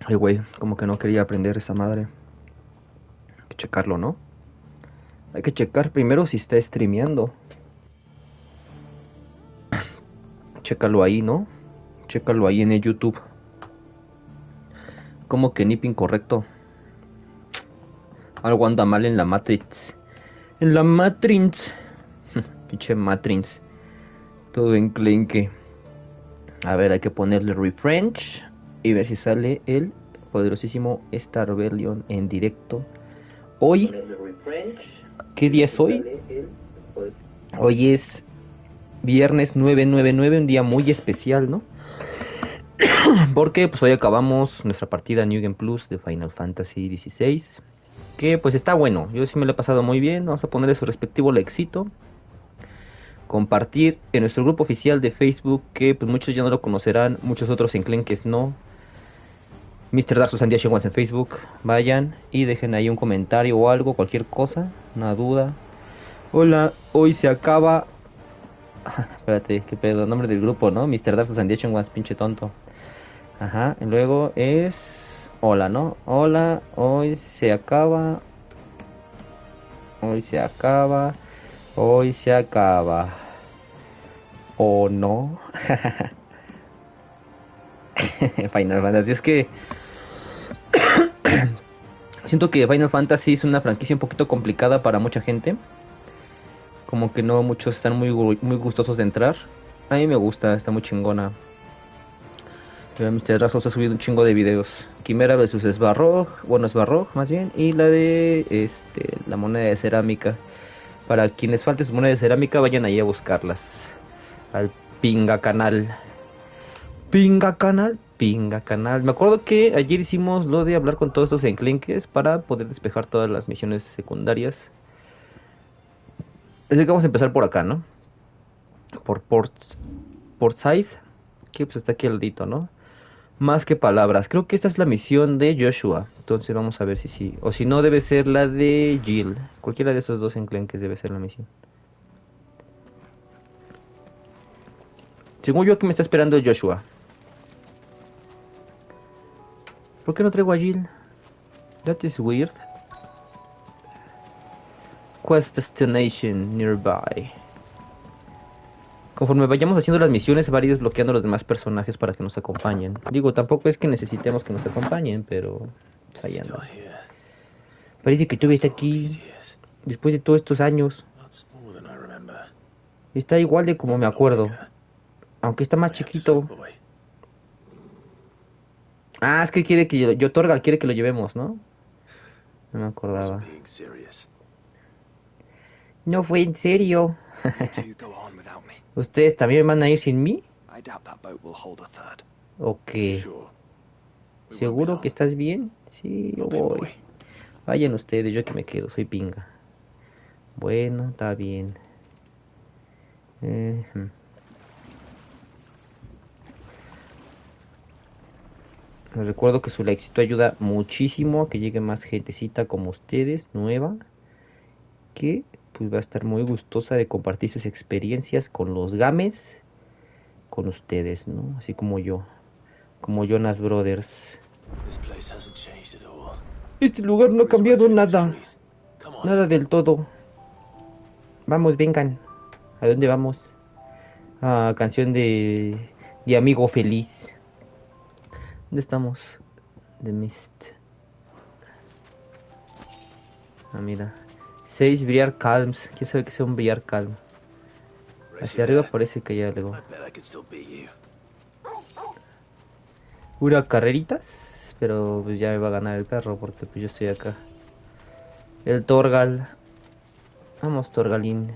Ay, güey, como que no quería aprender esa madre. Hay que checarlo, ¿no? Hay que checar primero si está streameando. Chécalo ahí, ¿no? Chécalo ahí en el YouTube. Como que nip incorrecto. Algo anda mal en la Matrix. En la Matrix. Pinche Matrix. Todo enclenque. A ver, hay que ponerle refresh. Y ver si sale el poderosísimo Starbelion en directo. Hoy. ¿Qué día es hoy? Hoy es viernes 999, un día muy especial, ¿no? Porque pues hoy acabamos nuestra partida New Game Plus de Final Fantasy XVI. Que pues está bueno, yo sí me lo he pasado muy bien. Vamos a ponerle su respectivo likecito. Compartir en nuestro grupo oficial de Facebook, que pues muchos ya no lo conocerán, muchos otros enclenques no. Mr. Dark Sandia en Facebook, vayan y dejen ahí un comentario o algo, cualquier cosa, una duda. Hola, hoy se acaba. Espérate, qué pedo, nombre del grupo, ¿no? Mr. Dark Sandia pinche tonto. Ajá, y luego es. Hola, ¿no? Hola, hoy se acaba. Hoy se acaba. Hoy se acaba. ¿O no? Final Fantasy. Es que siento que Final Fantasy es una franquicia un poquito complicada para mucha gente. Como que no muchos están muy gustosos de entrar. A mí me gusta, está muy chingona. Mr. Razos ha subido un chingo de videos. Quimera vs Svarog, bueno, Svarog más bien, y la de la moneda de cerámica. Para quienes falten su moneda de cerámica, vayan ahí a buscarlas. Al pinga canal. Pinga canal, pinga canal. Me acuerdo que ayer hicimos lo de hablar con todos estos enclenques para poder despejar todas las misiones secundarias. Así que vamos a empezar por acá, ¿no? Por Portside, que pues está aquí al ladito, ¿no? Más que palabras. Creo que esta es la misión de Joshua. Entonces vamos a ver si sí. O si no, debe ser la de Jill. Cualquiera de esos dos enclenques debe ser la misión. Según yo, aquí me está esperando Joshua. ¿Por qué no traigo a Jill? That is weird. Quest destination nearby. Conforme vayamos haciendo las misiones, se va a ir desbloqueando a los demás personajes para que nos acompañen. Digo, tampoco es que necesitemos que nos acompañen, pero pues ahí anda. Parece que todavía está aquí después de todos estos años. Está igual de como me acuerdo, aunque está más chiquito. Ah, es que quiere que yo Torgal quiere que lo llevemos, ¿no? No me acordaba. No fue en serio. ¿Ustedes también van a ir sin mí? ¿O qué? ¿Seguro que estás bien? Sí, yo voy. Vayan ustedes, yo que me quedo, soy pinga. Bueno, está bien. Les recuerdo que su likecito ayuda muchísimo a que llegue más gentecita como ustedes, nueva, que pues va a estar muy gustosa de compartir sus experiencias con los games, con ustedes, ¿no? Así como Jonas Brothers. Este lugar no ha cambiado nada, nada del todo. Vamos, vengan. ¿A dónde vamos? Ah, canción de amigo feliz. ¿Dónde estamos? The Mist. Ah, mira. 6 brillar calms. ¿Quién sabe qué sea un brillar calm? Hacia arriba parece que hay algo. Pura carreritas. Pero pues ya me va a ganar el perro porque pues yo estoy acá. El Torgal. Vamos, Torgalín.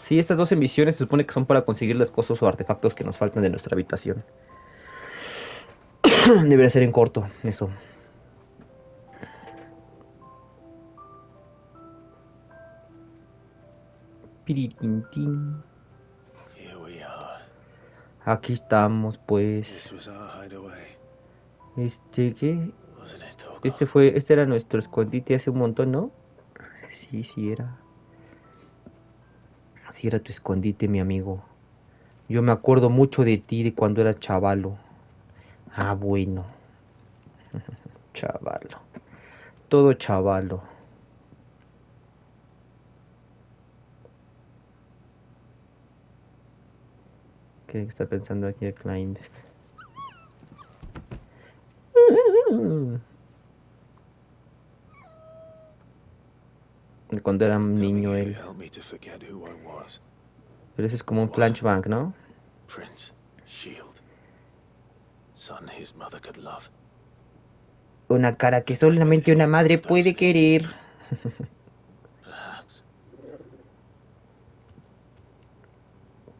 Sí, estas 12 misiones se supone que son para conseguir las cosas o artefactos que nos faltan de nuestra habitación. Debería ser en corto, eso. Piritintín. Aquí estamos, pues. ¿Qué? Este era nuestro escondite hace un montón, ¿no? Sí, sí era. Sí era tu escondite, mi amigo. Yo me acuerdo mucho de ti de cuando eras chavalo. Ah, bueno. Chavalo. Todo chavalo. ¿Qué está pensando aquí el cliente? Cuando era un niño él. Pero ese es como un flashback, ¿no? Una cara que solamente una madre puede querer.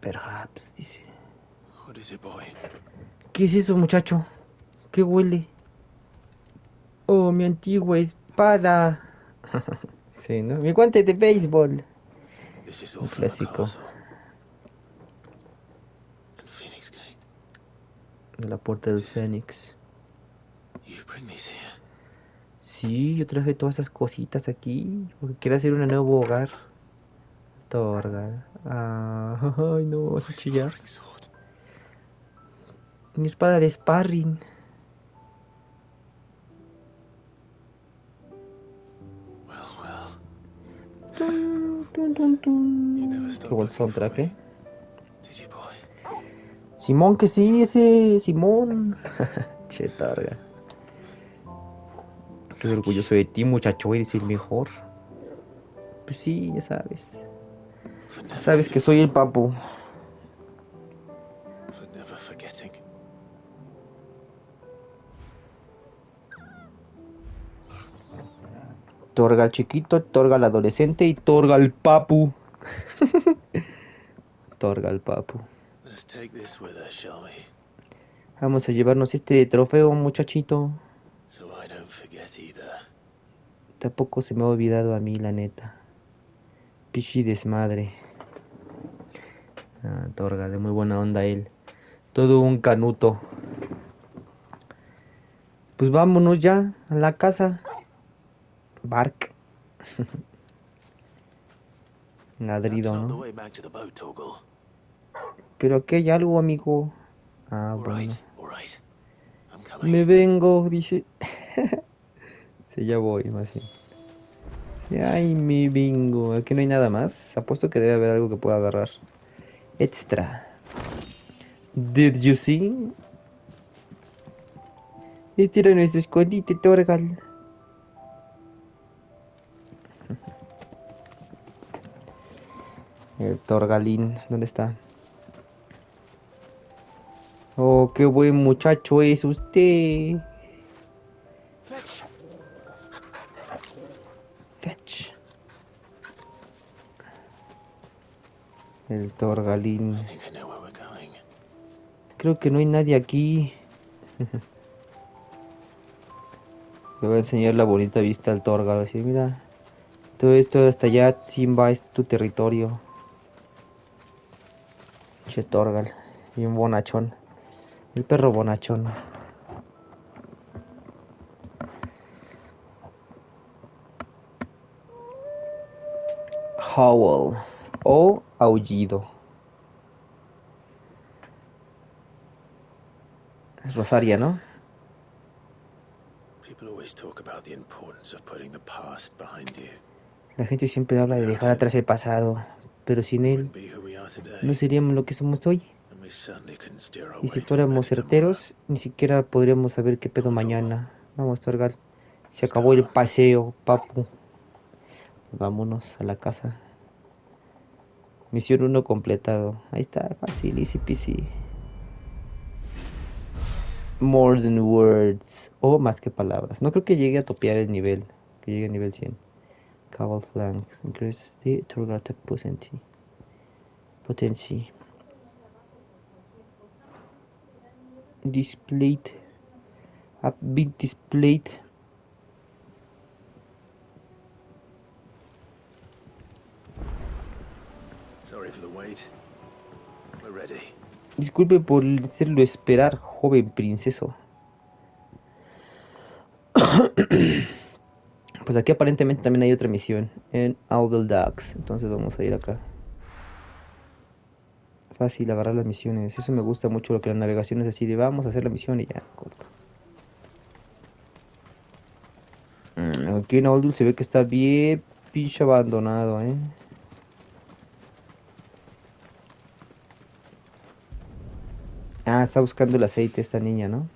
Perhaps, dice. ¿Qué es eso, muchacho? ¿Qué huele? Oh, mi antigua espada. Sí, ¿no? Mi guante de béisbol. Un clásico. De la puerta del Fénix. Sí, yo traje todas esas cositas aquí. Porque quiero hacer un nuevo hogar. Torga. Ah, ay, no, vas a chillar. Mi espada de sparring. Tun, tun, tun. Qué buen soundtrack, ¿eh? Simón, que sí, ese Simón. Che, targa. Estoy orgulloso de ti, muchacho, eres el mejor. Pues sí, ya sabes. Ya sabes que soy el papu. Torga al chiquito, torga al adolescente y torga al papu. Torga al papu. Vamos a llevarnos este trofeo, muchachito. Tampoco se me ha olvidado a mí, la neta. Pichi desmadre. Ah, torga, de muy buena onda él. Todo un canuto. Pues vámonos ya a la casa. Bark. Ladrido, ¿no? Pero aquí hay algo, amigo. Ah, bueno. Me vengo, dice. Sí, ya voy, más bien. Ay, me vengo. Aquí no hay nada más. Apuesto que debe haber algo que pueda agarrar. Extra. Did you see? Este era nuestro escondite, Torgal. El Torgalín, ¿dónde está? Oh, qué buen muchacho es usted. Fetch. El Torgalín. Creo que no hay nadie aquí. Le voy a enseñar la bonita vista al Torgal. Así, mira. Todo esto hasta allá, Simba, es tu territorio. Che, Torgal. Bien bonachón. El perro bonachón. Howl o aullido. Es Rosaria, ¿no? La gente siempre habla de dejar atrás el pasado, pero sin él no seríamos lo que somos hoy. Y si fuéramos certeros, ni siquiera podríamos saber qué pedo mañana. Vamos, Torgal. Se acabó el paseo, papu. Vámonos a la casa. Misión 1 completado. Ahí está, fácil, easy peasy. More than words. O más que palabras. No creo que llegue a topear el nivel. Que llegue a nivel 100. Cabal flanks. Increase the Torgal attack potency. Displayed. Have been displayed. Disculpe por hacerlo esperar, joven princeso. Pues aquí aparentemente también hay otra misión en A.L.I.A.S. Entonces vamos a ir acá. fácil agarrar las misiones. Eso me gusta mucho, lo que la navegación es así de vamos a hacer la misión y ya, corto. Aquí en Oldul se ve que está bien pinche abandonado, Ah, está buscando el aceite esta niña, ¿no?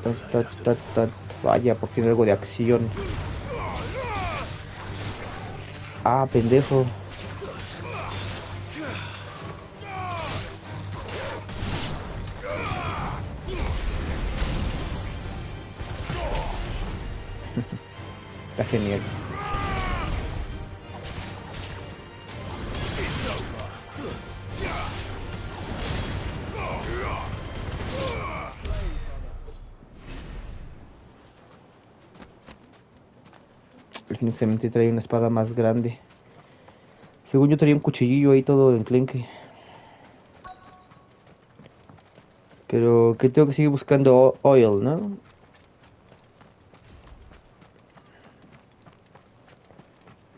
Tat, tat, tat, tat. Vaya, por fin algo de acción. Ah, pendejo. Está genial. Definitivamente trae una espada más grande. Según yo traía un cuchillillo ahí todo enclenque. Pero que tengo que seguir buscando oil, ¿no?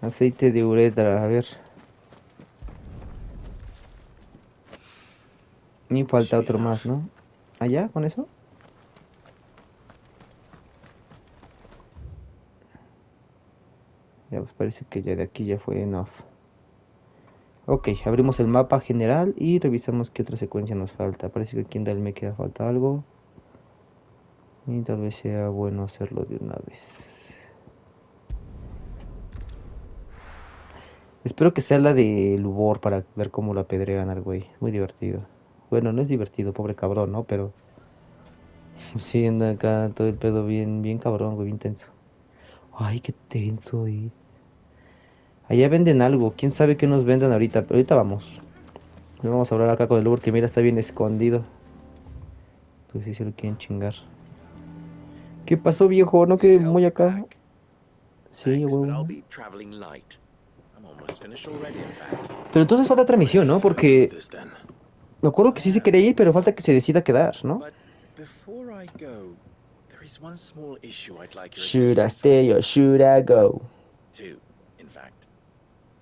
Aceite de uretra, a ver. Ni falta otro más, ¿no? ¿Allá con eso? Ya pues parece que ya de aquí ya fue enough. Ok, abrimos el mapa general y revisamos qué otra secuencia nos falta. Parece que aquí en Dal me queda falta algo. Y tal vez sea bueno hacerlo de una vez. Espero que sea la de Lubor para ver cómo lo apedrean al güey. Es muy divertido. Bueno, no es divertido, pobre cabrón, ¿no? Pero sí, anda acá todo el pedo bien, bien cabrón, güey, bien tenso. Ay, qué tenso es. Allá venden algo, quién sabe qué nos vendan ahorita, pero ahorita vamos. Vamos a hablar acá con el Lubor que mira está bien escondido. Pues sí se lo quieren chingar. ¿Qué pasó, viejo? ¿No que muy acá? Sí, huevo. Pero entonces falta otra misión, ¿no? Porque me acuerdo que sí se quería ir, pero falta que se decida quedar, ¿no? Should I stay or should I go? Two, in fact.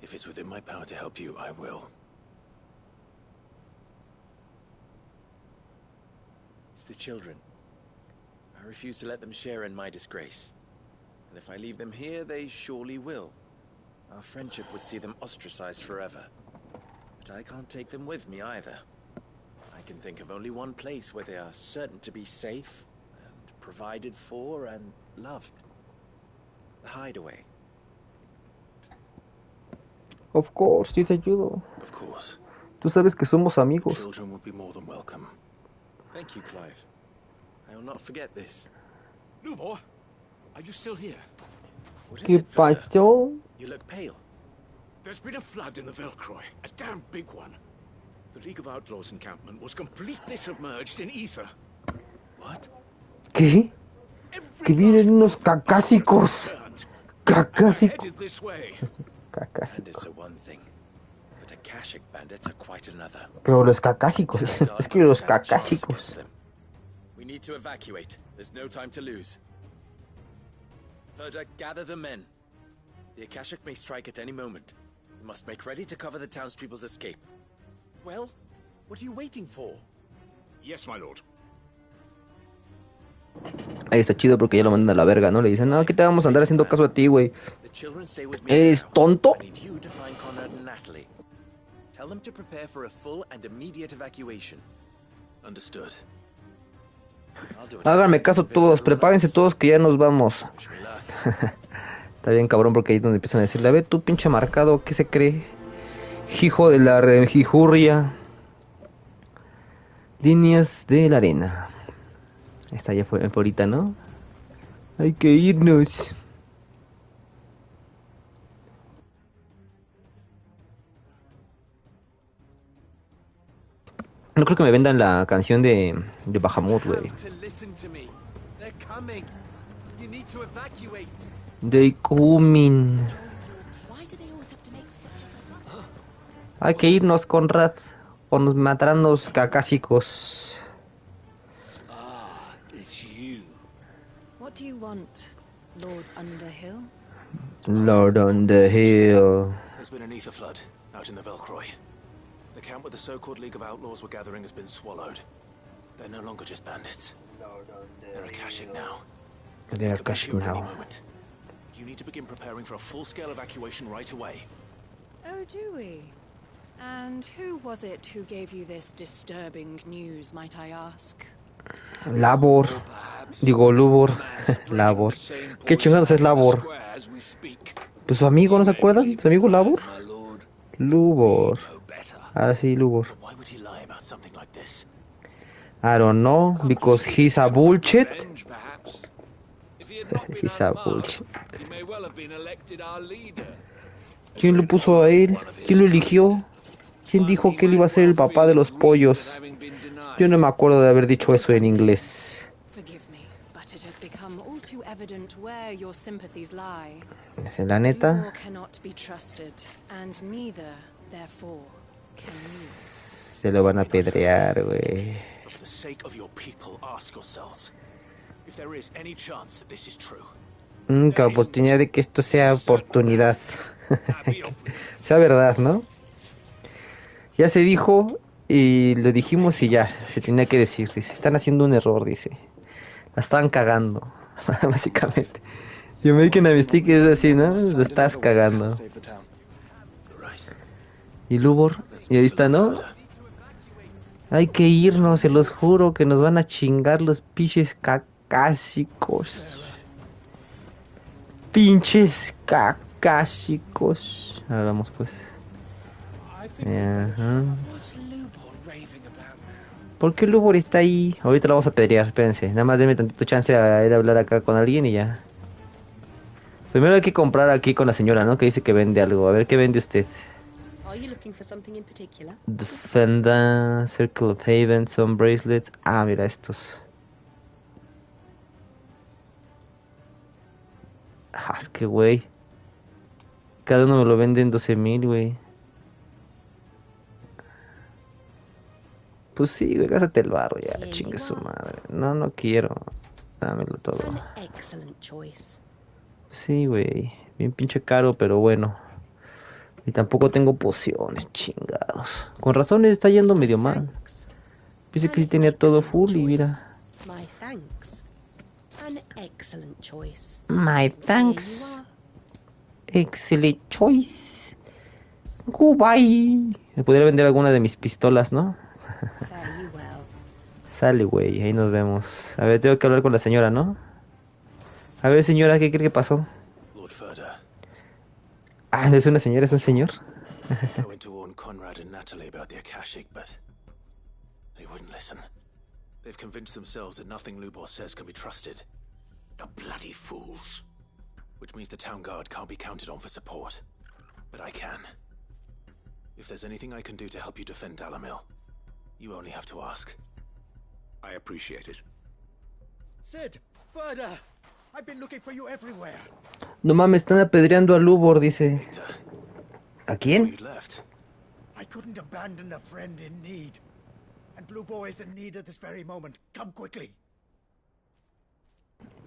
If it's within my power to help you, I will. It's the children. I refuse to let them share in my disgrace. And if I leave them here, they surely will. Our friendship would see them ostracized forever. But I can't take them with me either. I can think of only one place where they are certain to be safe, and provided for, and loved. The hideaway. Of course, yo te ayudo. Of course. Tú sabes que somos amigos. The children would be more than welcome. Thank you, Clive. I will not forget this. Lubor, are you still here? What is ¿Qué it, Father? pasó? You look pale. There's been a flood in the Velcroy, a damn big one. The League of Outlaws encampment was completely submerged in ether. What? ¿Qué? Que vienen unos cacásicos. Cacásicos. Headed this way. Cacásicos. Bandits are one thing, but Akashic bandits are quite another. Pero los cacásicos. Es que los Stand a chance against cacásicos. them. We need to evacuate. There's no time to lose. Further, gather the men. The Akashic may strike at any moment. We must make ready to cover the townspeople's escape. Well, what are you waiting for? Yes, my lord. Ahí está chido porque ya lo mandan a la verga, ¿no? Le dicen, no, ¿qué te vamos a andar haciendo caso a ti, güey? The children stay with me ¿Eres for now. tonto? I need you to find Conrad and Natalie. Tell them to prepare for a full and immediate evacuation. Understood. I'll do it. Háganme caso todos, prepárense todos que ya nos vamos. Wish me luck. Está bien cabrón porque ahí es donde empiezan a decirle, a ver, tú pinche marcado, ¿qué se cree? Hijo de la rejijurria. Líneas de la arena. Esta ya fue ahorita, ¿no? Hay que irnos. No creo que me vendan la canción de Bahamut, güey. You have to listen to me. They're coming. You need to evacuate. They coming. Why do they always have to make such Hay que irnos, Conrad, o nos matarán los cacásicos. Ah, it's you. What do you want, Lord Underhill? Lord on the hill. There's been an ether flood out in the Velcroy. The camp where the so-called League of Outlaws were gathering has been swallowed. They're no longer just bandits. They're Akashic now. They're They could be Akashic here at any now. moment. You need to begin preparing for a full-scale evacuation right away. Oh, do we? And who was it who gave you this disturbing news, might I ask? Labor. Digo, Lubor. Labor. ¿Qué chingados es Labor? Pues su amigo, ¿no se acuerdan? ¿Su amigo Labor? Lubor. Ah, sí, Lubor. Why would he lie about something like this? I don't know, because he's a bullshit. He's a bullshit. ¿Quién lo puso a él? ¿Quién lo eligió? ¿Quién dijo que él iba a ser el papá de los pollos? Yo no me acuerdo de haber dicho eso en inglés. Forgive me, but it has become all too evident where your sympathies lie. La neta, Lubor cannot be trusted, and neither, therefore, can you. se lo van a pedrear, güey. For the sake of your people, ask yourselves if there is any chance that this is true. Nunca oportunidad de que esto sea oportunidad. Sea verdad, ¿no? Ya se dijo y lo dijimos y ya, se tenía que decir. Dice, están haciendo un error, dice. La estaban cagando, básicamente. You making a mistake es así, ¿no? Lo estás cagando. Y Lubor, y ahí está, ¿no? Hay que irnos, se los juro que nos van a chingar los pinches cacásicos. Pinches cacásicos. Ahora vamos pues. Ajá. ¿Por qué Lubor está ahí? Ahorita lo vamos a pedrear, espérense. Nada más denme tantito chance a ir a hablar acá con alguien y ya. Primero hay que comprar aquí con la señora, ¿no? Que dice que vende algo. A ver, ¿qué vende usted? Are you looking for something in particular? Defenda, Circle of Haven, some bracelets. Ah, mira estos. Ah, es que güey. Cada uno me lo vende en 12,000, güey. Pues sí, güey, gástate el barro ya, chingue su madre. No, no quiero. Dámelo todo. An excellent choice. Sí, güey. Bien pinche caro, pero bueno. Y tampoco tengo pociones, chingados. Con razón está yendo medio mal. Pensé que sí tenía todo full y mira. My thanks. An excellent choice. My thanks. Excellent choice. Goodbye. Me podría vender alguna de mis pistolas, ¿no? Fare you well. Sale, güey. Ahí nos vemos. A ver, tengo que hablar con la señora, ¿no? A ver, señora, ¿qué cree que pasó? Lord Ferda, Ah, ¿es una señora? ¿Es un señor? I went to warn Conrad and Natalie about the Akashic, but they wouldn't listen. They've convinced themselves that nothing Lubor says can be trusted. The bloody fools. Which means the town guard can't be counted on for support. But I can. If there's anything I can do to help you defend Dalamil, you only have to ask. I appreciate it. Sid, Ferda, I've been looking for you everywhere. No mames, están apedreando a Lubor, dice. Victor, ¿A before quién? you left, I couldn't abandon a friend in need. And Blue Boy is in need at this very moment. Come quickly.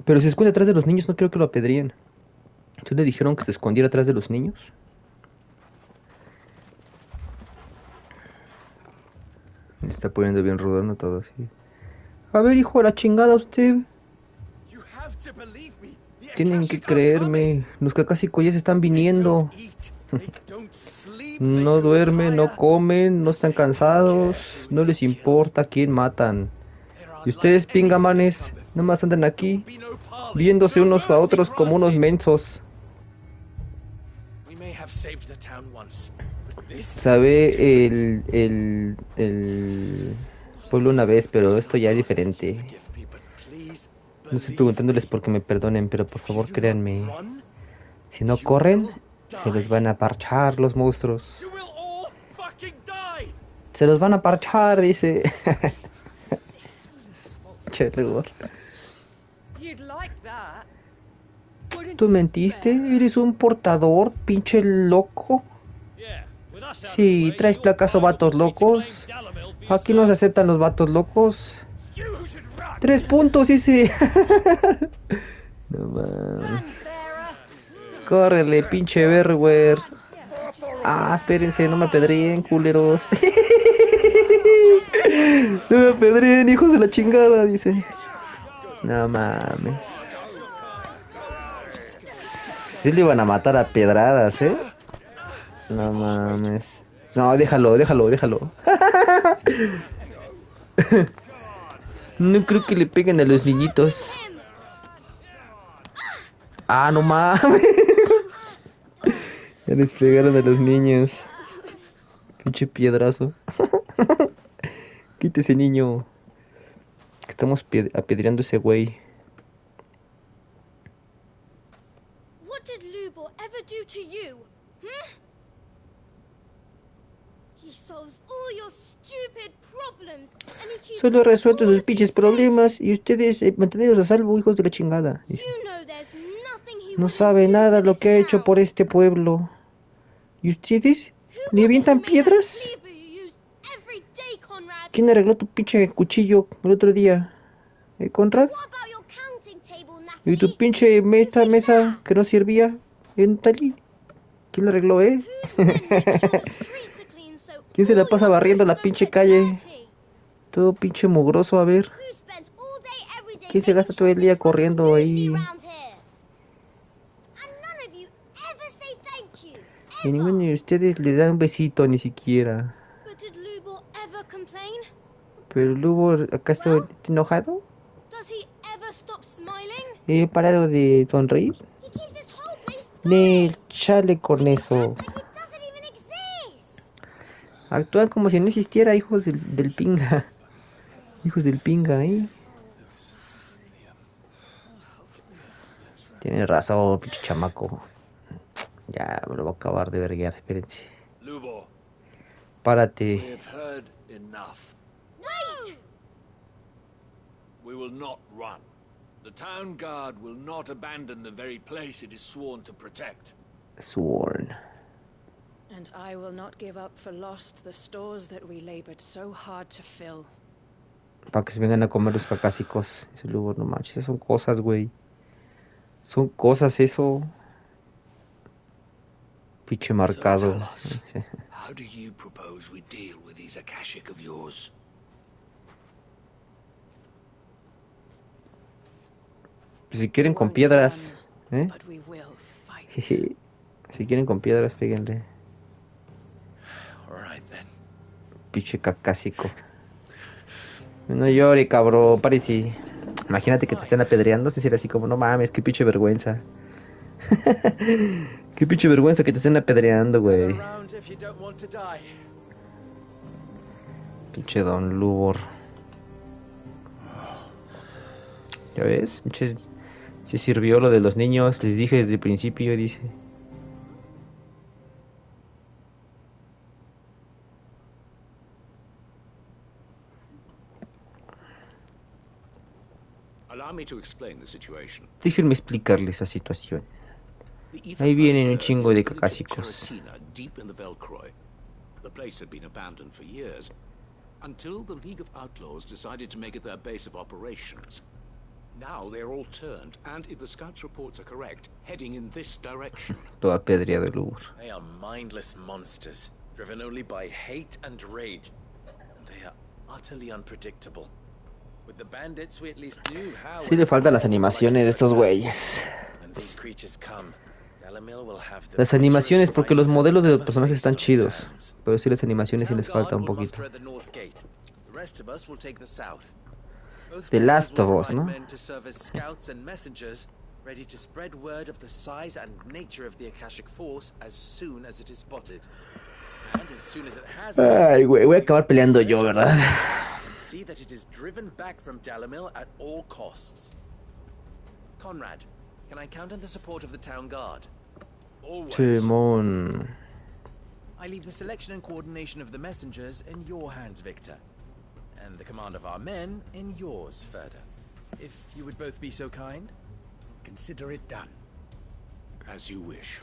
Pero se esconde atrás de los niños, no creo que lo apedríen. ¿Entonces le dijeron que se escondiera atrás de los niños? Se está poniendo bien rudón todo así. A ver, hijo de la chingada, usted. You have to believe me. The Tienen que Akashic are coming. creerme. Los cacásicos ya se están viniendo. They don't eat, they don't sleep, No they duermen, no retire. comen, no están cansados. No les importa quién matan. There are Y ustedes, like pingamanes, anything this nada más andan aquí, There will be no parley, viéndose no unos a mercy otros como unos granted. mensos. we may have saved the town once, but this is Sabe different. el pueblo una vez, pero esto ya es diferente. Forgive me, but please No estoy believe preguntándoles me. porque me perdonen, pero por favor If you do créanme. not run, Si no you corren, will se les die. van a parchar los monstruos. You will all fucking die. Se los van a parchar, dice. Che, rigor. You'd like that. Wouldn't ¿Tú you, mentiste? Bear? ¿Eres un portador, pinche loco? Sí, traes placas o vatos locos. Aquí no se aceptan los vatos locos. You should run. 3 puntos, dice. No mames. Man bearer, look Córrele, pinche Berwer. Ah, espérense, no me apedreen, culeros. No me apedreen, hijos de la chingada, dice. No mames. Sí le iban a matar a pedradas, ¿eh? No mames. No, déjalo. No creo que le peguen a los niñitos. Ah, no mames. Ya les pegaron a los niños. Pinche piedrazo. Quítese, niño. Que estamos apedreando a ese güey. What did Lubor ever do to you? He solves all your stupid problems and he keeps Solo resuelto all sus of pinches you problemas y ustedes mantenerlos a salvo, hijos de la chingada. safe. Dice. You know there's nothing he No wouldn't sabe do nada for lo this que ha hecho town. por este pueblo. ¿Y ustedes? Who ¿Le was it who avientan made that piedras? cleaver you use every day, Conrad? ¿Quién arregló tu pinche cuchillo el otro día? ¿Conrad? What about your counting table, ¿Y tu Natalie? pinche fixed mesa that? que no servía? ¿Natalie? ¿Quién la arregló, Whose men make sure the streets are clean so ¿Quién se la all pasa your barriendo la roads don't pinche get calle? dirty? Todo pinche mugroso, a ver. Who spends all day every day ¿Quién se making gasta todo sure el día things run corriendo smoothly ahí? round here? And none of you ever say thank you. Y ninguno Ever. de ustedes le da un besito ni siquiera. But did Lubor ever complain? Pero luego, ¿acaso Well? está enojado? Does he ever stop smiling? ¿He parado de sonreír? He keeps this whole place going. Chale con eso. Like it doesn't even exist. Actúan como si no existiera, hijos del pinga. Hijos del pinga, ¿eh? Tienes razón, pinche chamaco. Ya me lo voy a acabar de verguear, espérense. Lubor, Párate. we've heard enough. Wait! We will not run. The town guard will not abandon the very place it is sworn to protect. Sworn. And I will not give up for lost the stores that we labored so hard to fill. Para que se vengan a comer los cacásicos. Ese lugar, no manches, son cosas, güey. Son cosas eso. Pinche marcado. So tell us, how do you propose we deal with these Akashic of yours? Pues si quieren We con won't piedras. run, ¿Eh? but we will fight. Jeje. Si quieren con piedras, péguenle. All right then. Pinche cacásico. No llore, cabrón. Parece. Imagínate que te estén apedreando. Si sería así como, no mames, qué pinche vergüenza. Qué pinche vergüenza que te estén apedreando, güey. Around if you don't want to die. Pinche Don Lubor. ¿Ya ves? Pinche. Si sirvió lo de los niños. Les dije desde el principio, dice. Allow me to explain the situation. Déjenme explicarles esa situación. The Ahí vienen un occurred chingo in de the village of cacásicos. Cheratina, deep in the Velcroy. The place had been abandoned for years, until the League of Outlaws decided to make it their base of operations. Now they're all turned, and if the scouts' reports are correct, heading in this direction. Todo apedreado el Lubor. They are mindless monsters, driven only by hate and rage. They are utterly unpredictable. With the bandits, we at least knew how. Sí le faltan las animaciones de estos güeyes. When these creatures come, Dalamil will have the Las animaciones, porque los bitterest modelos de los fight personajes están he has ever chidos. faced on his hands. Pero sí las animaciones sí les falta un Town guard will poquito. muster at the north gate. The rest of us will take the south. Both The forces Last will of Us, provide ¿no? men to serve as scouts and messengers, ready to spread word of the size and nature of the Akashic force as soon as it is spotted. And as soon as it has been, Ay, güey, voy a we acabar will peleando converge yo, on ¿verdad? it and see that it is driven back from Dalamil at all costs. Conrad, can I count on the support of the town guard? Always. Simón. I leave the selection and coordination of the messengers in your hands, Victor. And the command of our men in yours, Ferda. If you would both be so kind. Consider it done. As you wish.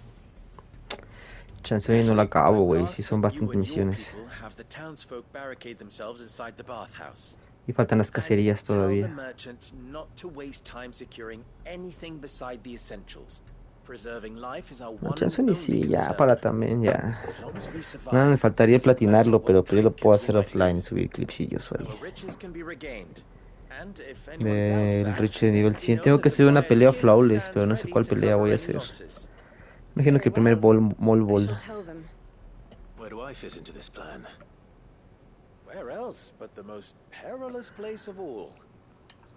Chance hoy no la acabo, I will güey. ask Sí son that you bastantes and your misiones. people have the townsfolk barricade themselves inside the bathhouse. Y faltan las cacerías And tell the todavía. merchant not to waste time securing anything beside the essentials. Preserving life is our one and Chanson y only sí, ya concern. para también, ya. As long as we Nada, me survive, faltaría it doesn't matter platinarlo, pero what pues yo lo puedo trinkets we hacer might offline, lose. subir clipsillos ahí. Our riches can be regained. And if anyone doubts Del that, Rich de let nivel it be 100. known Tengo que that hacer una the pelea Kiss flawless, stands pero no sé ready cuál to pelea cover voy a any hacer. losses. Imagino que el primer mall I ball. shall tell them. Where do I fit into this plan? Where else but the most perilous place of all?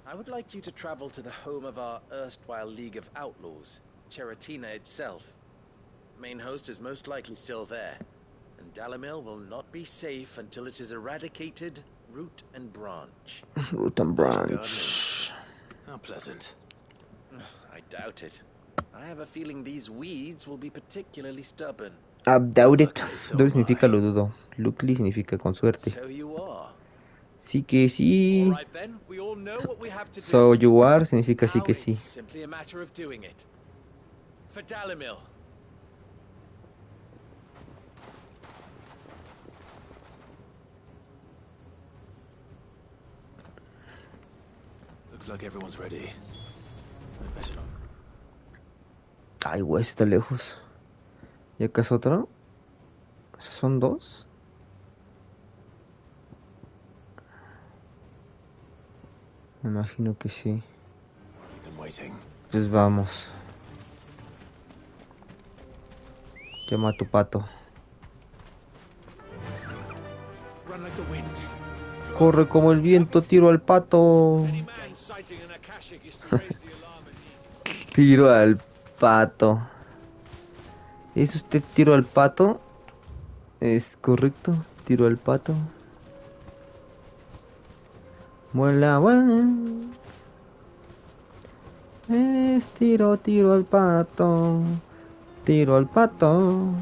I would like you to travel to the home of our erstwhile League of Outlaws, Cheratina itself. Main host is most likely still there, and Dalimil will not be safe until it is eradicated root and branch. Root and branch. How pleasant. I doubt it. I have a feeling these weeds will be particularly stubborn. I doubt it. So Doubt am significa I. lo dudo. Luckily significa con suerte. So you are. Sí que sí. All right then, we all know what we have to do. So you are significa sí Now que it's sí. simply a matter of doing it. For Dalimil. Looks like everyone's ready. I better not. Ay, güey, está lejos. ¿Y acá es otro? ¿Son dos? Me imagino que sí. Keep them waiting. Pues vamos. Llama a tu pato. Run like the wind. Corre como el viento, tiro al pato. Tiro al pato. ¿Es usted tiro al pato? ¿Es correcto? Tiro al pato. Vuela, vuela. Es tiro al pato. Tiro al pato.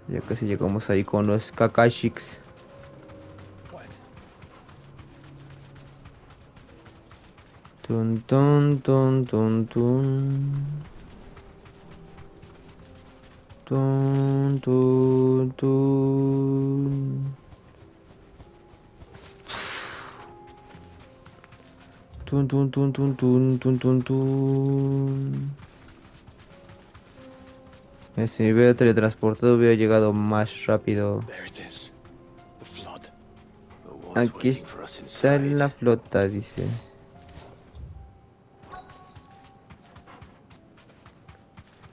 Ya casi llegamos ahí con los kakashix. Tun tun tun tun tun. Tun tun tun. Tun tun tun tun tun tun tun tun. Si me hubiera teletransportado hubiera llegado más rápido. Aquí está la flota, dice.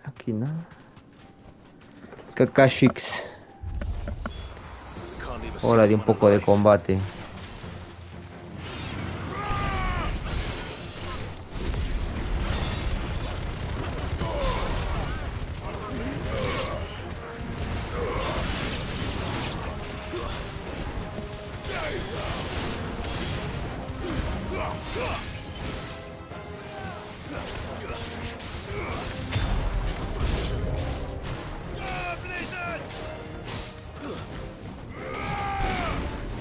Aquí no. Kakashix. Hora de un poco de combate.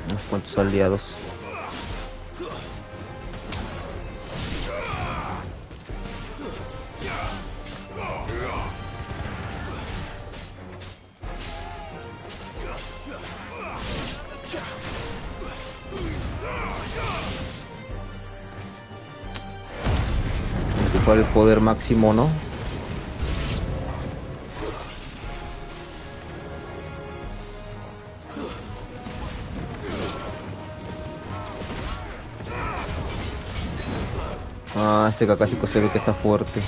Unos cuantos aliados. Ocupar el poder máximo, ¿no? Ah, este Kakashiko se ve que está fuerte.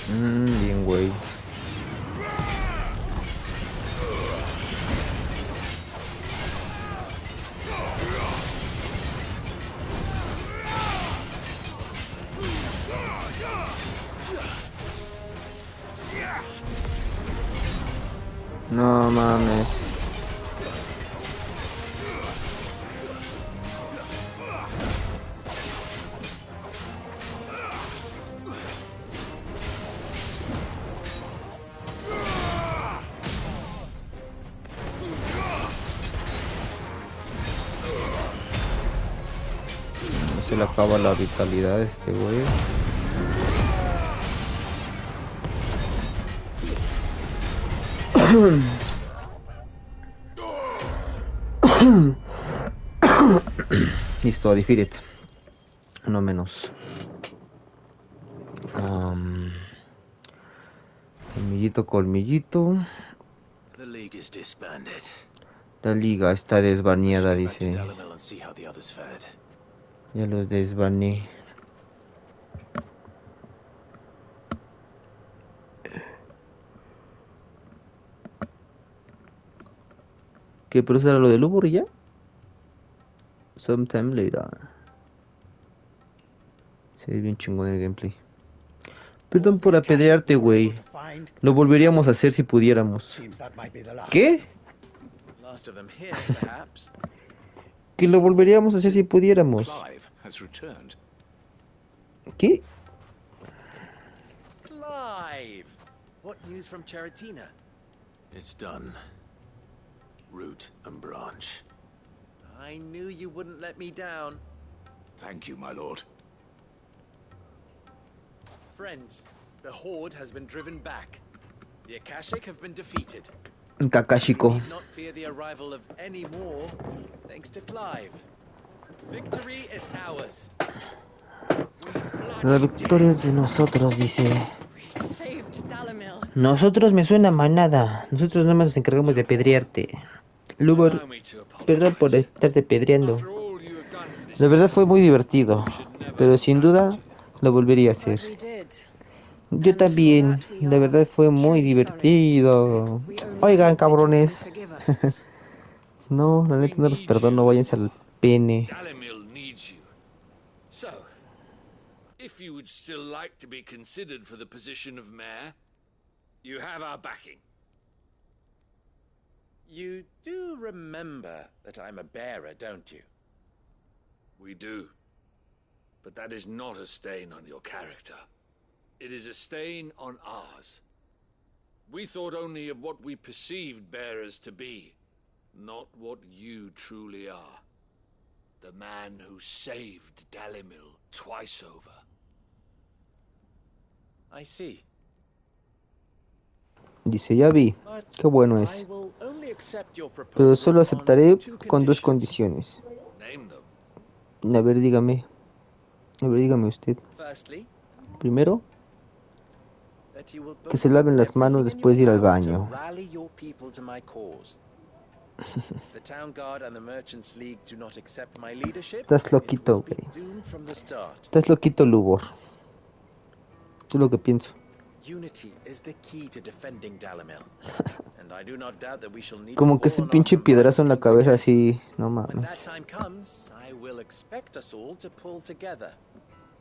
Bien, güey. No mames. No se le acaba la vitalidad a este güey. Listo, defeated. Uno menos. Colmillito, colmillito. The League is disbanded. La liga está I desbaneada, should go back to dice. Dalimil and see how the others fared. Ya los desbané. ¿Qué? ¿Pero eso era lo del Uber ya? Sometime later. Se ve bien chingón el gameplay. Perdón por apedrearte, güey. Lo volveríamos a hacer si pudiéramos. Seems that might be the last. ¿Qué? Last of them here, perhaps. Que lo volveríamos a hacer si pudiéramos. Clive has returned. ¿Qué? Clive! What news from Charitina? It's done. Root and branch. I knew you wouldn't let me down. Thank you, my lord. Friends, the Horde has been driven back. The Akashic have been defeated. Kakashiko. We need not fear the arrival of any more, thanks to Clive. Victory is ours. La victoria es de nosotros, dice. We saved Dalimil. Nosotros me suena manada. Nosotros nada más nos encargamos de apedrearte. Lugar, perdón por estarte pedreando. La verdad fue muy divertido, pero sin duda lo volvería a hacer. We did. Yo también, la verdad fue muy divertido. We only Oigan, hope that you cabrones. can forgive us. No, la neta no los perdono, váyanse al pene. Dalimil needs you. So, if you would still like to be considered for the position of mayor, you have our backing. You do remember that I'm a bearer, don't you? We do. But that is not a stain on your character. It is a stain on ours. We thought only of what we perceived bearers to be, not what you truly are. The man who saved Dalimil twice over. I see. Dice, ya vi, But qué bueno I es. will only accept your proposal Pero solo aceptaré on two con dos conditions. condiciones. Name them. A ver, dígame. A ver, dígame usted. Firstly, Primero, that you will que se both laven do las manos everything in después de ir your al power to baño. rally your people to my cause. If the Town Guard and the Merchants League do not accept my leadership, Estás it loquito, will be güey. doomed from the start. Estás loquito, Lubor. Esto es lo que pienso. Unity is the key to defending Dalimil, and I do not doubt that we shall need Como to que call ese on our pinche combined piedrazo en la strength cabeza again. así, no When that mames. time comes, I will expect us all to pull together,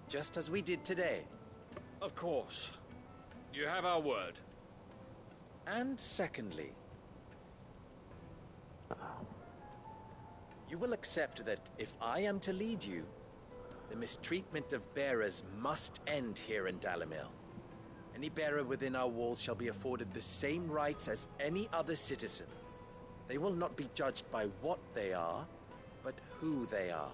just as we did today. Of course. You have our word. And secondly, you will accept that if I am to lead you, the mistreatment of bearers must end here in Dalimil. Any bearer within our walls shall be afforded the same rights as any other citizen. They will not be judged by what they are, but who they are.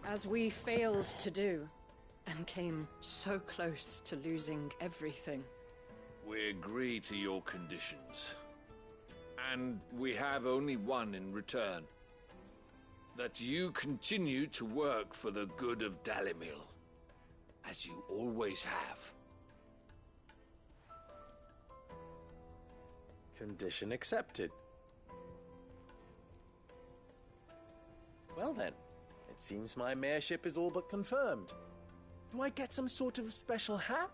As we failed to do, and came so close to losing everything. We agree to your conditions. And we have only one in return. That you continue to work for the good of Dalimil, as you always have. Condition accepted. Well then, it seems my mayorship is all but confirmed. Do I get some sort of special hat?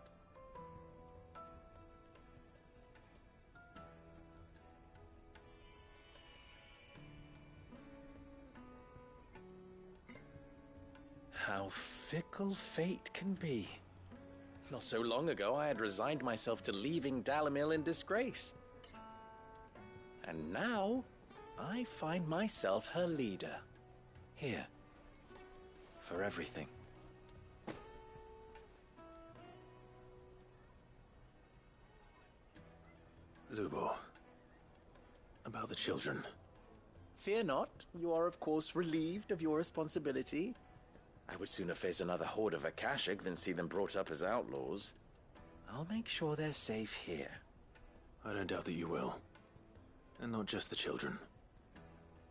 How fickle fate can be. Not so long ago, I had resigned myself to leaving Dalamil in disgrace. And now, I find myself her leader. Here. For everything. Lubo. About the children. Fear not. You are, of course, relieved of your responsibility. I would sooner face another horde of Akashic than see them brought up as outlaws. I'll make sure they're safe here. I don't doubt that you will. And not just the children,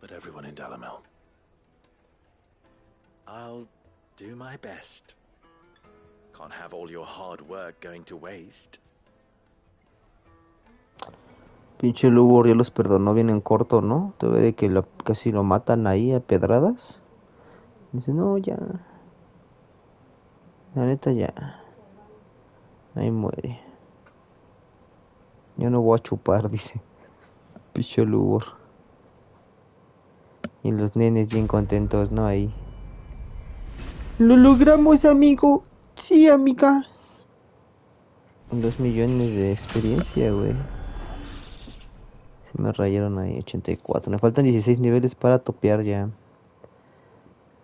but everyone in Dalamil. I'll do my best. Can't have all your hard work going to waste. Pinche Lubor ya los perdonó bien en corto, ¿no? Te ve de que casi lo matan ahí a pedradas. Dice, no, ya. La neta ya. Ahí muere. Yo no voy a chupar, dice. Pinche Lubor. Y los nenes bien contentos, ¿no? Ahí. ¡Lo logramos, amigo! Sí, amiga. 2 millones de experiencia, güey. Se me rayaron ahí, 84. Me faltan 16 niveles para topear ya.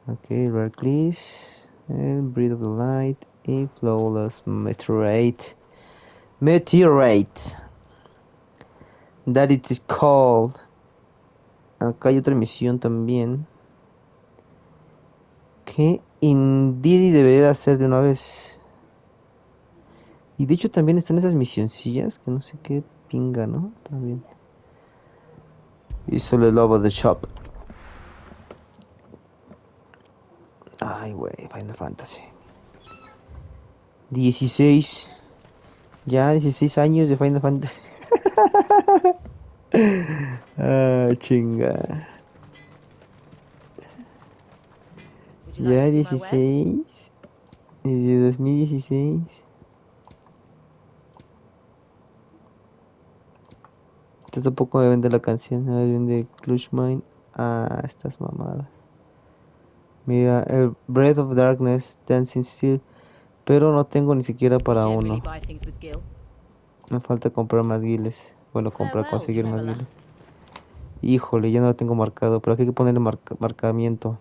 Ok, Rare Clease, Breath of the Light y Flawless Meteorite. Meteorite. That it is called. Acá hay otra misión también. Que Indiri debería hacer de una vez. Y de hecho también están esas misioncillas que no sé qué pinga, ¿no? También. Y solo el lobo de shop. Ay, güey, Final Fantasy. 16. Ya 16 años de Final Fantasy. Ah, chinga. Ya 16. Desde 2016. Esto tampoco me vende la canción. Me vende Clutchmine. Ah, estas mamadas. Mira, el Breath of Darkness, Dancing Steel. Pero no tengo ni siquiera para uno. Me falta comprar más guiles. Bueno, conseguir más guiles. Híjole, ya no lo tengo marcado. Pero aquí hay que ponerle marcamiento.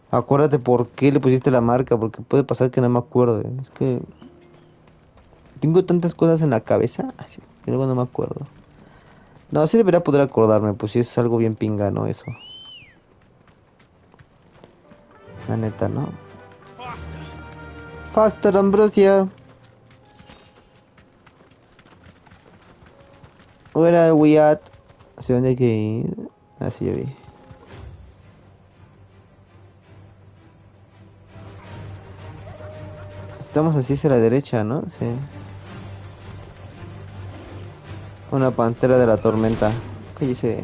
Acuérdate por qué le pusiste la marca. Porque puede pasar que no me acuerde. Es que tengo tantas cosas en la cabeza. Así, que luego no me acuerdo. No, sí debería poder acordarme. Pues sí es algo bien pinga, ¿no? Eso. La neta, ¿no? Faster, Ambrosia. Where are we at? ¿Hacia dónde hay que ir? Así ya vi. Estamos así hacia la derecha, ¿no? Sí. Una pantera de la tormenta. ¿Qué dice?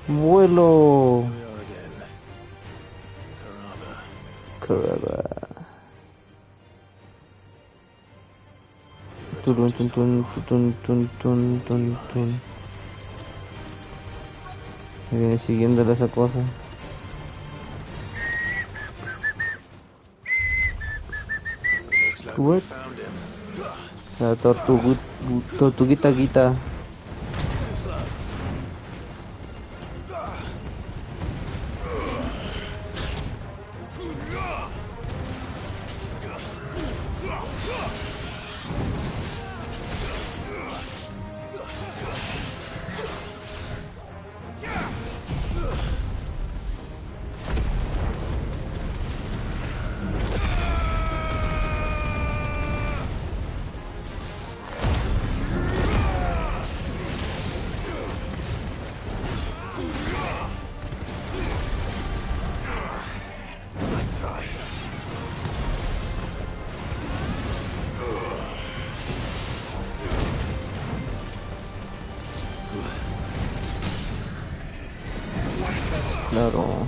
Vuelo. Caraba. Tun tun tun tun tun tun tun tun. Me viene siguiendo esa cosa. What? La tortuguita guita. Claro.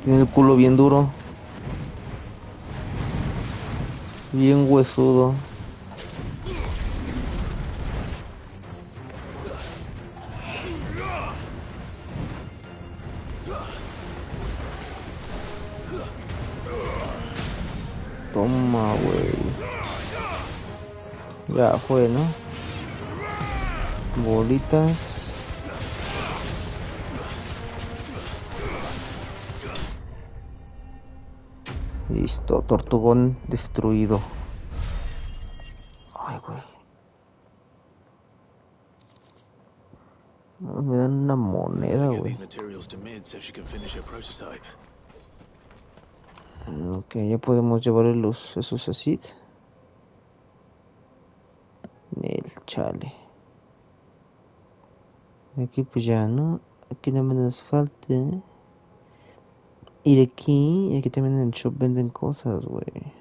Tiene el culo bien duro. Bien huesudo. Toma, güey. Ya fue, ¿no? Bolitas. Listo, tortugón destruido. Ay, güey. Me dan una moneda, güey. Ok, ya podemos llevarle esos así. El chale. Aquí pues ya, ¿no? Aquí nada más nos falta. Y de aquí también en el shop venden cosas, güey.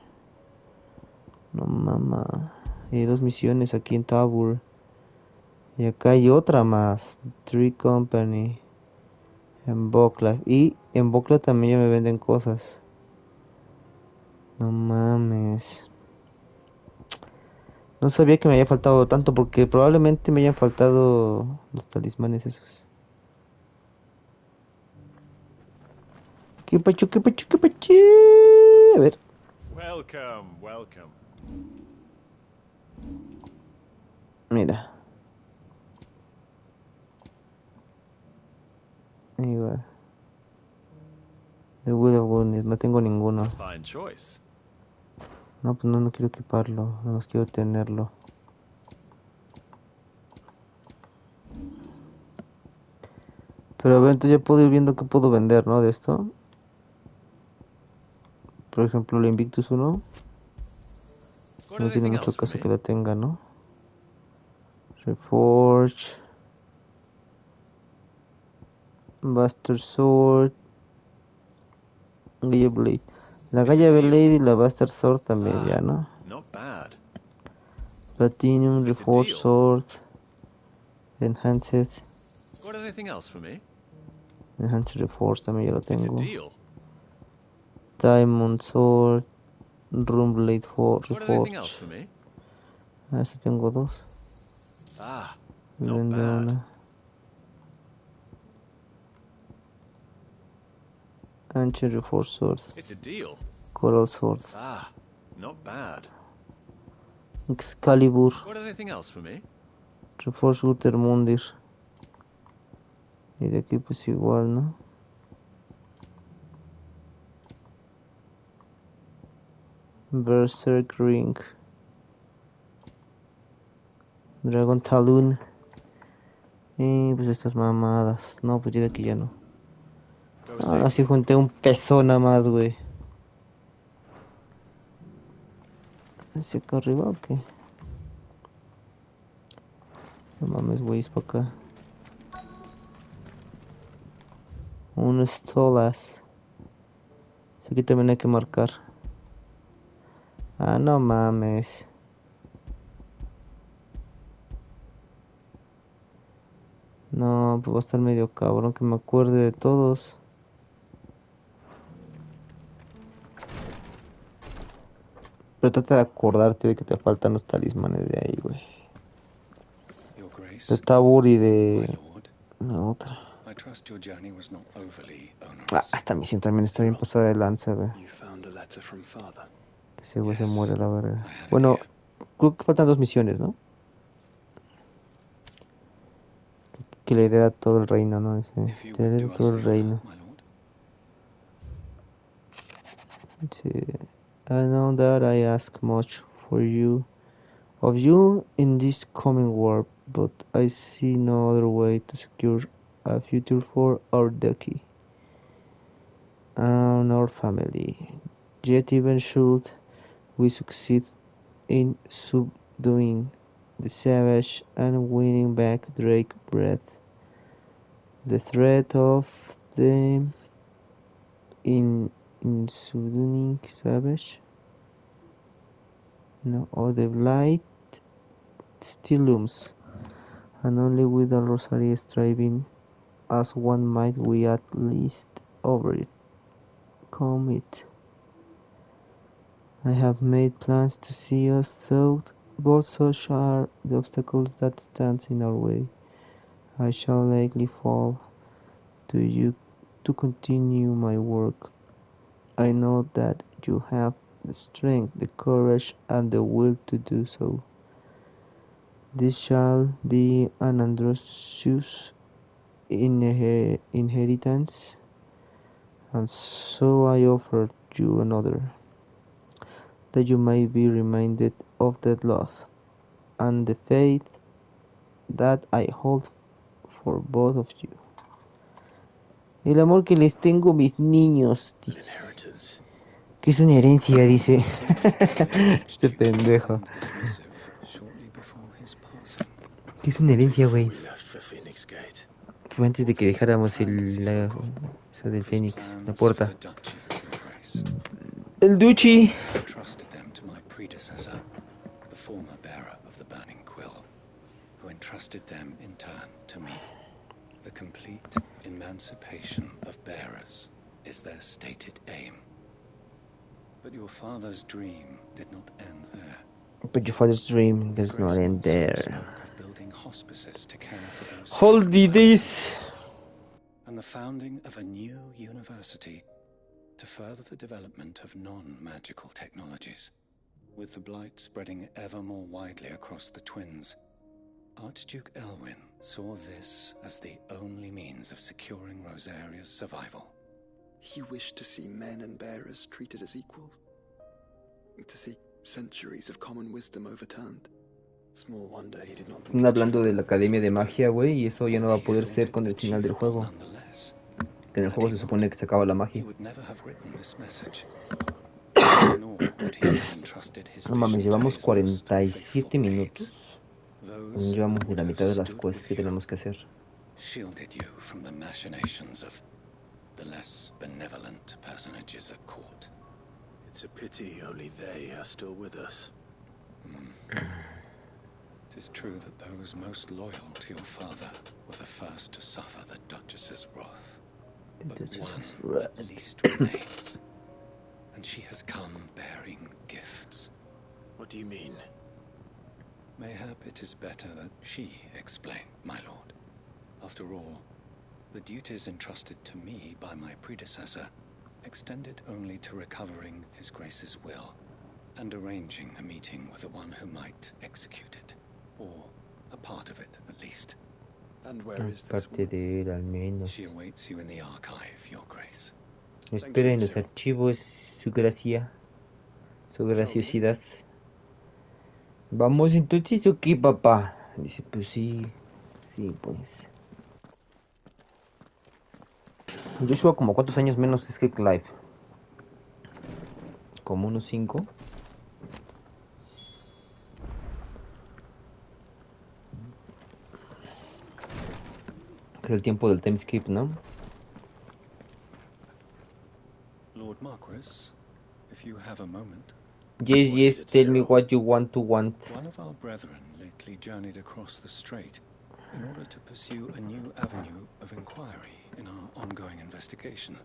No mama. Hay 2 misiones aquí en Tabur. Y acá hay otra más. Tree Company. En Bocla. Y en Bocla también ya me venden cosas. No mames. No sabía que me había faltado tanto porque probablemente me hayan faltado los talismanes esos. ¿Qué pacho, qué pacho, qué pacho? A ver. Welcome, welcome. Mira. Ahí va. De Will of Wonders, no tengo ninguno. Fine choice. No, pues no quiero equiparlo, no más quiero tenerlo. Pero a ver, entonces ya puedo ir viendo qué puedo vender, ¿no? De esto. Por ejemplo, el Invictus 1. No tiene mucho caso que la tenga, ¿no? Reforge. Buster Sword. Gaia Blade. La Gaia Blade y la Buster Sword también ya, ¿no? Not bad. Platinum, Reforged Sword. Enhanced. Got anything else for me? Enhanced Reforged también ya lo It's a tengo. deal. Diamond Sword. Room Blade Got anything else Reforged. for me? A ver si tengo 2. Ah, Vendo not bad. una. Ancient Reforged Sword. It's a deal. Coral Sword. Ah, not bad. Excalibur. Got anything else for me? Reforged Uthermundir. Y de aquí pues igual, ¿no? Berserk Ring. Dragon Talon. Y pues estas mamadas. No, pues llega aquí ya no. Ahora sí junté un peso nada más, güey. ¿Hacia acá arriba o qué? No mames, güey, es para acá. Un Stolas. Aquí también hay que marcar. Ah, no mames. No, pues va a estar medio cabrón que me acuerde de todos. Pero trata de acordarte de que te faltan los talismanes de ahí, güey. De Tabur y de la otra. Ah, esta misión también está bien pasada de lanza, güey. Que ese güey se muere, la verga. Bueno, creo que faltan 2 misiones, ¿no? Que le hereda todo el reino, ¿no? Te hereda todo el reino. Sí. I know that I ask much for you, of you in this coming war, but I see no other way to secure a future for our duchy and our family. Yet even should we succeed in subduing the savage and winning back Drake Breath, the threat of the in subduing savage, no, or the blight still looms, and only with the rosary striving as one might we at least over it. overcome it. I have made plans to see us through, but such are the obstacles that stand in our way. I shall likely fall to you to continue my work. I know that you have the strength, the courage, and the will to do so. This shall be an Androsius inheritance, and so I offer you another, that you may be reminded of that love and the faith that I hold for both of you. El amor que les tengo a mis niños, dice. Que es una herencia, dice. Este pendejo. Que es una herencia, güey. Fue antes de que dejáramos esa del Fénix, la puerta. El Duchi. The former bearer of the burning quill, who entrusted them in turn to me. The complete emancipation of bearers is their stated aim. But your father's dream did not end there. But your father's dream does not end there. Spoke of building hospices to care for those Hold this. And the founding of a new university to further the development of non-magical technologies. With the blight spreading ever more widely across the twins, Archduke Elwyn saw this as the only means of securing Rosaria's survival. He wished to see men and bearers treated as equals. To see centuries of common wisdom overturned. Small wonder he did not think. Están hablando de la Academia de Magia, güey, y eso ya no va a poder ser con el final del juego. En el juego se supone que se acaba la magia. No mames, llevamos 47 minutos. Llevamos de la mitad de las quests que tenemos que hacer. Shielded you from the machinations of the less benevolent personages at court. It's a pity only they are still with us. It is true that those most loyal to your father were the first to suffer the Duchess's wrath. But one at least remains. And she has come bearing gifts. What do you mean? Mayhap it is better that she explain, my lord. After all, the duties entrusted to me by my predecessor extended only to recovering His Grace's will and arranging a meeting with the one who might execute it, or a part of it at least. And where is this woman? She awaits you in the archive, Your Grace. Espera en los archivos, su gracia, su graciosidad. Vamos entonces, ¿o qué, papá? Dice, pues sí, pues. Joshua, como cuántos años menos es que Clive. Como unos 5. Es el tiempo del time skip, ¿no? Lord Marquis, if you have a moment. Yes, tell me what you want. One of our brethren lately journeyed across the strait in order to pursue a new avenue of inquiry in our ongoing investigation.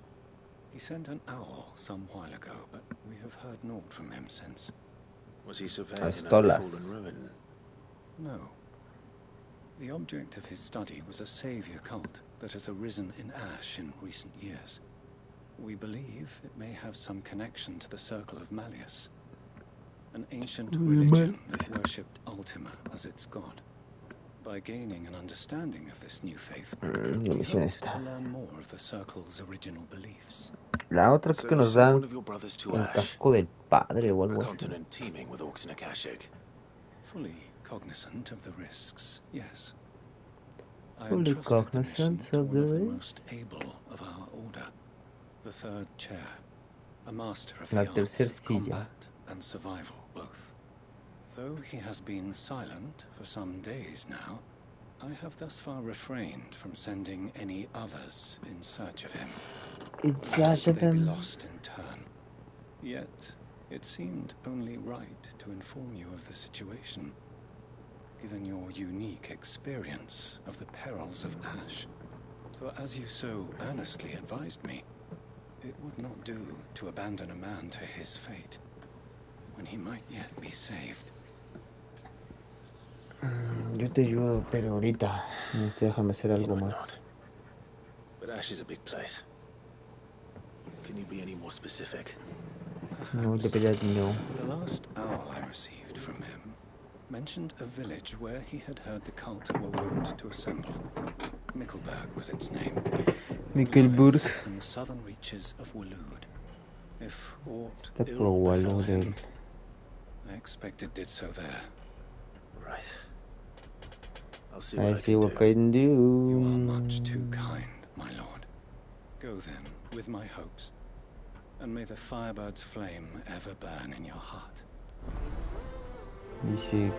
He sent an owl some while ago, but we have heard naught from him since. Was he surveying another fallen ruin? No. The object of his study was a savior cult that has arisen in Ash in recent years. We believe it may have some connection to the Circle of A.L.I.A.S, an ancient religion that worshipped Ultima as its god. By gaining an understanding of this new faith, we hoped to learn more of the Circle's original beliefs. La otra es que nos dan el casco del padre o algo así. Fully cognizant of the risks, yes. Fully cognizant of the risks? Most able of our order, the third chair, a master of the arts of combat and survival both. Though he has been silent for some days now, I have thus far refrained from sending any others in search of him. Lest they be lost in turn. Yet, it seemed only right to inform you of the situation, given your unique experience of the perils of Ash. For as you so earnestly advised me, It would not do to abandon a man to his fate when he might yet be saved. Yo te ayudo, pero ahorita déjame hacer algo más. Not. But Ash is a big place. Can you be any more specific? No, de verdad no. The last owl I received from him mentioned a village where he had heard the cult were wont to assemble. Mickelberg was its name. Mickelberg. In the southern reaches of Waloed. If aught Está por ill befell Waloed. him, I expect it did so there. Right. I'll see I what see what I can do. You are much too kind, my lord. Go then with my hopes, and may the firebird's flame ever burn in your heart. Dice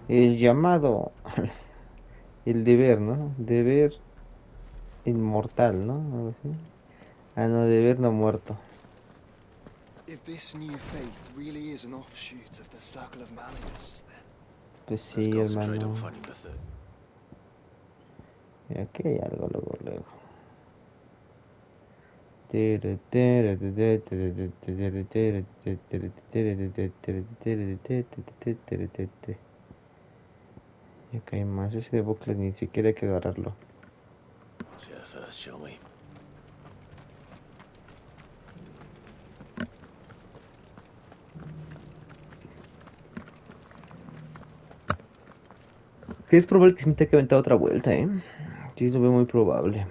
el llamado, el deber, ¿no? Deber inmortal, ¿no? Algo así. Ah, no, deber no muerto. If this new faith really is an offshoot of the Circle of Malleus, then... Pues sí, hermano. Y aquí hay algo luego. Y acá hay más. Ese de bucle ni siquiera hay que agarrarlo. Que es probable que se me tenga que aventar otra vuelta, Sí, lo veo muy probable.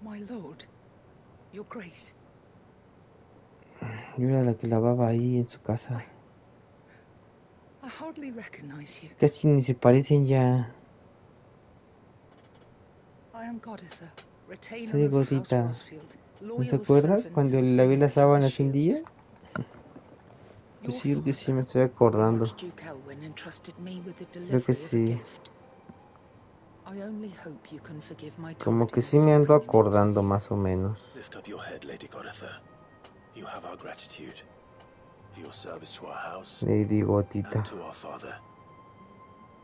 My lord, your grace. Yo era la que lavaba ahí en su casa. I hardly recognize you. Casi ni se parecen ya. I am Goditha, retainer Soy of House Godita. Rosfield. ¿No se acuerdan cuando le lavé las sábanas un día? Pues sí, creo que sí me estoy acordando. Creo que sí. Como que sí me ando acordando más o menos. Lift up your head, Lady Goditha. You have our gratitude for your service to our house Lady Gotita. and to our father.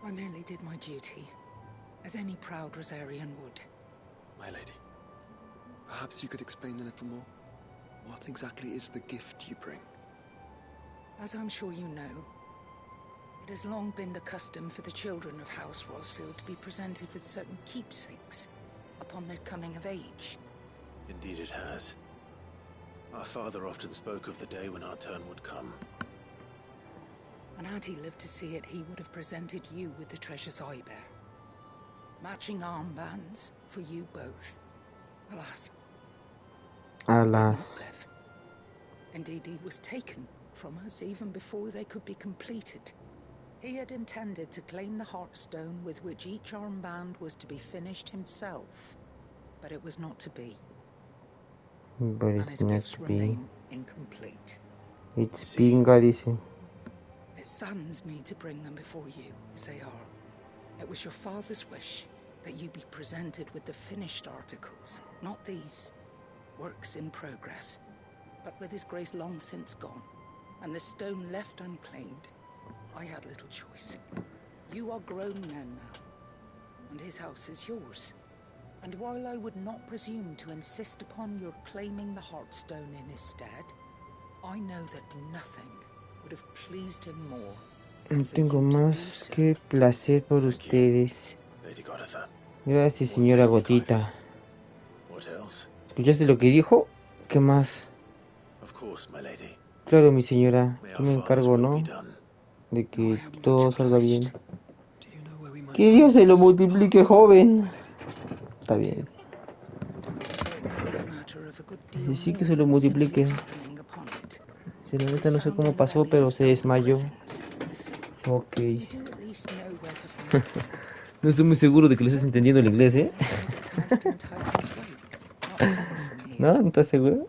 I merely did my duty, as any proud Rosarian would. My lady, perhaps you could explain a little more? What exactly is the gift you bring? As I'm sure you know, it has long been the custom for the children of House Rosfield to be presented with certain keepsakes upon their coming of age. Indeed it has. Our father often spoke of the day when our turn would come. And had he lived to see it, he would have presented you with the treasures I bear. Matching armbands for you both. Alas. Alas. Indeed, he was taken from us even before they could be completed. He had intended to claim the Heartstone with which each armband was to be finished himself. But it was not to be. But and it's his not gifts to be. remain incomplete. It's pinga, dice. It saddens me to bring them before you, as they are. It was your father's wish that you be presented with the finished articles, not these, works in progress. But with his grace long since gone, and the stone left unclaimed, I had little choice. You are grown men now, and his house is yours. And while I would not presume to insist upon your claiming the Heartstone in his stead, I know that nothing would have pleased him more. No tengo más que placer por ustedes. Gracias, señora Gotita. ¿Escuchaste lo que dijo? ¿Qué más? Claro, mi señora. Yo me encargo, ¿no? De que todo salga bien. Que Dios se lo multiplique, joven. Está bien. Sí, que se lo multiplique. Si la neta no sé cómo pasó, pero se desmayó. Ok. No estoy muy seguro de que lo estés entendiendo el inglés, ¿eh? ¿No? ¿No estás seguro?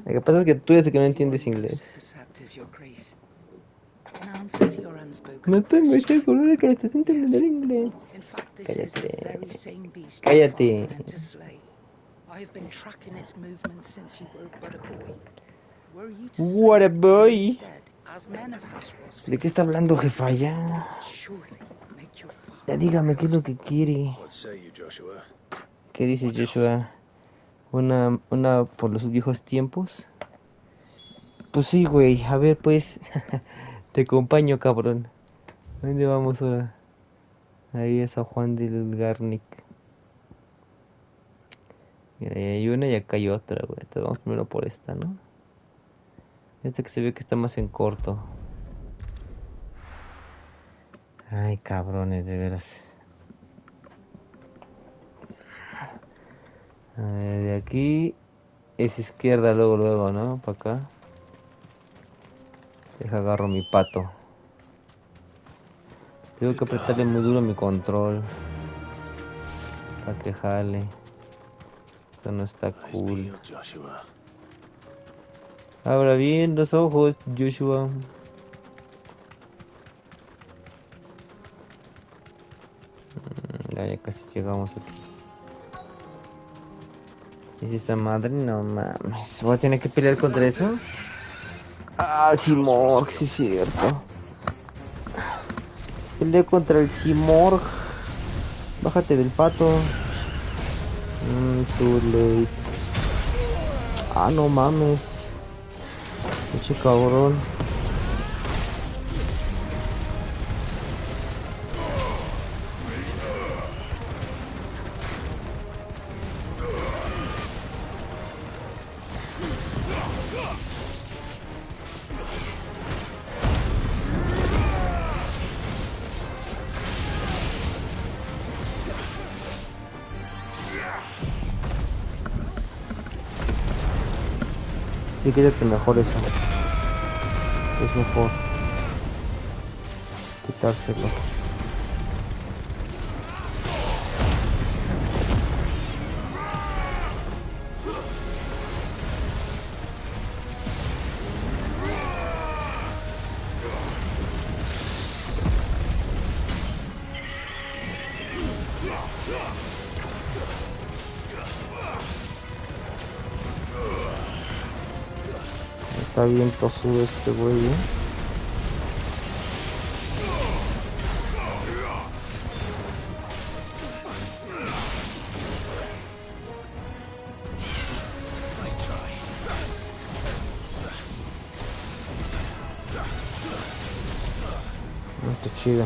Lo que pasa es que tú ya sé que no entiendes inglés. No estoy muy seguro de que lo estés entendiendo el inglés. Cállate. Cállate. I have been tracking its movements since you were but a boy. Were you to What a boy. instead ¿De qué está hablando, jefa? Ya. Ya dígame qué es lo que quiere. ¿Qué dices, Joshua? ¿Una por los viejos tiempos? Pues sí, güey. A ver, pues. Te acompaño, cabrón. ¿A dónde vamos ahora? Ahí es a Juan del Garnic. Mira, ahí hay una y acá hay otra, güey. Entonces vamos primero por esta, ¿no? Esta que se ve que está más en corto. Ay, cabrones, de veras. A ver, de aquí es izquierda, luego, ¿no? Para acá. Deja, agarro mi pato. Tengo que apretarle muy duro mi control. Para que jale. Eso no está cool. Abra bien los ojos, Joshua. Ya casi llegamos aquí. ¿Es esta madre? No mames. ¿Voy a tener que pelear contra eso? Ah, el Simorg, sí es cierto. Peleé contra el Simorg. Bájate del pato. Too late. Ah, no mames. Pinche cabrón. Sí, quédate mejor eso. Es mejor quitárselo. Está bien tosudo este güey, ¿eh? Está chido.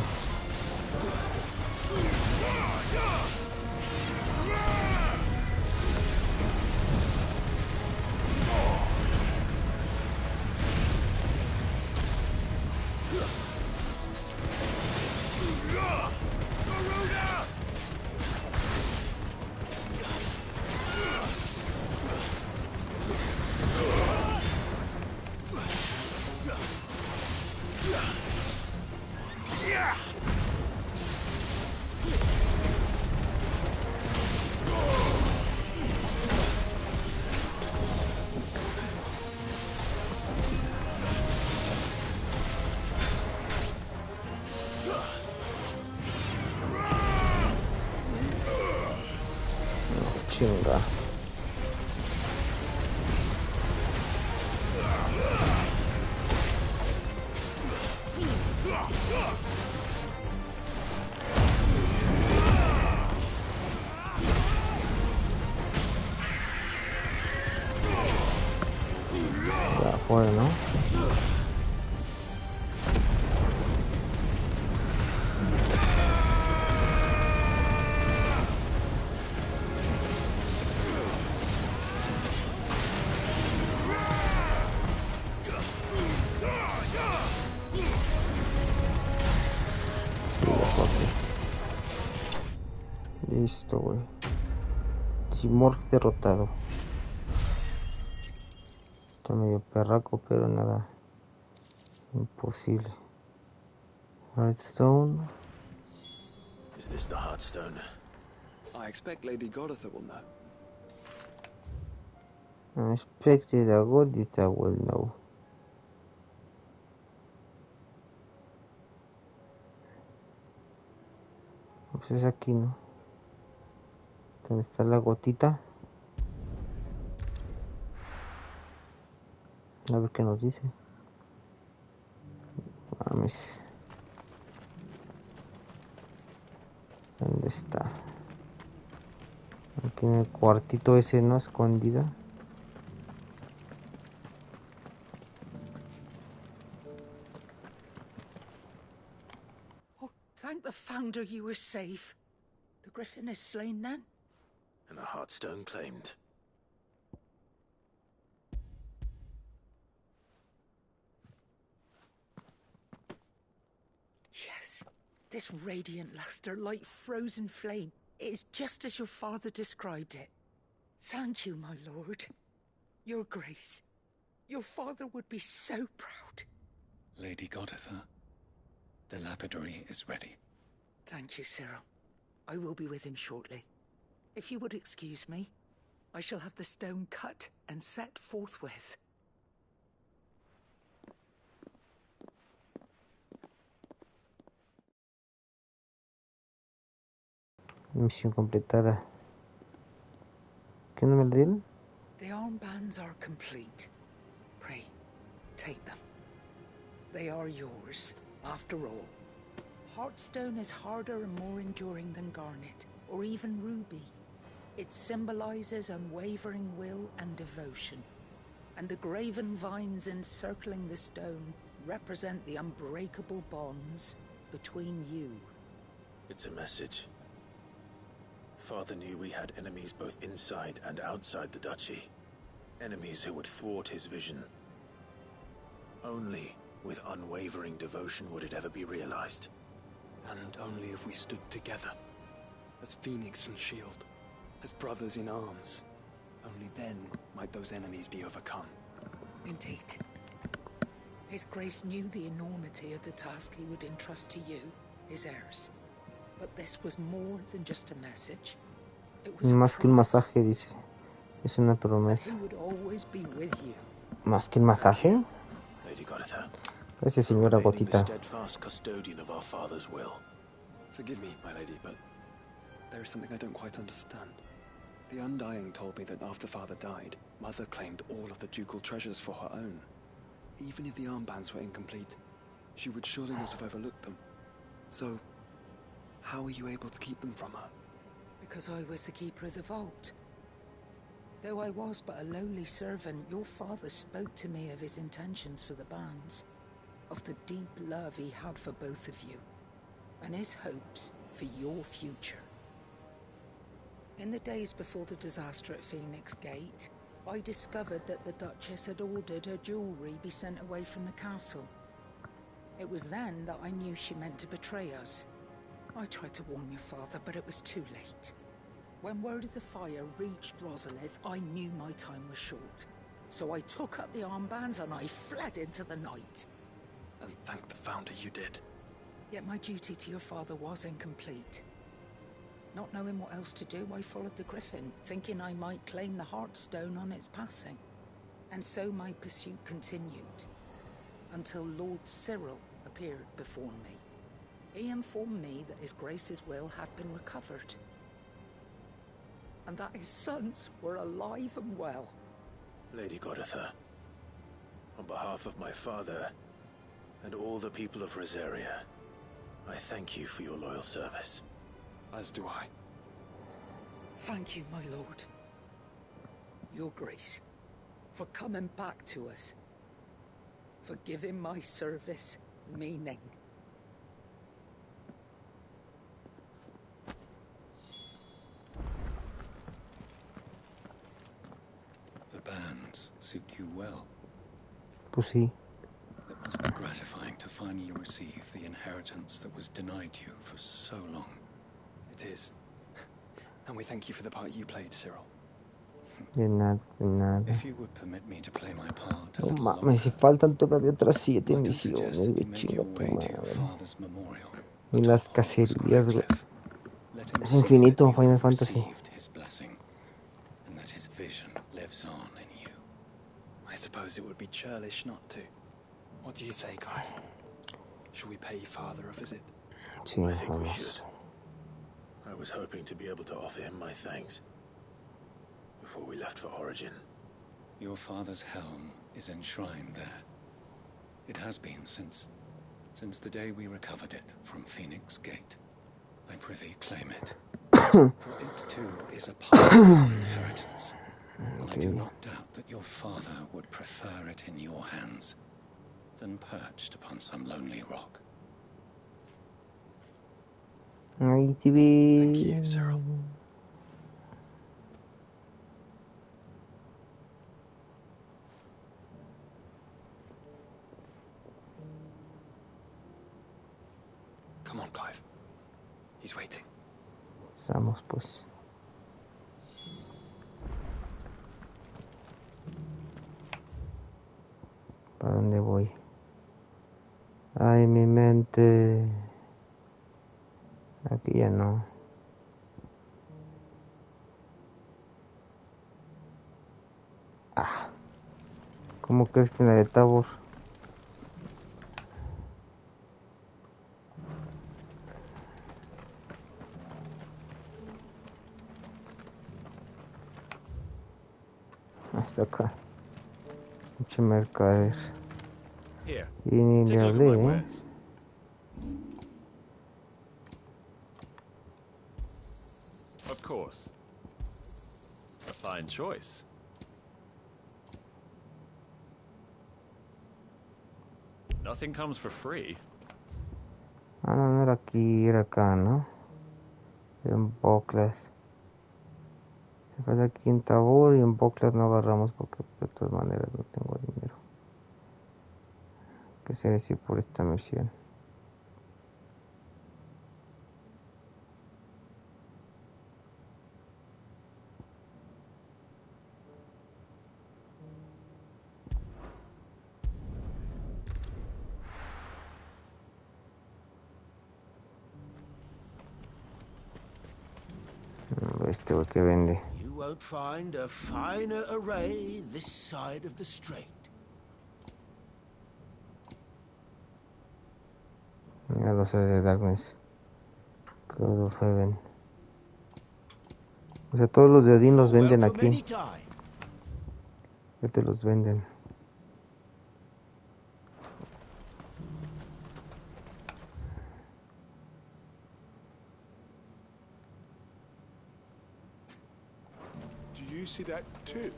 Chinga. Ya fue, ¿no? Listo, güey. Simorg derrotado. Está medio perraco, pero nada imposible. Hearthstone. Is this the Hearthstone? I expect Lady Goritha will know. I expected a Goritha will know. Pues es aquí, ¿no? ¿Dónde está la gotita? A ver qué nos dice. mames. ¿Dónde está? Aquí en el cuartito ese, ¿no? Escondido. Oh, thank the founder you were safe. The griffin is slain then? And the Heartstone claimed. Yes, this radiant luster like frozen flame. It is just as your father described it. Thank you, my lord. Your grace. Your father would be so proud. Lady Goditha, the lapidary is ready. Thank you, Cyril. I will be with him shortly. If you would excuse me, I shall have the stone cut and set forthwith. Misión completada. ¿Qué no me lo dieron? The armbands are complete. Pray, take them. They are yours, after all. Heartstone is harder and more enduring than garnet, or even ruby. It symbolizes unwavering will and devotion. And the graven vines encircling the stone represent the unbreakable bonds between you. It's a message. Father knew we had enemies both inside and outside the duchy. Enemies who would thwart his vision. Only with unwavering devotion would it ever be realized. And only if we stood together, as Phoenix and Shield, as brothers in arms. Only then might those enemies be overcome. Indeed. His Grace knew the enormity of the task he would entrust to you, his heirs. But this was more than just a message. It was Más que un masaje, dice. Es una promesa. he would always be with you. ¿Más que un masaje? Lady Goditha. Gracias, señora Gotita. The steadfast custodian of our father's will. Forgive me, my lady, but there is something I don't quite understand. The Undying told me that after father died, mother claimed all of the ducal treasures for her own. Even if the armbands were incomplete, she would surely not have overlooked them. So, how were you able to keep them from her? Because I was the keeper of the vault. Though I was but a lowly servant, your father spoke to me of his intentions for the bands, of the deep love he had for both of you, and his hopes for your future. In the days before the disaster at Phoenix Gate, I discovered that the Duchess had ordered her jewelry be sent away from the castle. It was then that I knew she meant to betray us. I tried to warn your father, but it was too late. When word of the fire reached Rosalith, I knew my time was short. So I took up the armbands and I fled into the night. And thank the founder you did. Yet my duty to your father was incomplete. Not knowing what else to do, I followed the griffin, thinking I might claim the Heartstone on its passing. And so my pursuit continued, until Lord Cyril appeared before me. He informed me that his Grace's will had been recovered, and that his sons were alive and well. Lady Goditha, on behalf of my father and all the people of Rosaria, I thank you for your loyal service. As do I. Thank you, my lord. Your Grace, for coming back to us, for giving my service meaning. The bands suit you well. Pues sí. It must be gratifying to finally receive the inheritance that was denied you for so long. It is. And we thank you for the part you played, Cyril. De nada, de nada. If you would permit me to play my part a No little mames, si longer, faltan todavía otras 7 I can misiones, suggest that güey, you make chinga your tu way to your madre. father's memorial. Y las cacerías, güey. Es infinito, Final Fantasy. His blessing, and that his vision lives on in you. I suppose it would be churlish not to. What do you say, Clive? Should we pay father a visit? Sí, I think we vamos. should. I was hoping to be able to offer him my thanks before we left for Origin. Your father's helm is enshrined there. It has been since since the day we recovered it from Phoenix Gate. I prithee claim it. For it too is a part of our inheritance. And I do not doubt that your father would prefer it in your hands than perched upon some lonely rock. Thank you, Cyril. Come on, Clive. He's waiting. Vamos, pues. ¿Para dónde voy? Ay, mi mente. Aquí ya no. Ah. ¿Cómo crees que en la de Tabor? Hasta acá. Mucho mercader. Y ni le hablé, ¿eh? Of course. A fine choice. Nothing comes for free. Ah, no, no era aquí, era acá, ¿no? En Boclas. Se fue aquí en Tabor y en Boclas no agarramos porque de todas maneras no tengo dinero. Que se decir por esta misión. Este güey que vende. You won't find a finer array this side of the strait. Mira los de Darkness. Cloud of Heaven. O sea, todos los de Odín los venden aquí. Ya te los venden. You see that too?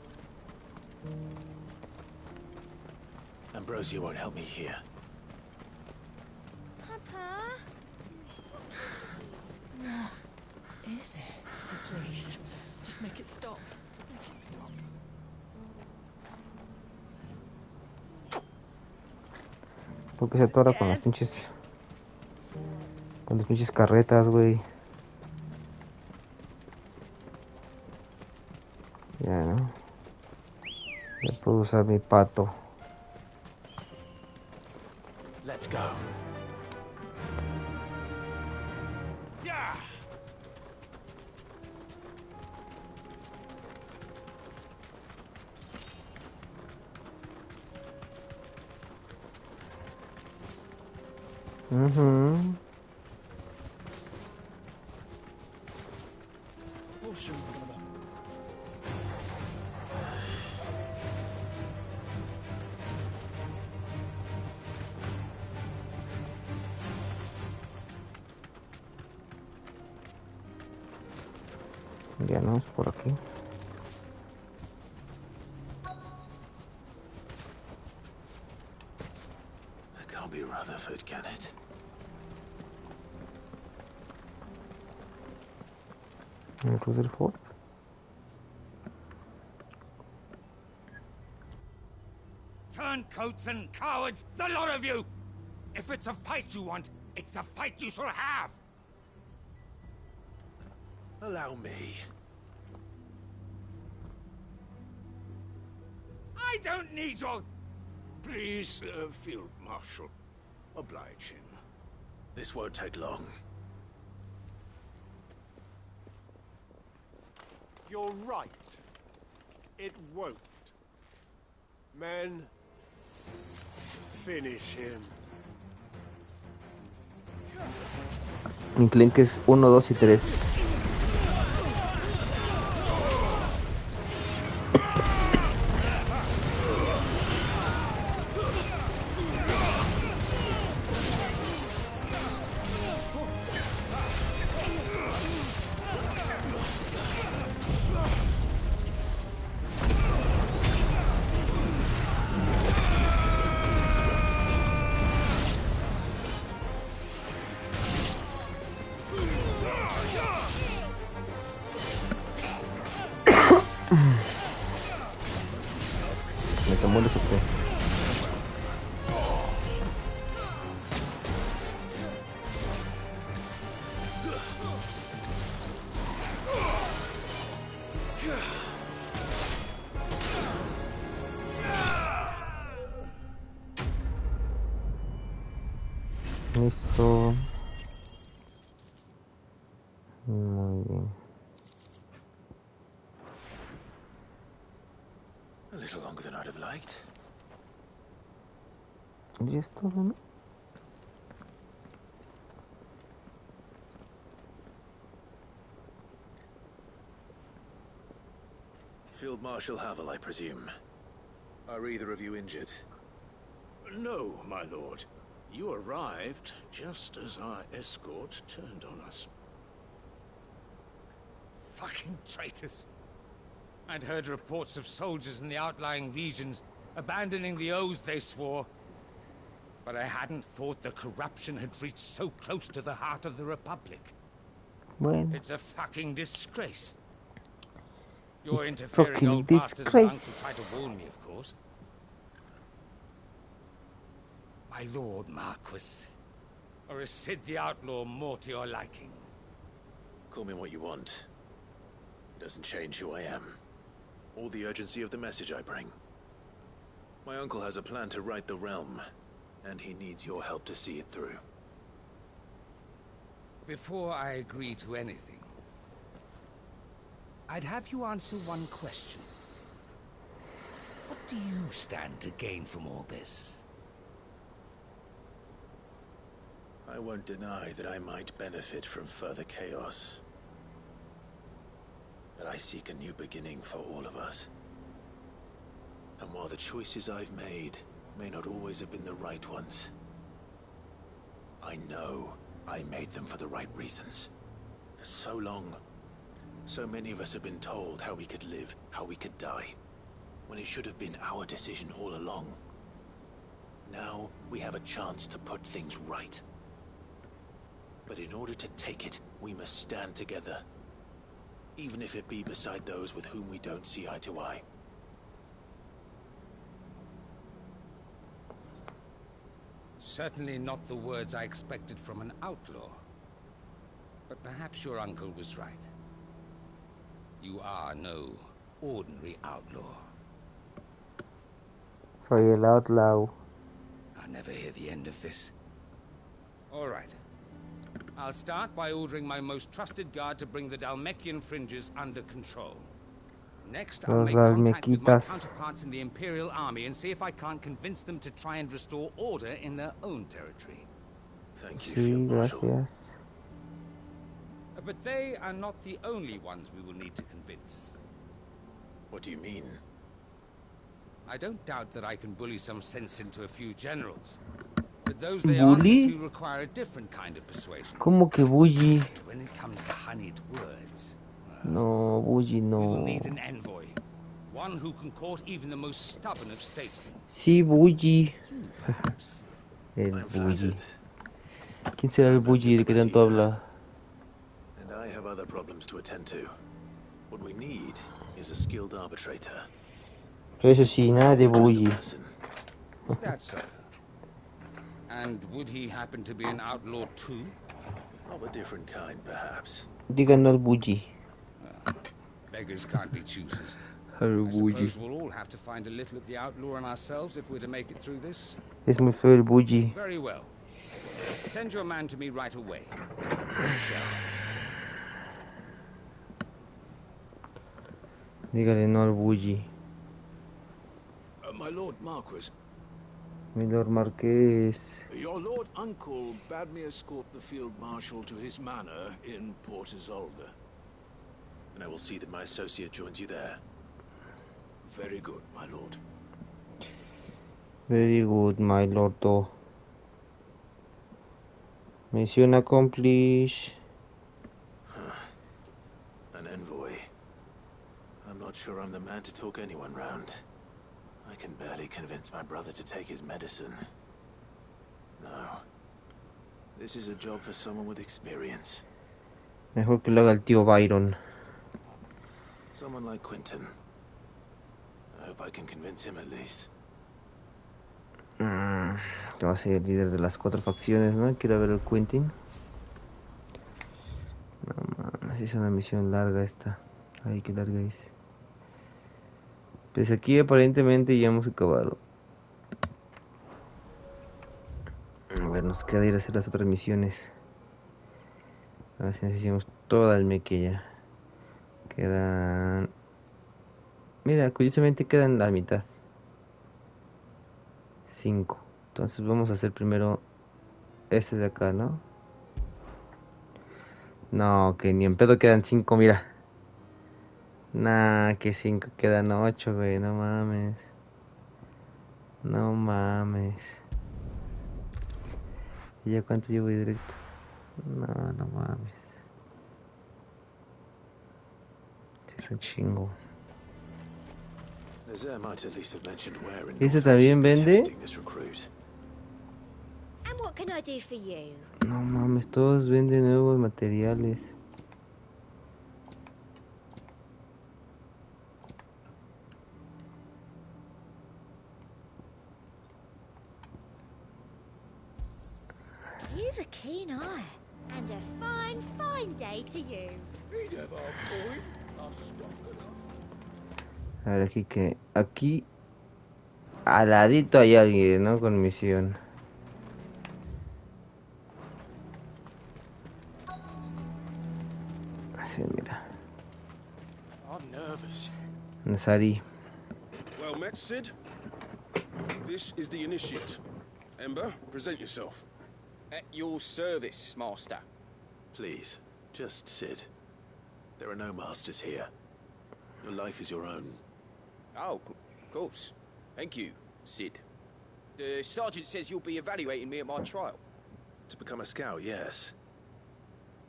Ambrosia won't help me here. Papa? What is it? Please, just make it stop. Make it stop. Porque se atora con las pinches. Con las pinches carretas, güey. Ya, ¿no? Ya puedo usar mi pato. Let's go. Yeah. Ya no es por aquí. It can't be Rutherford, can it? Rutherford. Turncoats and cowards, the lot of you! If it's a fight you want, it's a fight you shall have! Allow me. I don't need your... Please, Field Marshal, oblige him. This won't take long. You're right. It won't. Men, finish him. Mi Clink es 1, 2 y 3. ¿Te mueres o qué? Listo. Muy bien. A little longer than I'd have liked. ¿Y esto, no? Field Marshal Havel, I presume. Are either of you injured? No, my lord. You arrived just as our escort turned on us. Fucking traitors. I'd heard reports of soldiers in the outlying regions abandoning the oaths they swore. But I hadn't thought the corruption had reached so close to the heart of the Republic. Bueno. It's a fucking disgrace. Your interfering old bastard and uncle tried to warn me, of course. My lord Marquis, or is Sid the Outlaw more to your liking? Call me what you want. It doesn't change who I am, or the urgency of the message I bring. My uncle has a plan to right the realm, and he needs your help to see it through. Before I agree to anything, I'd have you answer one question. What do you stand to gain from all this? I won't deny that I might benefit from further chaos. But I seek a new beginning for all of us. And while the choices I've made may not always have been the right ones, I know I made them for the right reasons. For so long, so many of us have been told how we could live, how we could die, when it should have been our decision all along. Now we have a chance to put things right. But in order to take it, we must stand together. Even if it be beside those with whom we don't see eye to eye. Certainly not the words I expected from an outlaw. But perhaps your uncle was right. You are no ordinary outlaw. Soy el outlaw. I'll never hear the end of this. All right. I'll start by ordering my most trusted guard to bring the Dalmekian fringes under control. Next, I'll make contact with my counterparts in the Imperial Army and see if I can't convince them to try and restore order in their own territory. Thank you, Field Marshal. But they are not the only ones we will need to convince. What do you mean? I don't doubt that I can bully some sense into a few generals. But those they answer to require a different kind of persuasion. ¿Cómo que bully? When it comes to honeyed words, no, bully no. We will need an envoy, one who can court even the most stubborn of statesmen. Sí, bully. Perhaps. El bully. ¿Quién será el bully de que tanto habla? And I have other problems to attend to. What we need is a skilled arbitrator. Eso sí, nada de bully. Is that so? And would he happen to be an outlaw too? Of a different kind, perhaps. Díganos bully. Beggars can't be choosers. I suppose we'll all have to find a little of the outlaw in ourselves if we're to make it through this. Es muy feo el bully. Very well. Send your man to me right away. Dígale no al bully. My Lord Marquis. Mi Lord Marqués. Your Lord Uncle bade me escort the Field Marshal to his manor in Port Isolde. And I will see that my associate joins you there. Very good, my lord. Very good, my lord. Mission accomplished. An envoy. I'm not sure I'm the man to talk anyone round. I can barely convince my brother to take his medicine. No. This is a job for someone with experience. Mejor que lo haga el tío Byron. Someone like Quentin. I hope I can convince him at least. Que va a ser el líder de las 4 facciones, ¿no? Quiero ver el Quentin. No mames, es una misión larga esta. Ay, qué larga es. Pues aquí aparentemente ya hemos acabado. A ver, nos queda ir a hacer las otras misiones. A ver si nos hicimos toda el meque ya. Quedan... Mira, curiosamente quedan la mitad. 5. Entonces vamos a hacer primero este de acá, ¿no? No, que ni en pedo quedan 5, mira. Nah, que 5 quedan 8, güey, no mames. No mames. ¿Y ya cuánto llevo directo? No, no mames. Es un chingo. ¿Ese también vende? And what can I do for you? No mames, todos venden nuevos materiales. You've a keen eye. And a fine, fine day to you. A ver, aquí que... Aquí... Al ladito hay alguien, ¿no? Con misión. Así, mira. I'm nervous. Nasari. Well met, Sid. This is the initiate. Ember, present yourself. At your service, Master. Please, just Sid. There are no masters here. Your life is your own. Oh, of course. Thank you, Sid. The sergeant says you'll be evaluating me at my trial. To become a scout, yes.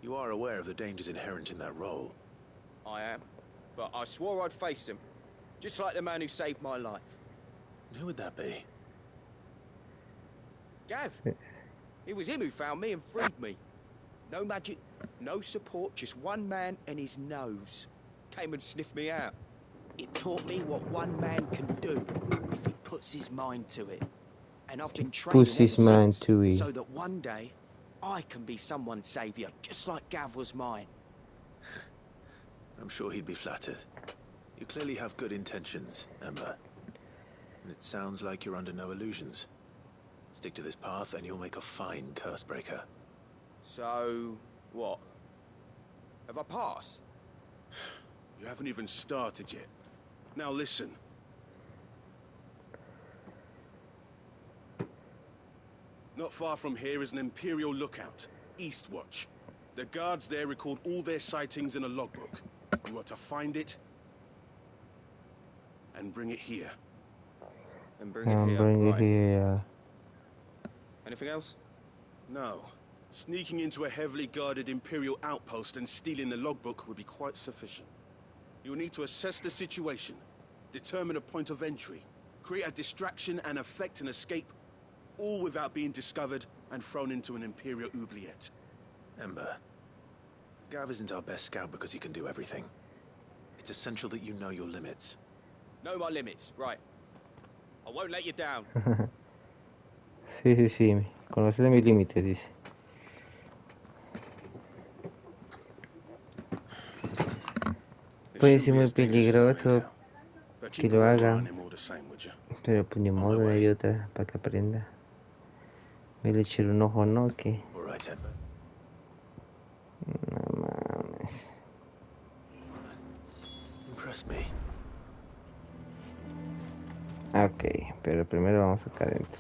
You are aware of the dangers inherent in that role. I am. But I swore I'd face them. Just like the man who saved my life. Who would that be? Gav. It was him who found me and freed me. No magic, no support, just one man and his nose. Came and sniffed me out. It taught me what one man can do if he puts his mind to it. And I've been training ever since, so that one day I can be someone's saviour, just like Gav was mine. I'm sure he'd be flattered. You clearly have good intentions, Ember. And it sounds like you're under no illusions. Stick to this path and you'll make a fine curse breaker. So, what? Have I passed? You haven't even started yet. Now listen. Not far from here is an Imperial lookout, Eastwatch. The guards there record all their sightings in a logbook. You are to find it and bring it here. And bring it here. Anything else? No. Sneaking into a heavily guarded Imperial outpost and stealing the logbook would be quite sufficient. You'll need to assess the situation, determine a point of entry, create a distraction and effect an escape, all without being discovered and thrown into an Imperial oubliette. Ember, Gav isn't our best scout because he can do everything. It's essential that you know your limits. Know my limits, right. I won't let you down. Sí. Conocer mis límites, dice. Puede ser muy peligroso que lo haga. Pero pues ni modo, hay otra para que aprenda. Me le eché un ojo, ¿no? Que... No mames. Impress me. Ok, pero primero vamos acá adentro.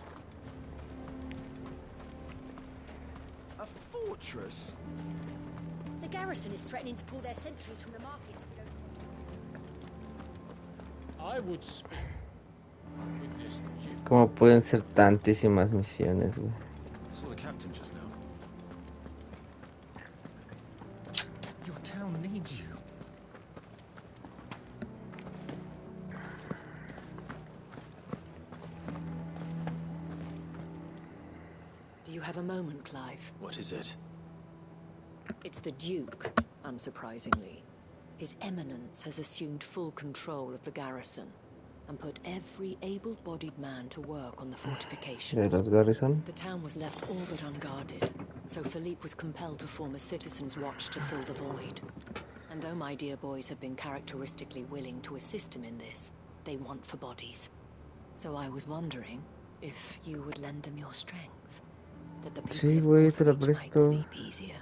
A fortress? The garrison is threatening to pull their sentries from the markets if we don't... I would speak with this Duke. ¿Cómo pueden ser tantísimas misiones, güey? Saw the captain just now. Your town needs you. Do you have a moment, Clive? What is it? It's the Duke, unsurprisingly. His Eminence has assumed full control of the garrison. and put every able-bodied man to work on the De fortifications. los Garrison. The town was left all but unguarded, so Philippe was compelled to form a citizens' watch to fill the void. And though my dear boys have been characteristically willing to assist him in this, they want for bodies. So I was wondering if you would lend them your strength, that the people Sí, of güey, te lo Northreach might presto. sleep easier,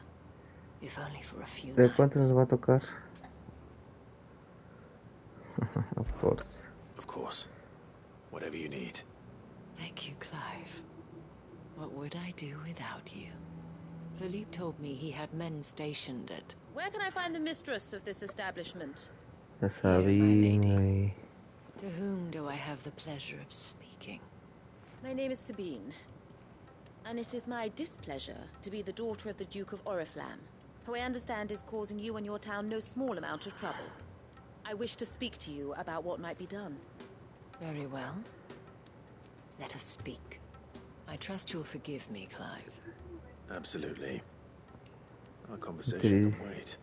if only for a few ¿De nights. cuánto nos va a tocar? Of course. Of course. Whatever you need. Thank you, Clive. What would I do without you? Philippe told me he had men stationed at... Where can I find the mistress of this establishment? Ya sabía, güey. To whom do I have the pleasure of speaking? My name is Sabine, and it is my displeasure to be the daughter of the Duke of Oriflamme, who I understand is causing you and your town no small amount of trouble. I wish to speak to you about what might be done. Very well. Let us speak. I trust you'll forgive me, Clive. Absolutely. Our conversation can wait.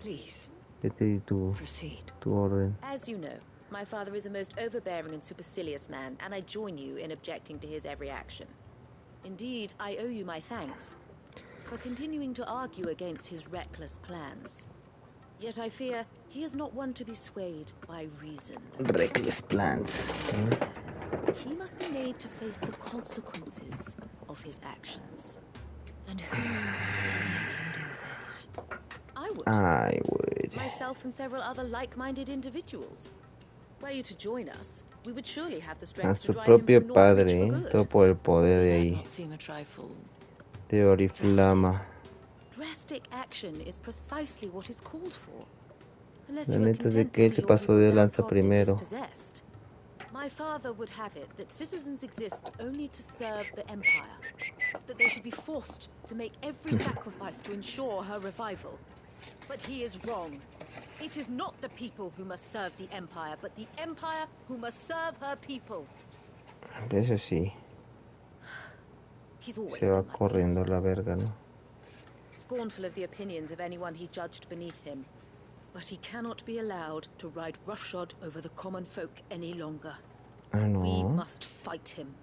Please. Proceed. Tu orden. As you know, my father is a most overbearing and supercilious man, and I join you in objecting to his every action. Indeed, I owe you my thanks for continuing to argue against his reckless plans. Yet I fear he is not one to be swayed by reason. Reckless plans. He must be made to face the consequences of his actions. And who would make him do this? I would. I would. Myself and several other like-minded individuals. Were you to join us, we would surely have the strength to su drive him propio from Northreach padre, for good. todo por el poder de ahí. Not seem a trifle De Oriflama. Drastic action is precisely what is called for. Unless La you are neta es de content que él to se see your pasó people de lanza downtrodden and primero. dispossessed. My father would have it that citizens exist only to serve the Empire, that they should be forced to make every sacrifice to ensure her revival. But he is wrong. It is not the people who must serve the Empire, but the Empire who must serve her people. Eso sí. He's always Se va been like corriendo this. la verga, ¿no? Scornful of the opinions of anyone he judged beneath him. But he cannot be allowed to ride roughshod over the common folk any longer. Ah, no. We must fight him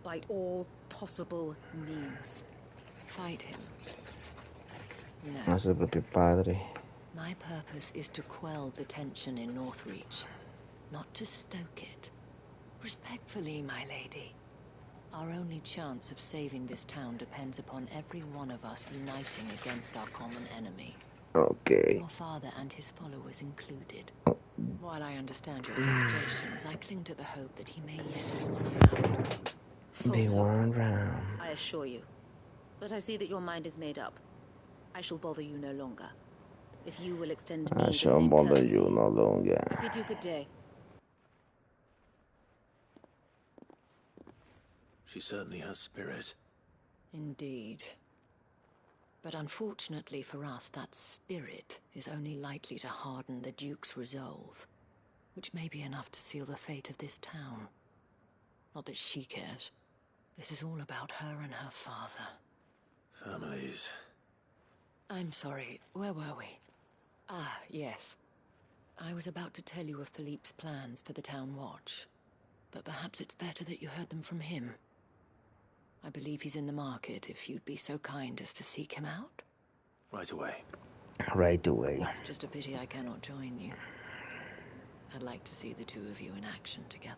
by all possible means. Fight him? No. A su propio padre. My purpose is to quell the tension in Northreach, not to stoke it. Respectfully, my lady. Our only chance of saving this town depends upon every one of us uniting against our common enemy. Okay. Your father and his followers included. While I understand your frustrations, I cling to the hope that he may yet be one round. Be one round. I assure you. But I see that your mind is made up. I shall bother you no longer. If you will extend me I the shall same bother courtesy, you no longer. I bid you good day. She certainly has spirit. Indeed. But unfortunately for us, that spirit is only likely to harden the Duke's resolve, which may be enough to seal the fate of this town. Not that she cares. This is all about her and her father. Families. I'm sorry, where were we? Ah, yes. I was about to tell you of Philippe's plans for the town watch, but perhaps it's better that you heard them from him. I believe he's in the market, if you'd be so kind as to seek him out. Right away. Right away. It's just a pity I cannot join you. I'd like to see the two of you in action together.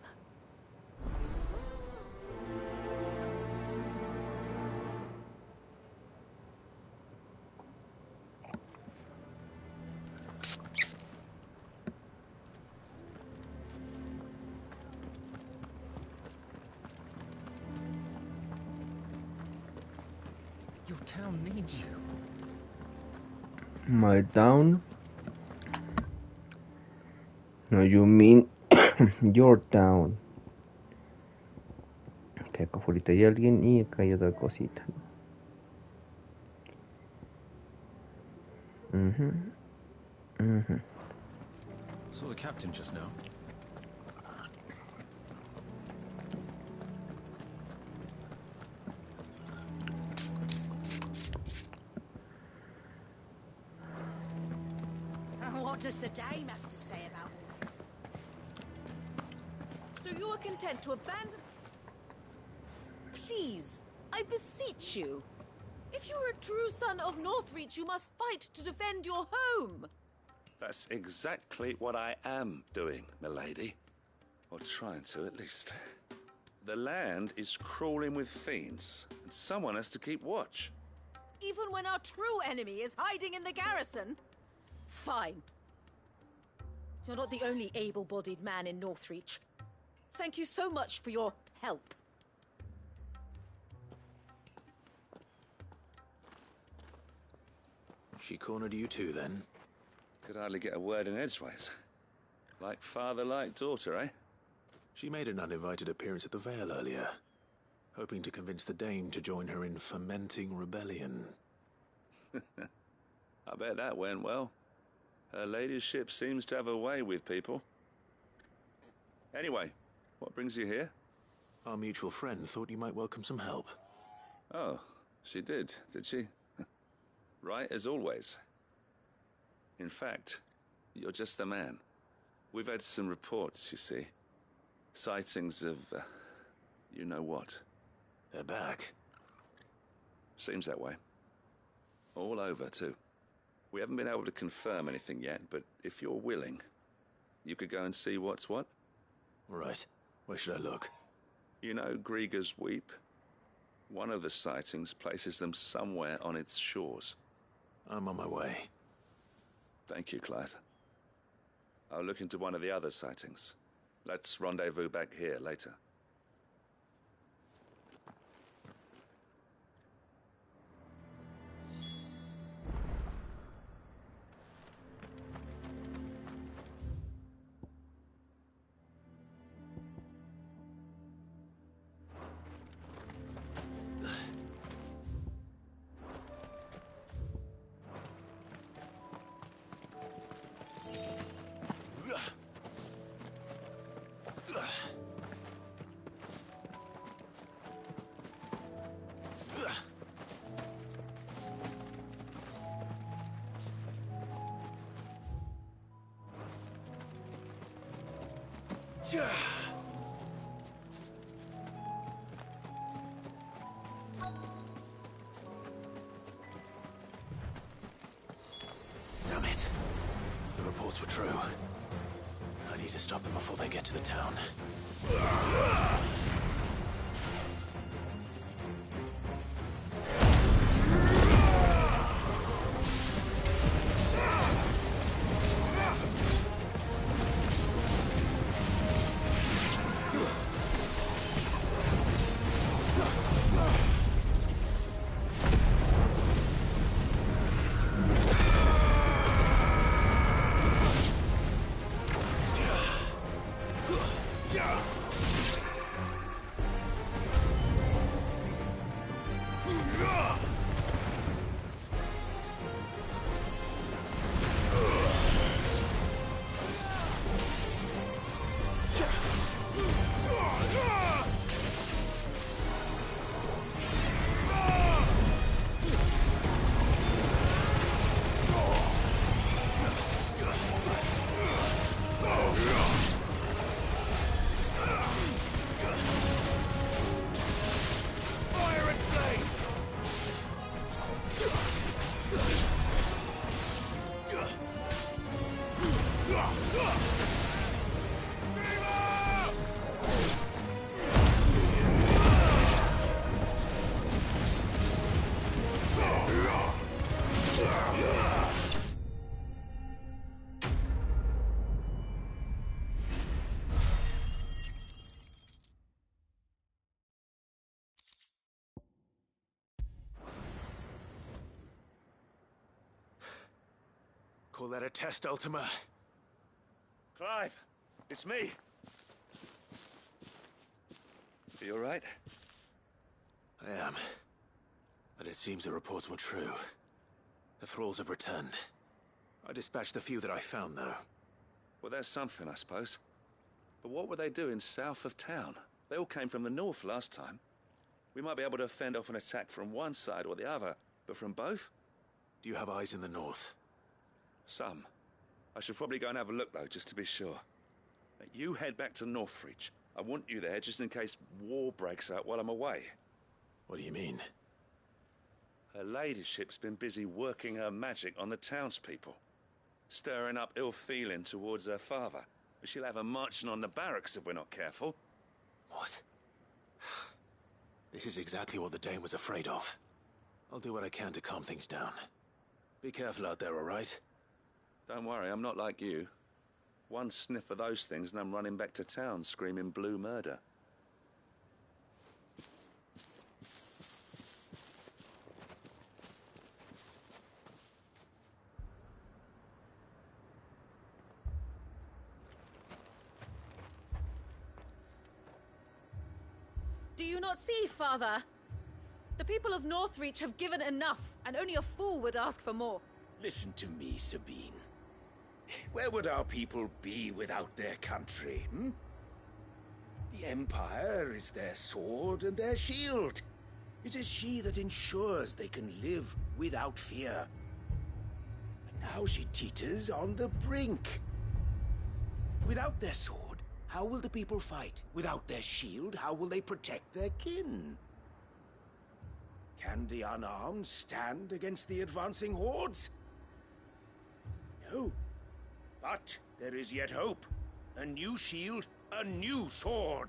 Your town needs you. My town? No, you mean your town. Ok, acá afuera hay alguien y acá hay otra cosita. Saw the captain just now. What does the dame have to say about You are content to abandon... Please, I beseech you. If you are a true son of Northreach, you must fight to defend your home. That's exactly what I am doing, milady. Or trying to, at least. The land is crawling with fiends, and someone has to keep watch. Even when our true enemy is hiding in the garrison? Fine. You're not the only able-bodied man in Northreach. Thank you so much for your help. She cornered you too, then? Could hardly get a word in edgeways. Like father, like daughter, eh? She made an uninvited appearance at the Vale earlier, hoping to convince the Dame to join her in fomenting rebellion. I bet that went well. Her ladyship seems to have a way with people. Anyway, what brings you here? Our mutual friend thought you might welcome some help. Oh, she did she? Right as always. In fact, you're just the man. We've had some reports, you see. Sightings of, you know what. They're back. Seems that way. All over, too. We haven't been able to confirm anything yet, but if you're willing, you could go and see what's what. Right. Where should I look? You know Grieger's Weep? One of the sightings places them somewhere on its shores. I'm on my way. Thank you, Clive. I'll look into one of the other sightings. Let's rendezvous back here later. Damn it. The reports were true. I need to stop them before they get to the town. Call that a test, Ultima? Clive, it's me. Are you all right? I am. But it seems the reports were true. The thralls have returned. I dispatched the few that I found, though. Well, that's something, I suppose. But what were they doing south of town? They all came from the north last time. We might be able to fend off an attack from one side or the other, but from both? Do you have eyes in the north? Some. I should probably go and have a look, though, just to be sure. You head back to Northreach. I want you there just in case war breaks out while I'm away. What do you mean? Her ladyship's been busy working her magic on the townspeople, stirring up ill feeling towards her father. She'll have her marching on the barracks if we're not careful. What? This is exactly what the Dame was afraid of. I'll do what I can to calm things down. Be careful out there, all right? Don't worry, I'm not like you. One sniff of those things and I'm running back to town screaming blue murder. Do you not see, Father? The people of Northreach have given enough, and only a fool would ask for more. Listen to me, Sabine. Where would our people be without their country, hmm? The Empire is their sword and their shield. It is she that ensures they can live without fear. And now she teeters on the brink. Without their sword, how will the people fight? Without their shield, how will they protect their kin? Can the unarmed stand against the advancing hordes? No. But there is yet hope. A new shield, a new sword.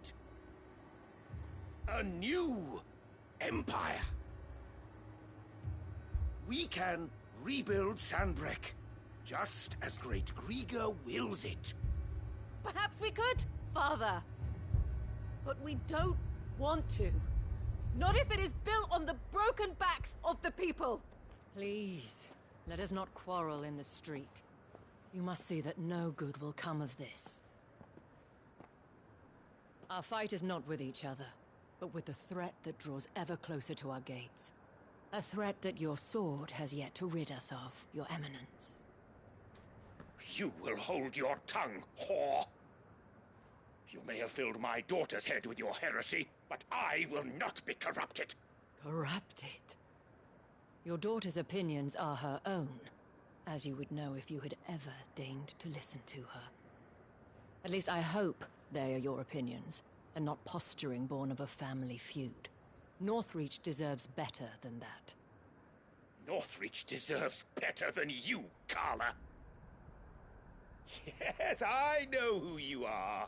A new empire. We can rebuild Sandbreck, just as Great Grieger wills it. Perhaps we could, Father. But we don't want to. Not if it is built on the broken backs of the people. Please, let us not quarrel in the street. You must see that no good will come of this. Our fight is not with each other, but with the threat that draws ever closer to our gates. A threat that your sword has yet to rid us of, Your Eminence. You will hold your tongue, whore! You may have filled my daughter's head with your heresy, but I will not be corrupted. Corrupted? Your daughter's opinions are her own, as you would know if you had ever deigned to listen to her. At least I hope they are your opinions, and not posturing born of a family feud. Northreach deserves better than that. Northreach deserves better than you, Carla. Yes, I know who you are.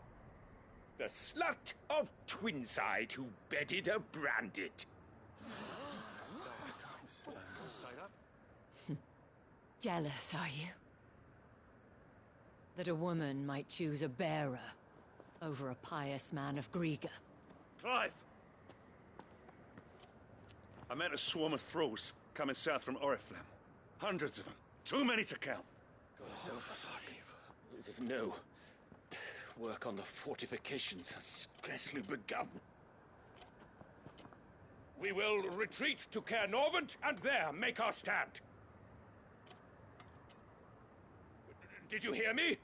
The slut of Twinside who bedded a Branded. Jealous, are you? That a woman might choose a bearer over a pious man of Grieger. Clive! I met a swarm of thralls coming south from Oriflamme. Hundreds of them. Too many to count. No. Work on the fortifications has scarcely begun. We will retreat to Caer Norvent and there make our stand. Did you hear me?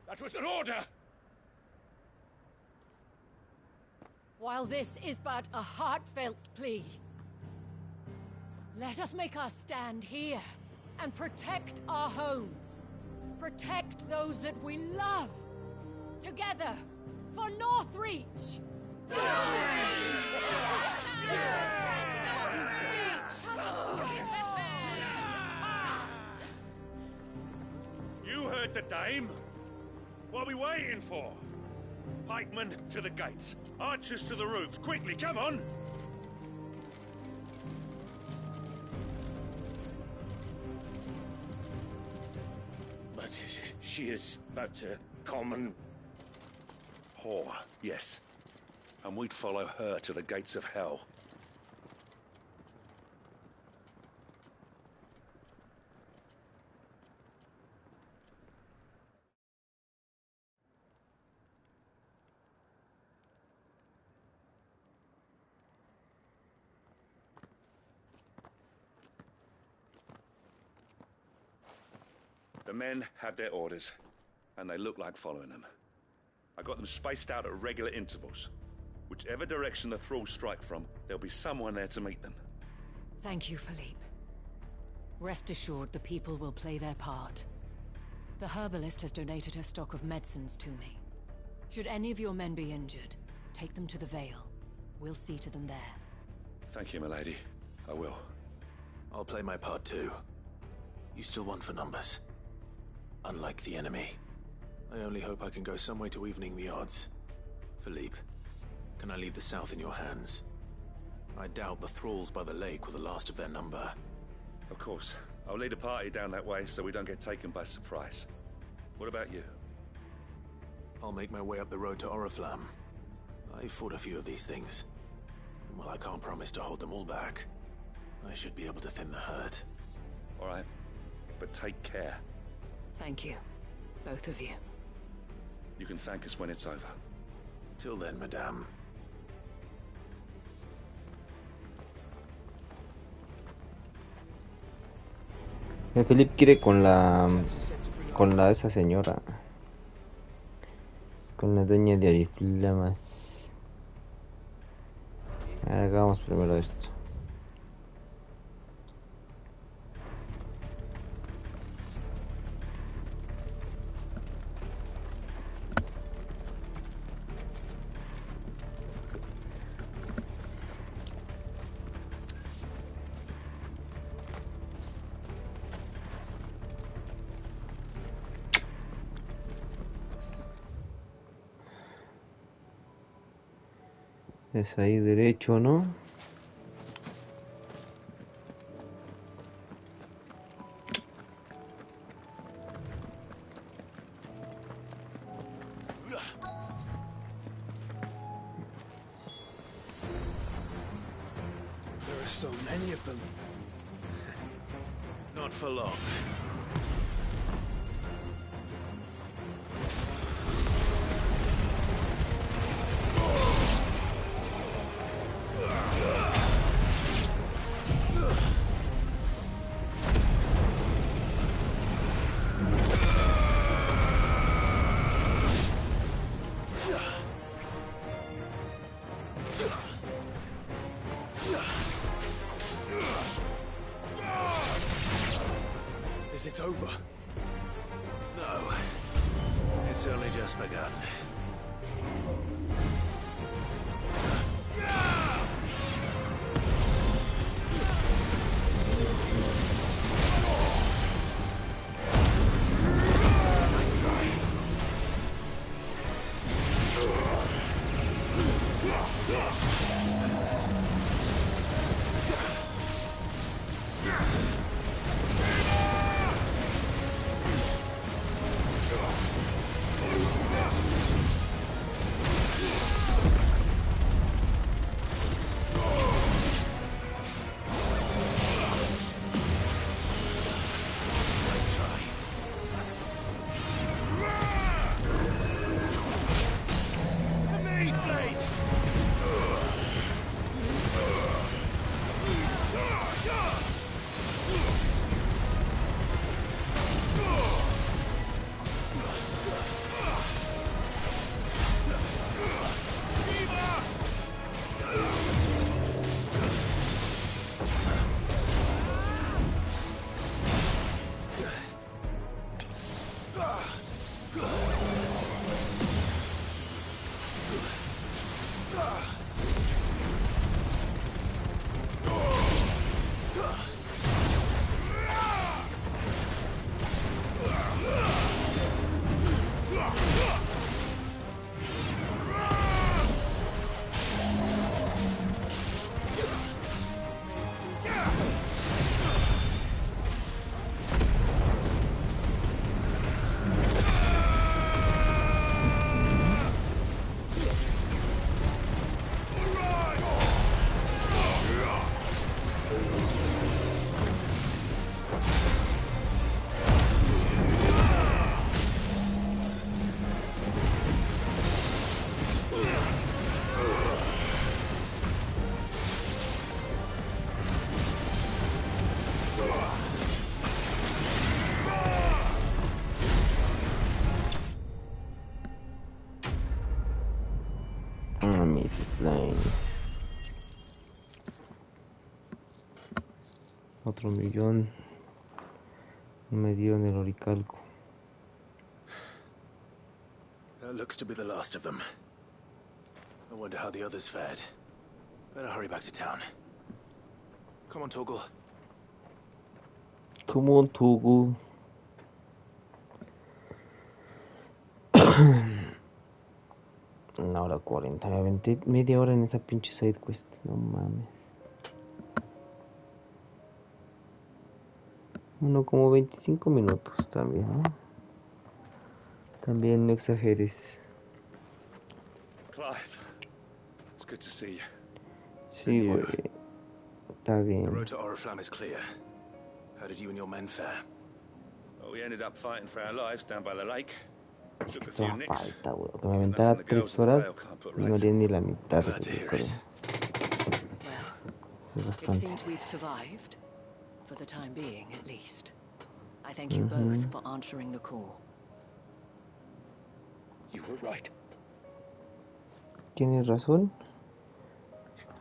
That was an order! While this is but a heartfelt plea, let us make our stand here and protect our homes. Protect those that we love. Together, for Northreach! You heard the dame. What are we waiting for? Pikemen to the gates. Archers to the roofs. Quickly, come on! But she is but a common... whore, yes. And we'd follow her to the gates of hell. The men have their orders, and they look like following them. I got them spaced out at regular intervals. Whichever direction the thralls strike from, there'll be someone there to meet them. Thank you, Philippe. Rest assured the people will play their part. The herbalist has donated her stock of medicines to me. Should any of your men be injured, Take them to the Vale. We'll see to them there. Thank you, milady. I will. I'll play my part too. You still want for numbers. Unlike the enemy. I only hope I can go some way to evening the odds. Philippe, can I leave the south in your hands? I doubt the thralls by the lake were the last of their number. Of course. I'll lead a party down that way so we don't get taken by surprise. What about you? I'll make my way up the road to Oriflamme. I fought a few of these things. And while I can't promise to hold them all back, I should be able to thin the herd. All right. But take care. Thank you. Both of you. You can thank us when it's over. Till then, madame. Philip quiere con la esa señora, con la dueña de A.L.I.A.S. Hagamos primero esto. Es ahí derecho, ¿no? There are so many of them. Not for long. Is it over? No. It's only just begun. Otro millón. Me dieron el oricalco. That looks to be the last of them. wonder how the others fared. Better hurry back to town. Come on, Toggle. Come on, Toggle. Una hora 40. Me aventé media hora en esa pinche side quest. No mames. Uno como 25 minutos también, ¿no? También no exageres. Clive, it's good to see you. Sí, güey. Está bien. The road to Oriflamme is clear. How did you and your men fare? Well, we ended up fighting for our lives down by the lake. Took a Esto few nicks. falta, güey. Que me aventara 3 horas y no haría ni la mitad, güey, creo. Eso es It bastante. seems we've survived, for the time being, at least. I thank you both for answering the call. You were right. Tienes razón.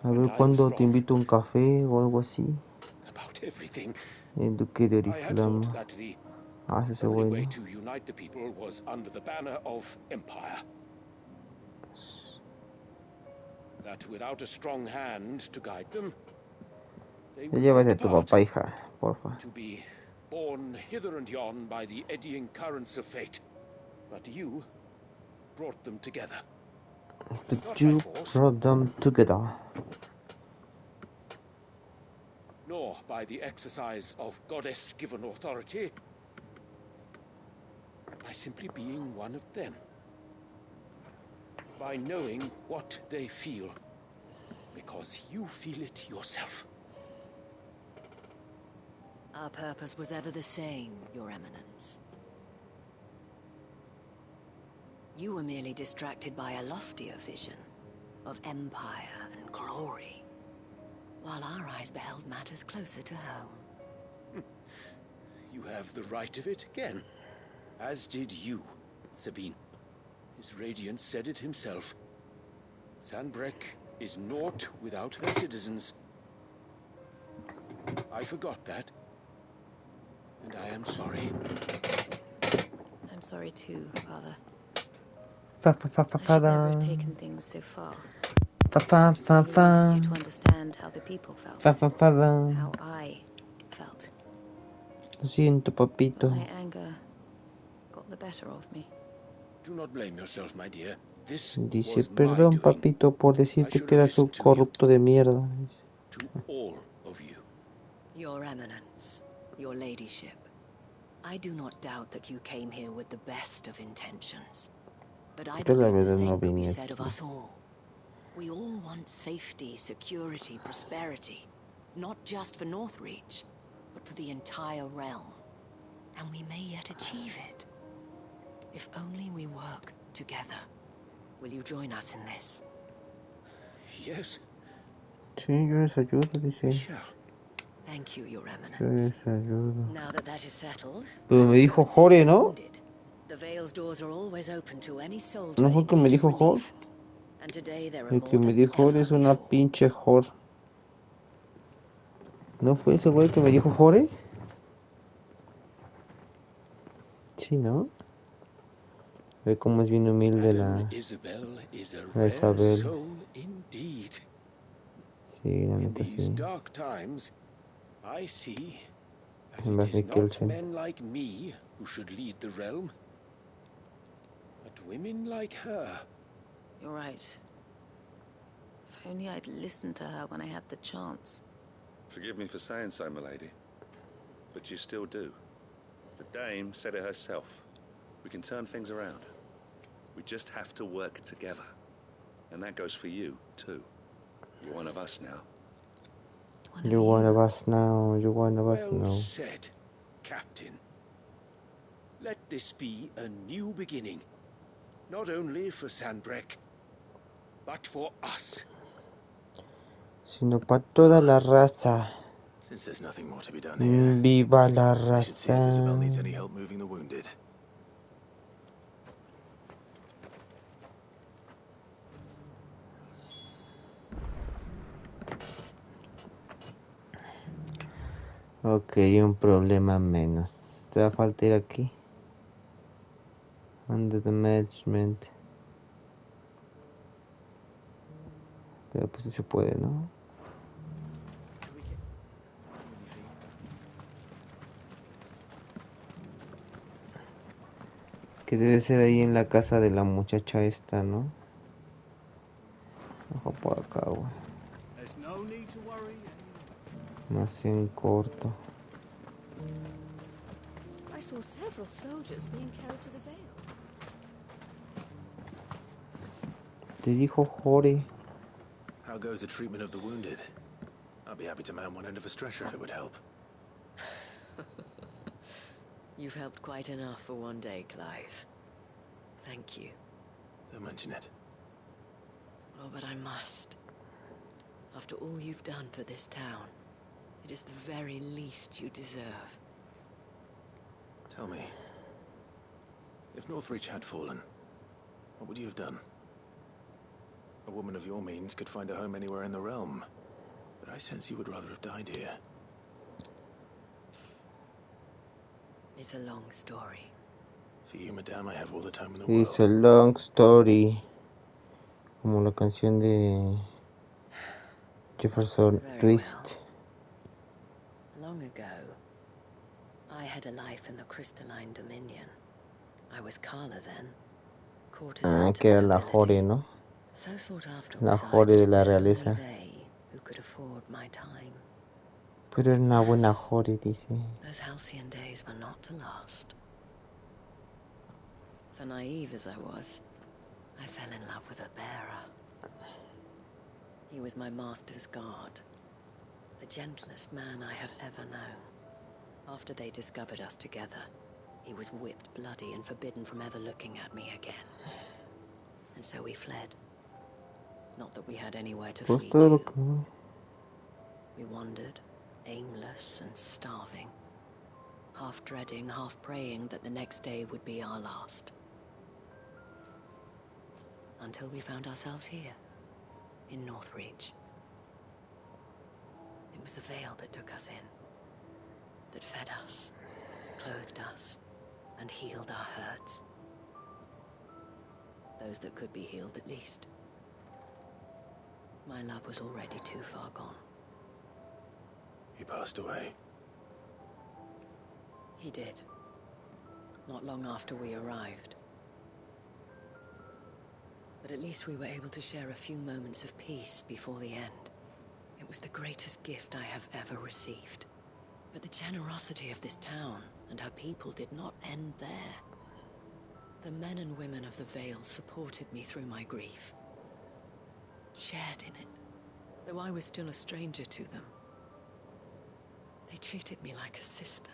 A ver cuándo te invito a un café o algo así. About everything. El duque de I had Oriflamme. thought that the Ah, ese only bueno. way to unite the people was under the banner of empire. That without a strong hand to guide them, they would Llévate a drift tu apart, papá, hija, porfa. to be borne hither and yon by the eddying currents of fate. But you brought them together. But you brought them together. Nor by the exercise of goddess-given authority, but by simply being one of them. By knowing what they feel, because you feel it yourself. Our purpose was ever the same, Your Eminence. You were merely distracted by a loftier vision of empire and glory, while our eyes beheld matters closer to home. You have the right of it again, as did you, Sabine. His radiance said it himself. Sanbreque is naught without her citizens. I forgot that, and I am sorry. I'm sorry too, Father. I should never have taken things so far. I wanted you to understand how the people felt. How I felt. Lo siento, papito. My anger got the better of me. Do not blame yourself, my dear. This Dice, was my perdón, doing. papito, por decirte que eras un corrupto de mierda. To all of you. Your Eminence, your ladyship, I do not doubt that you came here with the best of intentions. But I Yo la believe the verdad no same could be vine said of aquí. us all. We all want safety, security, prosperity. Not just for Northreach, but for the entire realm. And we may yet achieve it. If only we work together. Will you join us in this? Yes. Sí, yo les ayudo, dice. Thank you, Your Yo Eminence. les ayudo. Now that that is settled, Pero me dijo Jore, ¿no? the Vale's doors are always open to any soul ¿No fue el que me dijo Jor? and today there are El more que me than dijo Jor es una pinche Jor. ¿No fue ese güey que me dijo Jore? Sí, ¿no? Ve cómo es bien humilde la Isabel is a la rare Isabel. soul indeed. Sí, la In neta these sí. dark times, I see that Más it is not Mikkelsen. men like me who should lead the realm, but women like her. You're right. If only I'd listened to her when I had the chance. Forgive me for saying so, my lady, but you still do. The dame said it herself. We can turn things around. We just have to work together. And that goes for you, too. You're one of us now. You're one of us now. You're one of us Well now. said, Captain. Let this be a new beginning. Not only for Sanbreque, but for us. Sino para toda la raza. Since there's nothing more to be done here, Viva la I should see if Isabel needs any raza. help moving the wounded. Ok, un problema menos. Te da falta ir aquí. Under the management. Pero pues sí se puede, ¿no? Que debe ser ahí en la casa de la muchacha esta, ¿no? Ojo por acá, güey. Más en corto. I saw several soldiers being carried to the Vale. Te dijo Jore. How goes the treatment of the wounded? I'd be happy to man one end of a stretcher if it would help. You've helped quite enough for one day, Clive. Thank you. Don't mention it. Oh, but I must. After all you've done for this town, it is the very least you deserve. Tell me, if Northreach had fallen, what would you have done? A woman of your means could find a home anywhere in the realm, but I sense you would rather have died here. It's a long story. For you, madame, I have all the time in the world. It's a long story. Como la canción de Jefferson Twist. Well. Long ago, I had a life in the crystalline dominion. I was Carla then. Ah, que era la Jore, ¿no? So sought after La was Jore de la only realeza. they who could afford my time. Pero era una buena Jore, dice. Those halcyon days were not to last. For naive as I was, I fell in love with a bearer. He was my master's guard, the gentlest man I have ever known. After they discovered us together, he was whipped bloody and forbidden from ever looking at me again. And so we fled. Not that we had anywhere to flee to. We wandered, aimless and starving, half dreading, half praying that the next day would be our last. Until we found ourselves here, in Northreach. It was the Vale that took us in, that fed us, clothed us, and healed our hurts. Those that could be healed at least. My love was already too far gone. He passed away. He did. Not long after we arrived. But at least we were able to share a few moments of peace before the end. It was the greatest gift I have ever received. But the generosity of this town and her people did not end there. The men and women of the Vale supported me through my grief. Shared in it, though I was still a stranger to them. They treated me like a sister.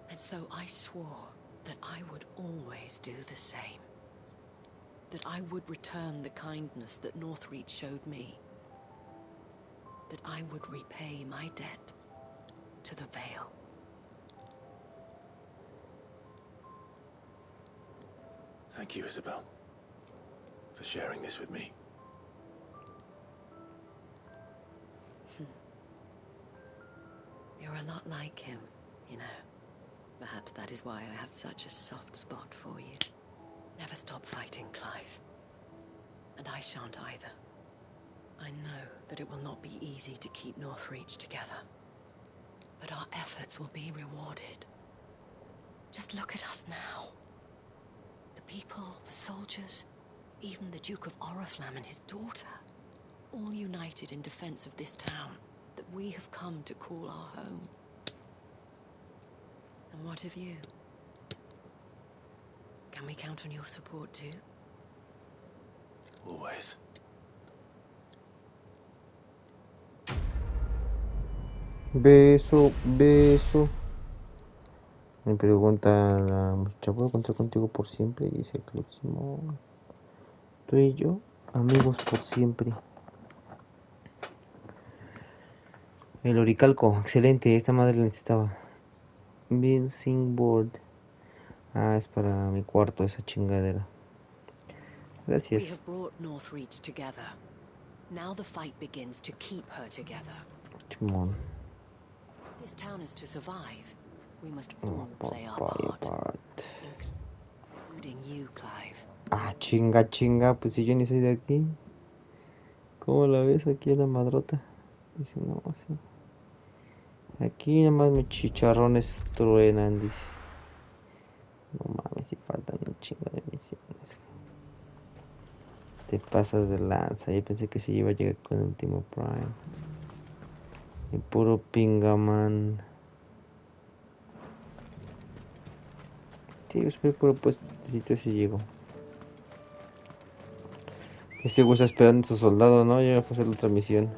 And so I swore that I would always do the same. That I would return the kindness that Northreach showed me. That I would repay my debt to the Vale. Thank you, Isabel, for sharing this with me. You're a lot like him, you know. Perhaps that is why I have such a soft spot for you. Never stop fighting, Clive. And I shan't either. I know that it will not be easy to keep Northreach together. But our efforts will be rewarded. Just look at us now. The people, the soldiers, even the Duke of Oriflamme and his daughter, all united in defense of this town that we have come to call our home. And what of you? Can we count on your support too? Always. Beso, beso. Me pregunta la muchacha, ¿puedo contar contigo por siempre? Y dice Cleximo. Tú y yo, amigos por siempre. El oricalco, excelente, esta madre la necesitaba. Building board. Ah, es para mi cuarto esa chingadera. Gracias. We have brought Northreach together. Now the fight begins to keep her together. Chimón. This town is to survive. We must all play our part. Including you, Clive. Ah, chinga, pues si yo ni soy de aquí. ¿Cómo la ves aquí a la madrota? Dice, no, sí. Aquí nada más mis chicharrones truenan, dice. No mames, si faltan un chingo de misiones. Te pasas de lanza. Yo pensé que sí iba a llegar con el último Prime. Y puro pingaman. Sí, espero puro pues este sitio sí llegó. Este güey está esperando a su soldado, ¿no? Ya fue a hacer la otra misión.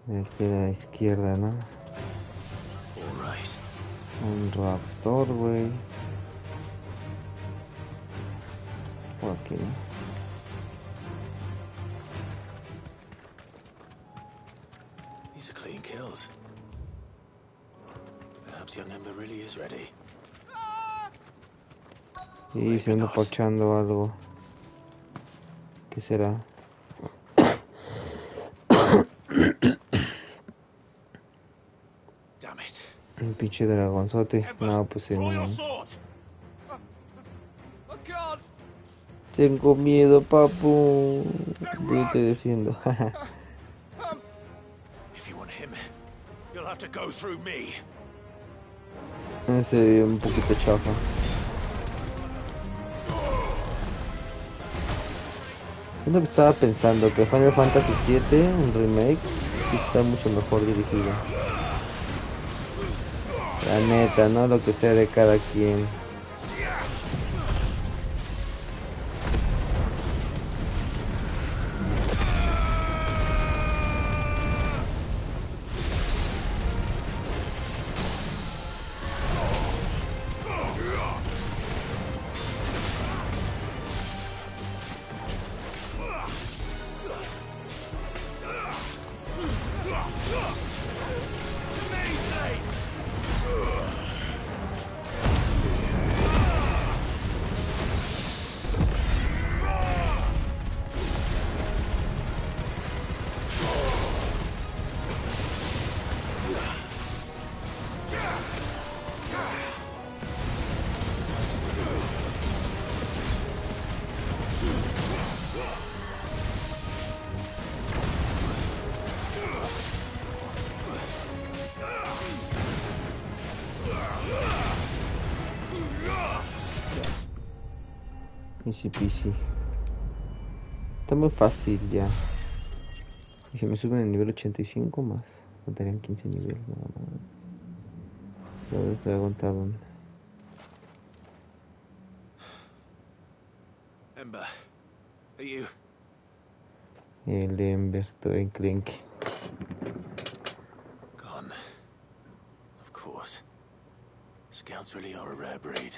De aquí a la izquierda, ¿no? Un raptor, güey. Por aquí, ¿no? These are clean kills. Perhaps young Ember really is ready. Y se anda pochando algo. ¿Qué será? Un pinche dragonzote. No, pues sí, no. Tengo miedo, papu. Yo te defiendo. If you want him, you'll have to go through me. Se ve un poquito chafa. Es lo que estaba pensando, que Final Fantasy VII, un remake, sí está mucho mejor dirigido. La neta, ¿no? Lo que sea de cada quien. Easy peasy. Está muy fácil ya. Y si me suben el nivel 85 más, faltarían 15 niveles nada más. Todo está aguantado. Ember, are you? El Ember, todo enclenque. Gone. Of course. Scouts really are a rare breed.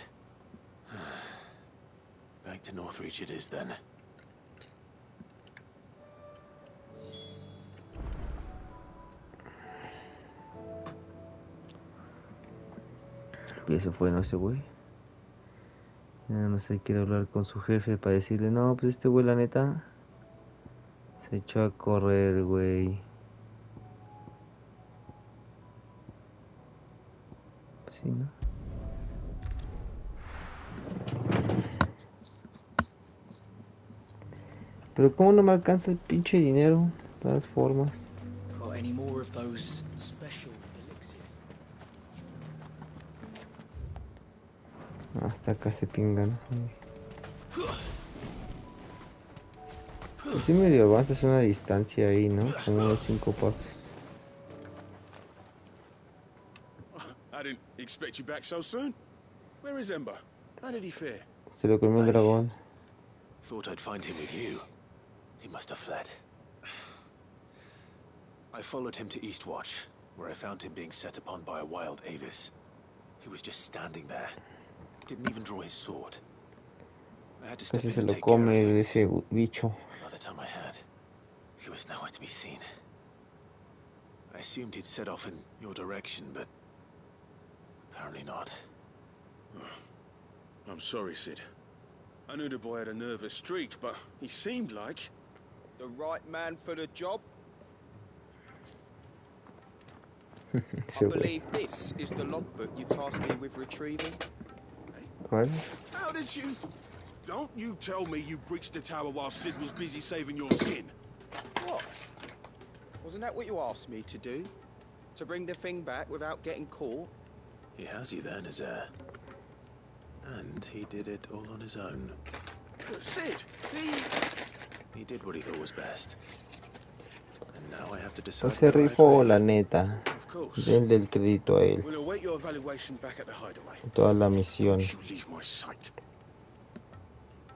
Back to Northreach it is then. Y eso fue, no, ese güey. Nada más hay que hablar con su jefe para decirle, no, pues este güey la neta se echó a correr, güey. Pues sí, ¿no? Pero cómo no me alcanza el pinche dinero, de todas formas. Got any more of those special elixirs? Hasta acá se pingan. Pues sí medio avanzas una distancia ahí, ¿no? Como unos 5 pasos. I didn't expect you back so soon. Where is Ember? How did he fare? Se lo comió el dragón. Thought I'd find him with you. He must have fled. I followed him to Eastwatch, where I found him being set upon by a wild A.L.I.A.S. He was just standing there. Didn't even draw his sword. I had to step Casi in se and lo take care of come things. ese bicho. By the time I had, he was nowhere to be seen. I assumed he'd set off in your direction, but apparently not. I'm sorry, Sid. I knew the boy had a nervous streak, but he seemed like... The right man for the job? I believe this is the logbook you tasked me with retrieving. What? How did you... Don't you tell me you breached the tower while Sid was busy saving your skin. What? Wasn't that what you asked me to do? To bring the thing back without getting caught? He has you then, his heir. And he did it all on his own. But Sid, He did what he thought was best. And now I have to decide. Se rifó, la neta. Denle el crédito a él. We'll await your evaluation back at the hideaway. Toda la misión. Don't you leave my sight.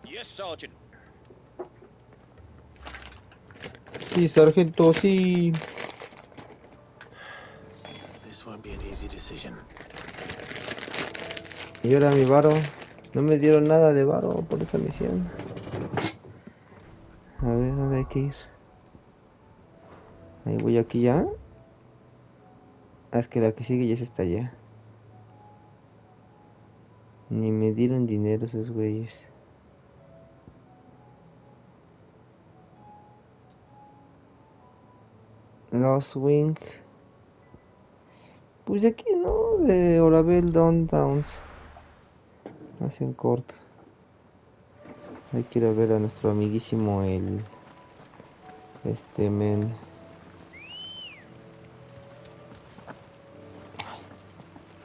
Yes, Sergeant. Sí, sargento, sí. This won't be an easy decision. Y ahora mi varo. No me dieron nada de varo por esa misión. A ver, ¿dónde hay que ir? Ahí voy aquí ya. Ah, es que la que sigue ya es esta ya. Ni me dieron dinero esos güeyes. Lost Wing. Pues aquí no, de Orabel Downtowns. Hacen corto. Hay que ir a ver a nuestro amiguísimo el... men.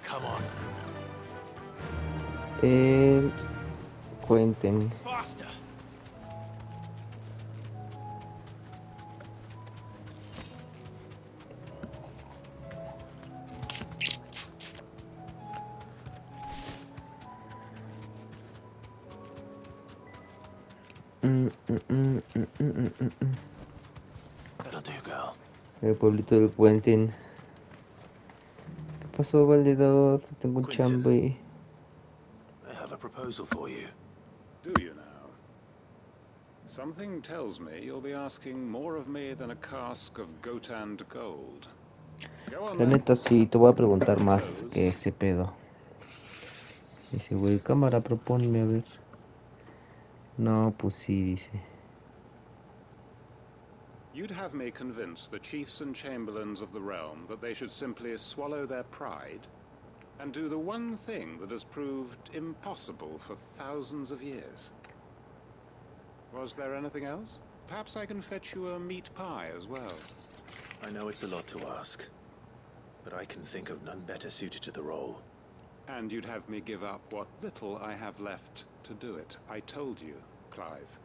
Come on. Cuenten. Faster. That'll do, girl. El pueblito del Quentin. ¿Qué pasó, valedor? Tengo un chambe. I have a proposal for you. Do you now? Something tells me you'll be asking more of me than a cask of Gotand gold. La neta sí, te voy a preguntar más que ese pedo. Dice, güey, cámara, propónme a ver. No, pues sí, dice. You'd have me convince the chiefs and chamberlains of the realm that they should simply swallow their pride and do the one thing that has proved impossible for thousands of years. Was there anything else? Perhaps I can fetch you a meat pie as well. I know it's a lot to ask, but I can think of none better suited to the role. And you'd have me give up what little I have left to do it. I told you, Clive.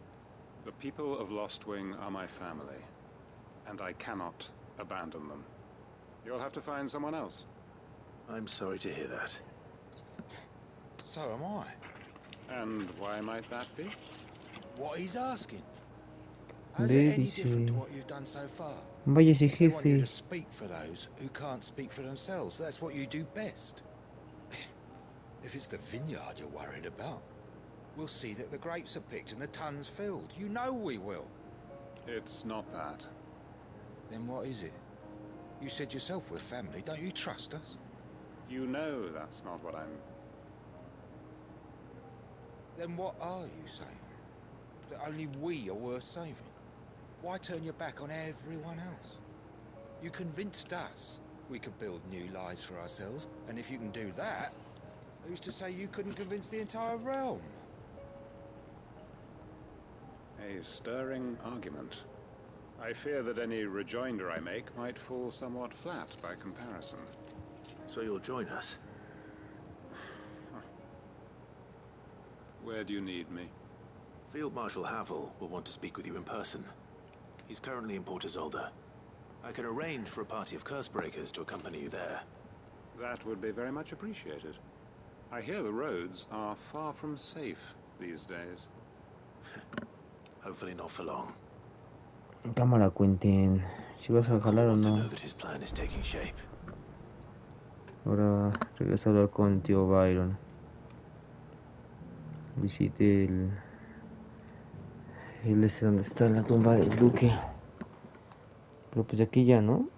The people of Lostwing are my family, and I cannot abandon them. You'll have to find someone else. I'm sorry to hear that. So am I. And why might that be? What he's asking. How's it any different to what you've done so far? Vaya, si They want you jefe. to speak for those who can't speak for themselves. That's what you do best. If it's the vineyard you're worried about, we'll see that the grapes are picked and the tons filled. You know we will. It's not that. Then what is it? You said yourself we're family. Don't you trust us? You know that's not what I'm... Then what are you saying? That only we are worth saving? Why turn your back on everyone else? You convinced us we could build new lives for ourselves, and if you can do that, who's to say you couldn't convince the entire realm? A stirring argument. I fear that any rejoinder I make might fall somewhat flat by comparison. So you'll join us? Where do you need me? Field Marshal Havel will want to speak with you in person. He's currently in Port Isolde. I can arrange for a party of curse-breakers to accompany you there. That would be very much appreciated. I hear the roads are far from safe these days. Hopefully not for long. Cámara, Quentin. Si vas a jalar o To no. know that his plan is taking shape. Ahora regresa a hablar con tío Byron. Visite el ese donde está la tumba del duque. Pero pues de aquí ya, ¿no?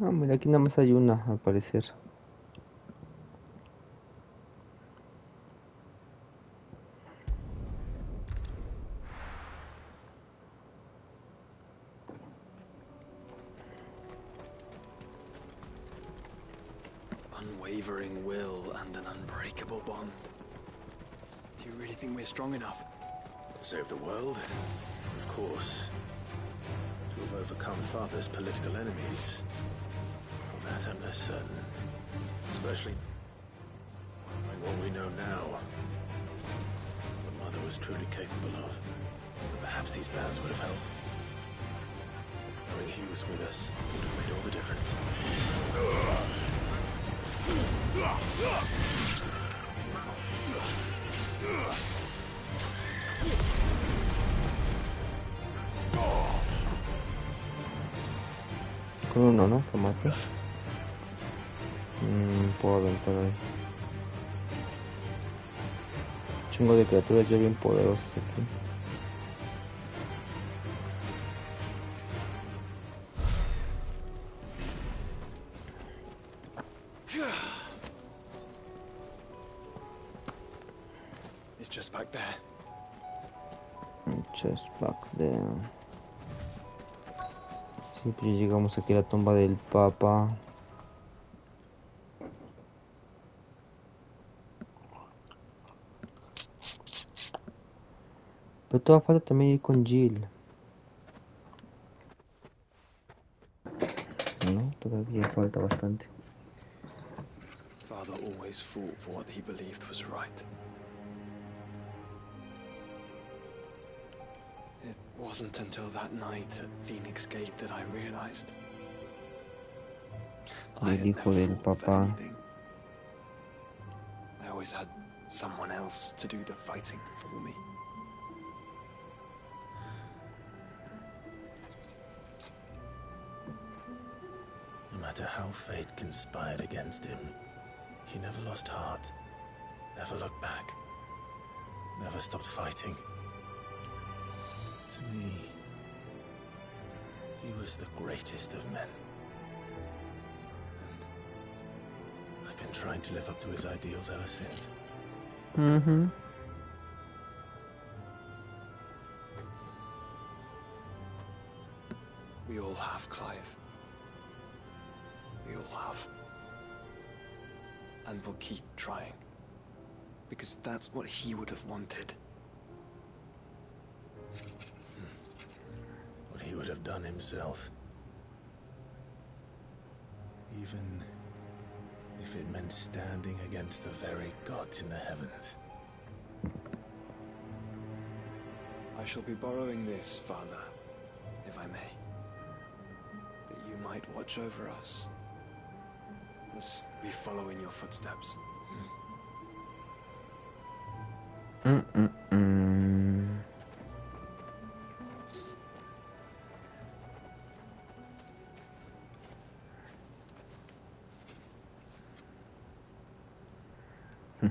Ah, mira, aquí nada más hay una, al parecer. Unwavering will and an unbreakable bond. Do you really think we're strong enough? To save the world? Of course. To have overcome Father's political enemies? Of that I'm less certain. Especially knowing what we know now. What Mother was truly capable of. And perhaps these bands would have helped. Knowing he was with us would have made all the difference. Con uno, ¿no? Tomate. Puedo aventar ahí. Chingo de criaturas ya bien poderosas aquí. It's just back there. Just back there. Siempre llegamos aquí a la tumba del Papa. Pero todavía falta también ir con Jill. No, todavía falta bastante. Father always fought for what he believed was right. It wasn't until that night at Phoenix Gate that I realized I had hijo never del fought for papá. anything. I always had someone else to do the fighting for me. No matter how fate conspired against him, he never lost heart, never looked back, never stopped fighting. To me, he was the greatest of men. I've been trying to live up to his ideals ever since. We all have, Clive. We all have. And we'll keep trying. Because that's what he would have wanted. What he would have done himself. Even if it meant standing against the very gods in the heavens. I shall be borrowing this, Father, if I may. That you might watch over us. As we follow in your footsteps.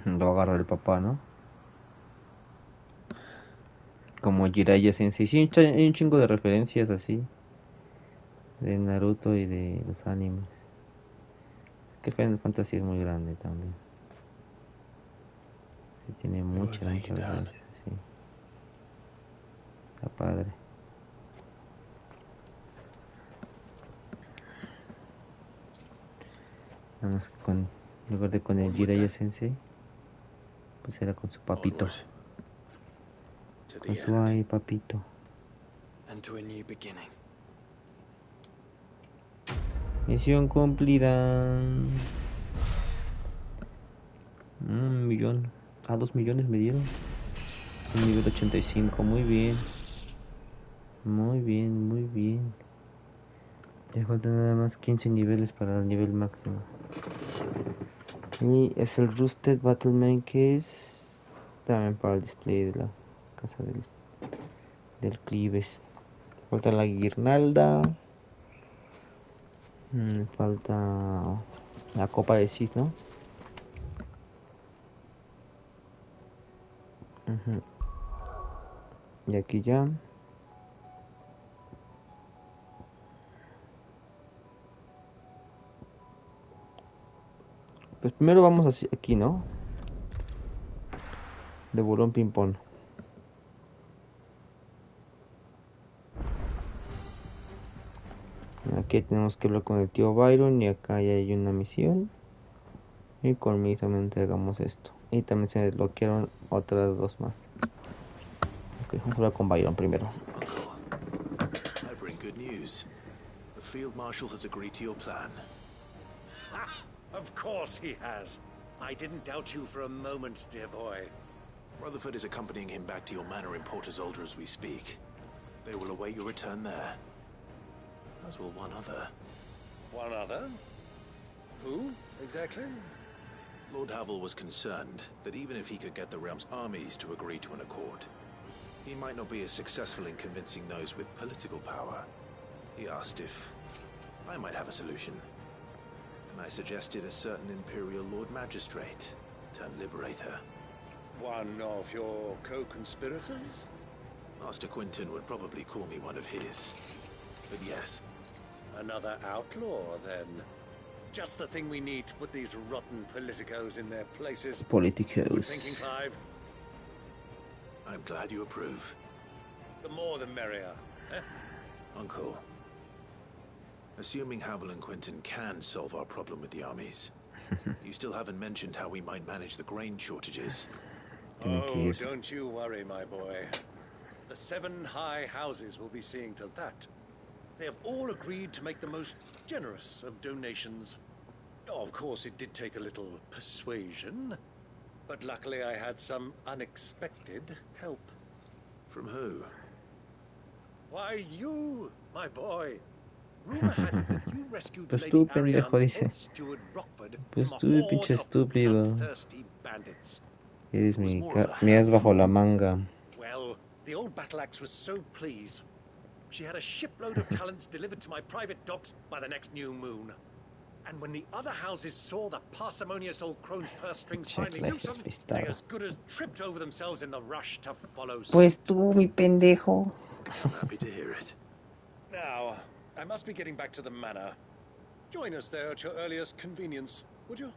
Lo agarra el papá, ¿no? Como Jiraiya Sensei. Sí, hay un chingo de referencias así. De Naruto y de los animes. Es que Final Fantasy es muy grande también. Sí, tiene muchas referencias, sí. Está padre. Nada más que en lugar de con el Jiraiya Sensei, pues era con su papito. Con su ay, papito. And to a new beginning. Misión cumplida. 1 millón. 2 millones me dieron. Un nivel 85. Muy bien. Muy bien, muy bien. Ya faltan nada más 15 niveles para el nivel máximo. Y es el Rusted Battlement Case. También para el display de la casa del Clives. Falta la guirnalda. Falta la copa de Sith, ¿no? Y aquí ya. Pues primero vamos así, aquí, ¿no? De burón ping-pong. Aquí tenemos que hablar con el tío Byron y acá ya hay una misión. Y conmigo también entregamos esto. Y también se desbloquearon otras dos más. Ok, vamos a hablar con Byron primero. I bring good news. The Field Marshal has agreed to your plan. Of course he has. I didn't doubt you for a moment, dear boy. Rutherford is accompanying him back to your manor in Porter's Alder as we speak. They will await your return there. As will one other. One other? Who, exactly? Lord Havel was concerned that even if he could get the realm's armies to agree to an accord, he might not be as successful in convincing those with political power. He asked if I might have a solution. And I suggested a certain Imperial Lord Magistrate turned liberator. One of your co-conspirators? Master Quinton would probably call me one of his. But yes. Another outlaw, then. Just the thing we need to put these rotten politicos in their places. Politicos. Good thinking, Clive. I'm glad you approve. The more the merrier. Eh? Uncle, assuming Havel and Quinton can solve our problem with the armies, you still haven't mentioned how we might manage the grain shortages. Oh, don't you worry, my boy. The 7 high houses will be seeing to that. They have all agreed to make the most generous of donations. Oh, of course, it did take a little persuasion, but luckily I had some unexpected help. From who? Why, you, my boy. Rumor has it that you rescued Pues Lady tú, pendejo, Ariane's dice. head steward Rockford Pues from tú, a horde pinche of estúpido. bloodthirsty bandits. Eres mi as bajo la manga. Well, the old battle axe was so pleased. She had a shipload of talents delivered to my private docks by the next new moon. And when the other houses saw the parsimonious old crone's purse strings finally loosened, they as good as tripped over themselves in the rush to follow suit. Pues tú, mi pendejo. I'm happy to hear it. Now, I must be getting back to the manor. Join us there at your earliest convenience, would you?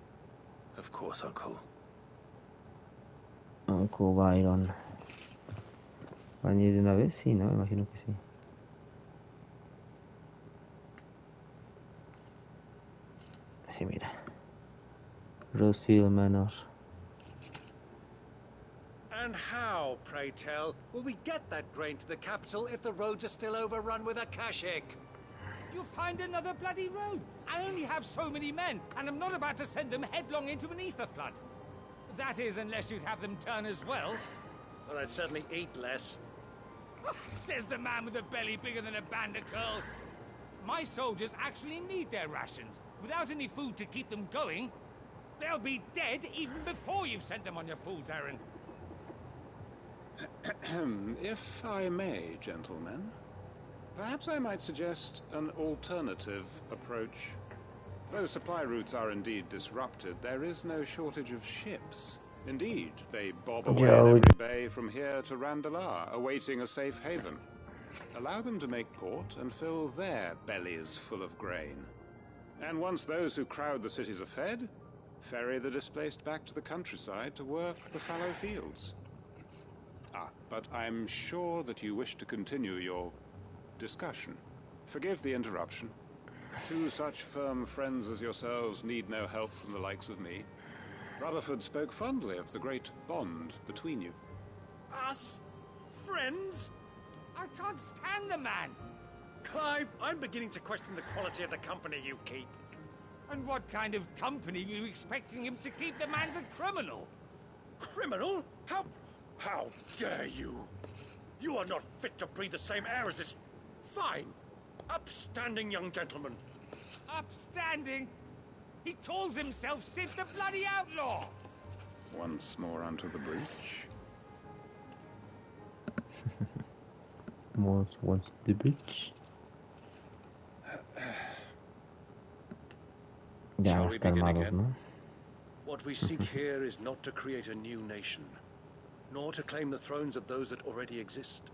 Of course, Uncle. Uncle Byron. ¿Van a ir de una vez? Sí, ¿no? Me imagino que sí. Sí, mira. Rosefield Manor. And how, pray tell, will we get that grain to the capital if the roads are still overrun with Akashic? You'll find another bloody road. I only have so many men, and I'm not about to send them headlong into an ether flood. That is, unless you'd have them turn as well. Well, I'd certainly eat less. Says the man with a belly bigger than a band of curls. My soldiers actually need their rations. Without any food to keep them going, they'll be dead even before you've sent them on your fool's errand. If I may, gentlemen, perhaps I might suggest an alternative approach. Though supply routes are indeed disrupted, there is no shortage of ships. Indeed, they bob away in every bay from here to Randalar, awaiting a safe haven. Allow them to make port and fill their bellies full of grain. And once those who crowd the cities are fed, ferry the displaced back to the countryside to work the fallow fields. But I'm sure that you wish to continue your discussion. Forgive the interruption. 2 such firm friends as yourselves need no help from the likes of me. Rutherford spoke fondly of the great bond between you. Us? Friends? I can't stand the man. Clive, I'm beginning to question the quality of the company you keep. And what kind of company are you expecting him to keep? The man's a criminal. Criminal? How dare you? You are not fit to breathe the same air as this fine, upstanding young gentleman. Upstanding? He calls himself Sid the bloody outlaw. Once more onto the breach. Once the breach. Ya Shall vas we begin calmados, again? ¿no? What we seek here is not to create a new nation, nor to claim the thrones of those that already exist.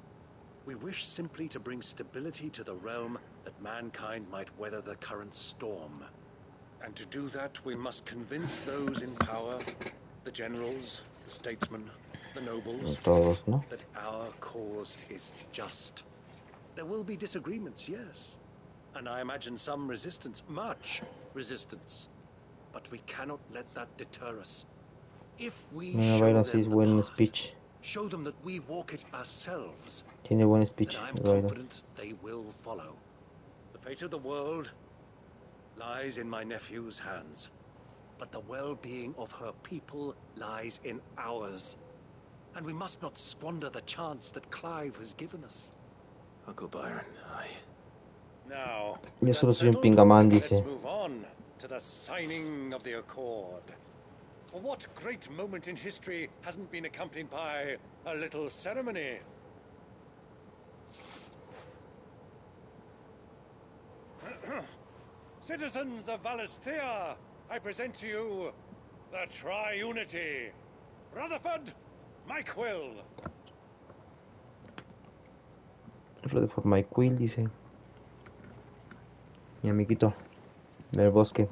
We wish simply to bring stability to the realm that mankind might weather the current storm. And to do that, we must convince those in power, the generals, the statesmen, the nobles, todos, ¿no? that our cause is just. There will be disagreements, yes. And I imagine some resistance, much resistance. But we cannot let that deter us. If we show them the path, show them that we walk it ourselves, Tiene buen speech, then I'm confident they will follow. The fate of the world lies in my nephew's hands, but the well-being of her people lies in ours. And we must not squander the chance that Clive has given us. Uncle Byron, Now, yo solo soy un pingamán, let's dice. move on to the signing of the accord. For what great moment in history hasn't been accompanied by a little ceremony? Citizens of A.L.I.A.S, I present to you the Triunity. Rutherford, Mike Will. Rutherford Mike Will, dice. Mi amiguito del bosque.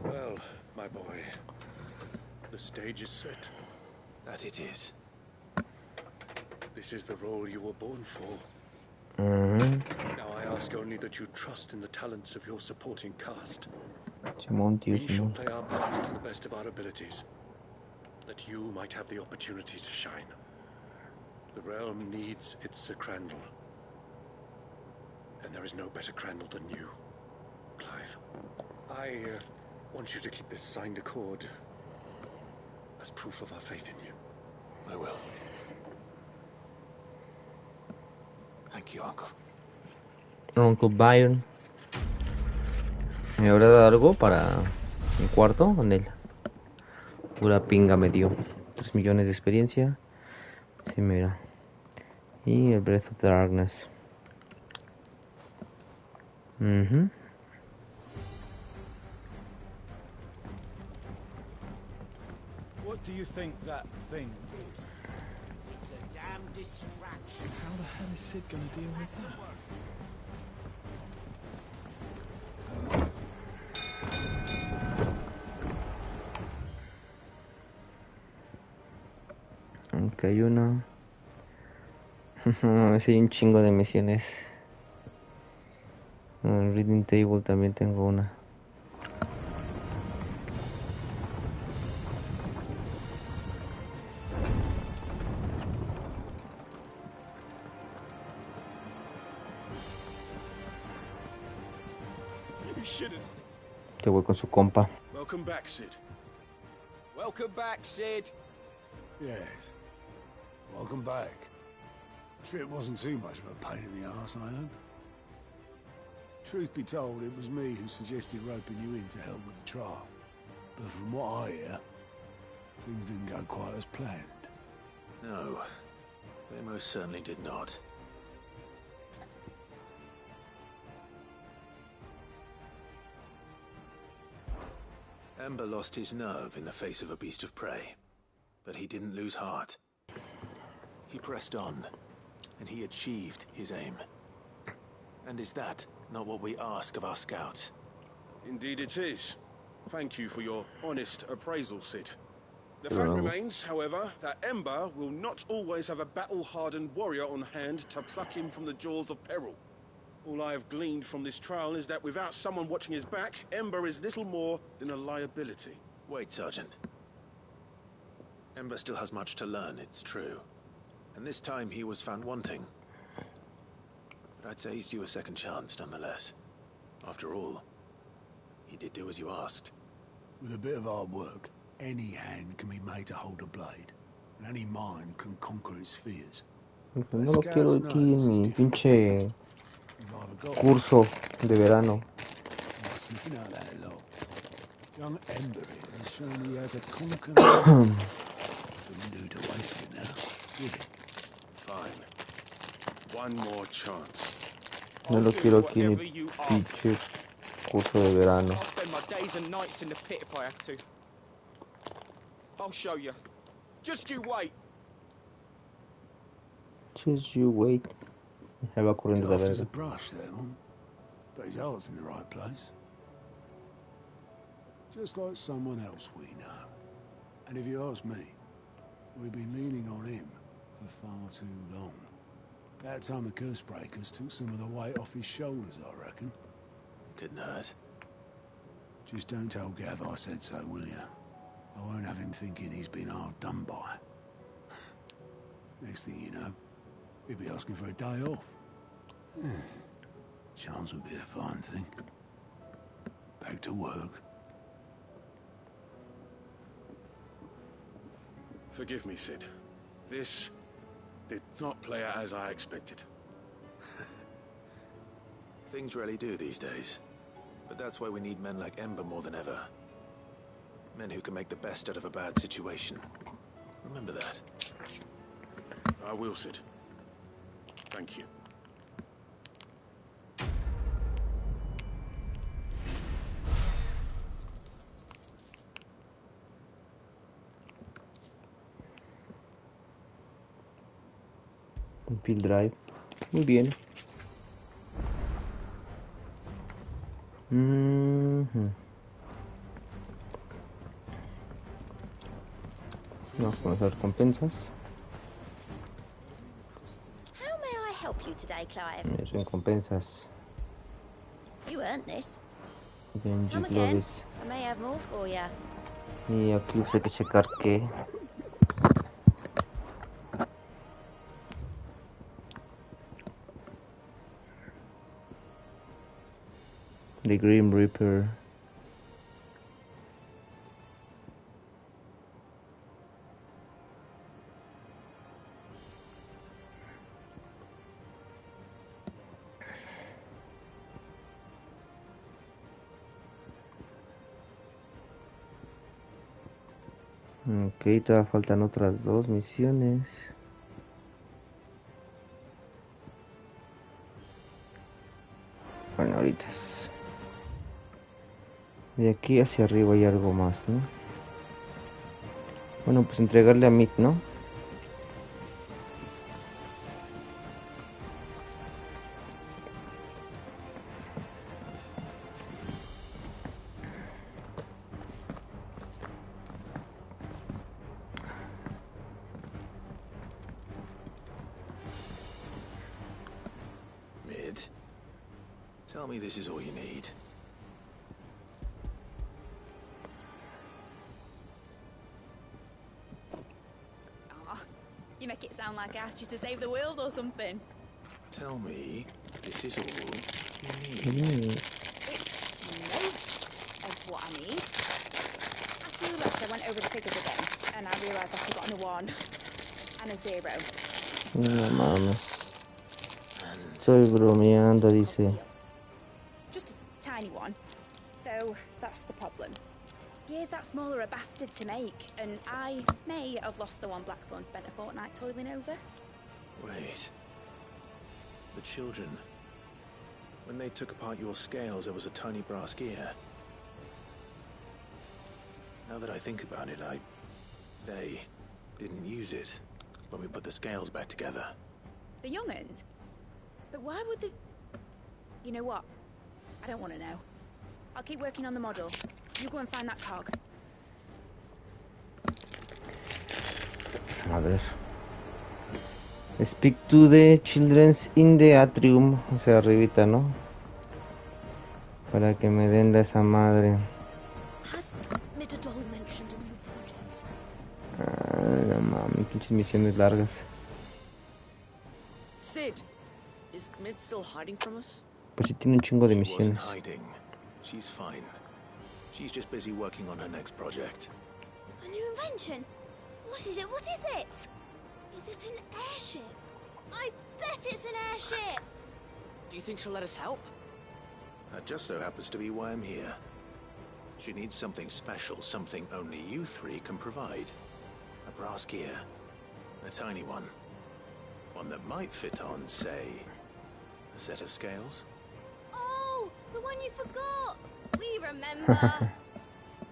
Well, my boy, the stage is set. That it is. This is the role you were born for. Now I ask only that you trust in the talents of your supporting cast. We shall play our parts to the best of our abilities, that you might have the opportunity to shine. The realm needs its Sir Crandall, and there is no better Crandall than you, Clive. I want you to keep this signed accord as proof of our faith in you. I will. Thank you, Uncle. Uncle Byron. Me habrá dado algo para mi cuarto con él. Pura pinga me dio. 3 millones de experiencia. Sí, mira. Y el Breath of the Darkness. What do you think that thing is? It's a damn distraction. How the hell is Sid gonna deal with that? Aunque hay una. Sí, hay un chingo de misiones. En Reading Table también tengo una. Que voy con su compa. Welcome back, Sid. Welcome back, Sid. Yes. Welcome back. Trip wasn't too much of a pain in the arse, I hope. Truth be told, it was me who suggested roping you in to help with the trial. But from what I hear, things didn't go quite as planned. No, they most certainly did not. Ember lost his nerve in the face of a beast of prey, but he didn't lose heart. He pressed on, and he achieved his aim. And is that not what we ask of our scouts? Indeed it is. Thank you for your honest appraisal, Sid. The fact remains, however, that Ember will not always have a battle-hardened warrior on hand to pluck him from the jaws of peril. All I have gleaned from this trial is that without someone watching his back, Ember is little more than a liability. Wait, Sergeant. Ember still has much to learn, it's true. And this time he was found wanting. But I'd say he's due a second chance, nonetheless. After all, he did do as you asked. With a bit of hard work, any hand can be made to hold a blade, and any mind can conquer its fears. No lo quiero aquí en mi pinche curso de verano. Sniffing out that lot. Young Ember here has shown he has a conquering Wouldn't do to waste it now, would it? Fine. One more chance. No lo quiero aquí en mi pinche curso de verano. I'll spend my days and nights in the pit if I have to. I'll show you. Just you wait. Just you wait. Ahí va corriendo la Daft as a verga. brush, that one. But his heart's in the right place. Just like someone else we know. And if you ask me, we've been leaning on him for far too long. That time the curse breakers took some of the weight off his shoulders, I reckon. Couldn't hurt. Just don't tell Gav I said so, will you? I won't have him thinking he's been hard done by. Next thing you know, he'll be asking for a day off. Chance would be a fine thing. Back to work. Forgive me, Sid. This did not play out as I expected. Things really do these days. But that's why we need men like Ember more than ever. Men who can make the best out of a bad situation. Remember that. I will, Sid. Thank you. Field drive. Muy bien. Vamos con las recompensas. How may I help you today, Clive? Recompensas. You earned this. Bien, Come again. I may have more for you. Y aquí pues hay que checar que The Grim Reaper. Ok, todavía faltan otras 2 misiones. Bueno, ahorita de aquí hacia arriba hay algo más, ¿no? Bueno, pues entregarle a Mick, ¿no? Mid, tell me this is all you need. You make it sound like I asked you to save the world or something. Tell me this is all you need. It's most of what I need. After you left, I went over the figures again, and I realised I'd forgotten a 1 and a 0. No mames. Estoy bromeando, dice. Just a tiny one. Though, that's the problem. Gears that small are a bastard to make, and I may have lost the one Blackthorn spent a fortnight toiling over. Wait. The children. When they took apart your scales, there was a tiny brass gear. Now that I think about it, they didn't use it when we put the scales back together. The young'uns? But why would they... You know what? I don't want to know. I'll keep working on the model. You go and find that cog. A ver. Speak to the children in the atrium. O sea, arribita, ¿no? Para que me den de esa madre. Has Mitadol mentioned a new project? Ah, no mames, pinches misiones largas. Sid, is Mid still hiding from us? Pues sí tiene un chingo de She wasn't misiones. hiding. She's fine. She's just busy working on her next project. A new invention? What is it? What is it? Is it an airship? I bet it's an airship! Do you think she'll let us help? That just so happens to be why I'm here. She needs something special, something only you 3 can provide. A brass gear. A tiny one. One that might fit on, say, a set of scales. Oh, the one you forgot! We remember!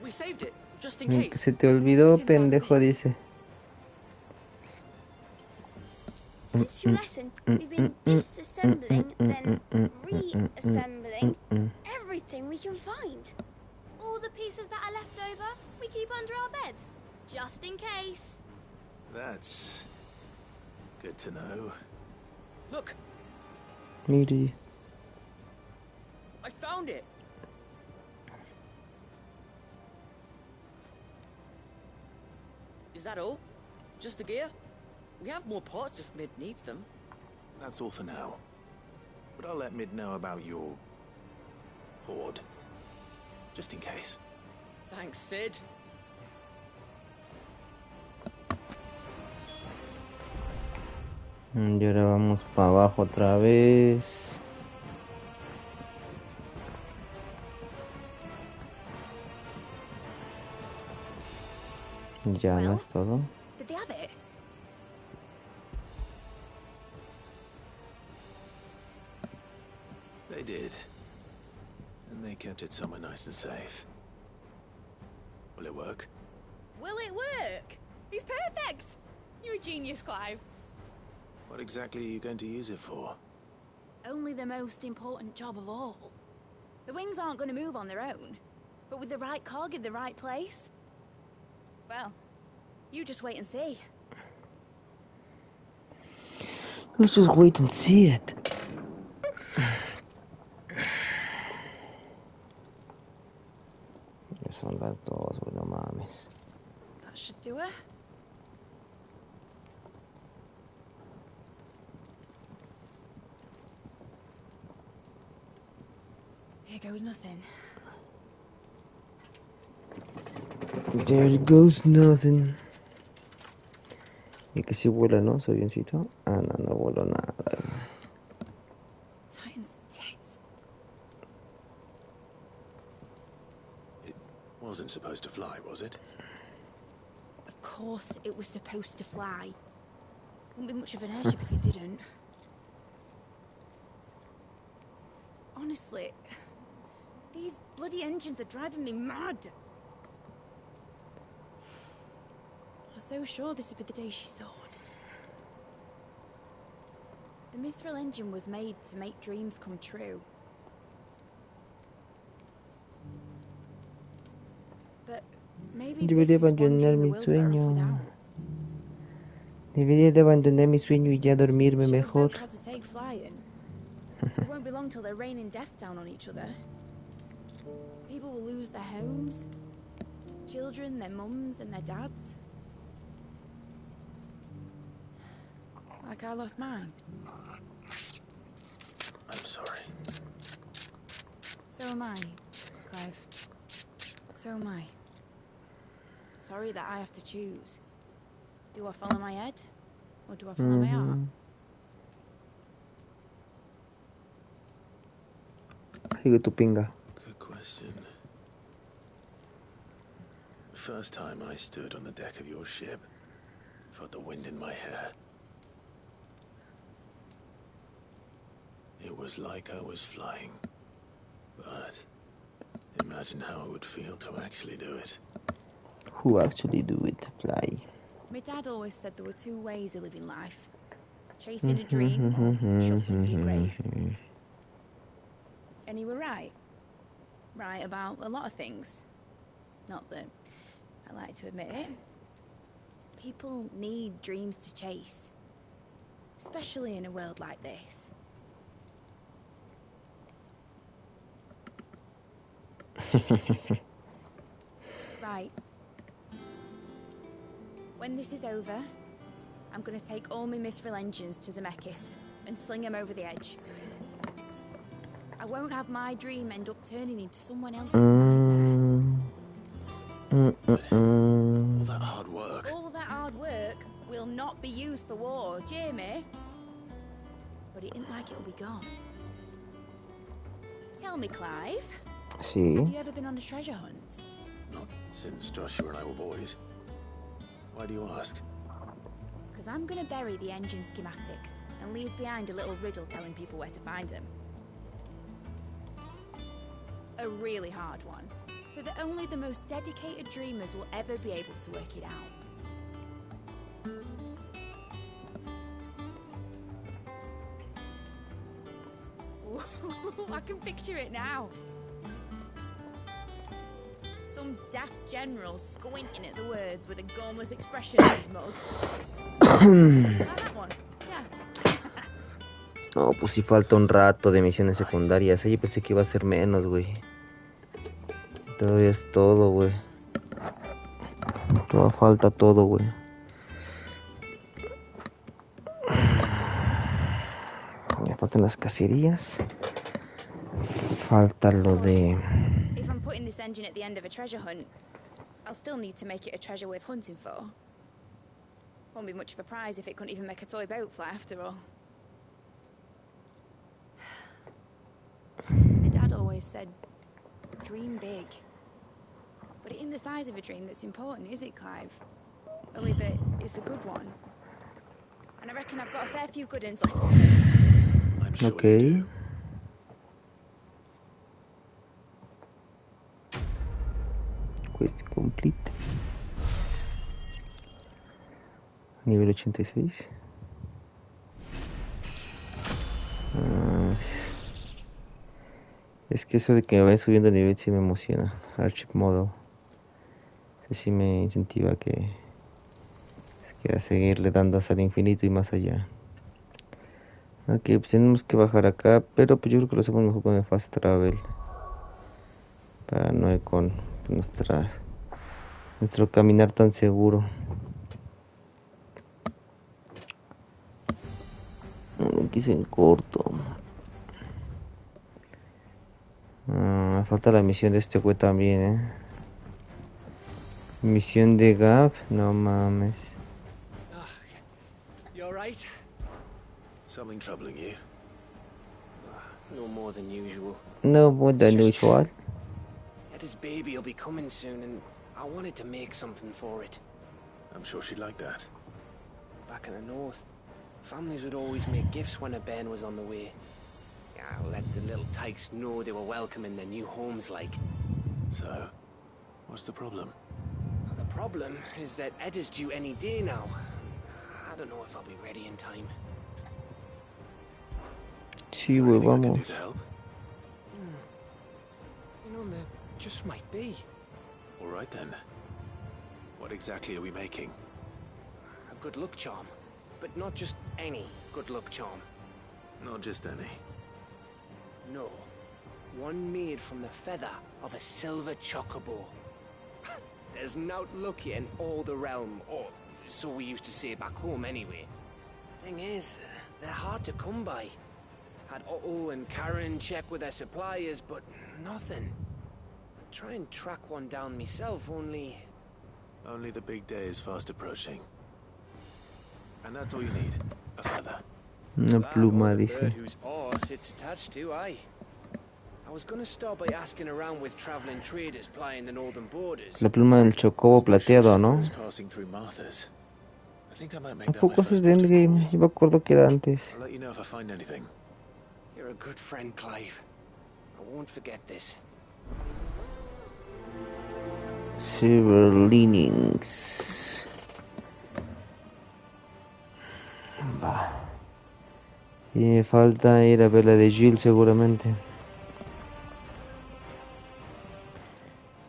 We saved it, just in case. Se te olvidó, pendejo, dice. Since your lesson, we've been disassembling, then reassembling everything we can find. All the pieces that are left over, we keep under our beds, just in case. That's good to know. Look, Miri. I found it. Is that all? Just the gear? We have more parts if Mid needs them. That's all for now. But I'll let Mid know about your hoard. Just in case. Thanks, Sid. Y ahora vamos para abajo otra vez. Ya no es todo. Did they have it? They did. And they kept it somewhere nice and safe. Will it work? Will it work? He's perfect! You're a genius, Clive. What exactly are you going to use it for? Only the most important job of all. The wings aren't going to move on their own. But with the right cog in the right place... Well, you just wait and see. Let's just wait and see it. Ya son las 2, no mames. That should do it. Here goes nothing. There goes nothing. Y que si vuela, ¿no? Su avioncito. Ah, no, no voló nada. Titan's tits. It wasn't supposed to fly, was it? Of course it was supposed to fly. Wouldn't be much of an airship if it didn't. Honestly, these bloody engines are driving me mad. I was so sure this would be the day she soared. The mithril engine was made to make dreams come true. But maybe this is one dream the world's better off without. Debería de abandonar mi sueño y ya dormirme mejor. Had to take flying. It won't be long till they're raining death down on each other. People will lose their homes, children, their mums and their dads. Like I lost mine. I'm sorry. So am I, Clive. So am I. Sorry that I have to choose. Do I follow my head, or do I follow my heart? Sigue tu pinga. Good question. The first time I stood on the deck of your ship, felt the wind in my hair. It was like I was flying. But imagine how it would feel to actually do it. Who actually do it? Fly. My dad always said there were two ways of living life. Chasing a dream or shoved into your grave. And he were right. Right about a lot of things. Not that I like to admit it. People need dreams to chase. Especially in a world like this. Right. When this is over, I'm going to take all my mithril engines to Zemeckis and sling them over the edge. I won't have my dream end up turning into someone else's nightmare. All that hard work. All that hard work will not be used for war, Jamie. But it isn't like it'll be gone. Tell me, Clive. Sí. Have you ever been on a treasure hunt? Not since Joshua and I were boys. Why do you ask? Because I'm going to bury the engine schematics and leave behind a little riddle telling people where to find them. A really hard one, so that only the most dedicated dreamers will ever be able to work it out. Ooh, I can picture it now. some daft general squinting at the words with a gormless expression in his mug. That one. Yeah. No, pues sí falta un rato de misiones secundarias. Yo pensé que iba a ser menos, güey. Todavía es todo, güey. Todavía falta todo, güey. Me faltan las cacerías. Falta lo de... If I'm putting this engine at the end of a treasure hunt, I'll still need to make it a treasure worth hunting for. Won't be much of a prize if it couldn't even make a toy boat fly after all. My dad always said, dream big. But it ain't the size of a dream that's important, is it, Clive? Only that it's a good one. And I reckon I've got a fair few good ones left in me. I'm sure Okay. you do. Quest complete. Nivel 86. Es que eso de que me vaya subiendo el nivel sí me emociona. Archive Model. Eso sí me incentiva a seguirle dando hasta el infinito y más allá. Ok, pues tenemos que bajar acá, pero pues yo creo que lo hacemos mejor con el Fast Travel. Para no ir con nuestro caminar tan seguro. Aquí se en corto. Me falta la misión de este güey también, Misión de Gap, no mames. You alright? Something troubling you? No more than usual. No more than usual. Eda's baby will be coming soon, and I wanted to make something for it. I'm sure she'd like that. Back in the north, families would always make gifts when a bairn was on the way. I'll let the little tykes know they were welcome in their new homes, like. So, what's the problem? Well, the problem is that Eda's due any day now. I don't know if I'll be ready in time. Sí, güey, vamos. You know, there just might be. All right then. What exactly are we making? A good luck charm, but not just any good luck charm. Not just any. No, one made from the feather of a silver chocobo. There's naught lucky in all the realm, or so we used to say back home anyway. Thing is, they're hard to come by. Had Otto and Karen check with their suppliers, but nothing. I try and track one down myself, only... Only the big day is fast approaching. And that's all you need, a feather. Una pluma, dice. Bird whose horse it's attached to, aye. I was gonna start by asking around with traveling traders plying the northern borders. La pluma del chocobo plateado, ¿no? Passing through Martha's. I think I might make ¿A that my poco es first de port of Endgame? call. Yo me acuerdo que era antes. I'll let you know if I find anything. You're a good friend, Clive. I won't forget this. Silver Linings. Va. Y me falta ir a ver la de Jill seguramente.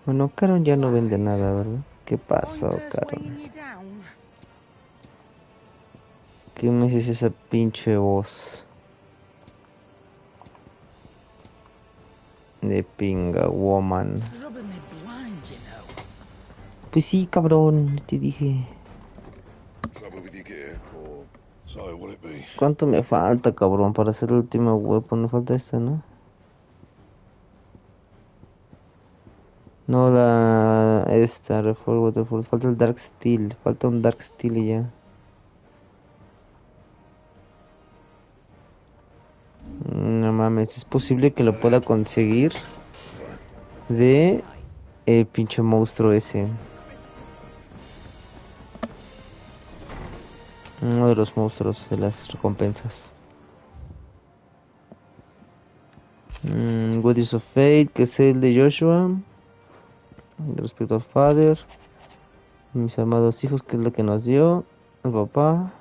Bueno, Caron ya no vende nada, ¿verdad? ¿Qué pasó, Caron? ¿Qué me dices esa pinche voz? De pinga woman. Pues sí, cabrón, te dije. ¿Cuánto me falta, cabrón, para hacer el último weapon? Me falta esta, ¿no? No, esta, Reforge Waterfall. Falta el Dark Steel. Falta un Dark Steel y ya. No mames, es posible que lo pueda conseguir de el pinche monstruo ese. Uno de los monstruos de las recompensas. Bodies of Fate, que es el de Joshua. De respecto al Father. Mis amados hijos, que es lo que nos dio. El papá.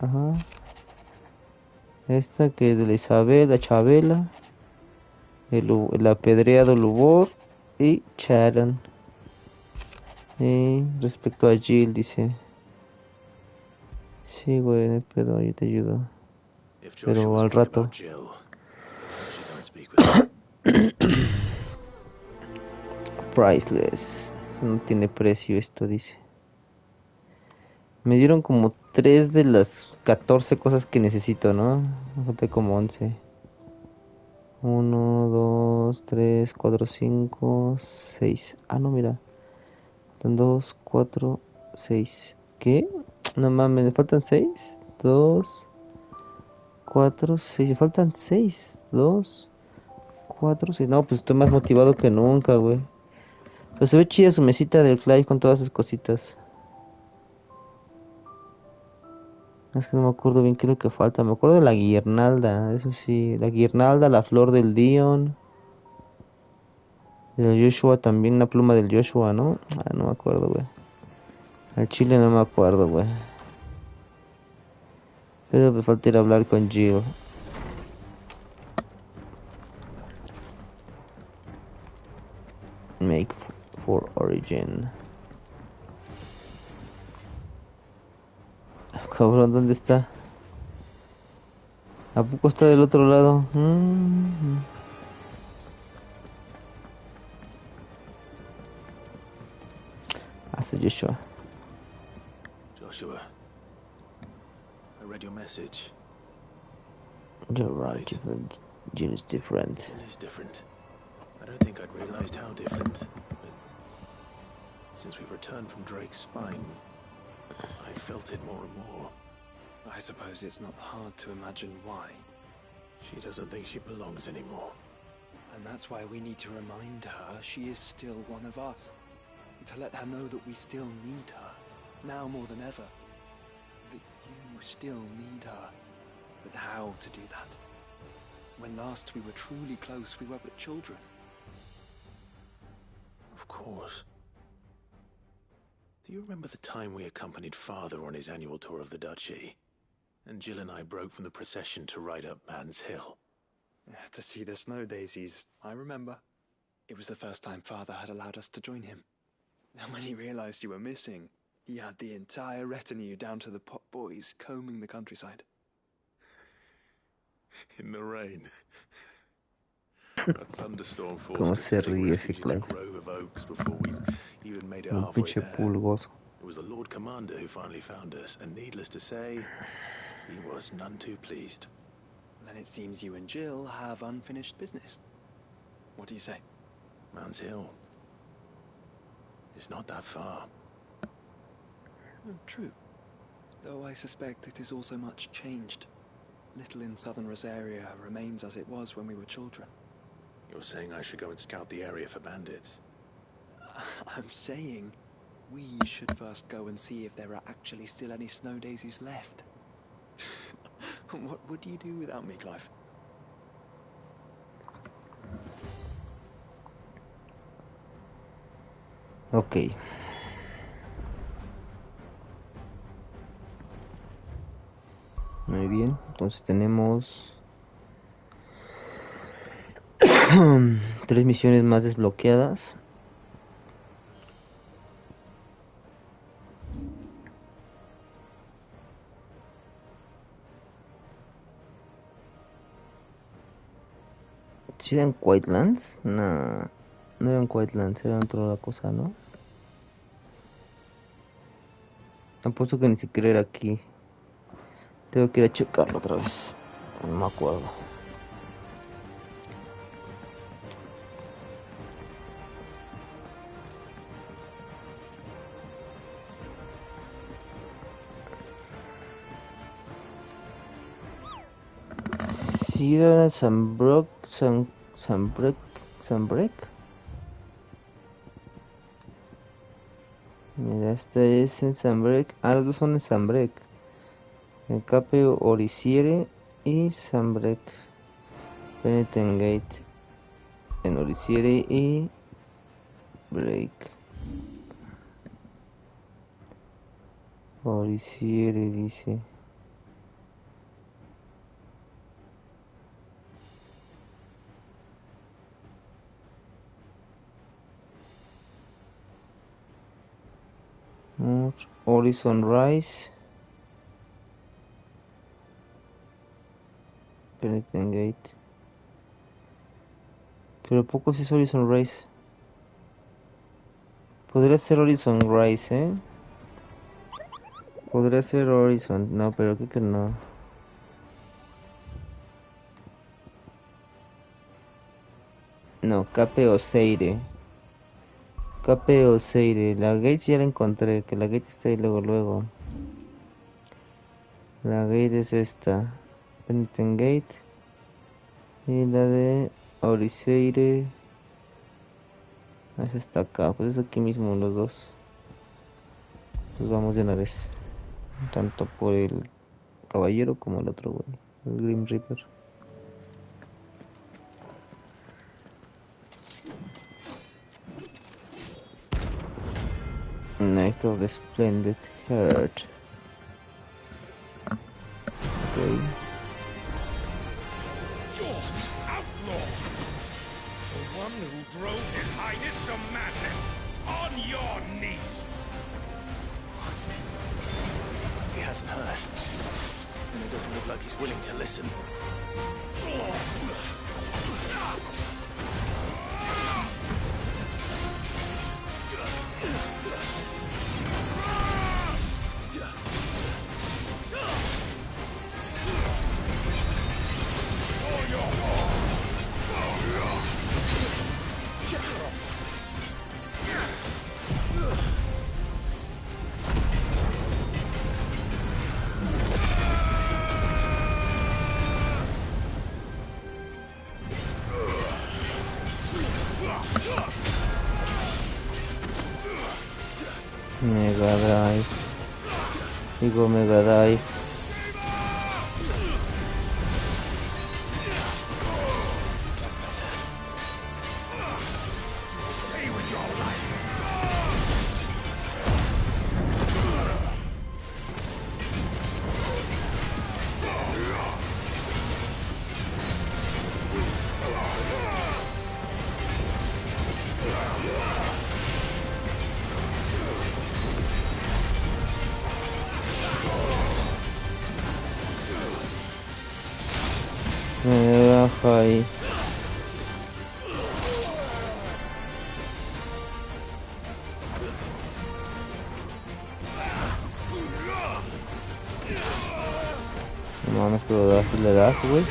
Ajá. Esta que es de la Isabel, la Chabela. El apedreado Lubor. Y Sharon. Respecto a Jill, dice. Sí, güey, no hay pedo, yo te ayudo. Pero al rato. Priceless. Eso no tiene precio, esto dice. Me dieron como 3 de las 14 cosas que necesito, ¿no? Me falta como 11. 1, 2, 3, 4, 5, 6. Ah, no, mira. Faltan 2, 4, 6. ¿Qué? No mames, me faltan 6. 2, 4, 6. Faltan 6. 2, 4, 6. No, pues estoy más motivado que nunca, güey. Pero se ve chida su mesita del Clive con todas sus cositas. Es que no me acuerdo bien qué es lo que falta. Me acuerdo de la guirnalda, eso sí. La guirnalda, la flor del Dion. De Joshua también, la pluma del Joshua, ¿no? Ah, no me acuerdo, güey. Al chile no me acuerdo, güey. Pero me falta ir a hablar con Jill. Make for origin. Cabrón, ¿dónde está? ¿A poco está del otro lado? Hace Joshua. Joshua, I read your message. You're right. Jill is different. Jill is different. I don't think I'd realized how different. But since we returned from Drake's spine, I felt it more and more. I suppose it's not hard to imagine why. She doesn't think she belongs anymore. And that's why we need to remind her she is still one of us. To let her know that we still need her, now more than ever. That you still need her. But how to do that? When last we were truly close, we were but children. Of course. Do you remember the time we accompanied Father on his annual tour of the Duchy? And Jill and I broke from the procession to ride up Man's Hill. To see the snow daisies, I remember. It was the first time Father had allowed us to join him. And when he realized you were missing, he had the entire retinue down to the pot boys combing the countryside. In the rain. A thunderstorm forced ¿Cómo us se to take ríe ese refuge in a Clive? grove of oaks before we even made it Un halfway pinche there. pulgoso. It was the Lord Commander who finally found us, and needless to say, he was none too pleased. Then it seems you and Jill have unfinished business. What do you say? Man's Hill. It's not that far. True. Though I suspect it is also much changed. Little in southern Rosaria remains as it was when we were children. You're saying I should go and scout the area for bandits? I'm saying we should first go and see if there are actually still any snow daisies left. What would you do without me, Clive? Ok. Muy bien, entonces tenemos 3 misiones más desbloqueadas. ¿Sí eran Quietlands? No, no eran Quietlands, eran otra cosa, ¿no? Apuesto que ni siquiera era aquí. Tengo que ir a checarlo otra vez. No me acuerdo. Si era Sanbrook, Sanbrek. Mira, esta es en Sanbrek. Ah, los dos son en Sanbrek. En Cape Oriciere y Sanbrek. Penitent Gate en Oriciere y Break. Oriciere dice. Horizon Rise. Penitent Gate. Pero poco si es Horizon Rise. Podría ser Horizon Rise, Podría ser Horizon. No, pero creo que no. No, Cape Oseire. Cape Oseire. La Gate ya la encontré. Que la Gate está ahí luego. La Gate es esta. Penitent Gate. Y la de Oriseire. Esa está acá. Pues es aquí mismo los dos. Pues vamos de una vez. Tanto por el caballero como el otro güey. El Grim Reaper. Night of the Splendid Heart. Okay. You're the outlaw! The one who drove His Highness to madness! On your knees! What? He hasn't heard. And it doesn't look like he's willing to listen. Mega Drive. Digo Mega Drive. Baja ahí. No mames, pero le das, güey.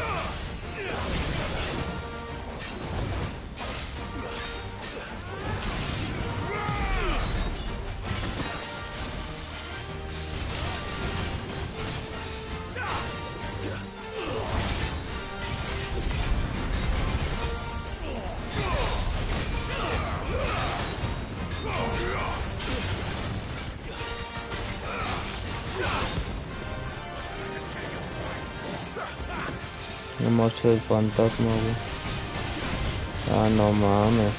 La marcha del fantasma, güey. Ah, no mames.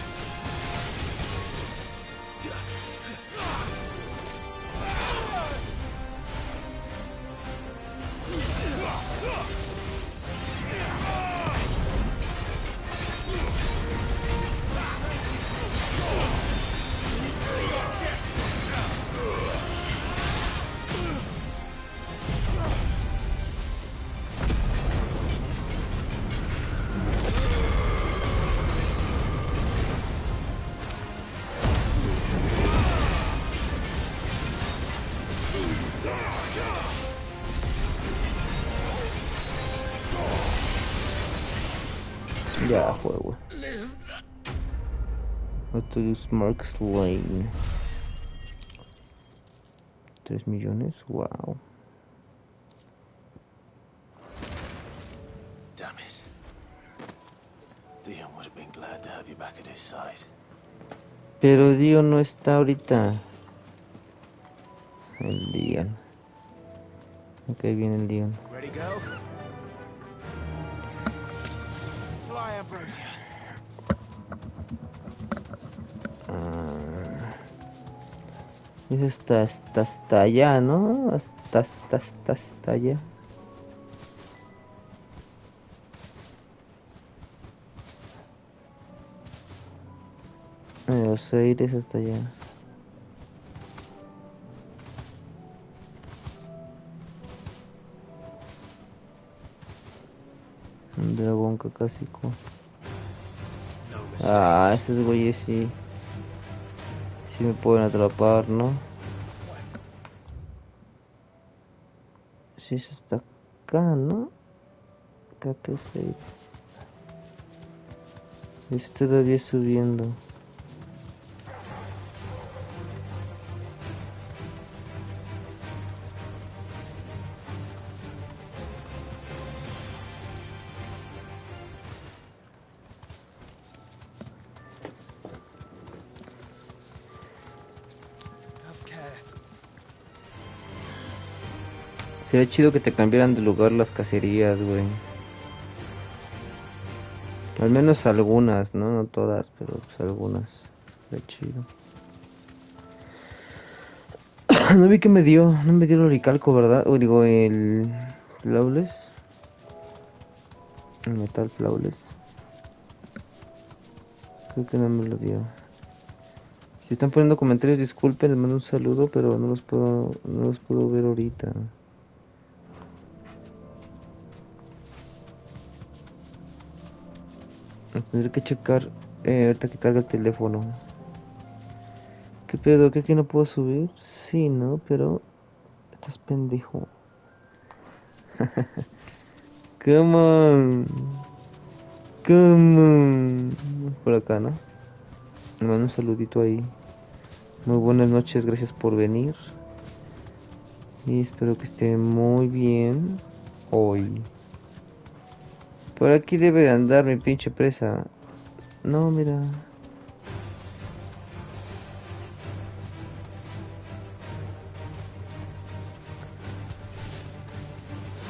Ya fue, güey. Notorious Mark Slain. 3 millones, wow. Damn it. Dion would have been glad to have you back at his side. Pero Dion no está ahorita. El Dion. Ok, viene el Dion. Ready, go? Fly, Ambrosia. Eso está hasta allá, ¿no? Hasta allá. Los aires hasta allá. Un dragón cacásico. Ah, esos güeyes sí. Sí me pueden atrapar, ¿no? Sí, es hasta acá, ¿no? KP6. Es todavía subiendo. Sería chido que te cambiaran de lugar las cacerías, güey. Al menos algunas, ¿no? No todas, pero pues algunas. Sería chido. No vi que me dio. No me dio el oricalco, ¿verdad? O digo, el Flawless. El metal Flawless. Creo que no me lo dio. Si están poniendo comentarios, disculpen, les mando un saludo, pero no los puedo ver ahorita. Tendré que checar ahorita que carga el teléfono. ¿Qué pedo? ¿Que aquí no puedo subir? Sí, ¿no? Pero estás pendejo. Come on. Come on. Por acá, ¿no? Me mando un saludito ahí. Muy buenas noches, gracias por venir. Y espero que esté muy bien hoy. Por aquí debe de andar mi pinche presa. No, mira.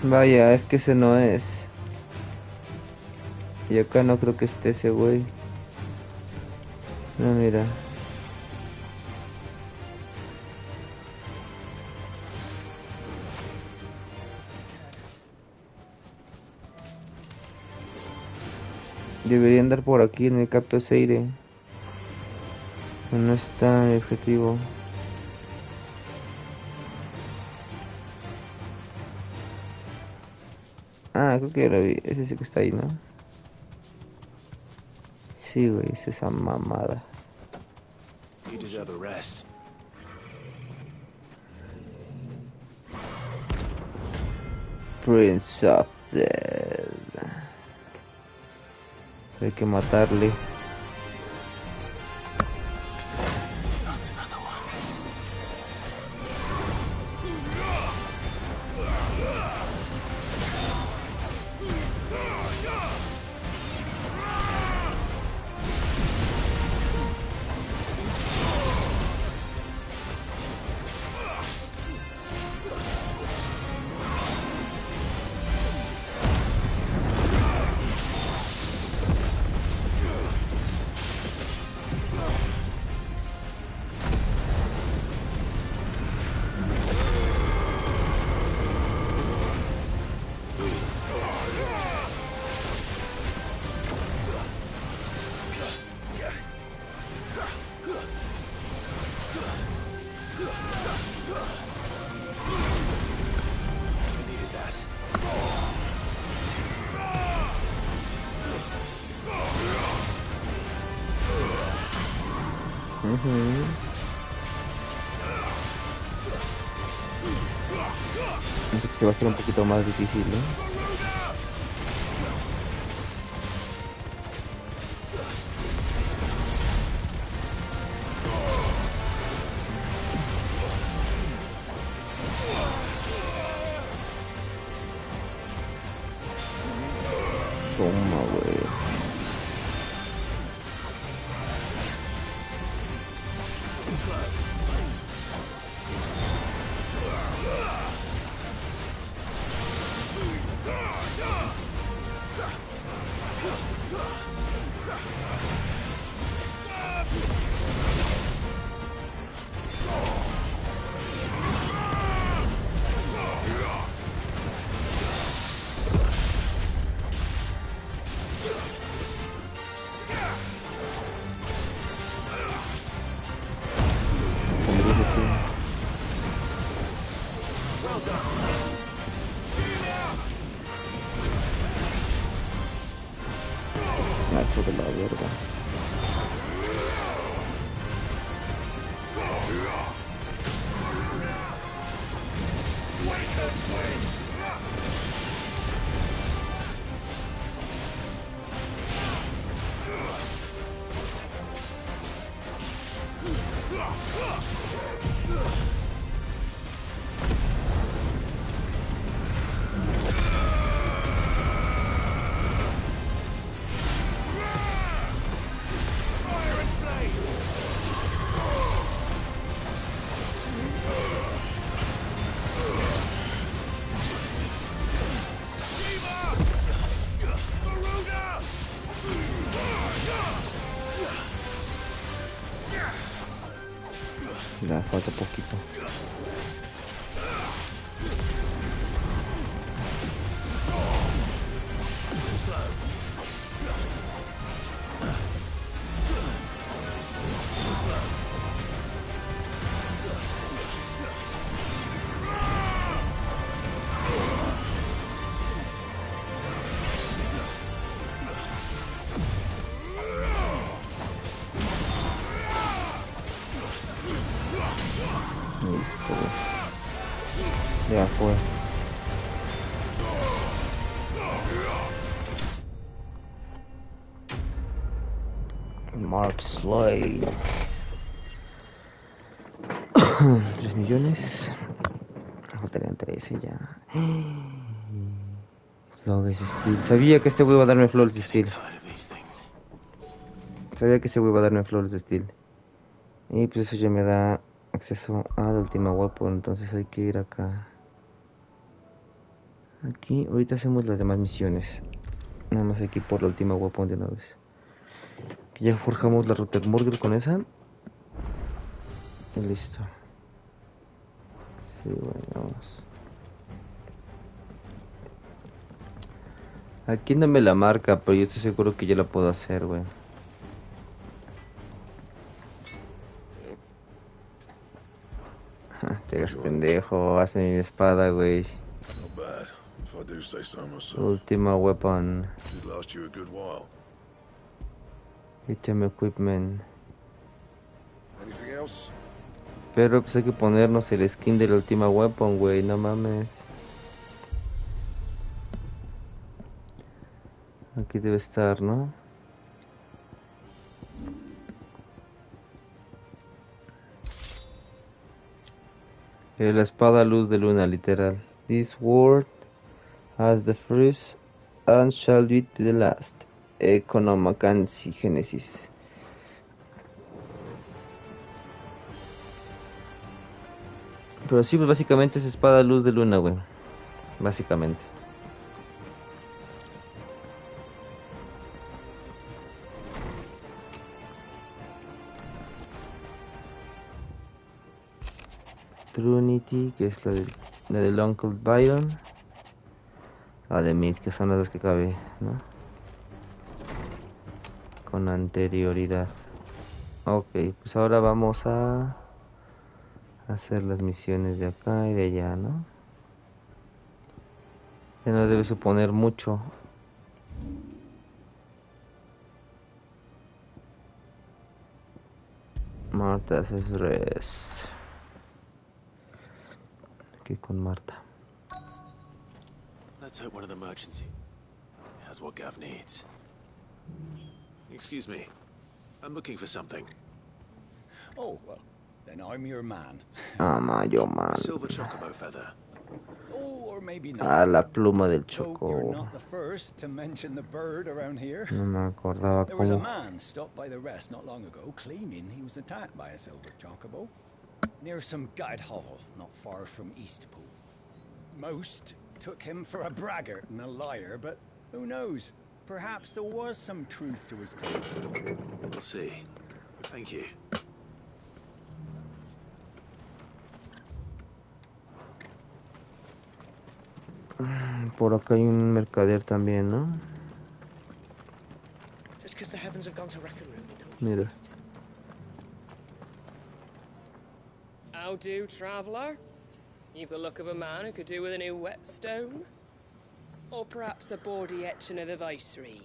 Vaya, es que ese no es. Y acá no creo que esté ese güey. No, mira. Debería andar por aquí en el KP6. No está el objetivo. Ah, creo que ya lo vi. Ese sí que está ahí, ¿no? Sí, güey, es esa mamada. You deserve a rest. Prince of Death. Hay que matarle. Así que se va a hacer un poquito más difícil, ¿no? Toma, güey. Hijo de la verga. Ya, falta poquito. Ya fue. Mark Slade. 3 millones. Tenían 13 ya. Flores de Steel. Sabía que este güey iba a darme flores de Steel. Sabía que ese güey iba a darme flores de Steel. Y pues eso ya me da acceso a la última weapon. Entonces hay que ir acá. Aquí, ahorita hacemos las demás misiones. Nada más aquí por la última weapon de una vez. Ya forjamos la Rottermorger con esa. Y listo. Sí, bueno, vamos. Aquí no me la marca, pero yo estoy seguro que ya la puedo hacer, güey. Te hagas pendejo, hace mi espada, güey. Última weapon. Item equipment. Pero pues hay que ponernos el skin de la última weapon, güey, no mames. Aquí debe estar, ¿no? La espada luz de luna, literal. This word has the first and shall be the last. Economacancy, Génesis. Pero sí, pues básicamente es espada luz de luna, güey. Básicamente. Trinity, que es la del Uncle Byron. La de Mid, que son las dos que cabe, ¿no? Con anterioridad. Ok, pues ahora vamos a hacer las misiones de acá y de allá, ¿no? Ya no debe suponer mucho. Marta haces res. Aquí con Marta. Let's hope one of the merchants has what Gav needs. Excuse me. I'm looking for something. Oh, well, then I'm your man. Yo, man. A silver chocobo feather. Oh, or maybe not. Ah, la pluma del choco. You're not the first to mention the bird around here. No me acordaba There was a cómo. man stopped by the rest not long ago claiming he was attacked by a silver chocobo near some gutted hovel not far from Eastpool. Most took him for a braggart and a liar, but who knows? Perhaps there was some truth to his tale. We'll see. Thank you. Por acá hay un mercader también, ¿no? Just because the heavens have gone to Rackaroon, don't Mira. How do, traveller? You've the look of a man who could do with a new whetstone. Or perhaps a bawdy etching of the Vicerine.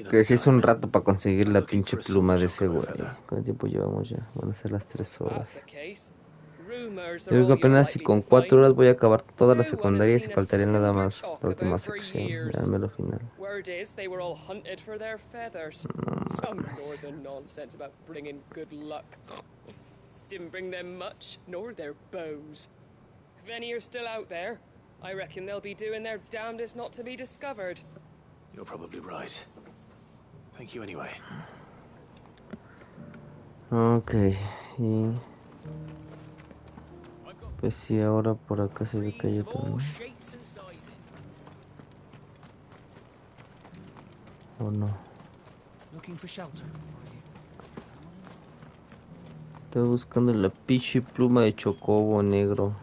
Que si es un rato para conseguir la pinche pluma de ese güey. ¿Cuánto tiempo llevamos ya? Van a ser las 3 horas. Yo creo que apenas si con 4 horas voy a acabar todas las secundarias y faltaría nada más la última sección. Ya lo final. Word is they were all hunted for their feathers. Some northern nonsense about bringing good luck. Didn't bring them much, nor their bows. If any are still out there, I reckon they'll be doing their damnedest not to be discovered. You're probably right. Thank you anyway. Ok, y... Pues sí, ahora por acá se ve que hay otro, ¿no? ¿O no? Estoy buscando la pinche pluma de chocobo negro.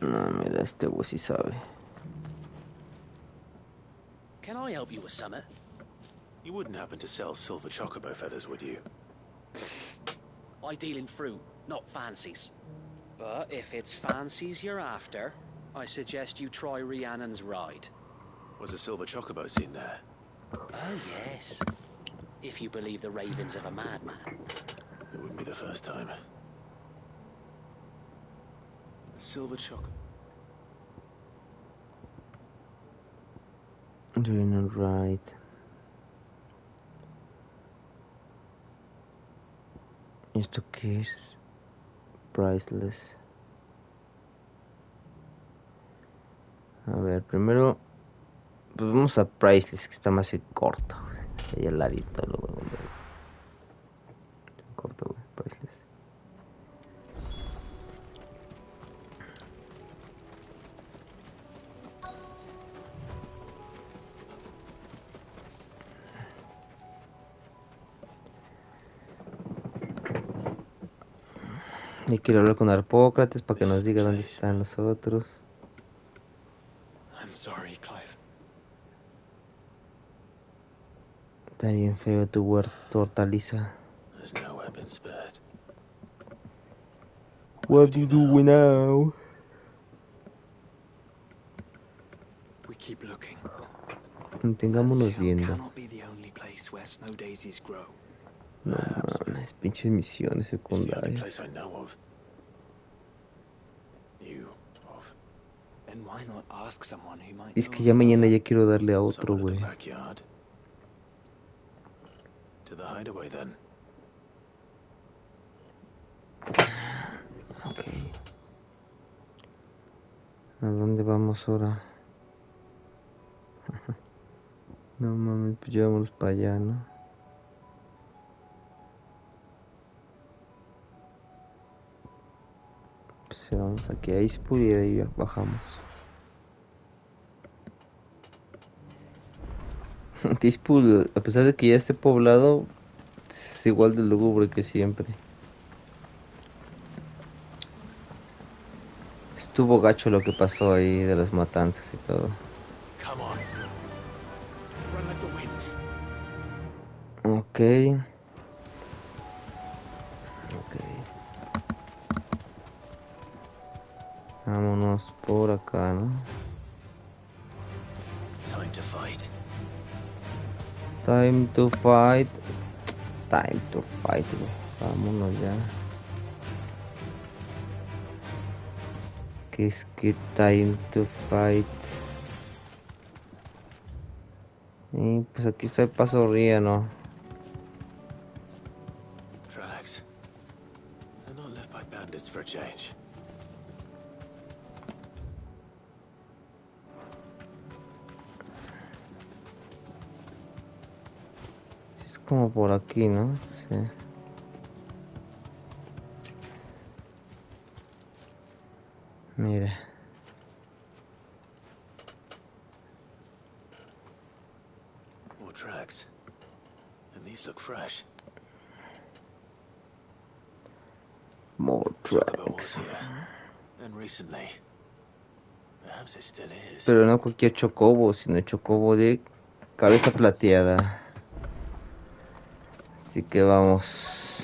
No, mira, este güey sí sabe. Can I help you with something? You wouldn't happen to sell silver chocobo feathers, would you? I deal in fruit, not fancies. But if it's fancies you're after, I suggest you try Rhiannon's ride. Was a silver chocobo seen there? Oh, yes. If you believe the ravings of a madman. It wouldn't be the first time. A silver chocobo. Doing it right. ¿Esto qué es? Priceless. A ver, primero pues vamos a Priceless, que está más corto. Ahí al ladito, luego. Corto, güey, Priceless. Y quiero hablar con Arpócrates para que nos diga dónde están los otros. I'm sorry, Clive. Está bien feo tu hortaliza. There's no weapon spared. What do you do now? We keep looking. Mantengámonos viendo. Cannot be the only place where snow daisies grow. No mames, pinches misiones secundarias. Then why not ask someone who might Es que ya mañana ya quiero darle a otro, güey. To the hideaway then. Okay. ¿A dónde vamos ahora? No mames, pues llevámonos para allá, ¿no? Pues vamos aquí a Ispur y de ahí ya bajamos. Ispur, a pesar de que ya esté poblado, es igual de lúgubre que siempre. Estuvo gacho lo que pasó ahí de las matanzas y todo. Ok. Vámonos por acá, ¿no? Time to fight. Time to fight. Time to fight, güey. Vámonos ya. ¿Qué es que time to fight? Y pues aquí está el paso ría, ¿no? Tracks. They're not left by bandits for a change. Es como por aquí, ¿no? Sí. Mira. More tracks. And these look fresh. More tracks. And recently. Perhaps it still is. Pero no cualquier chocobo, sino chocobo de cabeza plateada. Así que vamos.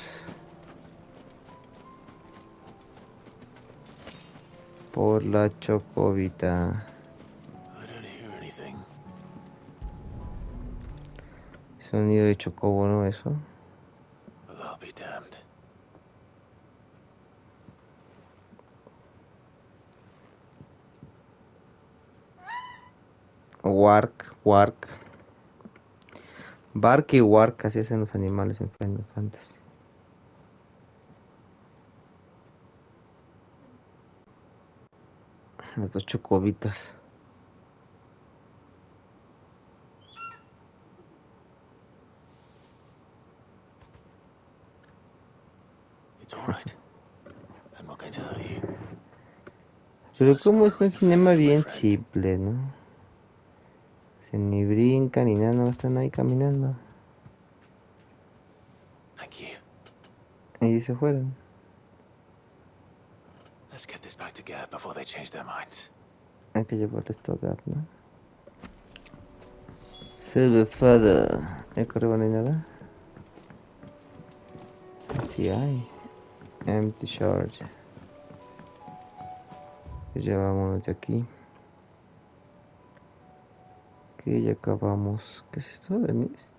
Por la chocobita. Sonido de chocobo, ¿no? Eso. Wark. Bark y Wark, así hacen los animales en Final Fantasy. Las dos chocobitas. Pero como es un cinema bien simple, ¿no? Se ni brincan ni nada, no están ahí caminando. Y se fueron. Hay que llevarles esto a Gap, ¿no? Silverfeather. ¿Hay correo no hay nada? Sí hay. Empty charge. Pues ya vámonos de aquí. Que ya acabamos. ¿Qué es esto de Mist?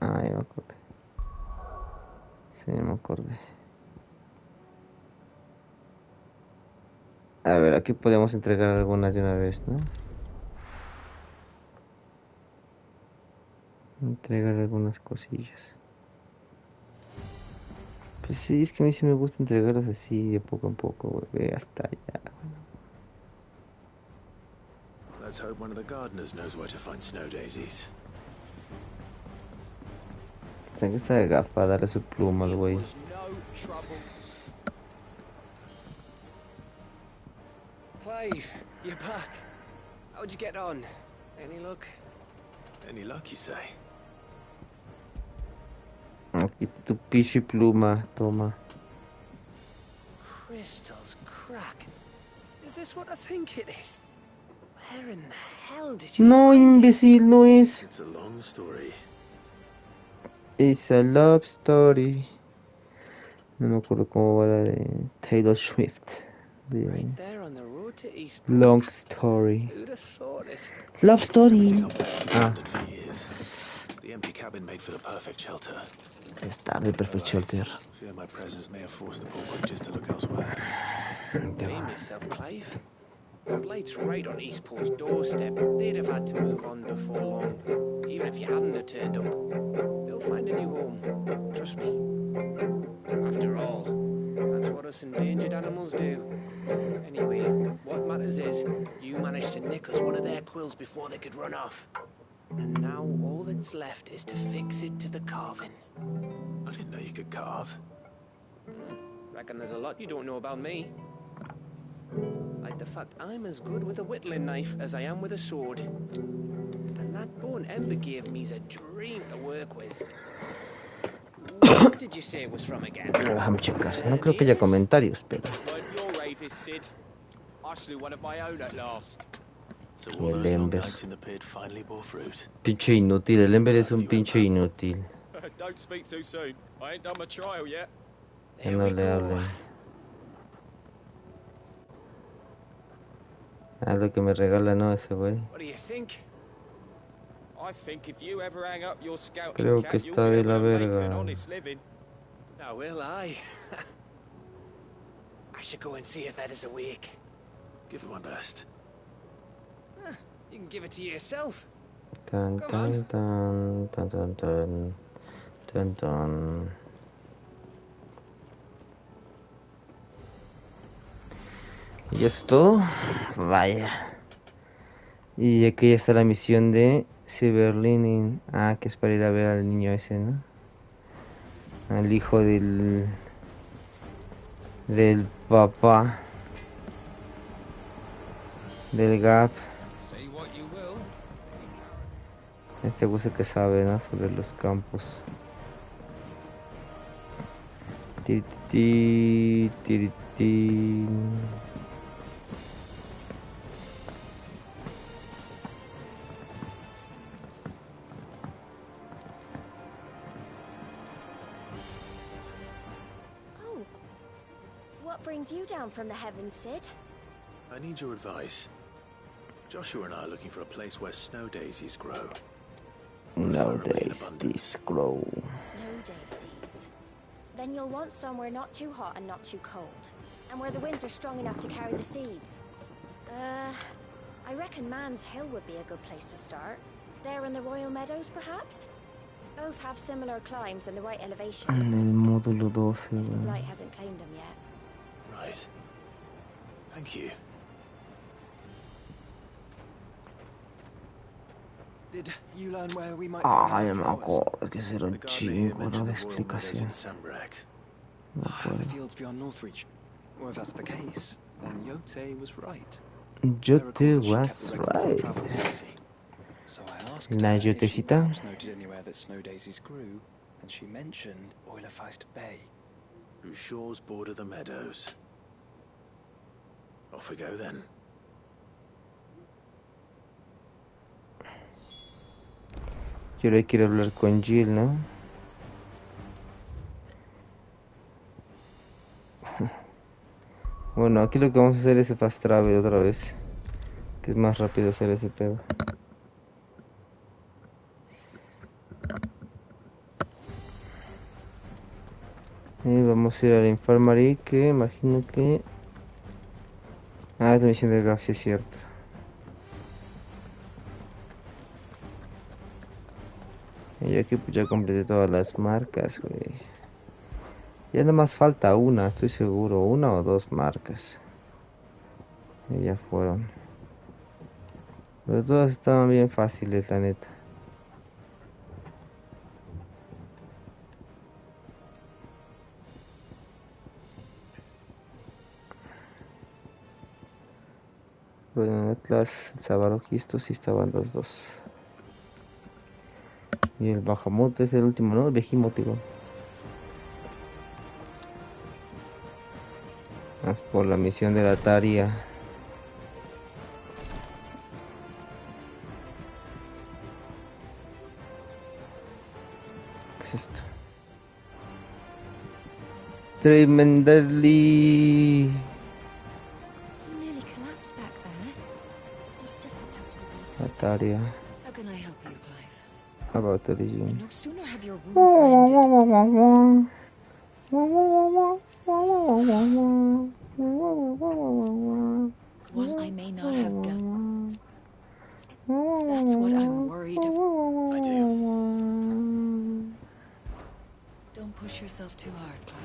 Ah, ya me acordé. Sí, ya me acordé. A ver, aquí podemos entregar algunas de una vez, ¿no? Entregar algunas cosillas. Pues sí, es que a mí sí me gusta entregarlas así de poco a poco, güey, hasta allá. Let's hope one of the gardeners knows where to find snow daisies. Tengo que estar gafa, darle su pluma al güey. Clive, you're back. How'd you get on? Any luck? Any luck, you say? Aquí está tu pinche pluma, toma. Crystals cracking. Is this what I think it is? Where in the hell did you No, imbécil, no es. It's a long story. It's a love story. No me acuerdo cómo va la de Taylor Swift. Right there on the road to East. Long story. Who'd have thought it? Love story. Ah. For years. The empty cabin made for the perfect shelter. Está de perfect shelter. Fear my presence may have forced the poor creatures to look elsewhere. Blame yourself, Clive. The Blight's right on Eastport's doorstep. They'd have had to move on before long. Even if you hadn't have turned up. They'll find a new home. Trust me. After all, that's what us endangered animals do. Anyway, what matters is, you managed to nick us one of their quills before they could run off. And now all that's left is to fix it to the carving. I didn't know you could carve. Reckon there's a lot you don't know about me. Like the fact I'm as good with a whittling knife as I am with a sword. And that bone Ember gave me's a dream to work with. Where did you say it was from again? Déjame checar. No creo que haya comentarios, pero... I slew one of my own at last. So all those long nights in the pit finally bore fruit. Pinche inútil, el Ember es un pinche inútil. Don't speak too soon. I ain't done my trial yet. Que no le hable. Ah, lo que me regala, no, ese güey. What do you think? I think if you ever hang up your scouting Creo que está de la verga. Now will I? I should go and see if Ed is awake. Give it my best. You can give it to yourself. Tan tan tan tan tan tan tan tan. ¿Y eso es todo? Vaya. Y aquí ya está la misión de Starbelion. Ah, que es para ir a ver al niño ese, ¿no? Al hijo del papá del Gap. Este gusto que sabe, ¿no? Sobre los campos. Tiriti, tiriti. brings you down from the heavens, Sid? I need your advice. Joshua and I are looking for a place where snow daisies grow. No daisies grow. Snow daisies. Then you'll want somewhere not too hot and not too cold, and where the winds are strong enough to carry the seeds. I reckon Man's Hill would be a good place to start. There in the Royal Meadows, perhaps? Both have similar climbs and the right elevation. En el módulo 12. If the blight hasn't claimed them yet. Right. Thank you. Did you learn where we might Ah, find ya me flowers? acuerdo que será un chingo de explicación. No The puedo. fields beyond Northreach. Well, if that's the case, then Yote was right. Yote was right. So I asked La her if she Yotecita. perhaps noted anywhere that snow daisies grew, and she mentioned A.L.I.A.S Bay. Whose shores border the meadows. Off we go then. Yo le quiero hablar con Jill, ¿no? Bueno, aquí lo que vamos a hacer es fast travel otra vez. Que es más rápido hacer ese pedo. Y vamos a ir a la infirmary, que imagino que... Ah, es la misión de gas, sí es cierto. Y aquí pues ya completé todas las marcas, güey. Ya nada más falta una, estoy seguro. Una o dos marcas. Y ya fueron. Pero todas estaban bien fáciles, la neta. Bueno, Atlas, Sabaroki, estos sí estaban los dos. Y el Bahamut es el último, ¿no? El Behemoth, digo. Vamos por la misión de la Taria. ¿Qué es esto? Tremendally. Nearly collapsed back there. It's just attached to the vehicle. La Taria. How can I help you, Clive? About origin. No sooner have your wounds mended. While I may not have gun, that's what I'm worried about. I do. Don't push yourself too hard, Clive.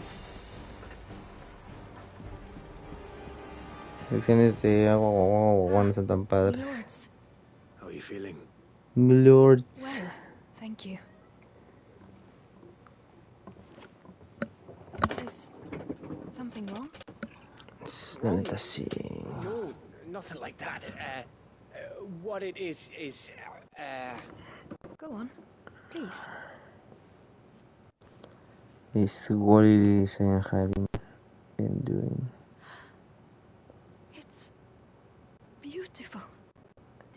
Secciones de agua no son tan padres. Lords. How are you feeling? Milords. Well, thank you. Is something wrong? La neta sí. No, nothing like that. What it is... Go on, please. It's what it is and having been doing. It's beautiful.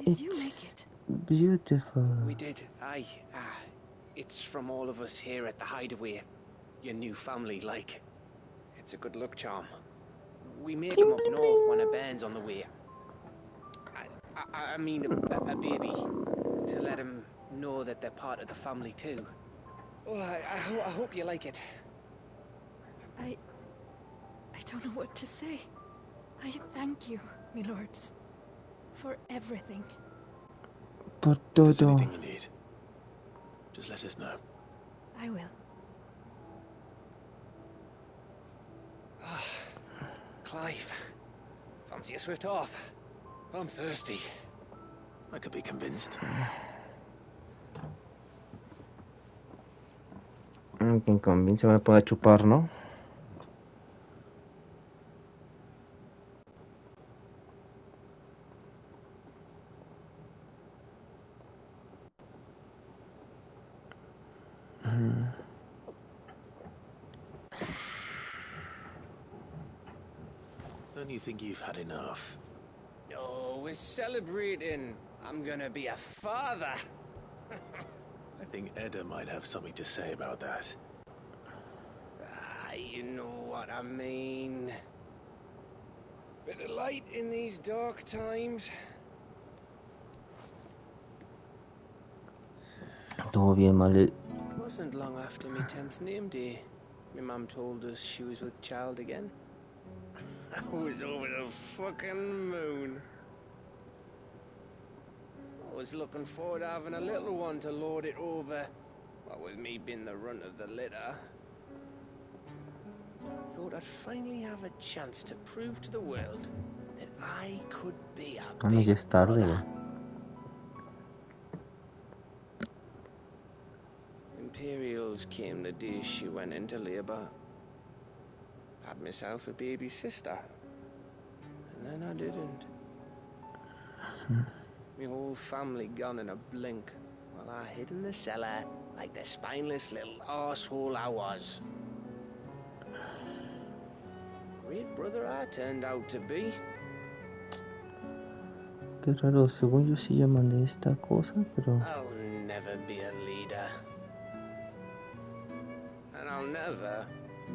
Did you make it? Beautiful. We did, aye. It's from all of us here at the Hideaway. Your new family, like. It's a good luck charm. We make them up north when a band's on the way. I mean a baby. To let them know that they're part of the family too. Oh, I hope you like it. I don't know what to say. I thank you, my lords, for everything. Por If there's todo. anything you need, just let us know. I will. Clive, fancy a swift off? I'm thirsty. I could be convinced. Quien convence me puede chupar, ¿no? Don't you think you've had enough? Oh, we're celebrating. I'm gonna be a father. I think Edda might have something to say about that. You know what I mean. Bit of light in these dark times. Todo bien, mal. It wasn't long after me 10th name day. My mum told us she was with child again. I was over the fucking moon. I was looking forward to having a little one to lord it over. What with me being the runt of the litter. Thought I'd finally have a chance to prove to the world that I could be a Ya big es tarde, brother. güey. Imperials came the day she went into labour. Had myself a baby sister. And then I didn't. My whole family gone in a blink, while I hid in the cellar like the spineless little arsehole I was. Great brother I turned out to be. Qué raro, según yo sí llaman de esta cosa, pero... I'll never be a leader. And I'll never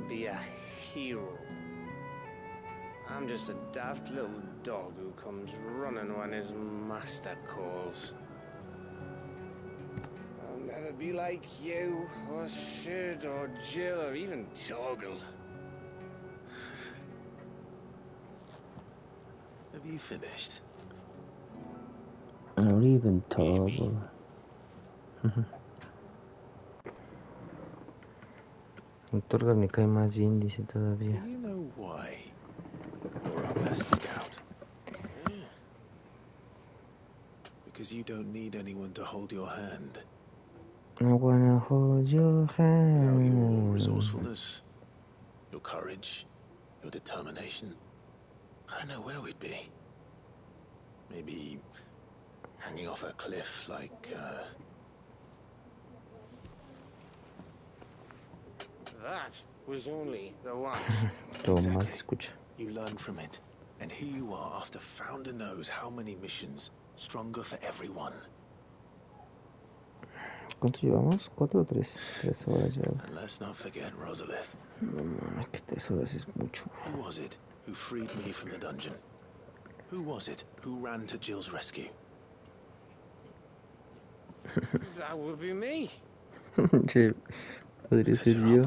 be a hero. I'm just a daft little dog who comes running when his master calls. I'll never be like you, or Sid, or Jill, or even Torgal. Have you finished? Or even Toggle. El Torgal me cae más bien, dice todavía. Do you know why you're our best scout? Because you don't need anyone to hold your hand. I wanna hold your hand. Without your resourcefulness, your courage, your determination, I don't know where we'd be. Maybe hanging off a cliff like, That was only the once. Todo mal se escucha. You learn from it. And here you are after Founder knows how many missions. Stronger for everyone. ¿Cuánto llevamos? ¿4 o 3? 3 horas ya. And let's not forget Rosalith. No mames, que 3 horas es mucho. Who was it who freed me from the dungeon? Who was it who ran to Jill's rescue? That would be me. Sí, podría ser yo.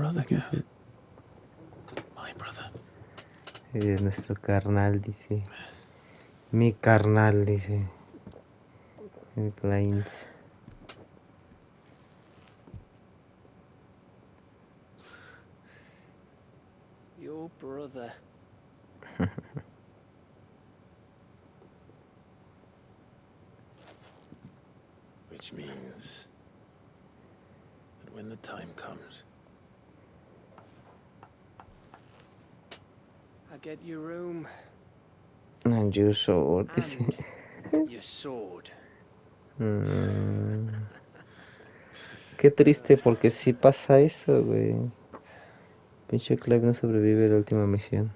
My brother. Es nuestro carnal, dice. Mi carnal, dice. El client. Your brother. Which means that when the time comes, I get your room. And your sword, dice. And your sword. Qué triste, porque sí pasa eso, güey. Pinche Clive no sobrevive a la última misión.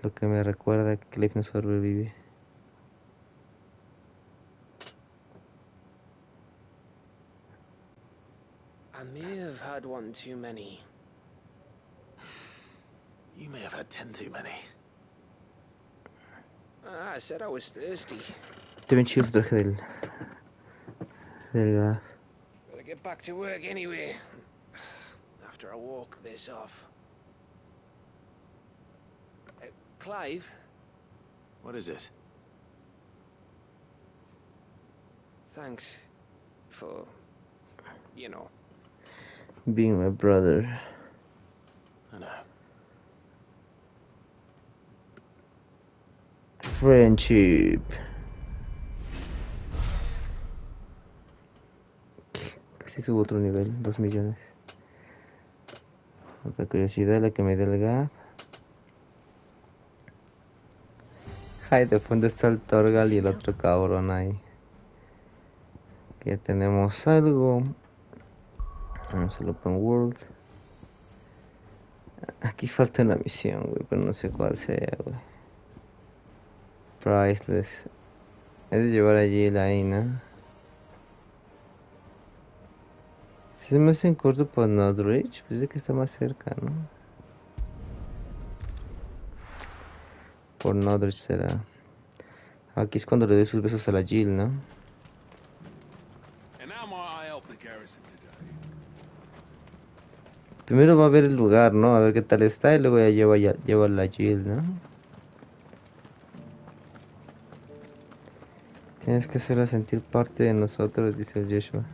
Lo que me recuerda que Clive no sobrevive. I may have had one too many. you may have had 10 too many. I said I was thirsty. Está bien chido su traje del GAF. Gotta get back to work anyway. After I walk this off. Clive? What is it? Thanks for, you know. Being my brother. I know. Friendship. Casi subo otro nivel, 2 millones. Otra curiosidad, la que me dio el GAF. Ay, de fondo está el Torgal y el otro cabrón ahí. Que ya tenemos algo. Vamos al Open World. Aquí falta una misión, güey, pero no sé cuál sea, güey. Priceless. Es de llevar allí la A.I.A.S. Se me hacen corto por Northridge, pues de que está más cerca, ¿no? Por Northridge será. Aquí es cuando le doy sus besos a la Jill, ¿no? Primero va a ver el lugar, ¿no? A ver qué tal está y luego ya lleva a la Jill, ¿no? Tienes que hacerla sentir parte de nosotros, dice el Joshua.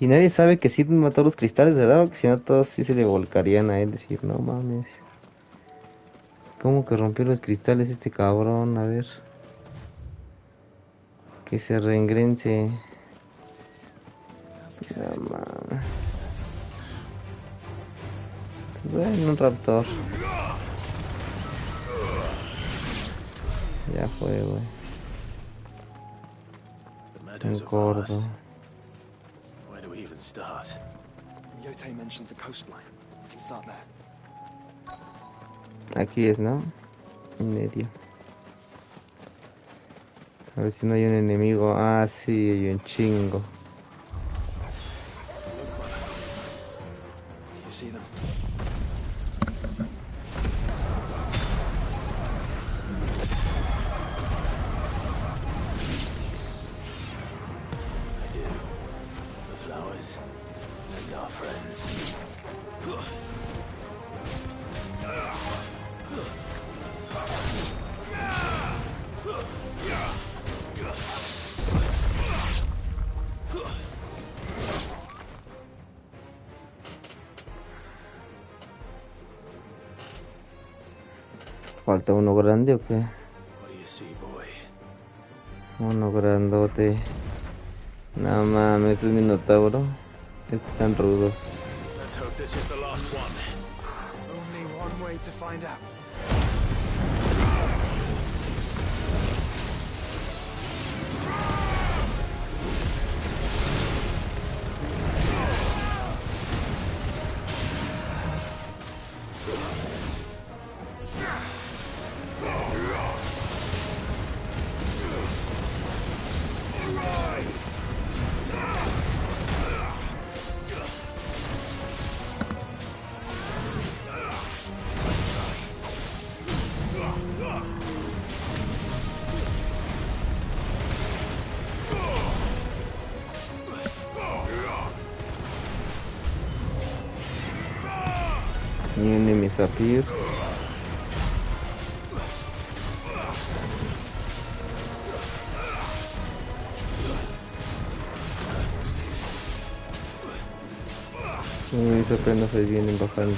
Y nadie sabe que Sid mató los cristales, ¿verdad? Porque si no todos sí se le volcarían a él, decir, no mames. ¿Cómo que rompió los cristales este cabrón? A ver. Que se reengrense. No mames. Bueno, un raptor. Ya fue, güey. Un gordo. Where do we even start? Yote mentioned the coastline. We can start there. Aquí es, ¿no? En medio. A ver si no hay un enemigo. Ah, sí, hay un chingo. You see them? I do. The flowers and our friends. ¿Falta uno grande o qué? What do you see, boy? Uno grandote. No mames, es un minotauro. Estos están rudos. Let's hope this is the last one. Only one way to find out. Y un enemy Sapir. Mis apenas ahí vienen bajando.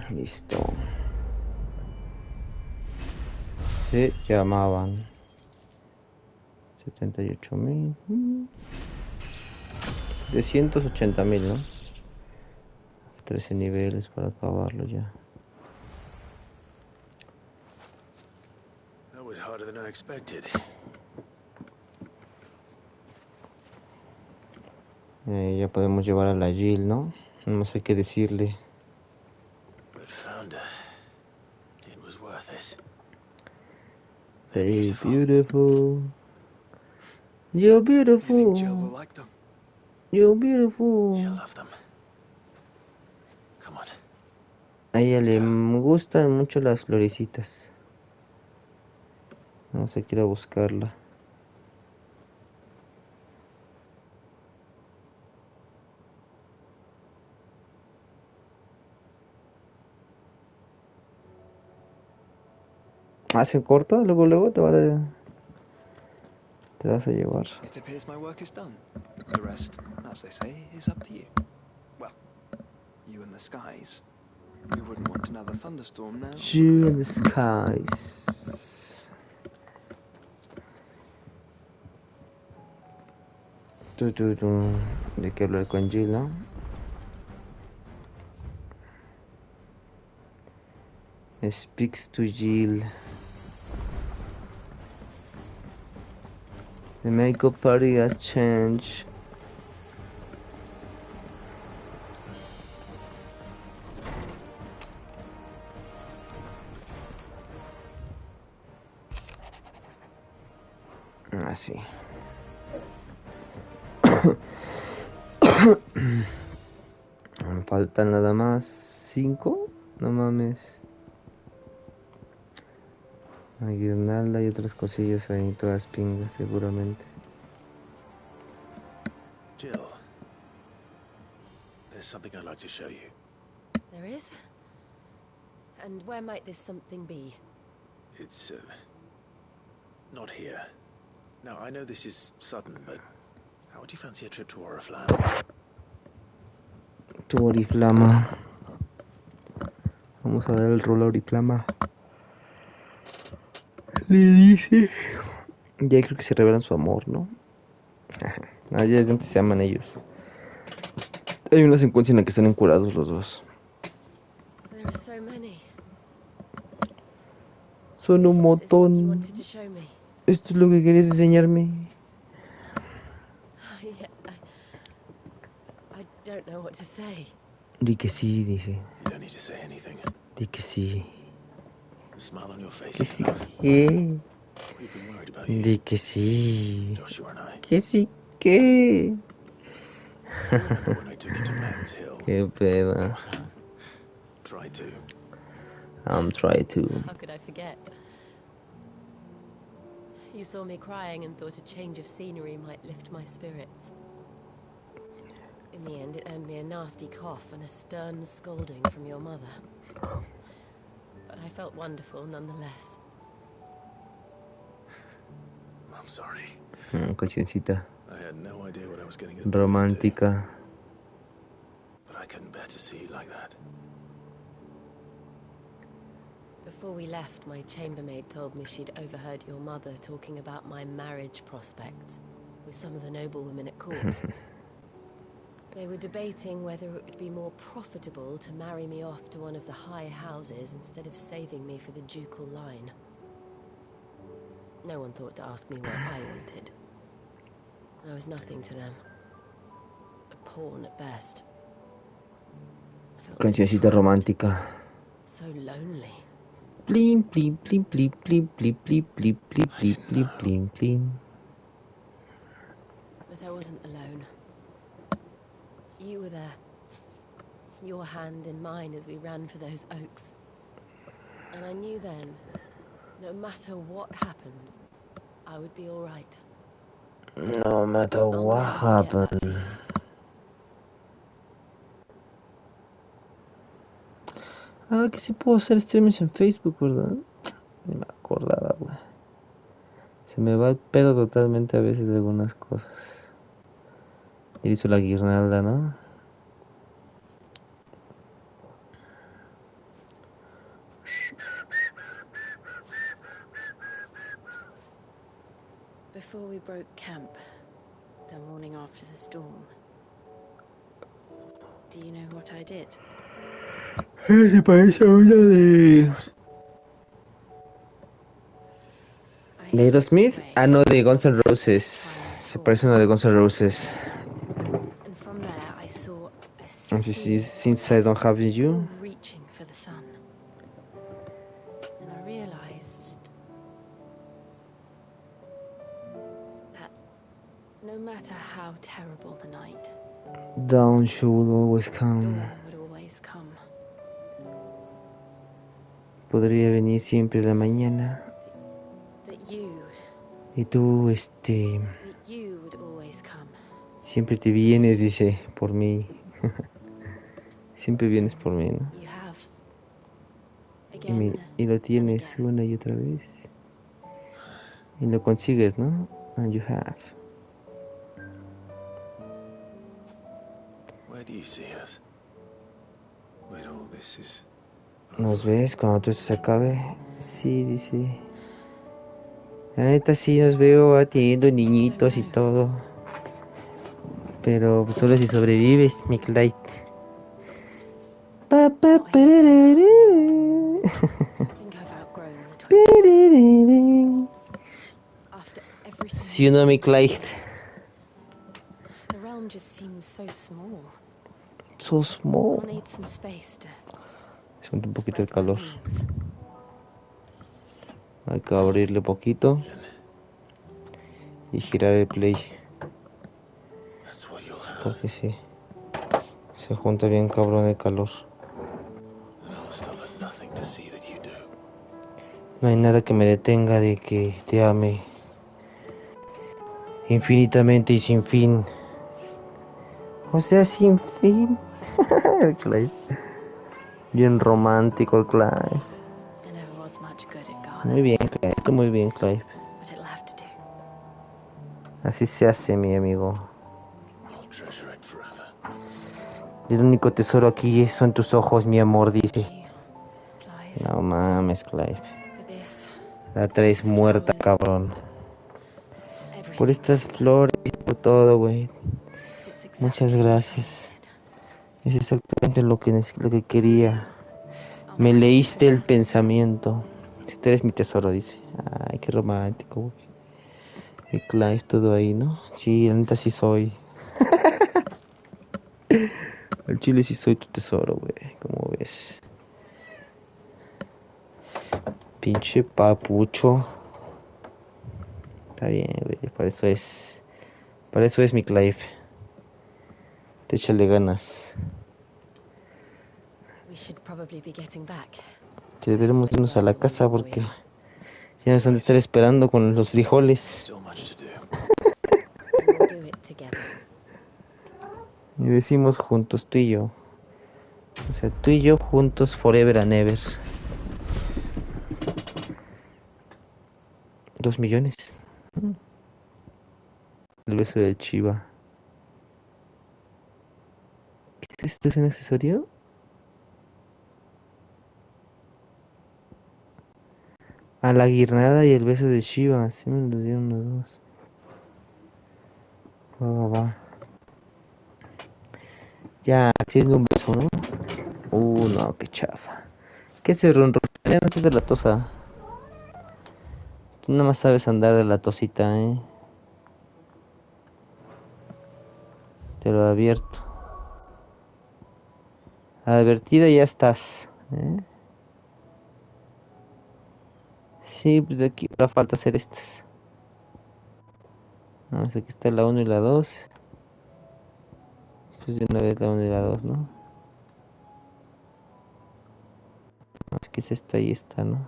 Listo. Se llamaban 78.000 de 180.000, ¿no? 13 niveles para acabarlo ya. That was harder than I expected. Ya podemos llevar a la Jill, ¿no? No sé qué decirle. But found her. It was worth it. Very beautiful. You're beautiful. You think Jill will like them? You're beautiful. She'll love them. Come on. A ella le gustan mucho las florecitas. Vamos a ir a buscarla. hacen corto, luego te vas a llevar. It appears my work is done. The rest, as they say, is up to you. Well, you and the skies. We wouldn't want another thunderstorm now. You and the skies. ¿De qué hablar con Gila? Speaks to Jill. The makeup party has changed. Así. Me faltan nada más 5. No mames. Hay guirnalda y otras cosillas ahí, todas pingas seguramente. Jill, there's something I'd like to show you. There is? And where might this something be? It's, not here. Now, I know this is sudden, but how would you fancy a trip to Oriflamme? Tu Oriflama. Vamos a dar el rol a Oriflama. Le dice. Ya creo que se revelan su amor, ¿no? Ya desde antes se aman ellos. Hay una secuencia en la que están encurados los dos. There are so many. Son un montón. Esto es lo que querías enseñarme. I don't know what to say. Di que sí, dice. You don't need to say anything. Di que sí. The smile on your face Que is sí, enough. que. We've been worried about you, Di que sí. Joshua and I. Que sí, que. Remember when I took you to Man's Hill? Qué pena. Try to. I'm trying to. How could I forget? You saw me crying and thought a change of scenery might lift my spirits. In the end, it earned me a nasty cough and a stern scolding from your mother. But I felt wonderful nonetheless. I'm sorry. Cancioncita. I had no idea what I was getting into. Romántica. But I couldn't bear to see you like that. Before we left, my chambermaid told me she'd overheard your mother talking about my marriage prospects with some of the noblewomen at court. They were debating whether it would be more profitable to marry me off to one of the high houses instead of saving me for the ducal line. No one thought to ask me what I wanted. I was nothing to them. A pawn at best. Cancioncita romántica. So lonely. Plim, plim, plim, plim, plim, plim, plim, plim, plim, plim, plim, plim, plim. But I wasn't alone. You were there. Your hand in mine as we ran for those oaks. And I knew then, no matter what happened, I would be all right. No matter what happened. Ah, que sí puedo hacer streams en Facebook, ¿verdad? Ni me acordaba, güey. Se me va el pedo totalmente a veces de algunas cosas. Y hizo la guirnalda, ¿no? Before we broke camp, the morning after the storm, do you know what I did? Se parece a una de Aerosmith. Ah, no, de Guns N' Roses. Se parece a una de Guns N' Roses. And from there I saw a Since I don't have you. reaching for the sun. And I realized that no matter how terrible the night, Dawn should always come. dawn would always come. Podría venir siempre la mañana. That you Y tú, that you would always come. siempre te vienes, dice, por mí. Siempre vienes por mí, ¿no? You have. Y lo tienes una y otra vez. Y lo consigues, ¿no? And you have. ¿Nos ves cuando todo esto se acabe? Sí, dice. La neta sí nos veo teniendo niñitos y todo. Pero solo si sobrevives, mi Clyde. Sí o no, mi Clyde. The realm just seems so small. So small. We'll need some space to Siente un poquito el calor. Hay que abrirle poquito y girar el play. Porque sí, se junta bien cabrón el calor. No hay nada que me detenga de que te ame infinitamente y sin fin. O sea, sin fin. El Clive. Bien romántico el Clive. Muy bien, Clive. Muy bien, Clive. Así se hace, mi amigo. El único tesoro aquí son tus ojos, mi amor, dice. No mames, Clive. La traes muerta, cabrón. Por estas flores y por todo, güey. Muchas gracias. Es exactamente lo que quería. Me leíste el pensamiento. Si tú eres mi tesoro, dice. Ay, qué romántico, güey. Y Clive, todo ahí, ¿no? Sí, la neta sí soy. Al chile sí soy tu tesoro, güey. ¿Cómo ves? Pinche papucho. Está bien, güey. Para eso es mi Clive. Te échale ganas. Que deberemos irnos a la casa porque ya nos han de estar esperando con los frijoles. Y decimos juntos, tú y yo. O sea, tú y yo juntos forever and ever. 2 millones. El beso del Chiva. ¿Qué es esto? ¿Es un accesorio? A la guirnalda y el beso de Shiva. Sí me los dieron los dos. Va. Ya, haciendo un beso, ¿no? No, qué chafa. ¿Qué se ronronea? No te de la tosa. Tú nada más sabes andar de la tosita, ¿eh? Te lo advierto. Advertida ya estás, ¿eh? Sí, pues aquí ahora falta hacer estas. Vamos, aquí está la 1 y la 2. Pues de una vez la 1 y la 2, ¿no? Es que es esta y esta, ¿no?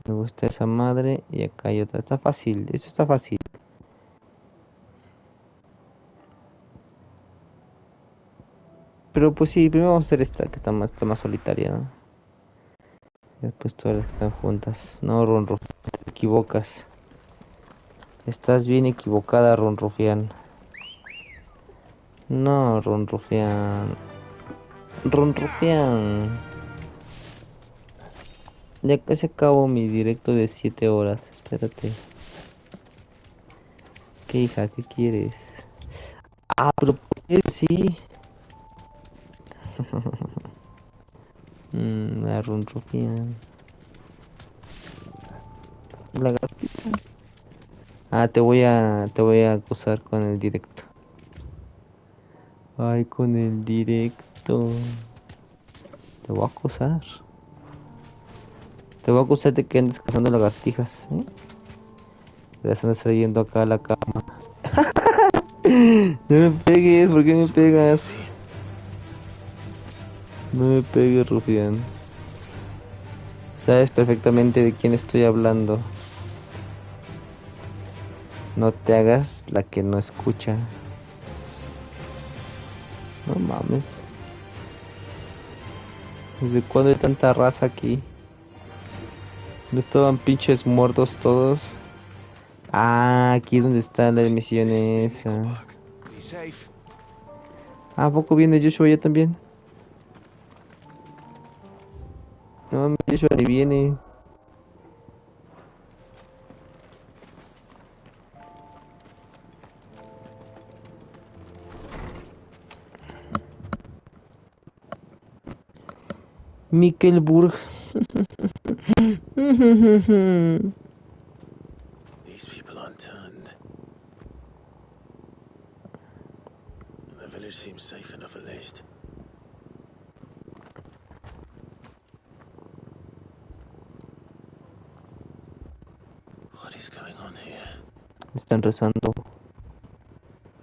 Me gusta esa madre y acá hay otra. Está fácil, eso está fácil. Pero pues sí, primero vamos a hacer esta que está más solitaria, ¿no? Y después todas las que están juntas. No, Ronrufián, te equivocas. Estás bien equivocada, Ronrufián. No, Ronrufián. Ronrufián. Ya casi acabo mi directo de 7 horas. Espérate. ¿Qué, hija? ¿Qué quieres? Pero ¿por qué sí? La Ronrufián. La gatita. Te voy a acusar con el directo. Ay, con el directo. Te voy a acusar. Te voy a acusar de que andes cazando lagartijas, ¿eh? Te las andas trayendo acá a la cama. No me pegues, ¿por qué me pegas? No me pegues, rufián. Sabes perfectamente de quién estoy hablando. No te hagas la que no escucha. No mames. ¿Desde cuándo hay tanta raza aquí? ¿No estaban pinches muertos todos? Ah, aquí es donde está la misión esa. Ah, ¿a poco viene Joshua ya también? No, Joshua ni viene. Mikkelburg. These people aren't turned. The village seems safe enough at least. What is going on here? Están rezando.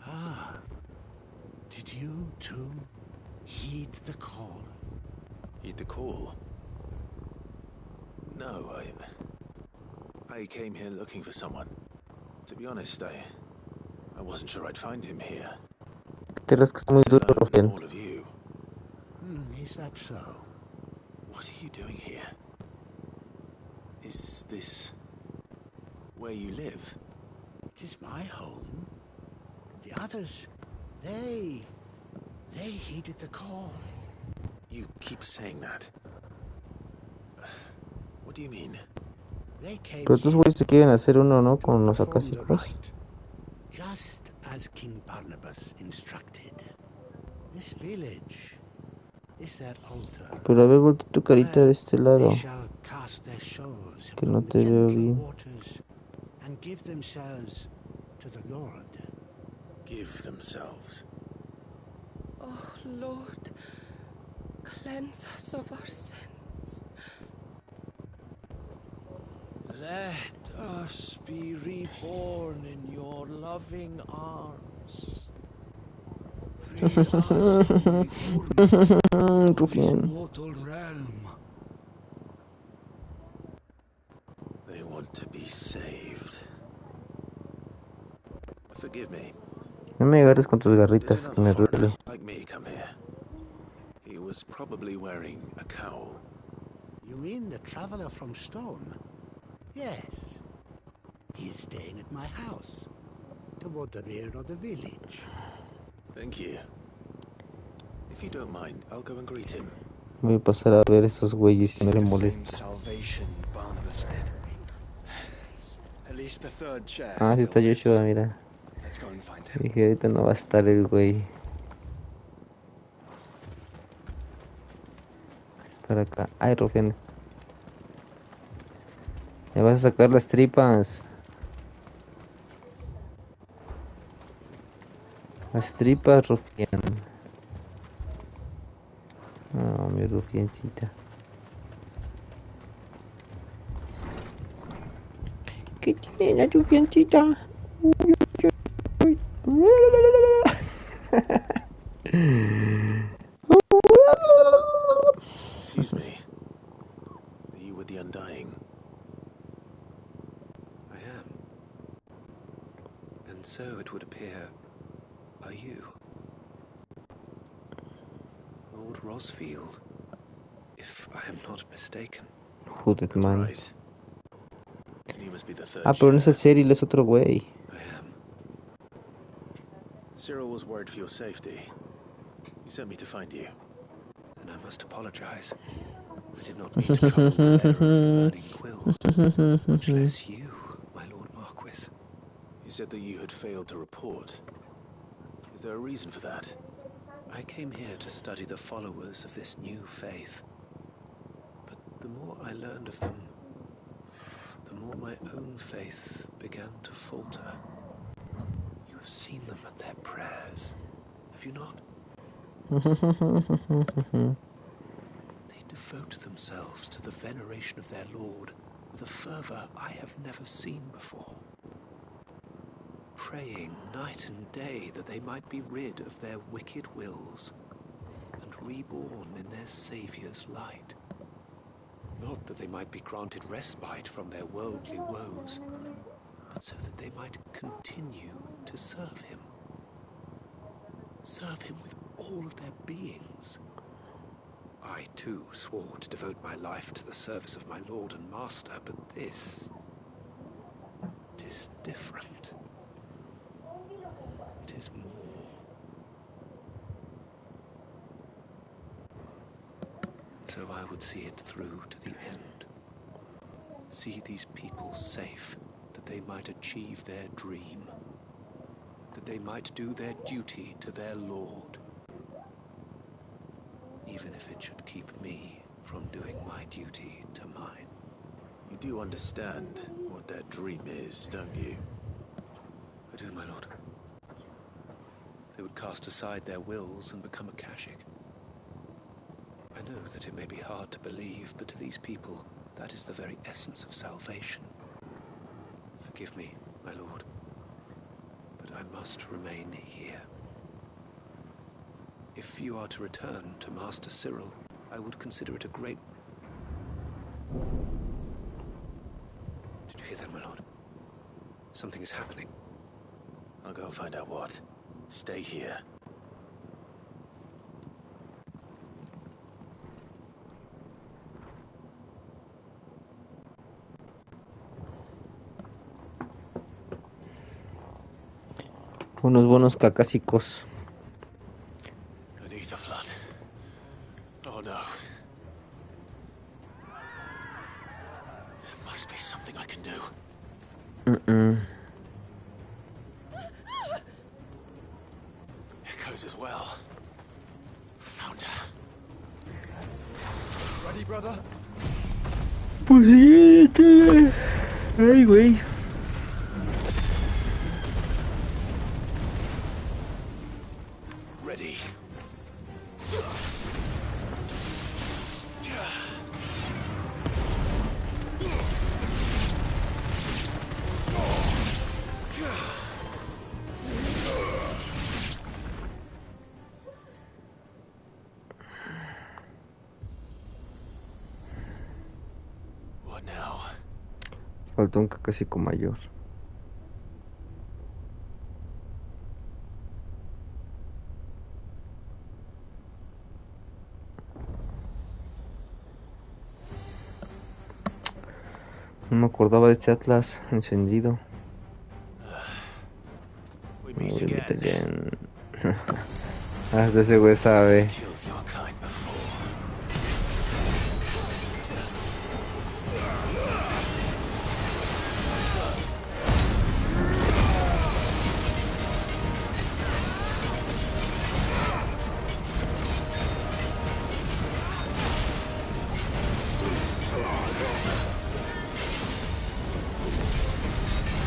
Ah, did you too heed the call? Heed the call? No, I came here looking for someone. To be honest, I wasn't sure I'd find him here. Te rascas muy duro, Rufián. All of you. Is that so? What are you doing here? Is this where you live? It is my home. The others, they heeded the call. You keep saying that. What do you mean? They came Pero estos güeyes se quieren hacer uno, ¿no? Con los acásicos. just as King Barnabas instructed. This village is their altar. Pero a ver, voltea tu carita de este lado. They shall cast their souls Que no upon te the veo gentle bien. waters and give themselves to the Lord. Give themselves. Oh, Lord, cleanse us of our sins. Let us be reborn in your loving arms. Free us from the torment of this mortal realm. They want to be saved. Forgive me. No me agarres con tus Did garritas, que me another duele. foreigner like me come here? He was probably wearing a cowl. You mean the traveler from Storm? Yes. He is staying at my house, toward the rear of the village. Thank you. If you don't mind, I'll go and greet him. Voy a pasar a ver esos güeyes si no le The same molesta. salvation Barnabas did. At least the third chair Ah, sí está still lives. Joshua, mira. Let's go and find him. Dije, ahorita no va a estar el güey. Espera acá. Ay, Rufián. Me vas a sacar las tripas. Las tripas, Rufián. Oh, mi Rufiancita. ¿Qué tiene la Rufiancita? Excuse me. Are you with the Undying? I am. And so it would appear, are you? Lord Rosfield, if I am not mistaken. Hooded man. Right. And you must be the third Ah, pero no es chair. el Cyril, es otro güey. Cyril was worried for your safety. He sent me to find you. And I must apologize. I did not mean to trouble the bearer of the burning quill, much less you, my Lord Marquis. You said that you had failed to report. Is there a reason for that? I came here to study the followers of this new faith. But the more I learned of them, the more my own faith began to falter. You have seen them at their prayers, have you not? They devote themselves to the veneration of their Lord with a fervor I have never seen before. Praying night and day that they might be rid of their wicked wills and reborn in their Saviour's light. Not that they might be granted respite from their worldly woes, but so that they might continue to serve him. Serve him with all of their beings. I too swore to devote my life to the service of my lord and master, but this... it is different. It is more. So I would see it through to the end. See these people safe, that they might achieve their dream. That they might do their duty to their lord. Even if it should keep me from doing my duty to mine. You do understand what their dream is, don't you? I do, my lord. They would cast aside their wills and become a Kashik. I know that it may be hard to believe, but to these people, that is the very essence of salvation. Forgive me, my lord, but I must remain here. If you are to return to Master Cyril, I would consider it a great... Did you hear that, my lord? Something is happening. I'll go and find out what. Stay here. Unos buenos cacásicos. Beneath the flood. Oh no. There must be something I can do. Echoes as well. Found her. Ready, brother? Pues sí, ay, güey. Ready. What now? Falta un cacásico mayor. No me acordaba de este Atlas encendido. We meet again. Hasta ese güey sabe.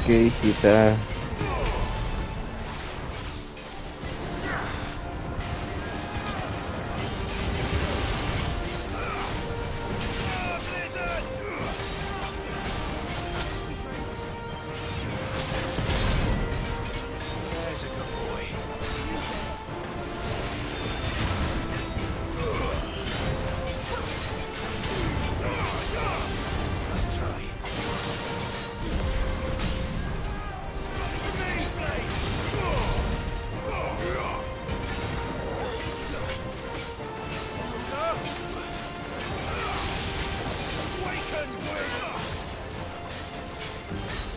Qué hijita. There's a good boy. Let's try.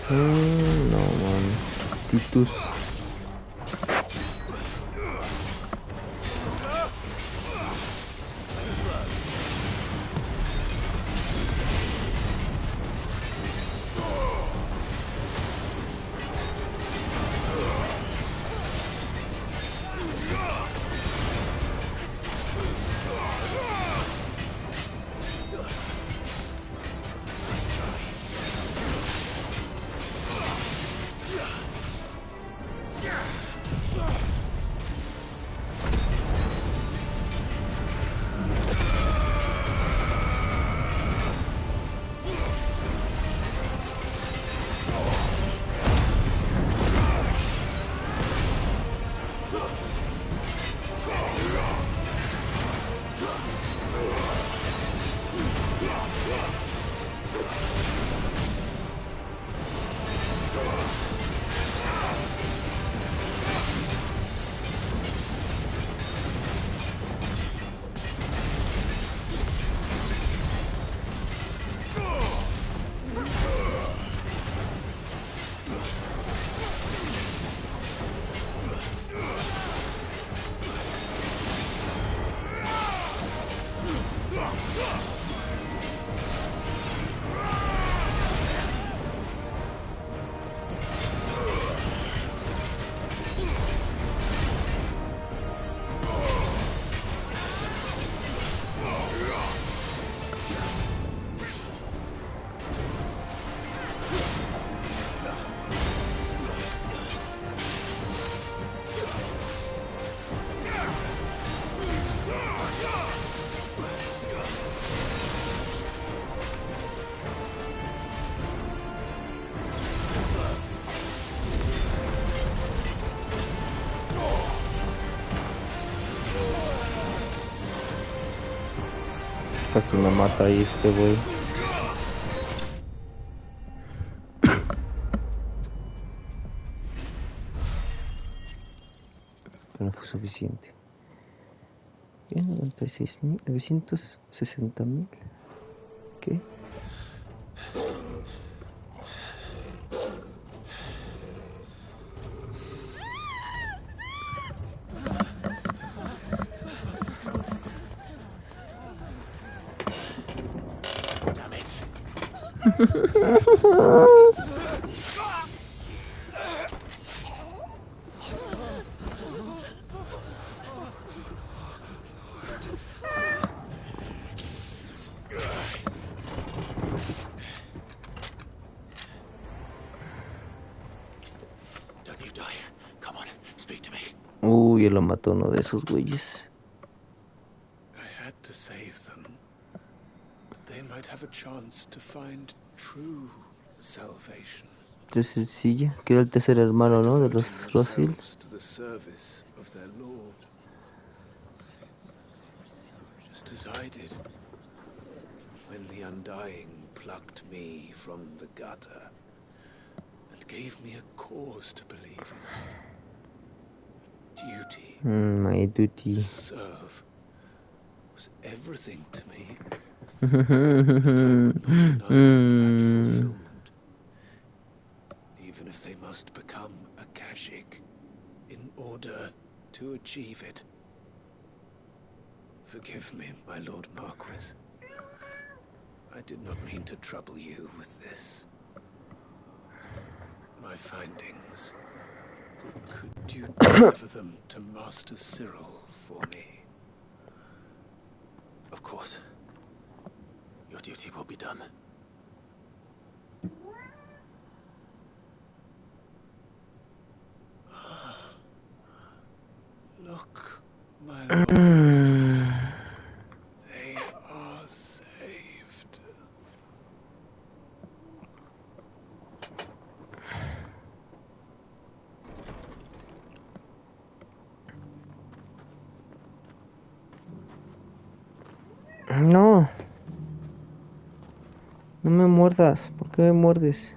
No, man. Titus. Casi me mata ahí este güey. Pero no fue suficiente. 96.960.000. ¿Qué? Uy, él lo mató uno de esos güeyes. I had to save them, that they might have a chance to find true salvation. Entonces el Silla, que era el tercer hermano, ¿no? De los Rothschild. To the service of their lord, just as I did when the Undying plucked me from the gutter and gave me a cause to believe in. Duty. My duty. To serve was everything to me. Even if they must become a Kashik in order to achieve it. Forgive me, my Lord Marquis. I did not mean to trouble you with this. My findings. Could you deliver them to Master Cyril for me? Of course. Your duty will be done. Look, my lord. They are saved. No. No me muerdas. ¿Por qué me muerdes?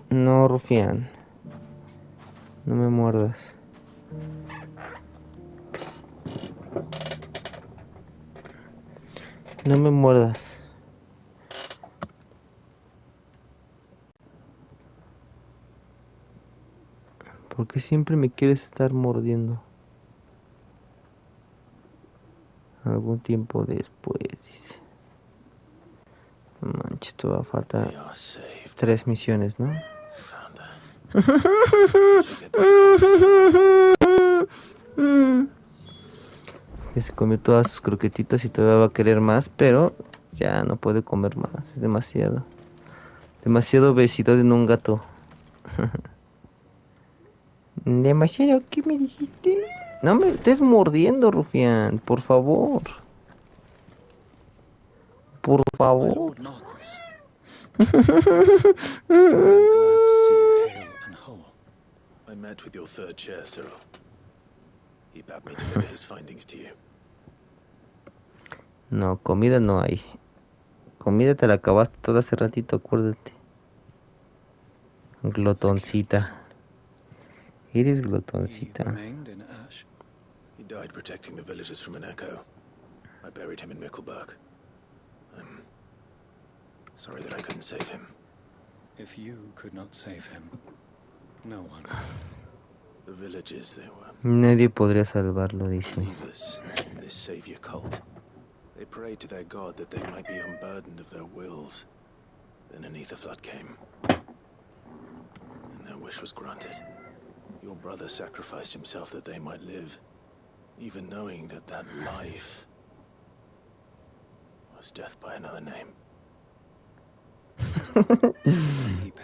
No, rufián. No me muerdas. No me muerdas. ¿Por qué siempre me quieres estar mordiendo? Algún tiempo después, dice. No manches, esto va a faltar 3 misiones, ¿no? Que se comió todas sus croquetitas y todavía va a querer más, pero ya no puede comer más. Es demasiado. Demasiado obesidad en un gato. Demasiado, ¿qué me dijiste? No me estés mordiendo, rufián, por favor. Por favor. I met with your third chair, Cyril. He bade me deliver his findings to you. No, comida no hay. Comida te la acabaste todo hace ratito, acuérdate. Glotoncita. Eres glotoncita. He died protecting the villagers from an echo. I buried him in Mickelberg. I'm sorry that I couldn't save him. If you could not save him, no one could. The villagers, they were Nadie podría salvarlo, dice. believers in this savior cult. They prayed to their god that they might be unburdened of their wills. Then an ether flood came, and their wish was granted. Your brother sacrificed himself that they might live, even knowing that that life was death by another name.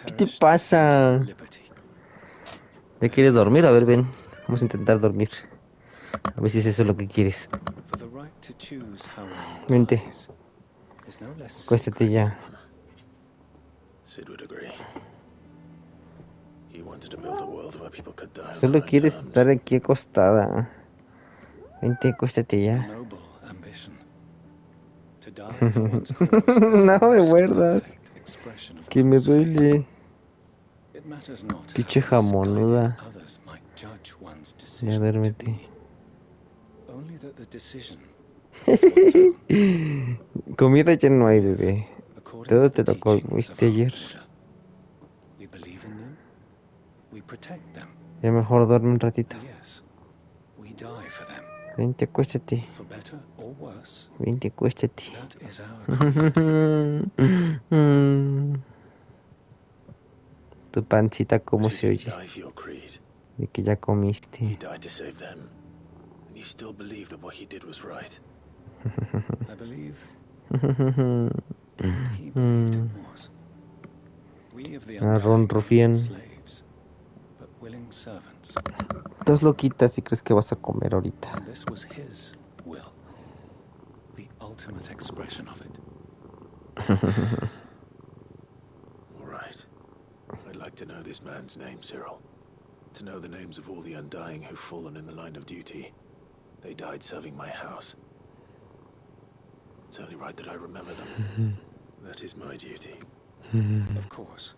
¿Qué te pasa? ¿Ya quieres dormir? A ver, ven. Vamos a intentar dormir. A ver si es eso lo que quieres. Vente. Acuéstate ya. Sid would agree. He wanted to build a world where people could die. Solo quieres estar aquí acostada. Vente, acuéstate ya. To die for one's cause No me muerdas. expression of Que me one's faith. duele. It matters not Pinche how misguided jamonuda. others might judge one's Ya decision to duérmete. be. Only that the decision is one's own. Comida ya no hay, bebé. Todo te lo comiste ayer. We believe in them. We protect them. Ya mejor duerme un ratito. Yes, we die for them. Vente, acuéstate. For better or worse. Vente, acuéstate. That is our creed. Tu pancita, ¿cómo se oye? Die for your creed. De que ya comiste. He died to save them. And you still believe that what he did was right. I believe that he believed it was. We of the Ron Rufián. slaves, but willing servants. Estás loquita si crees que vas a comer ahorita. And this was his will. The ultimate expression of it. All right. I'd like to know this man's name, Cyril. To know the names of all the undying who've fallen in the line of duty. They died serving my house. It's only right that I remember them. That is my duty. Of course.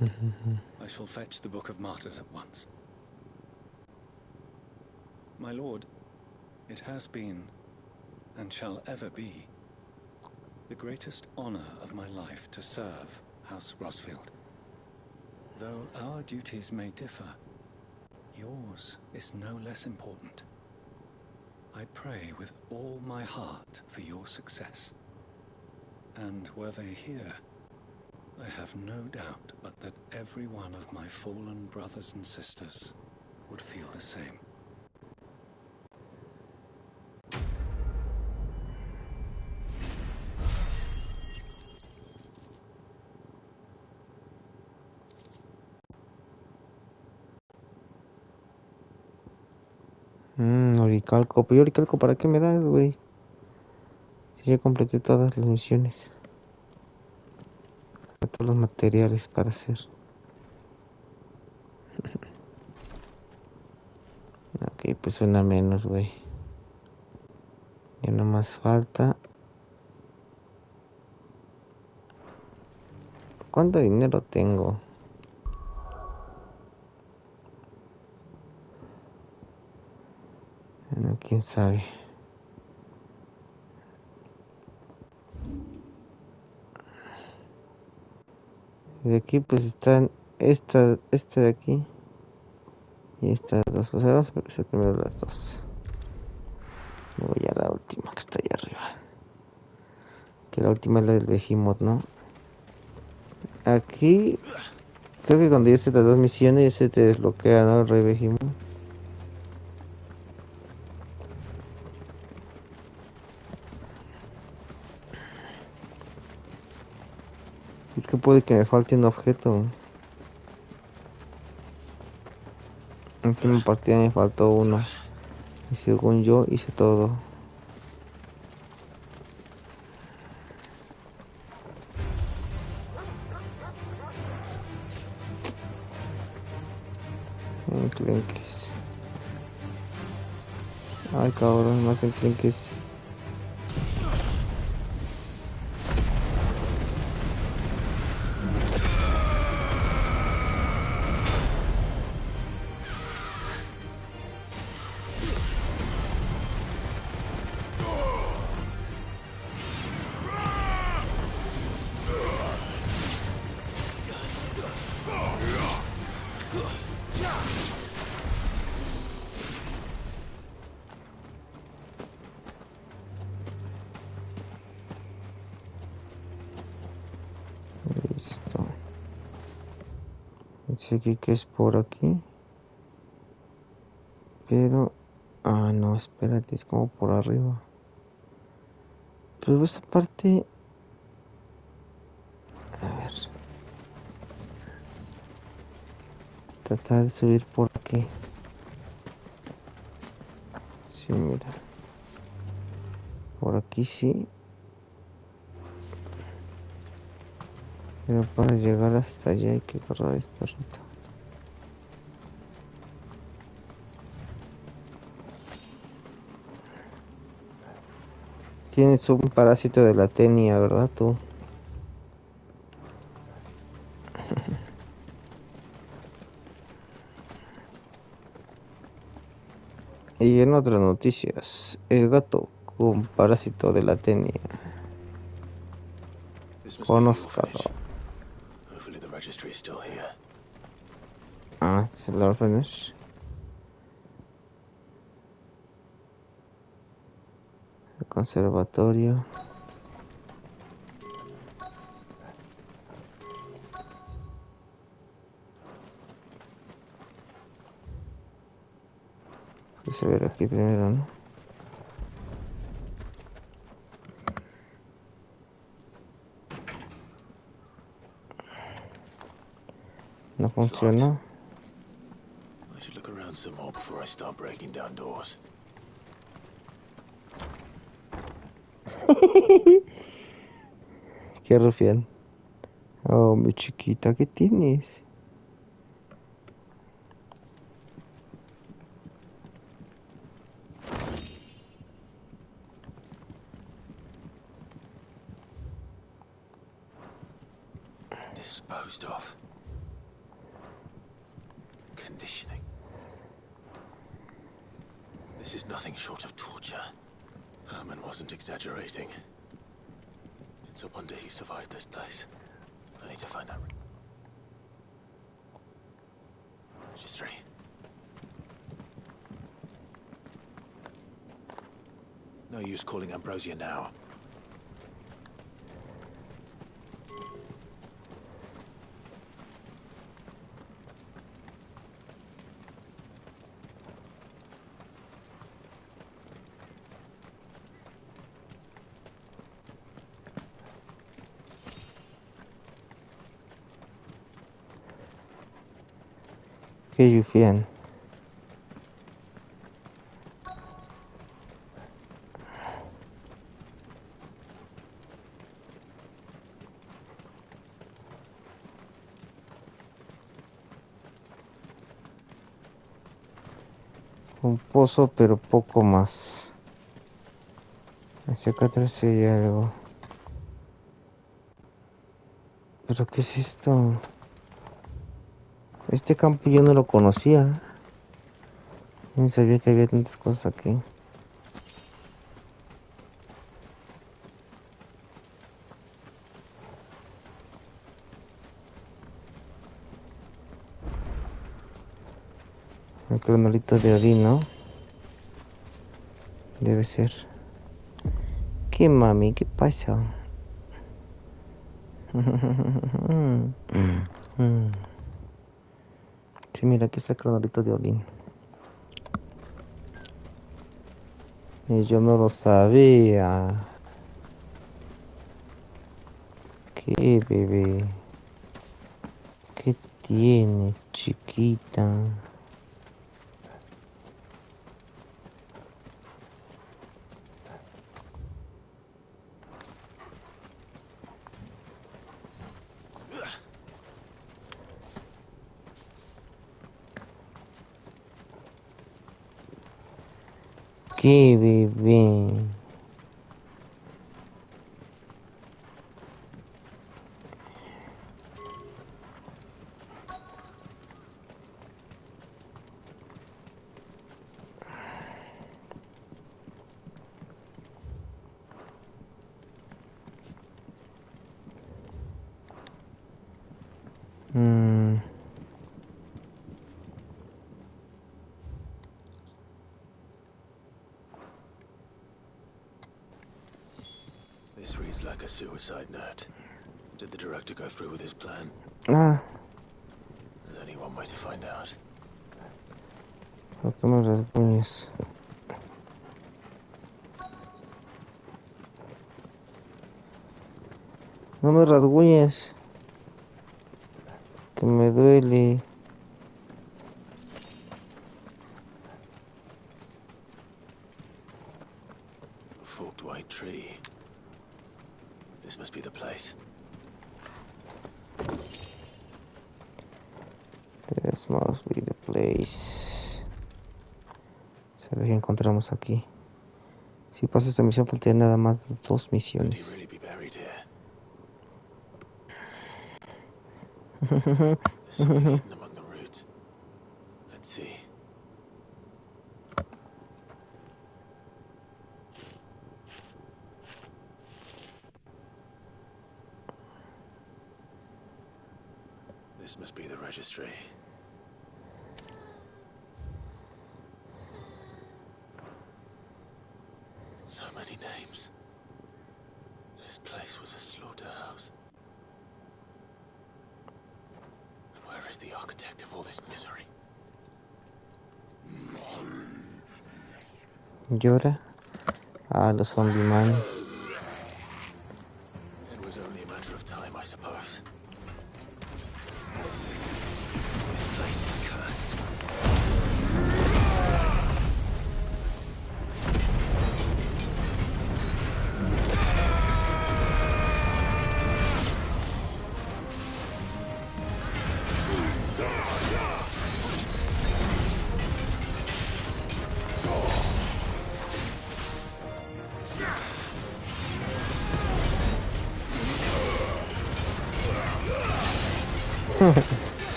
I shall fetch the Book of Martyrs at once. My lord, it has been, and shall ever be, the greatest honor of my life to serve House Rosfield. Though our duties may differ, yours is no less important. I pray with all my heart for your success. And were they here, I have no doubt but that every one of my fallen brothers and sisters would feel the same. Oricalco. Pero Oricalco, ¿para qué me das, güey? Si ya completé todas las misiones. Todos los materiales para hacer. Ok, pues suena menos, güey. Ya no más falta. ¿Cuánto dinero tengo? Bueno, quién sabe. De aquí pues están este de aquí y estas dos. Pues vamos a hacer primero las dos. Luego ya la última que está allá arriba. Que la última es la del Behemoth, ¿no? Aquí creo que cuando ya haces las dos misiones ya se te desbloquea, ¿no? El Rey Behemoth. Es que puede que me falte un objeto. En última partida me faltó uno. Y según yo hice todo. Enclenques. Ay, cabrón, más enclenques. Listo. Dice aquí que es por aquí. Pero... ah, no, espérate, es como por arriba. Pero esa parte... a ver. Tratar de subir por aquí. Sí, mira. Por aquí sí. Pero para llegar hasta allá hay que agarrar esta ruta. Tienes un parásito de la tenia, ¿verdad tú? Y en otras noticias, el gato con parásito de la tenia. Conózcalo. Ah, es el orphanage. El conservatorio. Vamos a ver aquí primero, ¿no? No funcionó. I should look around some more before I start breaking down doors. Qué rufián. Oh, mi chiquita, ¿qué tienes? Disposed of. Conditioning. This is nothing short of torture. Herman wasn't exaggerating. It's a wonder he survived this place. I need to find that registry. No use calling Ambrosia now. Qué rufián. Un pozo, pero poco más. Hacia acá atrás hay algo. ¿Pero qué es esto? Este campo yo no lo conocía. No sabía que había tantas cosas aquí. El cronolito de Odín, ¿no? Debe ser. ¿Qué mami? ¿Qué pasa? Sí, mira, aquí está el cronolito de Odín. Y yo no lo sabía. ¿Qué bebé? ¿Qué tiene, chiquita? ¿Qué bebé? This reads like a suicide note. Did the director go through with his plan? Ah. There's only one way to find out. ¿Por qué me rasguñas? No me rasguñes. Que me duele. A forked white tree. This must be the place. This must be the place. A ver qué encontramos aquí. Si paso esta misión, faltaría nada más 2 misiones. This must be the registry. So many names. This place was a slaughterhouse. And where is the architect of all this misery? Llora. Ah, los zombie man. It was only a matter of time, I suppose. This place is cursed.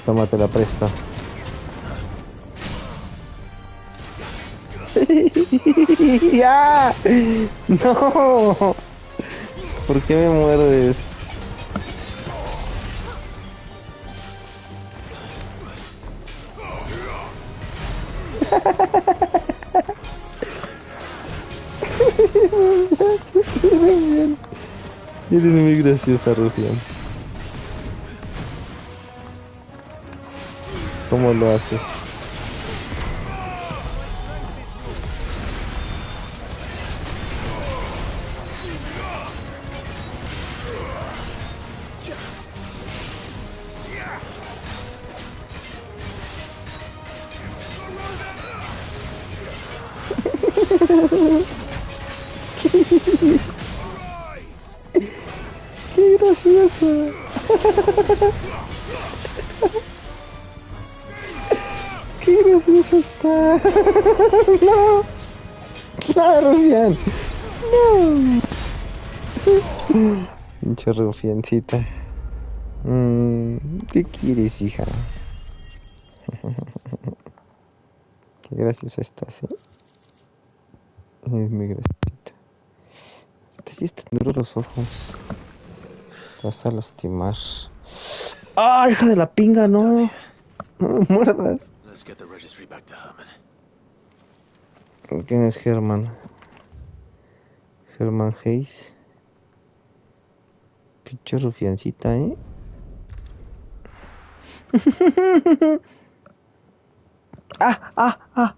Tómate la presto. ¡Ya! ¡No! ¿Por qué me muerdes? Eres muy graciosa, Rufián. ¿Cómo lo haces? ¡Qué gracioso! ¡Qué gracioso está! ¡No! ¡No, Rufián! ¡No! Pinche Rufiancita. ¿Qué quieres, hija? Qué graciosa estás, ¿eh? Es muy graciosita. Ya están duros los ojos. Te vas a lastimar. ¡Ah, hija de la pinga, no! No me muerdas. Let's get the registry back to Herman. ¿Quién es Herman? Herman Hayes. Pinche rufiancita, ¿eh? ¡Ah!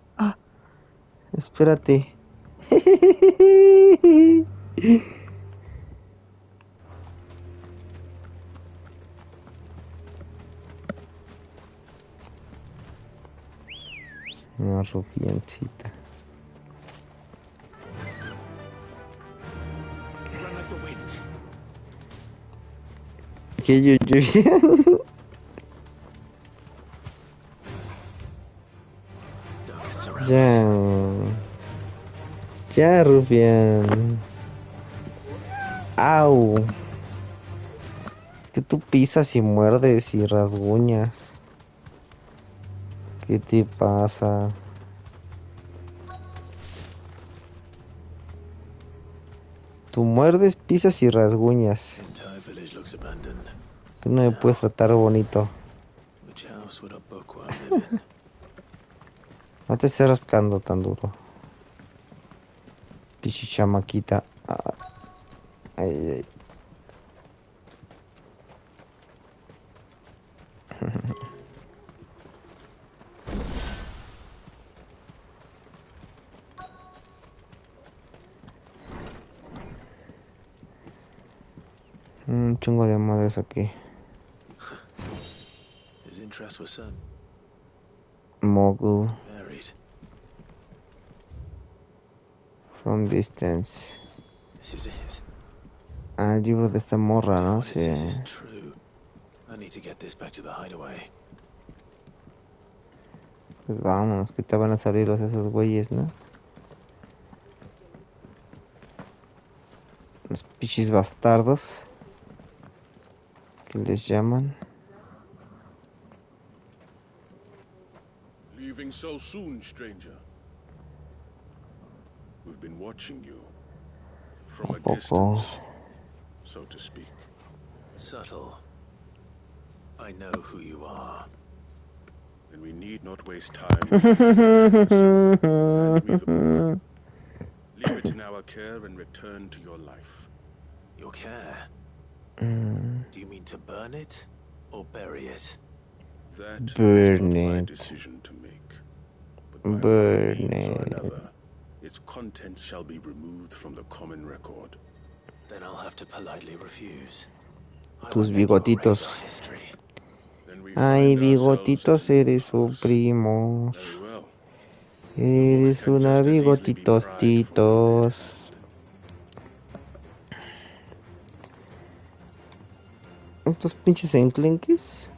Espérate. Una rufiancita. ¿Qué yo? Ya, Rufián. Au. Es que tú pisas y muerdes y rasguñas. ¿Qué te pasa? Tú muerdes, pisas y rasguñas. Tú no me puedes tratar bonito. No te estés rascando tan duro. Pichi chamaquita. Ay. Un chungo de madres aquí. His interests were certain. Mogul. Varied. From distance. This is it. Ah, el libro de esta morra, ¿no? Sí. This is true. I need to get this back to the hideaway. Pues vámonos, que te van a salir esos güeyes, ¿no? Los pichis bastardos que les llaman. Leaving so soon, stranger. We've been watching you from a distance, so to speak. Subtle. I know who you are. And we need not waste time on introductions. Hand me the book. Leave it in our care and return to your life. Your care? Do you mean to burn it or bury it? That is not my decision to make. But by one means or another, its contents shall be removed from the common record. Then I'll have to politely refuse. Tus bigotitos. Ay, bigotitos, eres su primo. Eres una bigotitos, titos. ¿Estos pinches enclenques?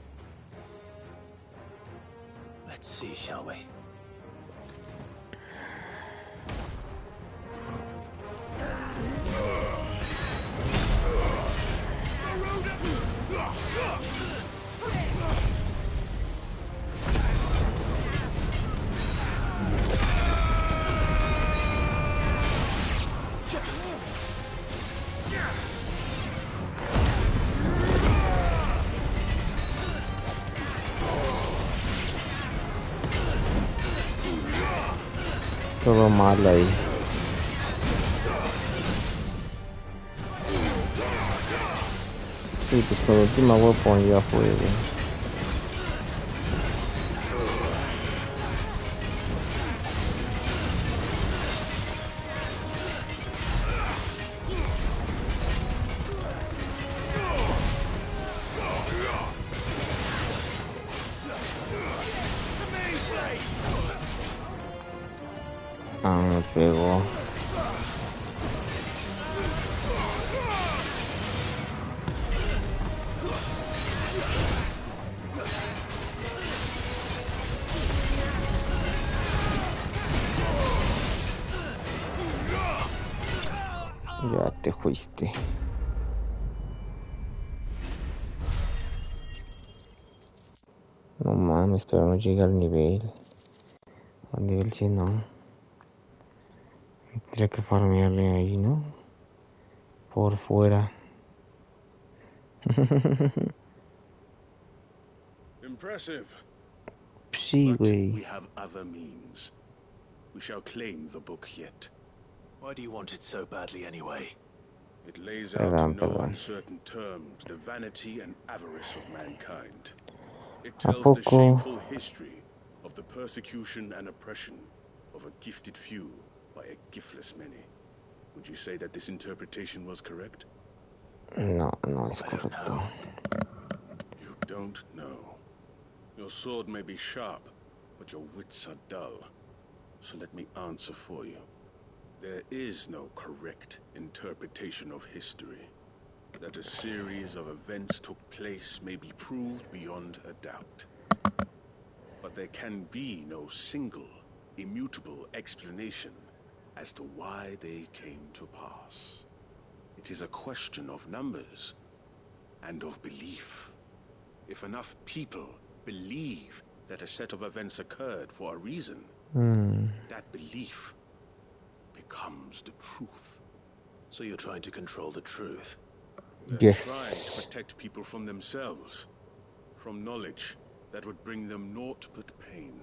Let's see, shall we? Todo mal ahí. Sí, pues con Ultima Weapon ya fue. Ah, me pegó. Ya te fuiste. No mames, pero no llega al nivel. Al nivel 100 no. Tendría que farmearle ahí, ¿no? Por fuera. Impressive. Sí, güey. We have other means. We shall claim the book yet. Why do you want it so badly anyway? It lays out in no uncertain terms the vanity and avarice of mankind. It tells the shameful history of the persecution and oppression of a gifted few by a giftless many. Would you say that this interpretation was correct? No, no es correcto. You don't know. Your sword may be sharp, but your wits are dull. So let me answer for you. There is no correct interpretation of history. That a series of events took place may be proved beyond a doubt. But there can be no single, immutable explanation as to why they came to pass. It is a question of numbers and of belief. If enough people believe that a set of events occurred for a reason, that belief becomes the truth. So you're trying to control the truth? They're trying to protect people from themselves, from knowledge that would bring them naught but pain.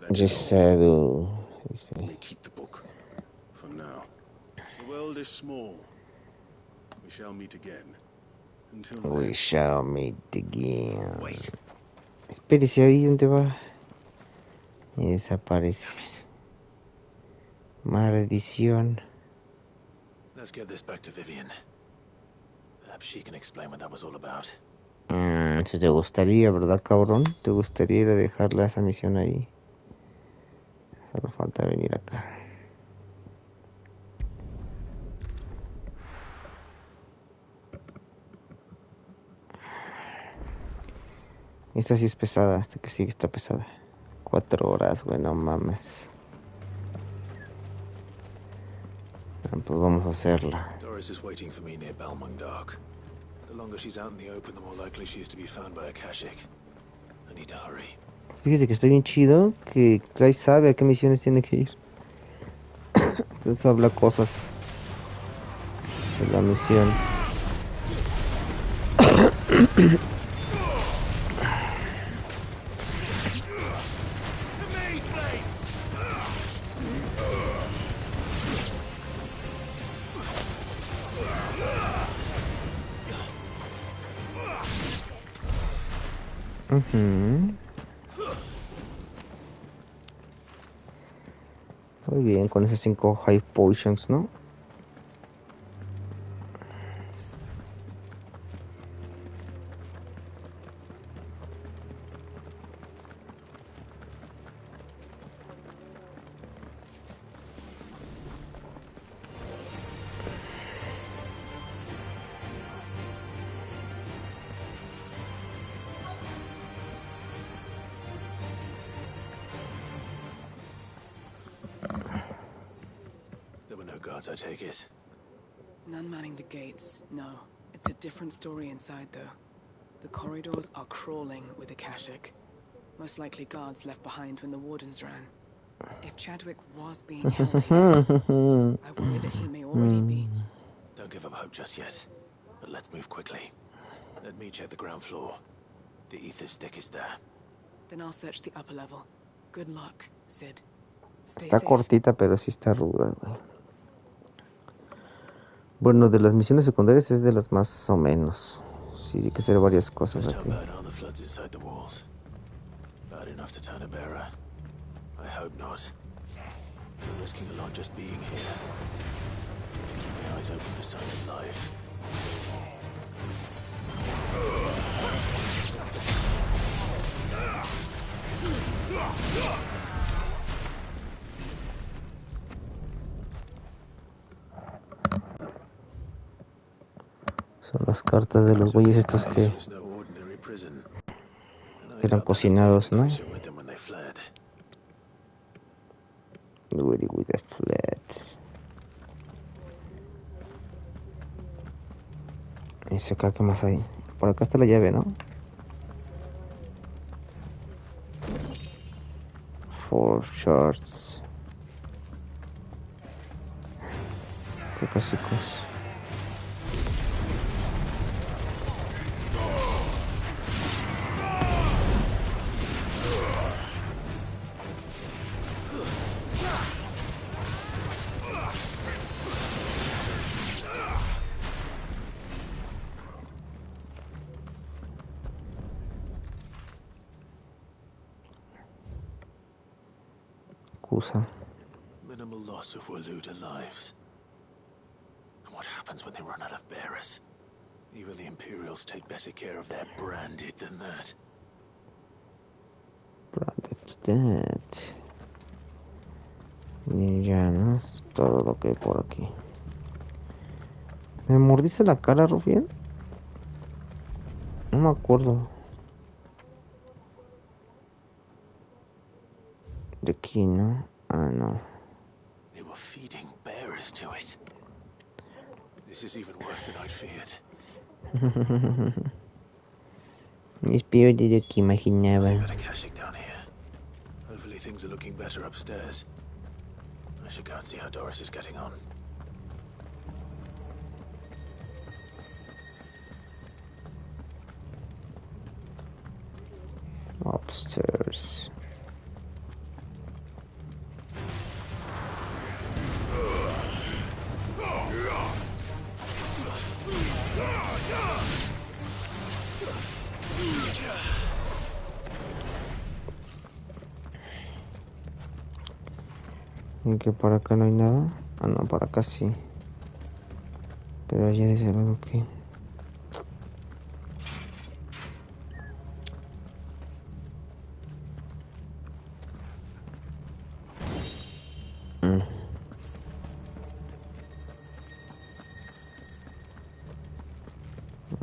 That is all. You may keep the book. For now. The world is small. We shall meet again. Until then. We shall meet again. Wait. Espérese ahí, ¿dónde va? Y desaparece. Maldición. Let's get this back to Vivian. Perhaps she can explain what that was all about. Si te gustaría, ¿verdad, cabrón? ¿Te gustaría ir a dejarle esa misión ahí? Solo falta venir acá. Esta sí es pesada, esta que sigue está pesada. 4 horas, güey, no mames. Pues vamos a hacerla. Doris is waiting for me near Balmung Dark. The longer she's out in the open, the more likely she is to be found by a Akashic. I need to hurry. Fíjate que está bien chido que Clive sabe a qué misiones tiene que ir. Entonces habla cosas de la misión. Muy bien, con esas 5 high potions, ¿no? I take it. None manning the gates, no. It's a different story inside, though. The corridors are crawling with Akashic. Most likely guards left behind when the wardens ran. If Chadwick was being held here, I worry that he may already be. Don't give up hope just yet, but let's move quickly. Let me check the ground floor. The ether stick is there. Then I'll search the upper level. Good luck, Sid. Stay Está safe. cortita, pero sí está ruda, güey. Bueno, de las misiones secundarias es de las más o menos. Sí, hay que hacer varias cosas Just how aquí. bad are the floods inside the walls? Bad enough to turn a bearer? I hope not. We're risking a lot just being here. Keep my eyes open for signs of life. Son las cartas de los güeyes estos que eran cocinados, ¿no? Ready with the flat. Y acá, ¿qué más hay? Por acá está la llave, ¿no? 4 shards. Qué clásicos. Minimal loss of Waluda lives. And what happens when they run out of bearers? Even the Imperials take better care of their branded than that. Branded. Y ya, ¿no? Es todo lo que hay por aquí. ¿Me mordiste la cara, Rufián? No me acuerdo. De aquí, ¿no? Ah, no. They were feeding bearers to it. This is even worse than I'd feared. Es peor de lo que imaginaba. Nothing but Akashic down here. Hopefully things are looking better upstairs. I should go and see how Doris is getting on. Upstairs. ¿Y que por acá no hay nada? Ah, no, por acá sí. Pero allá de ese lado, ¿qué?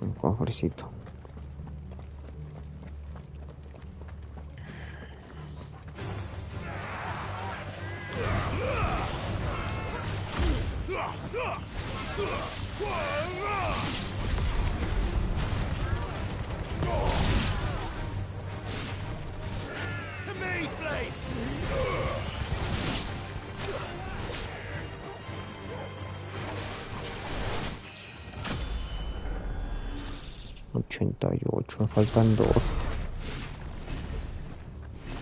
Un cofrecito. 88, me faltan 2.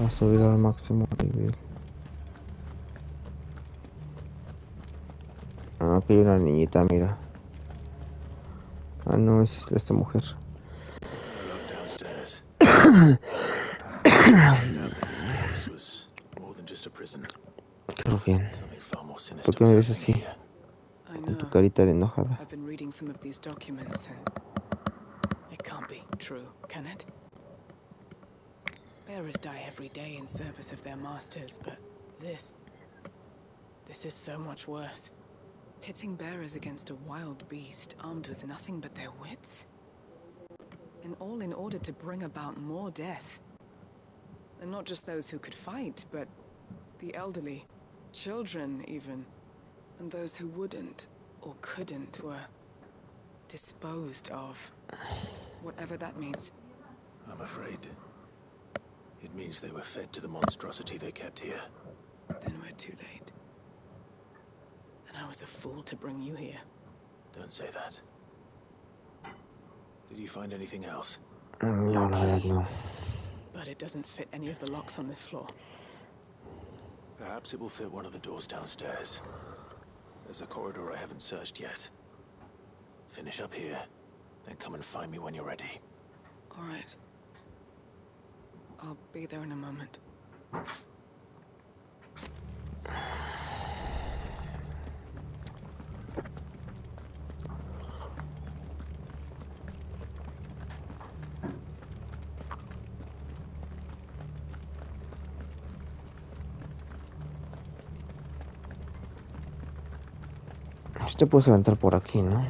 A subir al máximo nivel. Ah, aquí hay una niñita, mira. Ah, no, es esta mujer. Qué bien. ¿Por qué me ves así? Con tu carita de enojada. I've been reading some of these documents and it can't be true, can it? Bearers die every day in service of their masters, but this is so much worse. Pitting bearers against a wild beast armed with nothing but their wits? And all in order to bring about more death. And not just those who could fight, but the elderly, children even. And those who wouldn't or couldn't were disposed of. Whatever that means. I'm afraid it means they were fed to the monstrosity they kept here. Then we're too late. And I was a fool to bring you here. Don't say that. Did you find anything else? No, no. But it doesn't fit any of the locks on this floor. Perhaps it will fit one of the doors downstairs. There's a corridor I haven't searched yet. Finish up here, then come and find me when you're ready. All right. I'll be there in a moment. Este puedes levantar por aquí, ¿no?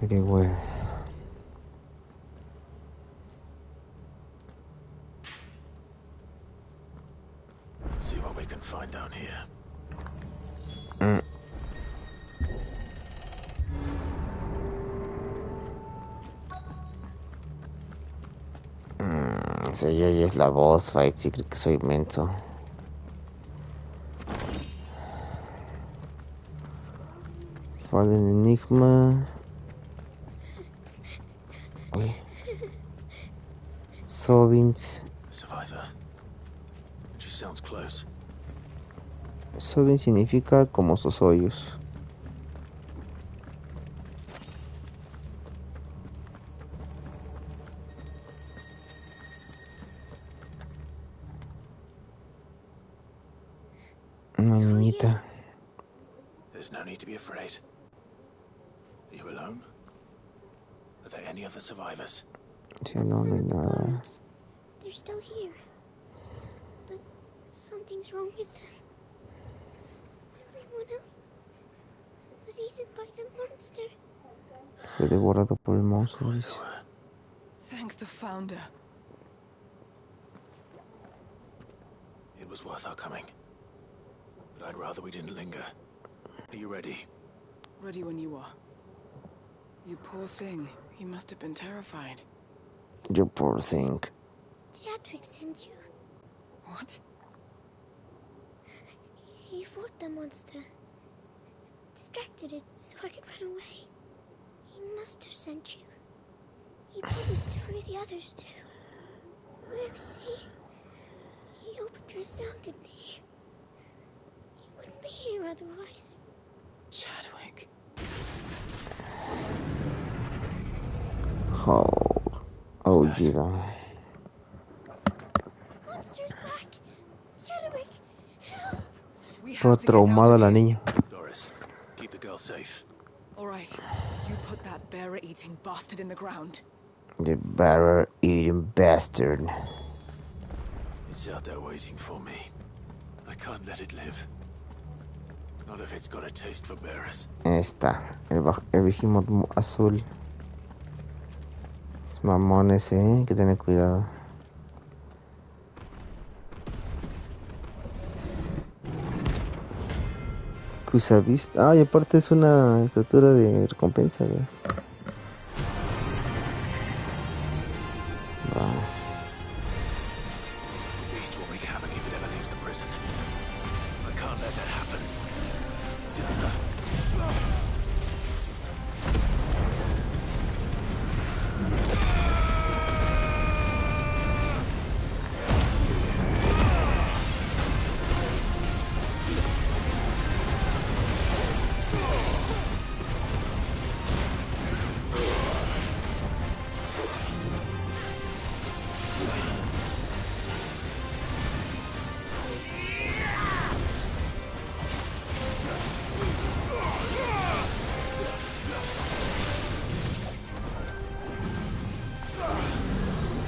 Very well. Let's see what we can find down here. Sí, ella es la voz, fight, sí creo que soy menso. Fallen Enigma. Sovins. Survivor. She sounds close. Sovin significa como sus hoyos. Una niñita. There's no need to be afraid. Are you alone? Are there any other survivors? Sí, no hay nada. They're still here. But something's wrong with them. Everyone else was eaten by the monster. Fue devorado por el monstruo. Thank the founder. It was worth our coming. But I'd rather we didn't linger. Are you ready? Ready when you are. You poor thing. He must have been terrified. You poor thing. Teatric sent you. What? He fought the monster. Distracted it so I could run away. He must have sent you. He promised to free the others too. Where is he? He opened your cell, didn't he? He wouldn't be here otherwise. Chadwick. Oh, yeah. Monster's back. Chadwick, help. Toda traumada la niña. Doris, keep the girl safe. All right. You put that bearer-eating bastard in the ground. The bearer-eating bastard. It's out there waiting for me. I can't let it live. Not if it's got a taste for bearers. Ahí está, el behemoth azul. Es mamón ese, hay que tener cuidado. Kusavist. Ah, y aparte es una criatura de recompensa, güey. Beast will wreak havoc if it ever leaves the prison. I can't let that happen.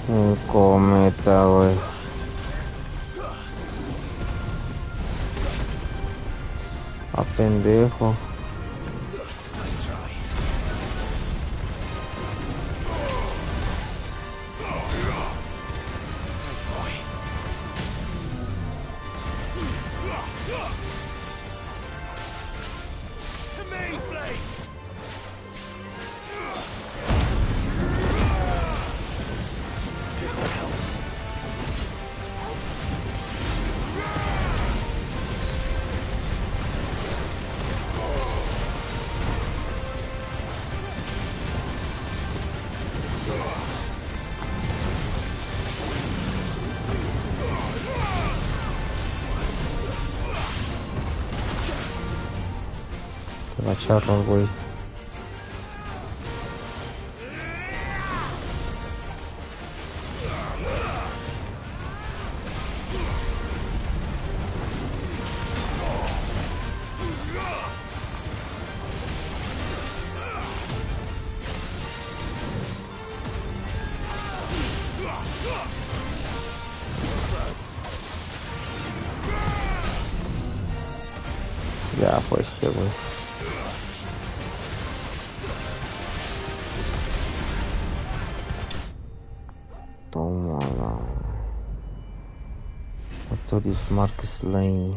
Un cometa, güey. A pendejo. Charros, güey. Ya fue este, güey. Toma. Notorious Mark Slain.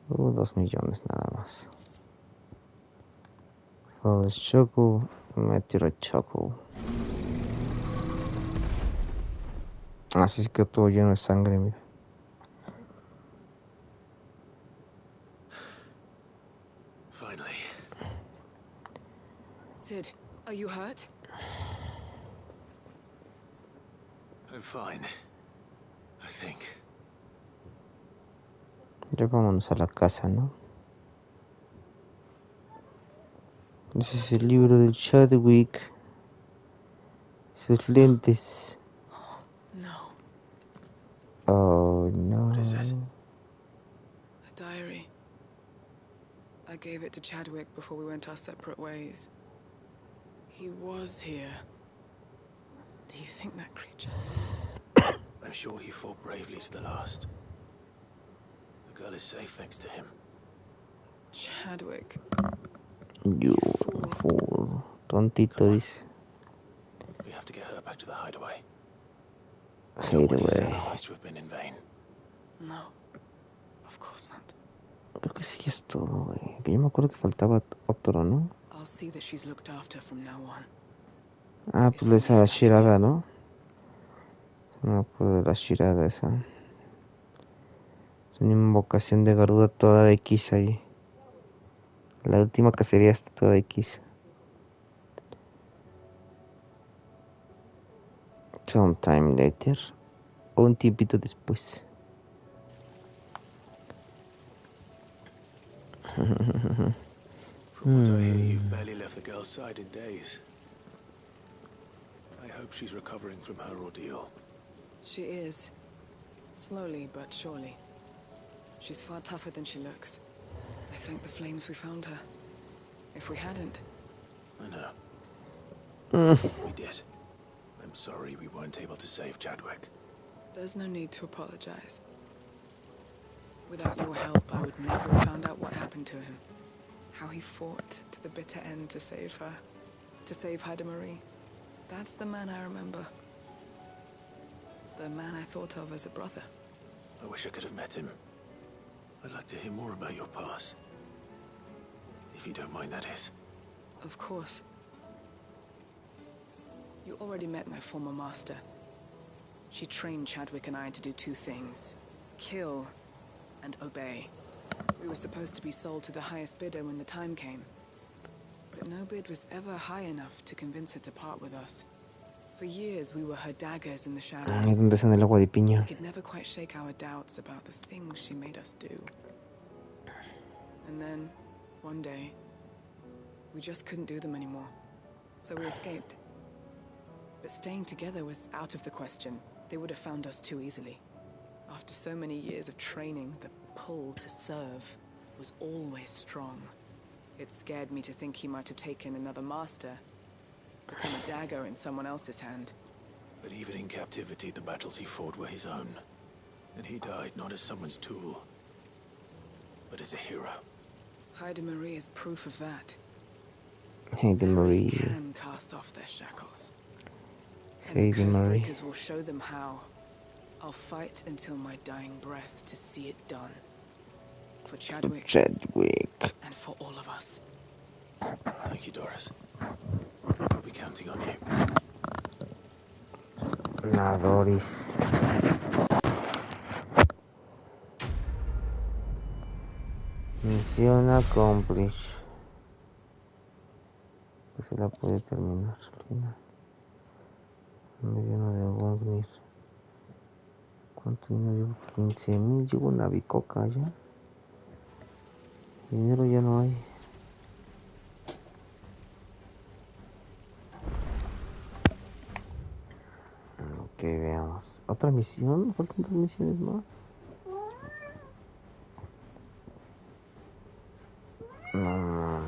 2 millones nada más. False Choco. Meteor Choco. Así es que todo lleno de sangre, mira. Finally. Sid, are you hurt? I'm fine. I think. Ya vámonos a la casa, ¿no? Ese es el libro del Chadwick. Sus lentes. No. Oh, no. What is it? A diary. I gave it to Chadwick before we went our separate ways. He was here. Do you think that creature? I'm sure he fought bravely to the last. The girl is safe thanks to him. Chadwick. You fool. Tontito dice. We have to get her back to the hideaway. Hideaway. Don't want his sacrifice to have been in vain. No. Of course not. Creo que sí es todo, güey. Que yo me acuerdo que faltaba otro, ¿no? I'll see that she's looked after from now on. Ah, pues esa Shirada, ¿no? No me acuerdo de la Shirada esa. Es una invocación de Garuda toda X ahí. La última cacería está toda X. Sometime later. O un tiempito después. From what I hear, you've barely left the girl's side in days. I hope she's recovering from her ordeal. She is. Slowly but surely. She's far tougher than she looks. I thank the flames we found her. If we hadn't... I know. We did. I'm sorry we weren't able to save Chadwick. There's no need to apologize. Without your help, I would never have found out what happened to him. How he fought to the bitter end to save her. To save Haida Marie. That's the man I remember. The man I thought of as a brother. I wish I could have met him. I'd like to hear more about your past. If you don't mind, that is. Of course. You already met my former master. She trained Chadwick and I to do 2 things. Kill and obey. We were supposed to be sold to the highest bidder when the time came. But no bid was ever high enough to convince her to part with us. For years, we were her daggers in the shadows. ¿Dónde está el agua de piña? We could never quite shake our doubts about the things she made us do. And then, one day, we just couldn't do them anymore. So we escaped. But staying together was out of the question. They would have found us too easily. After so many years of training, the pull to serve was always strong. It scared me to think he might have taken another master. become a dagger in someone else's hand. But even in captivity, the battles he fought were his own. And he died not as someone's tool, but as a hero. Haida Marie is proof of that. Haida Marie. Can cast off their shackles. Haida And the Marie. Cursebreakers will show them how. I'll fight until my dying breath to see it done. For Chadwick. And for all of us. Thank you, Doris. I'll be counting on you. La Doris. Misión accomplished. Pues se la puede terminar al final. Mediano de Gungnir. ¿Cuánto dinero llevo? 15,000. Llevo una bicoca ya. Dinero ya no hay. Ok, veamos. ¿Otra misión? ¿Faltan 2 misiones más? No.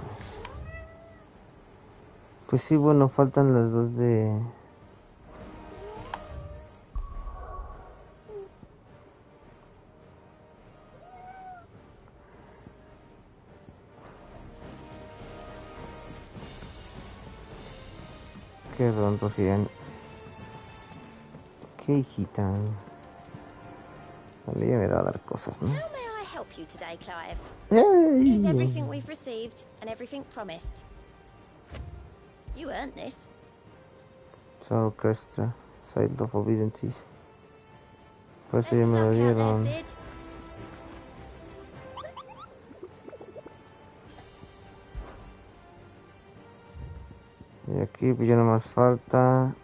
Pues sí, bueno, faltan las 2 de... Qué ronto, Fian. Qué hijita. Vale, ya me va a dar cosas, ¿no? How may I help you today, Clive? Yay! Here's everything we've received and everything promised. You earned this. Sour Orchestra, Side of Evidences. Por eso Best ya of me lo luck out there, dieron. Sid. Y aquí pues ya no más falta.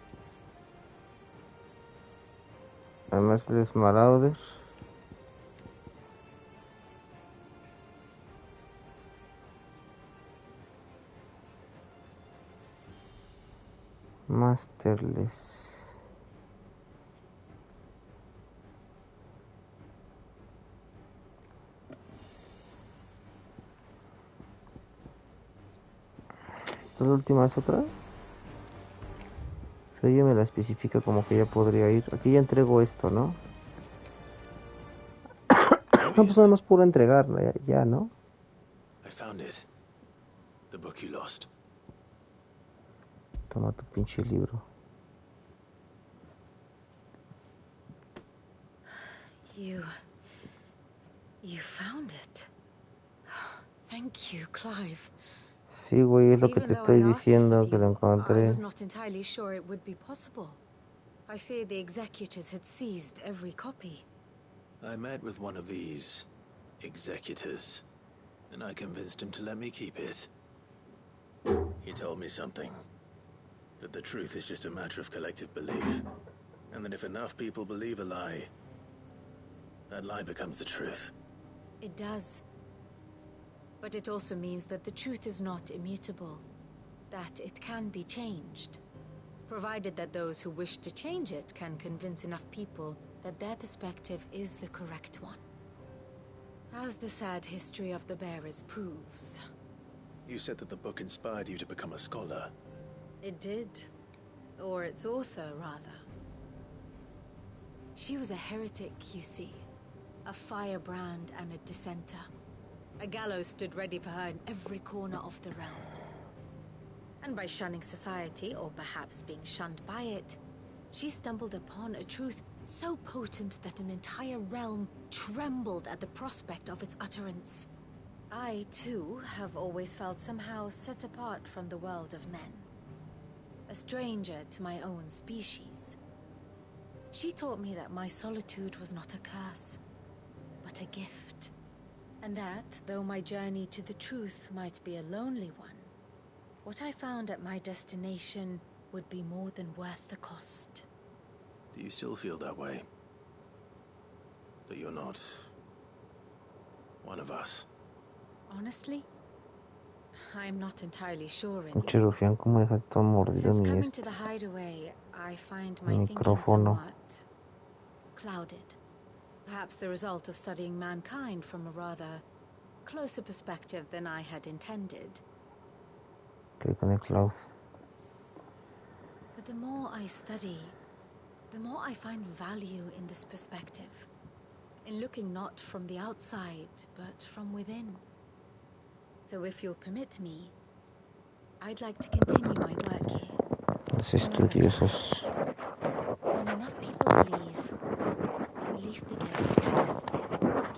Además les Marauder. Masterless. ¿Esta última es otra? Si ella me la especifica como que ya podría ir. Aquí ya entrego esto, ¿no? No, pues nada más puro entregarla ya, ¿no? I found it. The book you lost. Toma tu pinche libro. You found it. Thank you, Clive. Sí, güey, es lo que Even te though estoy I asked this diciendo, of que lo you, I encontré. was not entirely sure it would be possible. I feared the executors had seized every copy. I met with one of these executors, and I convinced him to let me keep it. He told me something. That the truth is just a matter of collective belief. And that if enough people believe a lie, that lie becomes the truth. It does. But it also means that the truth is not immutable. That it can be changed. Provided that those who wish to change it can convince enough people that their perspective is the correct one. As the sad history of the bearers proves. You said that the book inspired you to become a scholar. It did. Or its author, rather. She was a heretic, you see. A firebrand and a dissenter. A gallows stood ready for her in every corner of the realm. And by shunning society, or perhaps being shunned by it, she stumbled upon a truth so potent that an entire realm trembled at the prospect of its utterance. I, too, have always felt somehow set apart from the world of men. A stranger to my own species. She taught me that my solitude was not a curse, but a gift. And that, though my journey to the truth might be a lonely one, what I found at my destination would be more than worth the cost. Do you still feel that way? That you're not one of us? Honestly, I'm not entirely sure Pinche Rufián, ¿cómo dejas todo mordido Since mi coming to the hideaway, I find my thinking micrófono? somewhat clouded. Perhaps the result of studying mankind from a rather closer perspective than I had intended. ¿Qué con el cloud? The more I study, the more I find value in this perspective. In looking not from the outside, but from within. So if you'll permit me, I'd like to continue my work here. Los estudiosos. When enough people belief begets truth.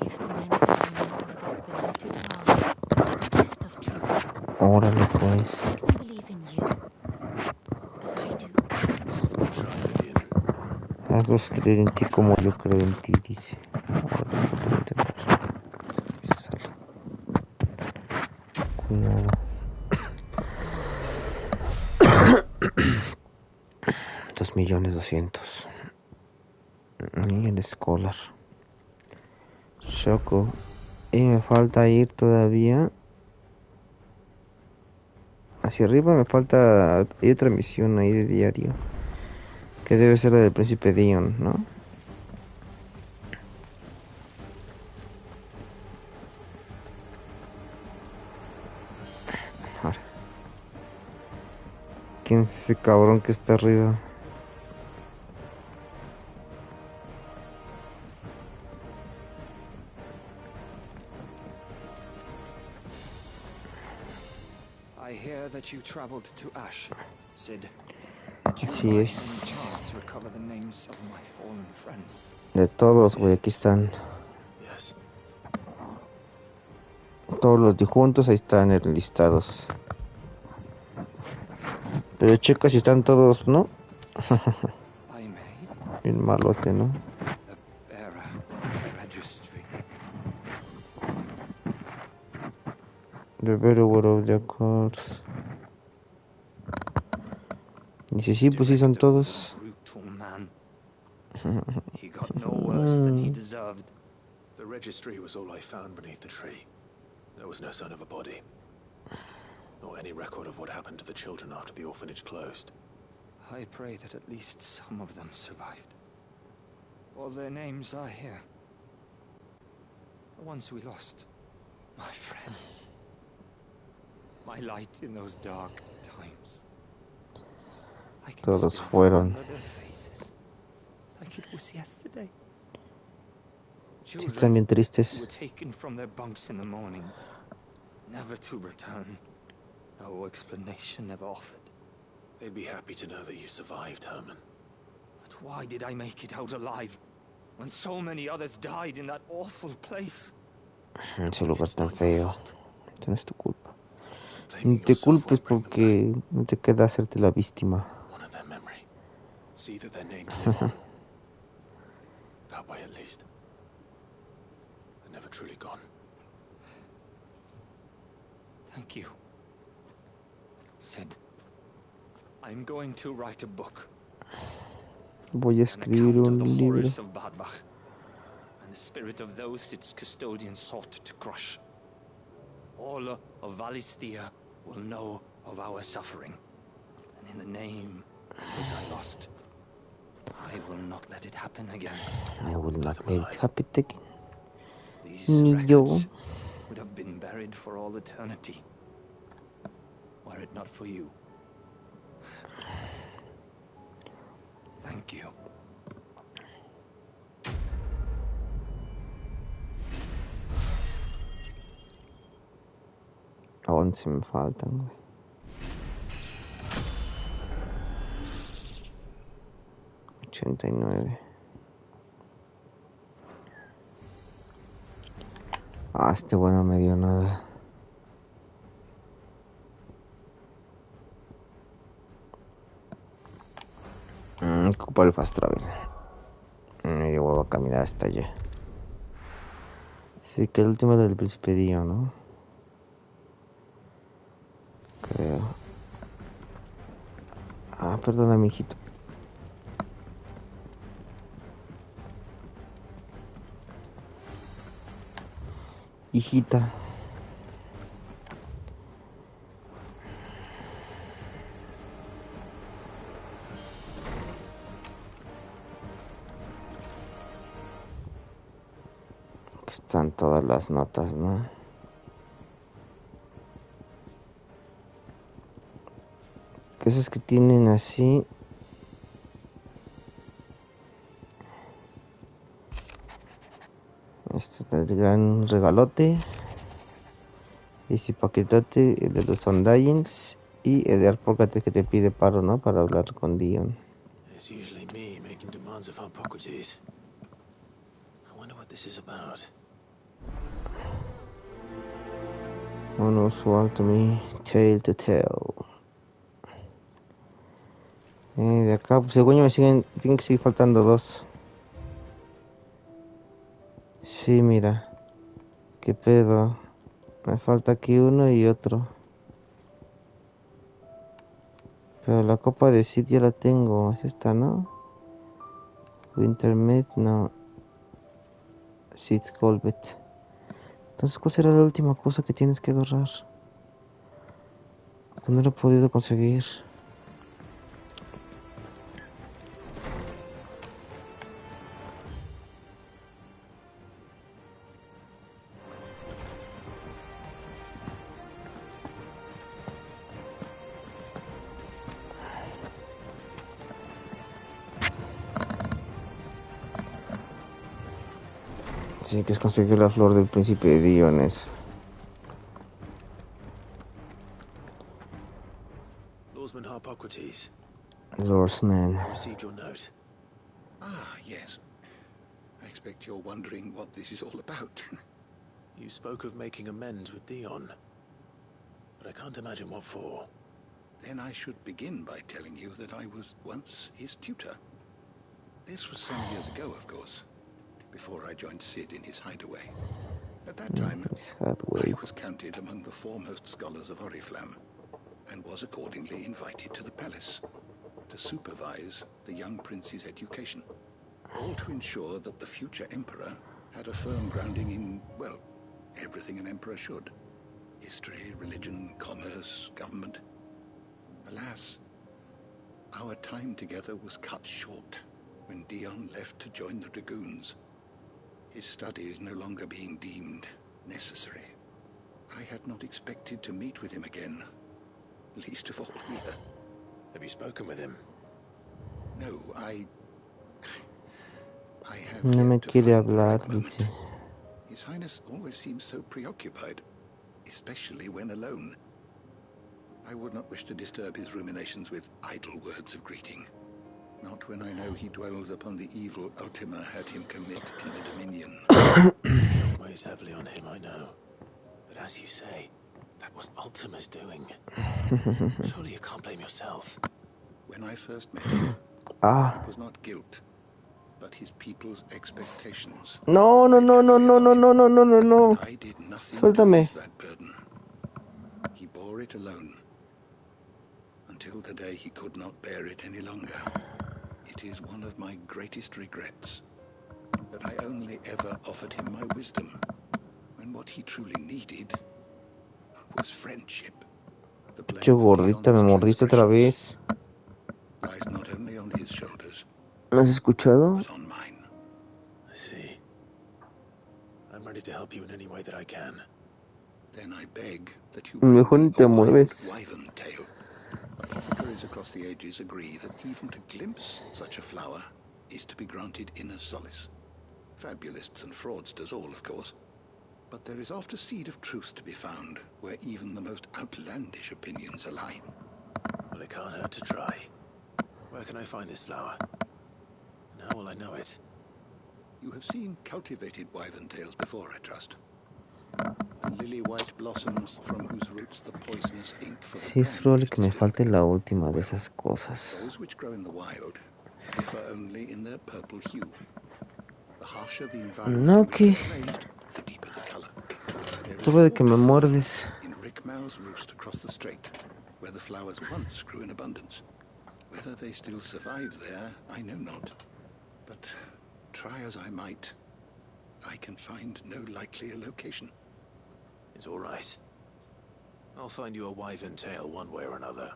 Give the men and women of this benighted world the gift of truth. Órale pues. Make them believe in you, as I do. Hazlos creer en ti como yo creo en ti, dice. Órale, voy a intentar. Se sale. Cuidado. 2.200.000. Y el Scholar. Choco. Y me falta ir todavía. Hacia arriba me falta. Hay otra misión ahí de diario. Que debe ser la del príncipe Dion, ¿no? Ahora. ¿Quién es ese cabrón que está arriba? I hear that you traveled to Ash, Sid. Así es. Chance recover the names of my fallen friends. De todos, güey, aquí están. Todos los difuntos ahí están enlistados. Pero checa si están todos, ¿no? Bien malote, ¿no? The Bureau of the Accords. Dice, sí, pues sí son todos. He got no worse than he deserved. The registry was all I found beneath the tree. There was no sign of a body, nor any record of what happened to the children after the orphanage closed. I pray that at least some of them survived. All their names are here. The ones we lost. My friends. My light in those dark times. I can Todos still fueron. remember their faces, like it was yesterday. Sí, están bien tristes. Who were taken from their bunks in the morning, never to return. No explanation ever offered. They'd be happy to know that you survived, Herman. But why did I make it out alive when so many others died in that awful place? Ese lugar tan feo. Esto no es tu culpa. Ni te culpes porque no te queda hacerte la víctima. Honor their memory. See that their names live on. That way at least. They're never truly gone. Thank you. Sid, I'm going to write a book. Voy a escribir un libro. Of Badbach, and the spirit of those its custodians sought to crush. All of A.L.I.A.S will know of our suffering, and in the name of those I lost, I will not let it happen again. I will not let it happen again. These Ni yo. records would have been buried for all eternity, were it not for you. Thank you. 11 me faltan, güey. $89. Ah, este bueno me dio nada. Ocupa el fast travel. Me dio huevo a caminar hasta allá. Sí, que el último del príncipe Dio, ¿no? Creo. Ah, perdona, mijito. Hijita. Aquí están todas las notas, ¿no? Que esas que tienen así el gran regalote. Ese paquetote, el de los Undyings y el de Arpócate que te pide paro, ¿no? Para hablar con Dion. It's usually me making demands of Hippocrates. I wonder what this is about. Unusual to me, tale to tell. De acá, pues según yo tienen que seguir faltando 2. Sí, mira. ¿Qué pedo? Me falta aquí uno y otro. Pero la copa de Sid ya la tengo. Es esta, ¿no? Wintermed, no. Sid Colbert. Entonces, ¿cuál será la última cosa que tienes que agarrar? Que no lo he podido conseguir. Sí, que es conseguir la flor del príncipe de Diones. Lawsman Hippocrates. Lawsman. I received your note. Ah, yes. I expect you're wondering what this is all about. You spoke of making amends with Dion, but I can't imagine what for. Then I should begin by telling you that I was once his tutor. This was some years ago, of course, before I joined Sid in his hideaway. At that time, I was counted among the foremost scholars of Oriflamme, and was accordingly invited to the palace to supervise the young prince's education, all to ensure that the future emperor had a firm grounding in, well, everything an emperor should. History, religion, commerce, government. Alas, our time together was cut short when Dion left to join the Dragoons. His studies no longer being deemed necessary. I had not expected to meet with him again, least of all here. Have you spoken with him? No, I have No me yet to quiere find the hablar, right moment. dice. His Highness always seems so preoccupied, especially when alone. I would not wish to disturb his ruminations with idle words of greeting. Not when I know he dwells upon the evil Ultima had him commit in the Dominion. Dion weighs heavily on him, I know. But as you say, that was Ultima's doing. Surely you can't blame yourself. When I first met him, it was not guilt, but his people's expectations. No. I did nothing Suéltame. to ease that burden. He bore it alone, until the day he could not bear it any longer. It is one of my greatest regrets that I only ever offered him my wisdom, when what he truly needed was friendship. The blame Che for gordita, me Dion's mordiste otra vez. lies not only on his shoulders, ¿Me has escuchado? but on mine. I see. I'm ready to help you in any way that I can. Then I beg that you Mejor bring ni me te a wild mueves. wyvern tail. Apothecaries across the ages agree that even to glimpse such a flower is to be granted inner solace. Fabulists and fraudsters all, of course. But there is oft a seed of truth to be found where even the most outlandish opinions align. Well, it can't hurt to try. Where can I find this flower? And how will I know it? You have seen cultivated wyvern tails before, I trust. The lily-white blossoms from whose roots the poisonous ink for the Sí, es probable que me falte la última de esas cosas. those which grow in the wild differ only in their purple hue. The harsher the environment No, in which que... they are raised, the deeper the color. There is Tuve de que me waterfowl muerdes. in Rickmau's roost across the strait, where the flowers once grew in abundance. Whether they still survive there, I know not. But try as I might, I can find no likelier location. It's all right. I'll find you a wyvern tail one way or another.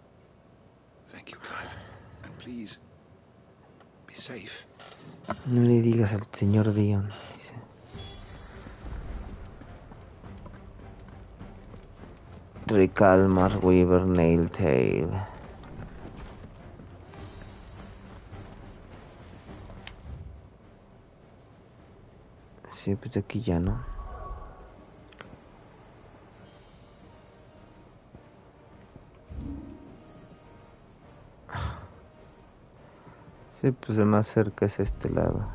Thank you, Clive. And please, be safe. No le digas al señor Dion, dice. Recalmar Weaver Nail Tail. Sí, pues aquí ya no. Sí, pues el más cerca es este lado.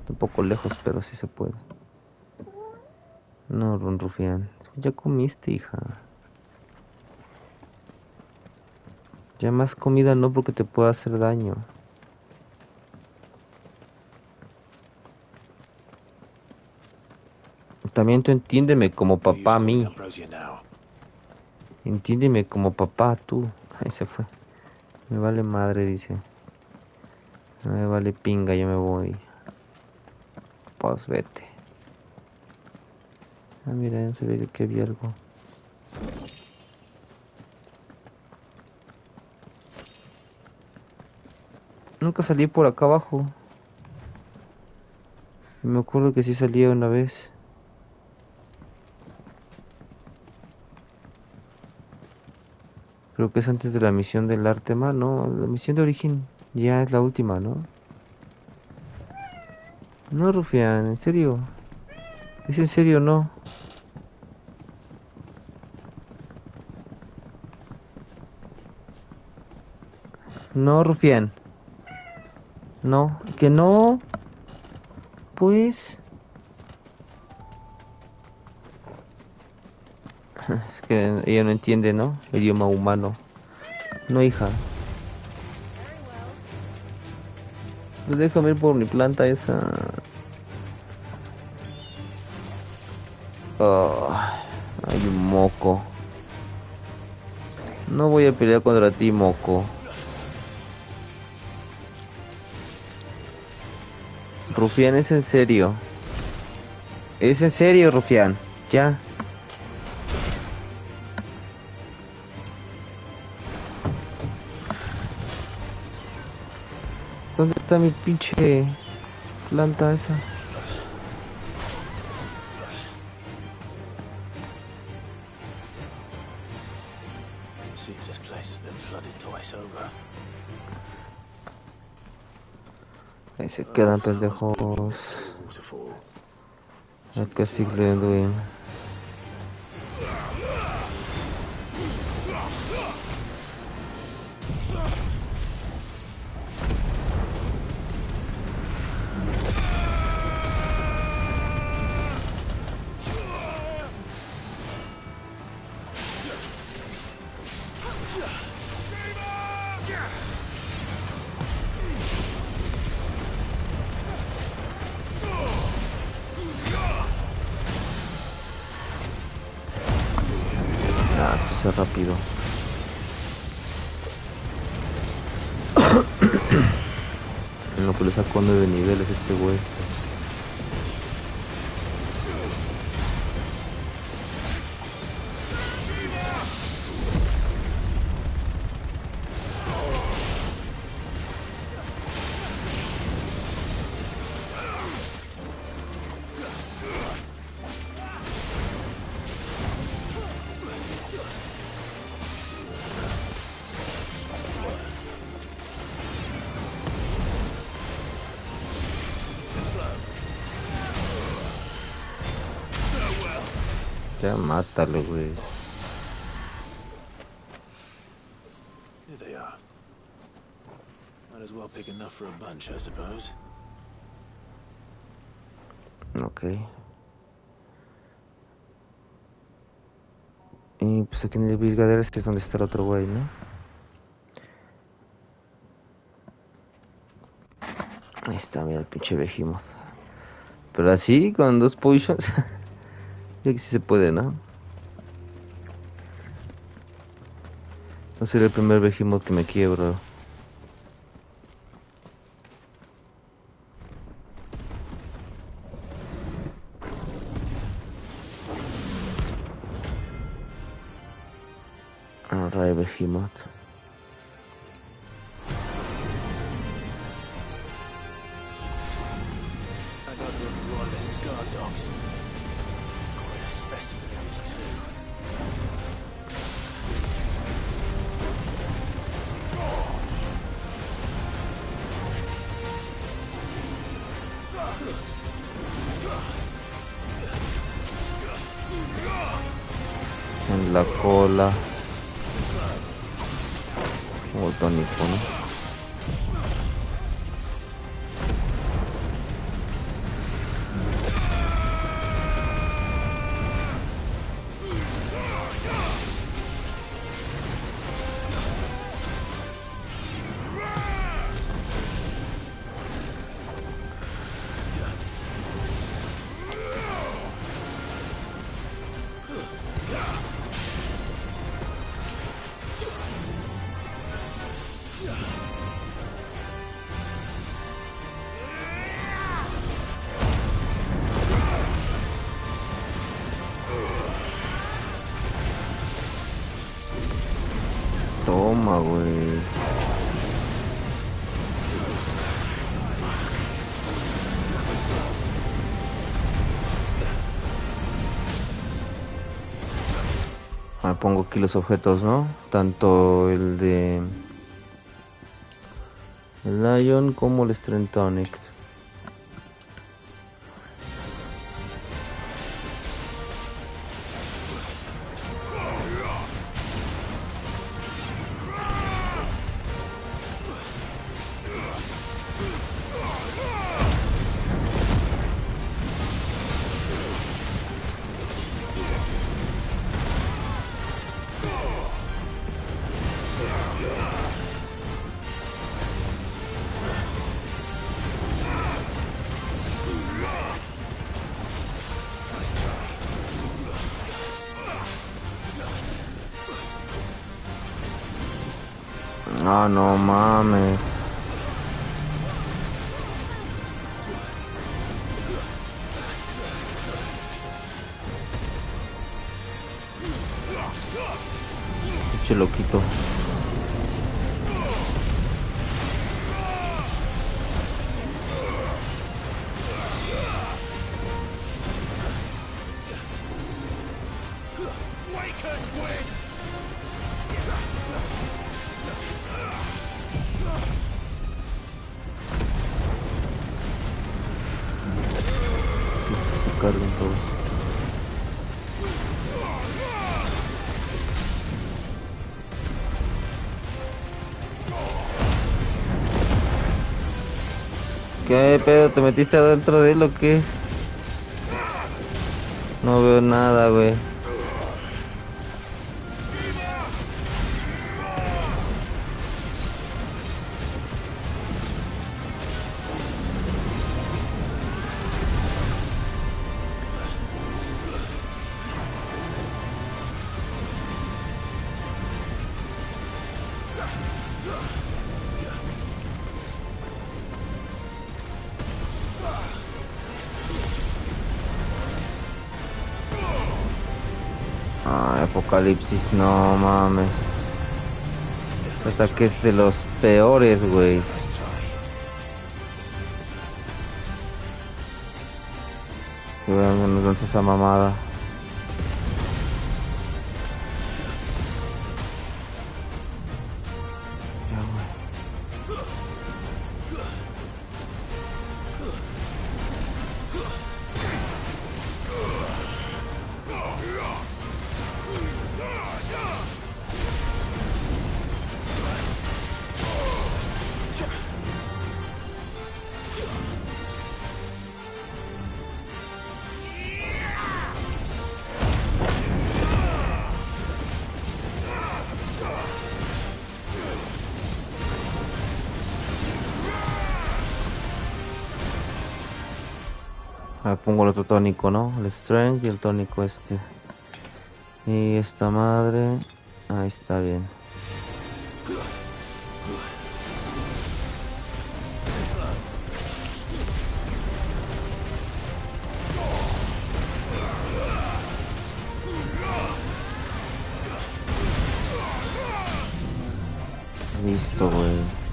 Un poco lejos, pero sí se puede. No, rufián. Ya comiste, hija. Ya más comida no, porque te puede hacer daño. También tú entiéndeme como papá a mí. Entiéndeme como papá tú. Ahí se fue. Me vale madre, dice. Me vale pinga, yo me voy. Pues vete. Ah, mira, ya se ve que había algo. Nunca salí por acá abajo. Me acuerdo que sí salía una vez. Creo que es antes de la misión del Artema, ¿no? La misión de origen ya es la última, ¿no? No, rufián, en serio. ¿Es en serio no? No, rufián. No, que no. Pues... Es que ella no entiende, ¿no? El idioma humano. No, hija. Pues déjame ir por mi planta esa. Oh, hay un moco. No voy a pelear contra ti, moco. Rufián, es en serio. Es en serio, rufián. Ya. ¿Dónde está mi pinche planta esa? Seems this place has been flooded twice over. Ahí se quedan pendejos. Acá sí le doy. Rápido. No, pues le sacó 9 niveles este güey. Ya mátalo, güey. Here they are. Might as well pick enough for a bunch, I suppose. Ok. Y pues aquí en el brigadero este es donde está el otro güey, ¿no? Ahí está, mira el pinche Behemoth. Pero así, con 2 potions. Ya que sí se puede, ¿no? No será el primer Behemoth que me quiebro. Alright, Behemoth. Another of Royalist guard dogs. Quite a specimen of these two. En la cola. Como tónico, ¿no? toma, güey. Me pongo aquí los objetos, ¿no? Tanto el de el Lion como el Strength Tonic. Ah, no mames. Pinche loquito. Se cargan todos. ¿Qué pedo? ¿Te metiste adentro de él o qué? No veo nada, güey. Apocalipsis, no mames. Hasta que es de los peores, güey. Que vean, nos lanza esa mamada. Pongo el otro tónico, ¿no? El strength y el tónico este. Y esta madre. Ahí está bien. Listo, güey.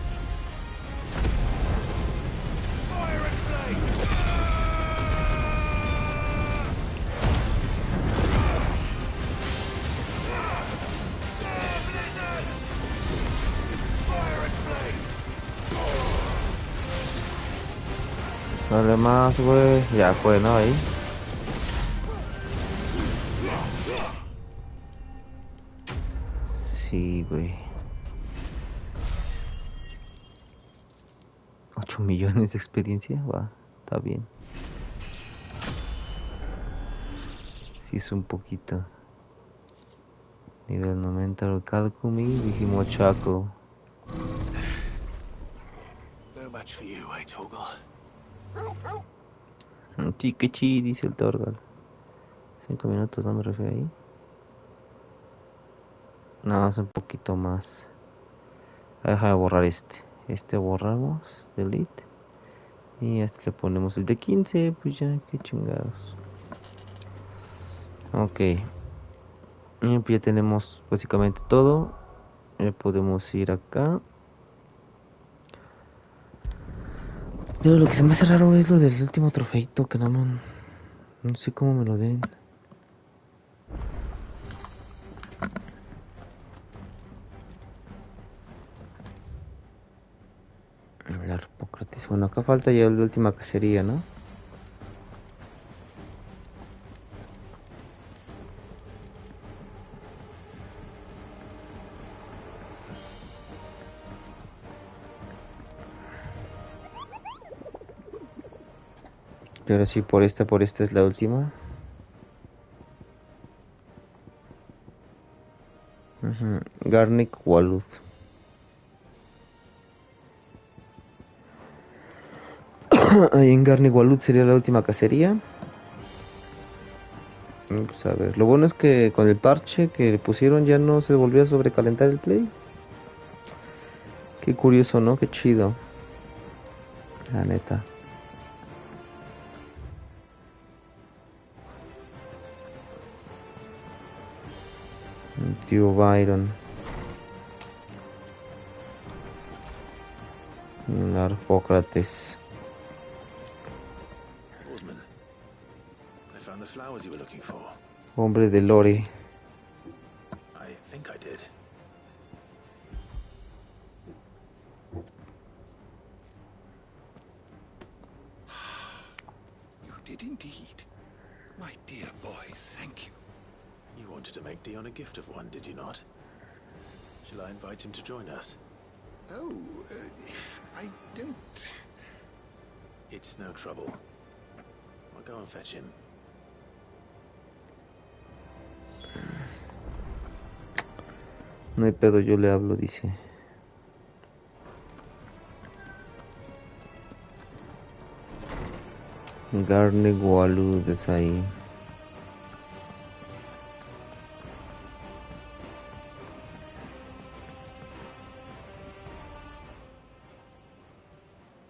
Dale más, güey. Ya fue, ¿no? Ahí. Sí, güey. 8 millones de experiencia. Va, está bien. Sí es un poquito. Nivel 90 el cálculo y dijimos chaco. No match for you, eh, Torgal? Chiquichi, dice el Torgal. 5 minutos, no me refiero ahí. No, es un poquito más. Deja de borrar este. Este borramos. Delete. Y a este le ponemos el de 15. Pues ya, qué chingados. Ok. Y pues ya tenemos básicamente todo. Podemos ir acá. Pero lo que se me hace raro es lo del último trofeito, que no sé cómo me lo den. El Arpócrates. Bueno, acá falta ya la última cacería, ¿no? Y ahora sí, por esta es la última. Garnic Walud. Ahí en Garnic Walud sería la última cacería. Vamos a ver. Lo bueno es que con el parche que le pusieron ya no se volvió a sobrecalentar el play. Qué curioso, ¿no? Qué chido. La neta. Tío Byron. Arpócrates. I found the flowers you were looking for. Hombre de Lore. I think I did. You did indeed. My dear boy, thank you. You wanted to make Dion a gift of one, did you not? Shall I invite him to join us? Oh, I don't... It's no trouble. I'll go and fetch him. No hay pedo, yo le hablo, dice. Garne Walud es ahí.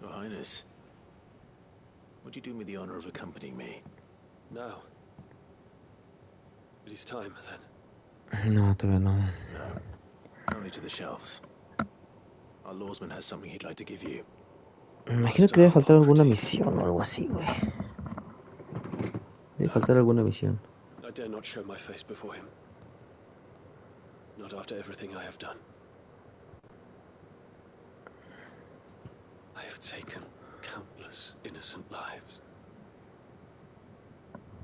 Your Highness, would you do me the honor of accompanying me? No. It is time, then. No, todavía no. No. Only to the shelves. Our lawsman has something he'd like to give you. Me imagino que debe faltar alguna misión o algo así, güey. Debe faltar alguna misión. I dare not show my face before him. Not after everything I have done. I have taken countless innocent lives.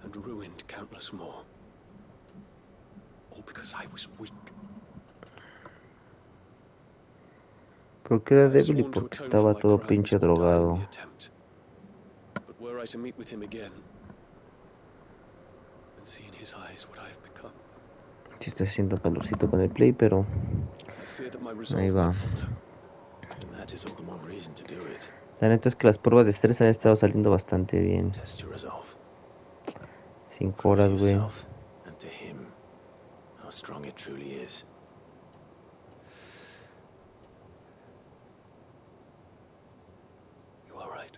And ruined countless more. All because I was weak. Porque era débil y porque estaba todo pinche drogado. But were I to meet with him again and see in his eyes what I have become, Sí está haciendo calorcito con el play, pero ahí va. La neta es que las pruebas de estrés han estado saliendo bastante bien. 5 horas, güey. you are right.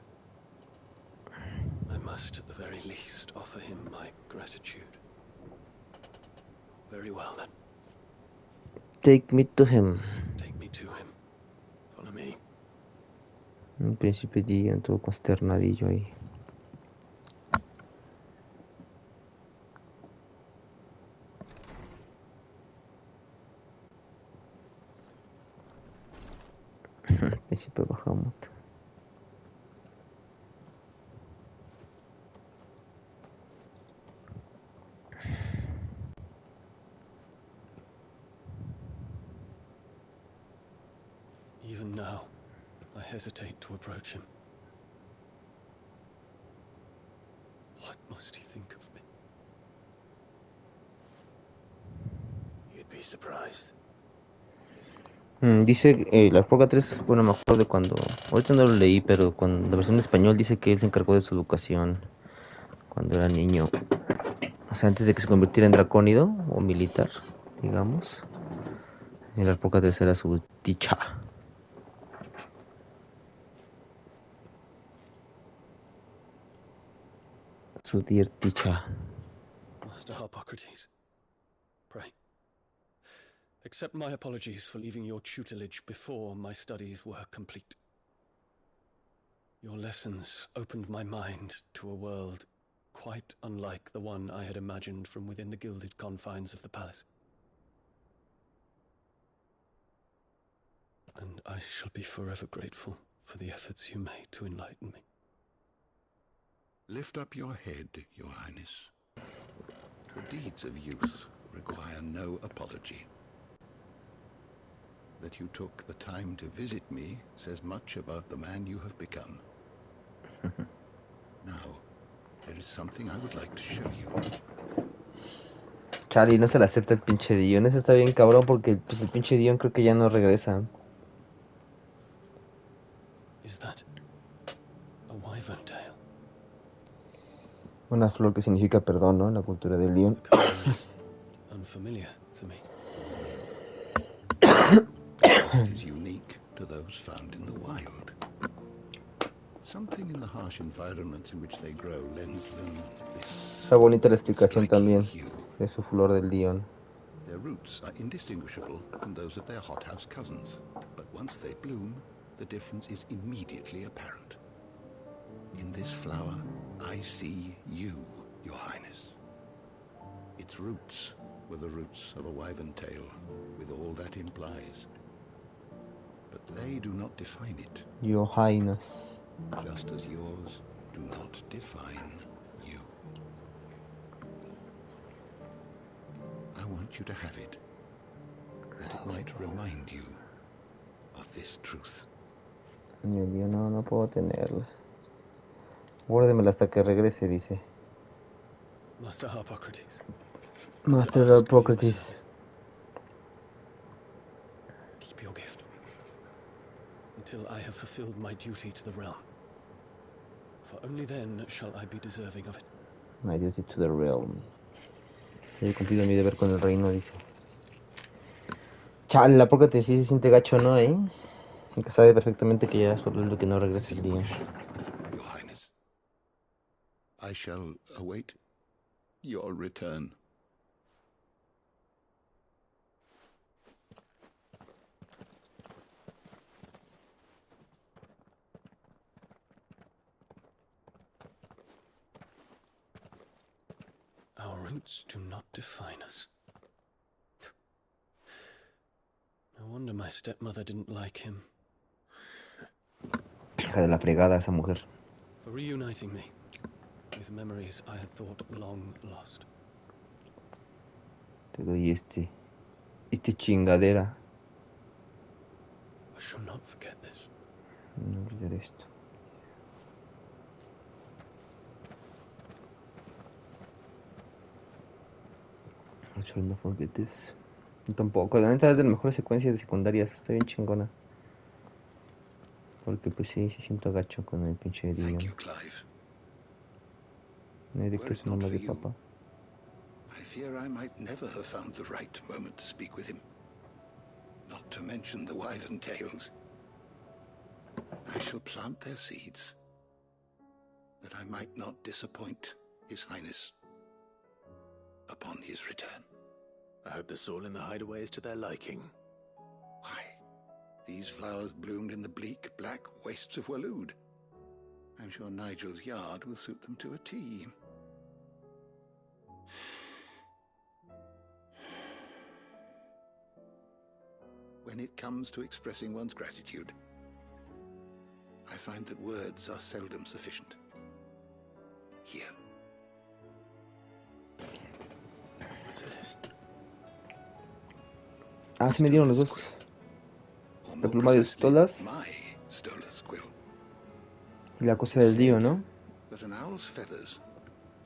I must, at the very least, offer him my gratitude. Very well, then. Take me to him. Take me to him. Follow me. Un príncipe Dion todo consternadillo ahí. Príncipe Bahamut. Even now, I hesitate to approach him. What must he think of me? You'd be surprised. Dice la Foga 3, bueno, me acuerdo de cuando, ahorita no lo leí, pero cuando la versión en español dice que él se encargó de su educación cuando era niño. O sea, antes de que se convirtiera en dracónido o militar, digamos. El Foga 3 era su teacher. Su dear teacher. Master Harpocrates, pray, Accept my apologies for leaving your tutelage before my studies were complete. Your lessons opened my mind to a world quite unlike the one I had imagined from within the gilded confines of the palace. And I shall be forever grateful for the efforts you made to enlighten me. Lift up your head, Your Highness. The deeds of youth require no apology. That you took the time to visit me says much about the man you have become. Now, there is something I would like to show you. Charlie, no se le acepta el pinche Dion. Eso está bien cabrón porque pues, el pinche Dion creo que ya no regresa. Is that a wyvern tail? Una flor que significa perdón, ¿no? En la cultura del Dion. Unfamiliar to me. It is unique to those found in the wild. Something in the harsh environments in which they grow lends them this. Está bonita la explicación también de su flor del Dion. Their roots are indistinguishable from those of their hothouse cousins, but once they bloom, the difference is immediately apparent. In this flower, I see you, Your Highness. Its roots were the roots of a wyvern tail, with all that implies. But they do not define it. Your Highness. Just as yours do not define you. I want you to have it, that it might remind you of this truth. Yo no puedo tenerla. Guárdemela hasta que regrese, dice. Master Harpocrates. Master Harpocrates. Keep your gift until I have fulfilled my duty to the realm. For only then shall I be deserving of it. My duty to the realm. He cumplido mi deber con el reino, dice. Chale, la Harpocrates sí se siente gacho, ¿no? Que sabe perfectamente que ya solo es lo que no regresa el día. Your Highness, I shall await your return. Our roots do not define us. No wonder my stepmother didn't like him. Hija de la fregada esa mujer. For reuniting me with memories I had thought long lost. Te doy este chingadera. I shall not forget this. No olvidaré esto. I shall not forget this. Yo tampoco, la neta es de las mejores secuencias de secundarias, está bien chingona. Porque pues sí siento gacho con el pinche Dion. No hay de que es un nombre de papá. I fear I might never have found the right moment to speak with him. Not to mention the wyvern tails. I shall plant their seeds, that I might not disappoint His Highness upon his return. I hope the soil in the hideaway is to their liking. Why, these flowers bloomed in the bleak, black wastes of Waloed. I'm sure Nigel's yard will suit them to a T. When it comes to expressing one's gratitude, I find that words are seldom sufficient. Here. Ah, sí me dieron los dos. La pluma de Stolas y la cosa del Dio, ¿no? But an owl's feathers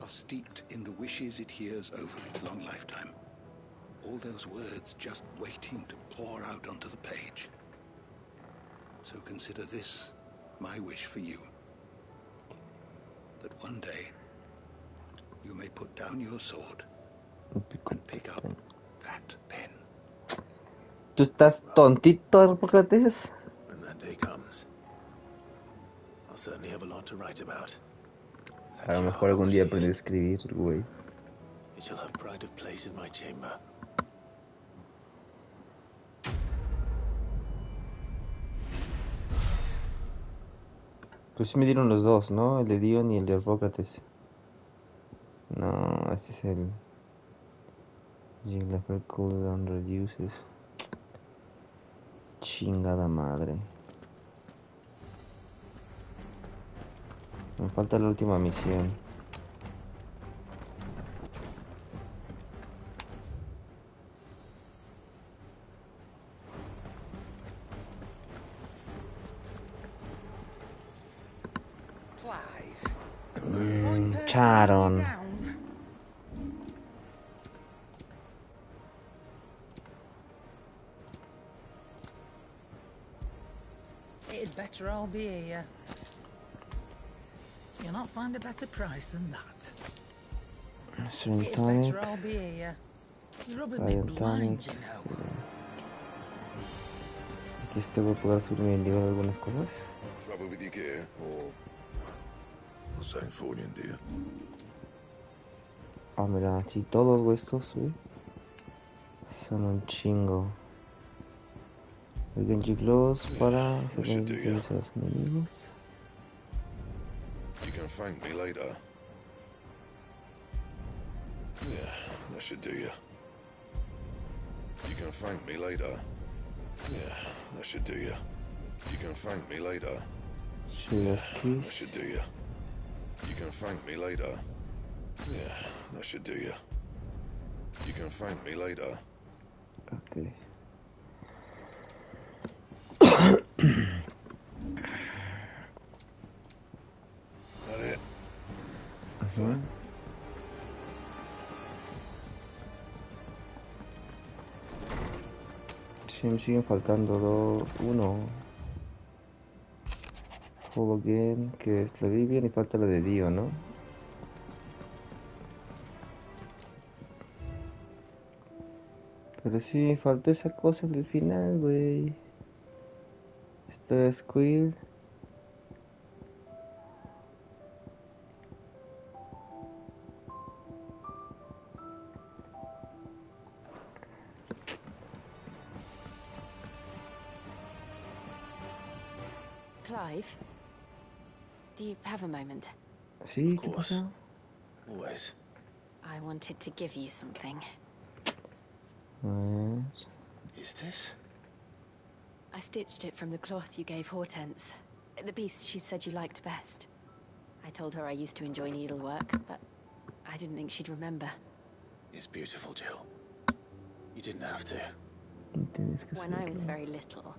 are steeped in the wishes it hears over its long lifetime. All those words just waiting to pour out onto the page. So consider this my wish for you. That one day you may put down your sword and pick up that pen. ¿Tú estás tontito, Harpocrates? When that day comes, I'll certainly have a lot to write about. A lo mejor algún día aprendí a escribir, güey. It shall have pride of place in my chamber. Pues sí me dieron los dos, ¿no? El de Dion y el de Hipócrates. No, este es el... Jiggler cooldown reduces. Chingada madre. Me falta la última misión. Charon. It'd better all be here. You'll not find a better price than that. It'd better all be here. You're rubbing me blind, you know. Aquí este voy a poder subir en digo algunas cosas. Trouble with your gear, or something for you, dear. Ah, mira, sí, todos estos, güey, son un chingo. Genji Gloss para hacer bendiciones a los enemigos. You can thank me later. Yeah, that should do you. You can thank me later. Yeah, that should do you. You can thank me later. Yeah, that should do you. You can thank me later. Yeah, that should do you. You can thank me later. Okay. That it? Fine. Sí, me siguen faltando uno. Follow again, que es la Vivian y falta la de Dio, ¿no? Pero sí, faltó esa cosa del final, güey. Esto es Quill. Clive, do you have a moment? Sí, ¿qué pasa? Always. I wanted to give you something. Is this? I stitched it from the cloth you gave Hortense. The piece she said you liked best. I told her I used to enjoy needlework, but I didn't think she'd remember. It's beautiful, Jill. You didn't have to. When I was very little,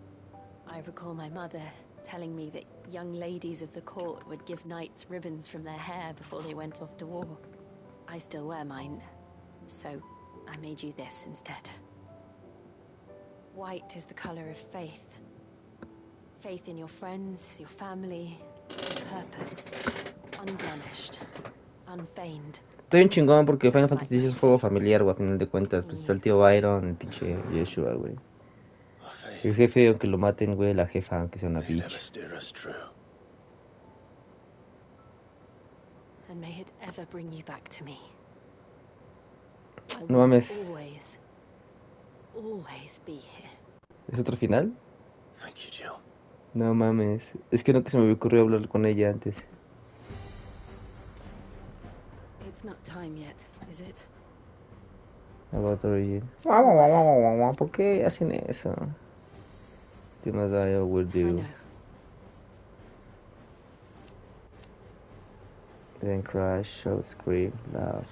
I recall my mother telling me that young ladies of the court would give knights ribbons from their hair before they went off to war. I still wear mine, so I made you this instead. White is the color of faith. Faith in your friends, your family, your purpose. Unblemished, unfeigned. Estoy un chingón porque Final Fantasy X es juego familiar, güey, a final de cuentas. Pues está el tío Byron, el pinche Yeshua, güey. El jefe, aunque lo maten, güey, la jefa, aunque sea una bitch. And may it ever bring you back to me. No mames. Always be here. ¿Es otro final? Thank you, Jill. No mames. Es que no que se me ocurrió hablar con ella antes. It's not time yet, is it? About origin. ¿Por qué hacen eso? Ultima Dial will do. Then crash, shout, scream, loud.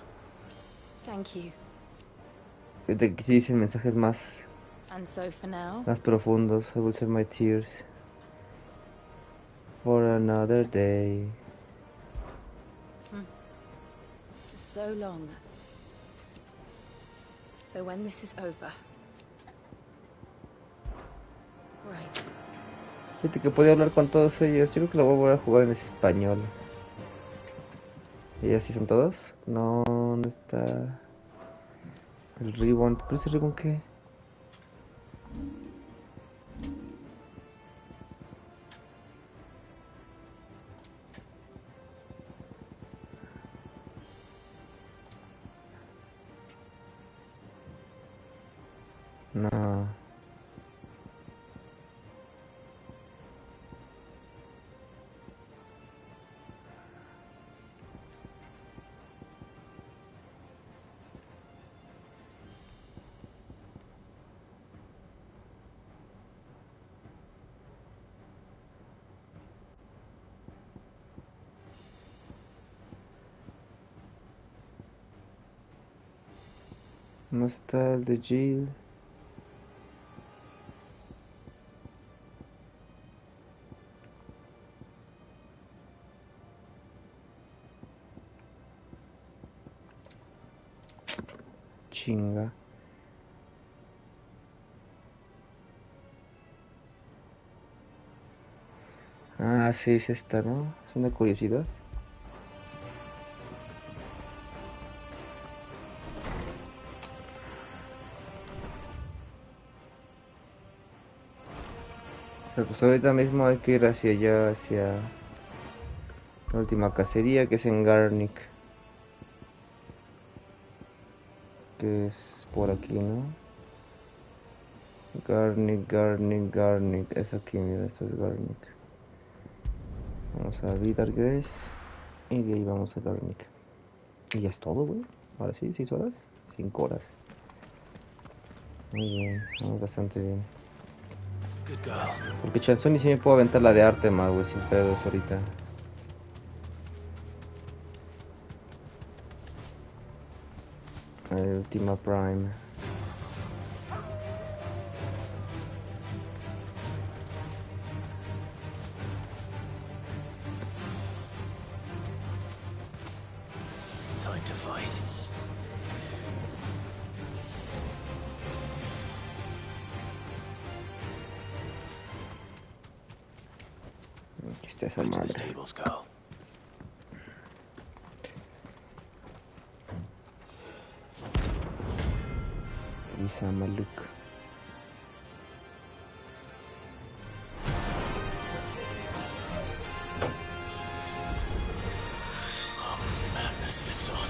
Thank you. Fíjate que sí dicen mensajes más And so for now, profundos. I will save my tears for another day. for so long. So when this is over, right. Fíjate que podía hablar con todos ellos. Yo creo que lo voy a volver a jugar en español. ¿Y así son todos? No, no está el ribbon. ¿Pero ese ribbon qué? No. No está el de Jill. Chinga. Ah, sí, sí está, ¿no? Es una curiosidad. Pero pues ahorita mismo hay que ir hacia allá, hacia la última cacería, que es en Garnick. Que es por aquí, ¿no? Garnick. Es aquí, mira, esto es Garnick. Vamos a Vidargres. Y de ahí vamos a Garnick. Y ya es todo, güey. Ahora sí, 6 horas. 5 horas. Muy bien, vamos bastante bien. Porque Chansoni sí me puedo aventar la de arte más, güey, sin pedos ahorita. Ultima Prime. Time to fight. Aquí está esa madre. Lisa Maluk. Madness lives on.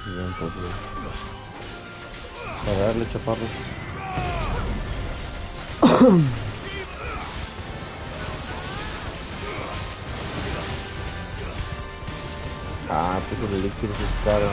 Bien, pues, para darle chaparros. Ah, pues el elixir es caro.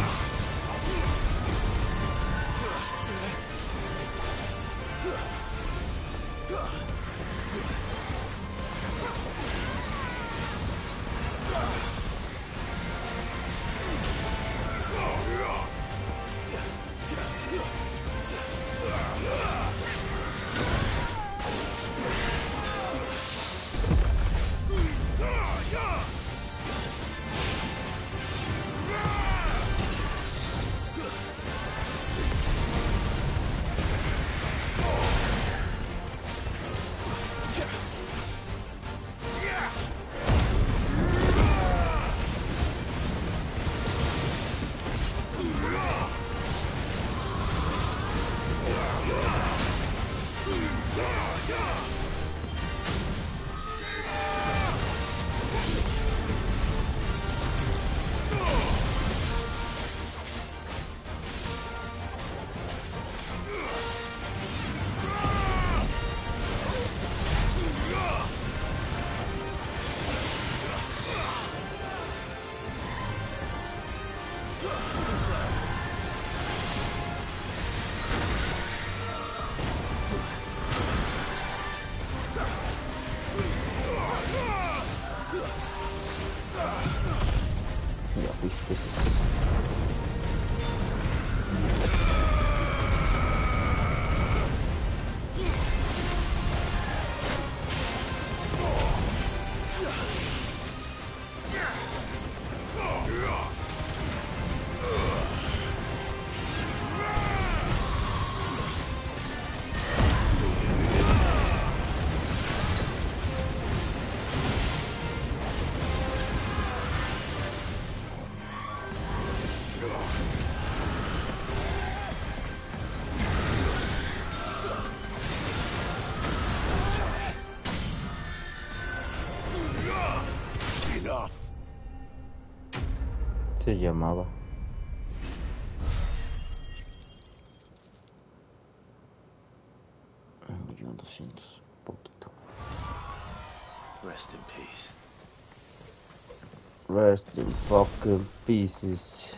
Se llamaba. Millón 200, poquito. Rest in peace. Rest in fucking pieces.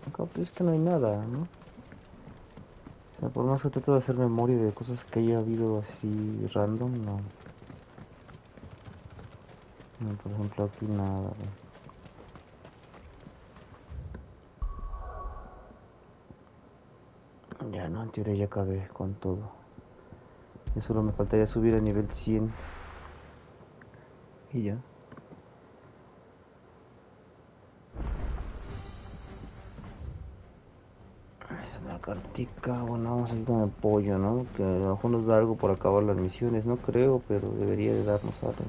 Acá pues es que no hay nada, ¿no? O sea, por más que trato de hacer memoria de cosas que haya habido así random, no. No, por ejemplo aquí nada, ¿no? Ya no, en teoría ya acabé con todo. Ya solo me faltaría subir a nivel 100. Y ya. Esa es una cartica. Bueno, vamos a ir con el pollo, ¿no? Que a lo mejor nos da algo por acabar las misiones. No creo, pero debería de darnos algo.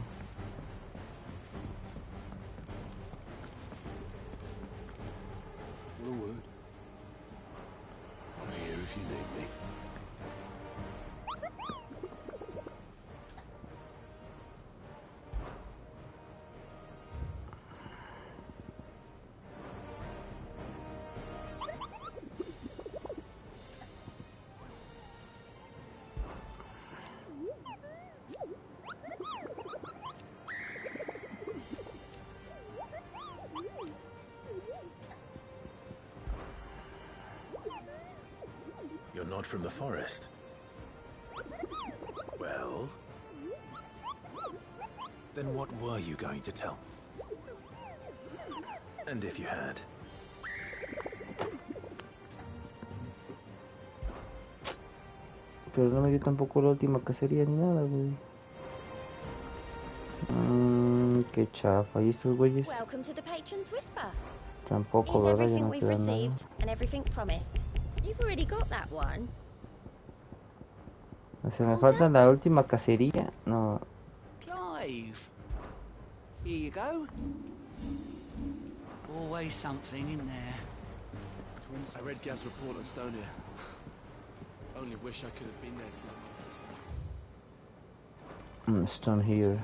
You're not from the forest. Well, then what were you going to tell? And if you had? Pero no me dio tampoco la última cacería ni nada, güey. Qué chafa. ¿Y estos güeyes? Welcome to the Patron's Whisper. Tampoco, Here's ¿verdad? Ya everything no we've queda nada. received and everything promised. You've already got that one. O sea, me falta la última cacería. No. Clive. Here you go. Always something in there. I read Gav's report on Stonia. Only wish I could have been there too. Stone here.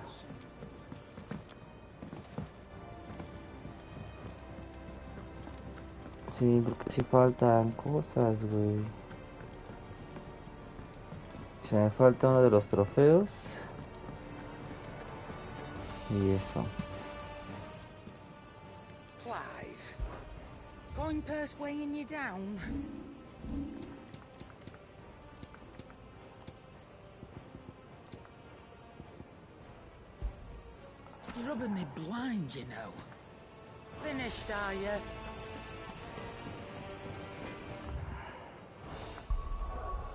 Sí, porque sí faltan cosas, güey. Se me falta uno de los trofeos. Y eso. Clive, fine purse weighing you down. It's rubbing me blind, you know. Finished, are you?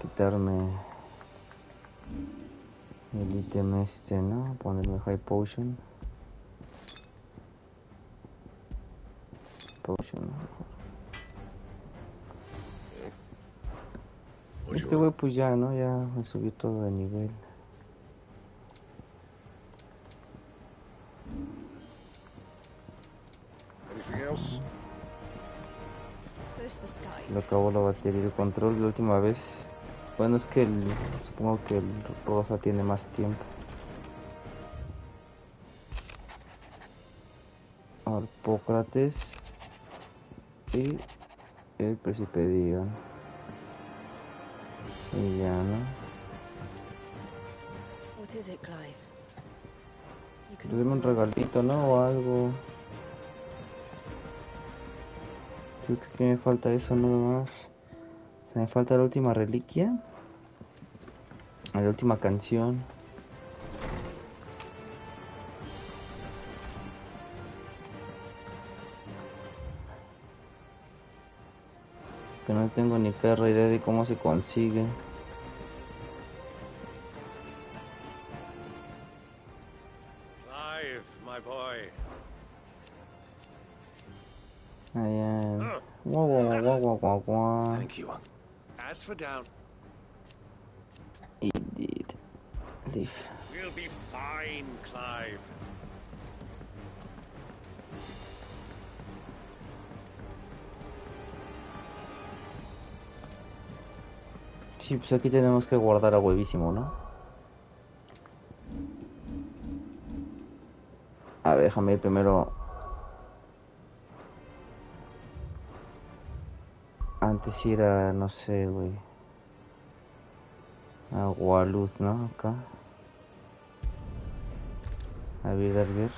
Quitarme el ítem este, ¿no? Ponerme high potion. Potion. Este güey pues ya, ¿no? Ya me subió todo de nivel. Anything else? Se le acabó la batería de control la última vez. Bueno, es que supongo que el rosa tiene más tiempo. Arpócrates y el príncipe Dion. Y ya, ¿no? What is it, Clive? Pues deme un regalito, ¿no? O algo. Creo que me falta eso nada más. Se me falta la última reliquia. La última canción. Que no tengo ni perra idea de cómo se consigue. Clive, my boy. I am. Wah, wah, wah, wah, wah, wah. Thank you. As for down. Indeed. Leave. We'll be fine, Clive. Sí, pues aquí tenemos que guardar a huevísimo, ¿no? A ver, déjame ir primero. Antes ir a, no sé, güey. Agua, luz, ¿no? Acá. A ver.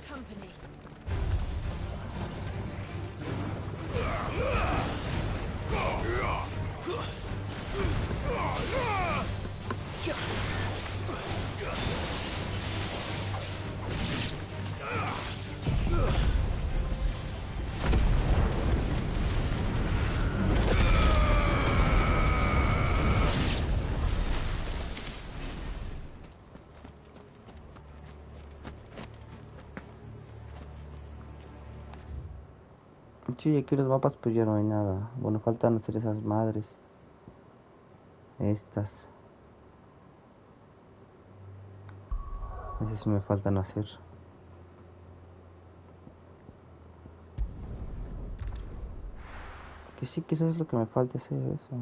Company. Sí, aquí los mapas pues ya no hay nada. Bueno, faltan hacer esas madres. Estas. Esas sí me faltan hacer. Que sí, que eso es lo que me falta hacer, eso.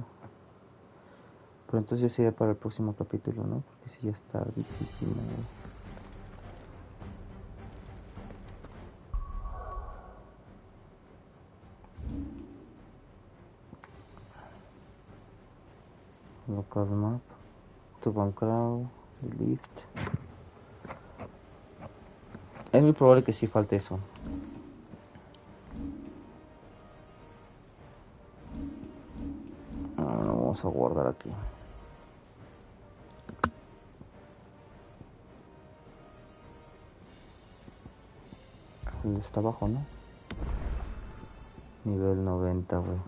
Pero entonces ya sería para el próximo capítulo, ¿no? Porque sí ya está tardísimo. Local map. To Bancrow. Lift. Es muy probable que sí falte eso. Ahora vamos a guardar aquí. Está abajo, ¿no? Nivel 90, güey.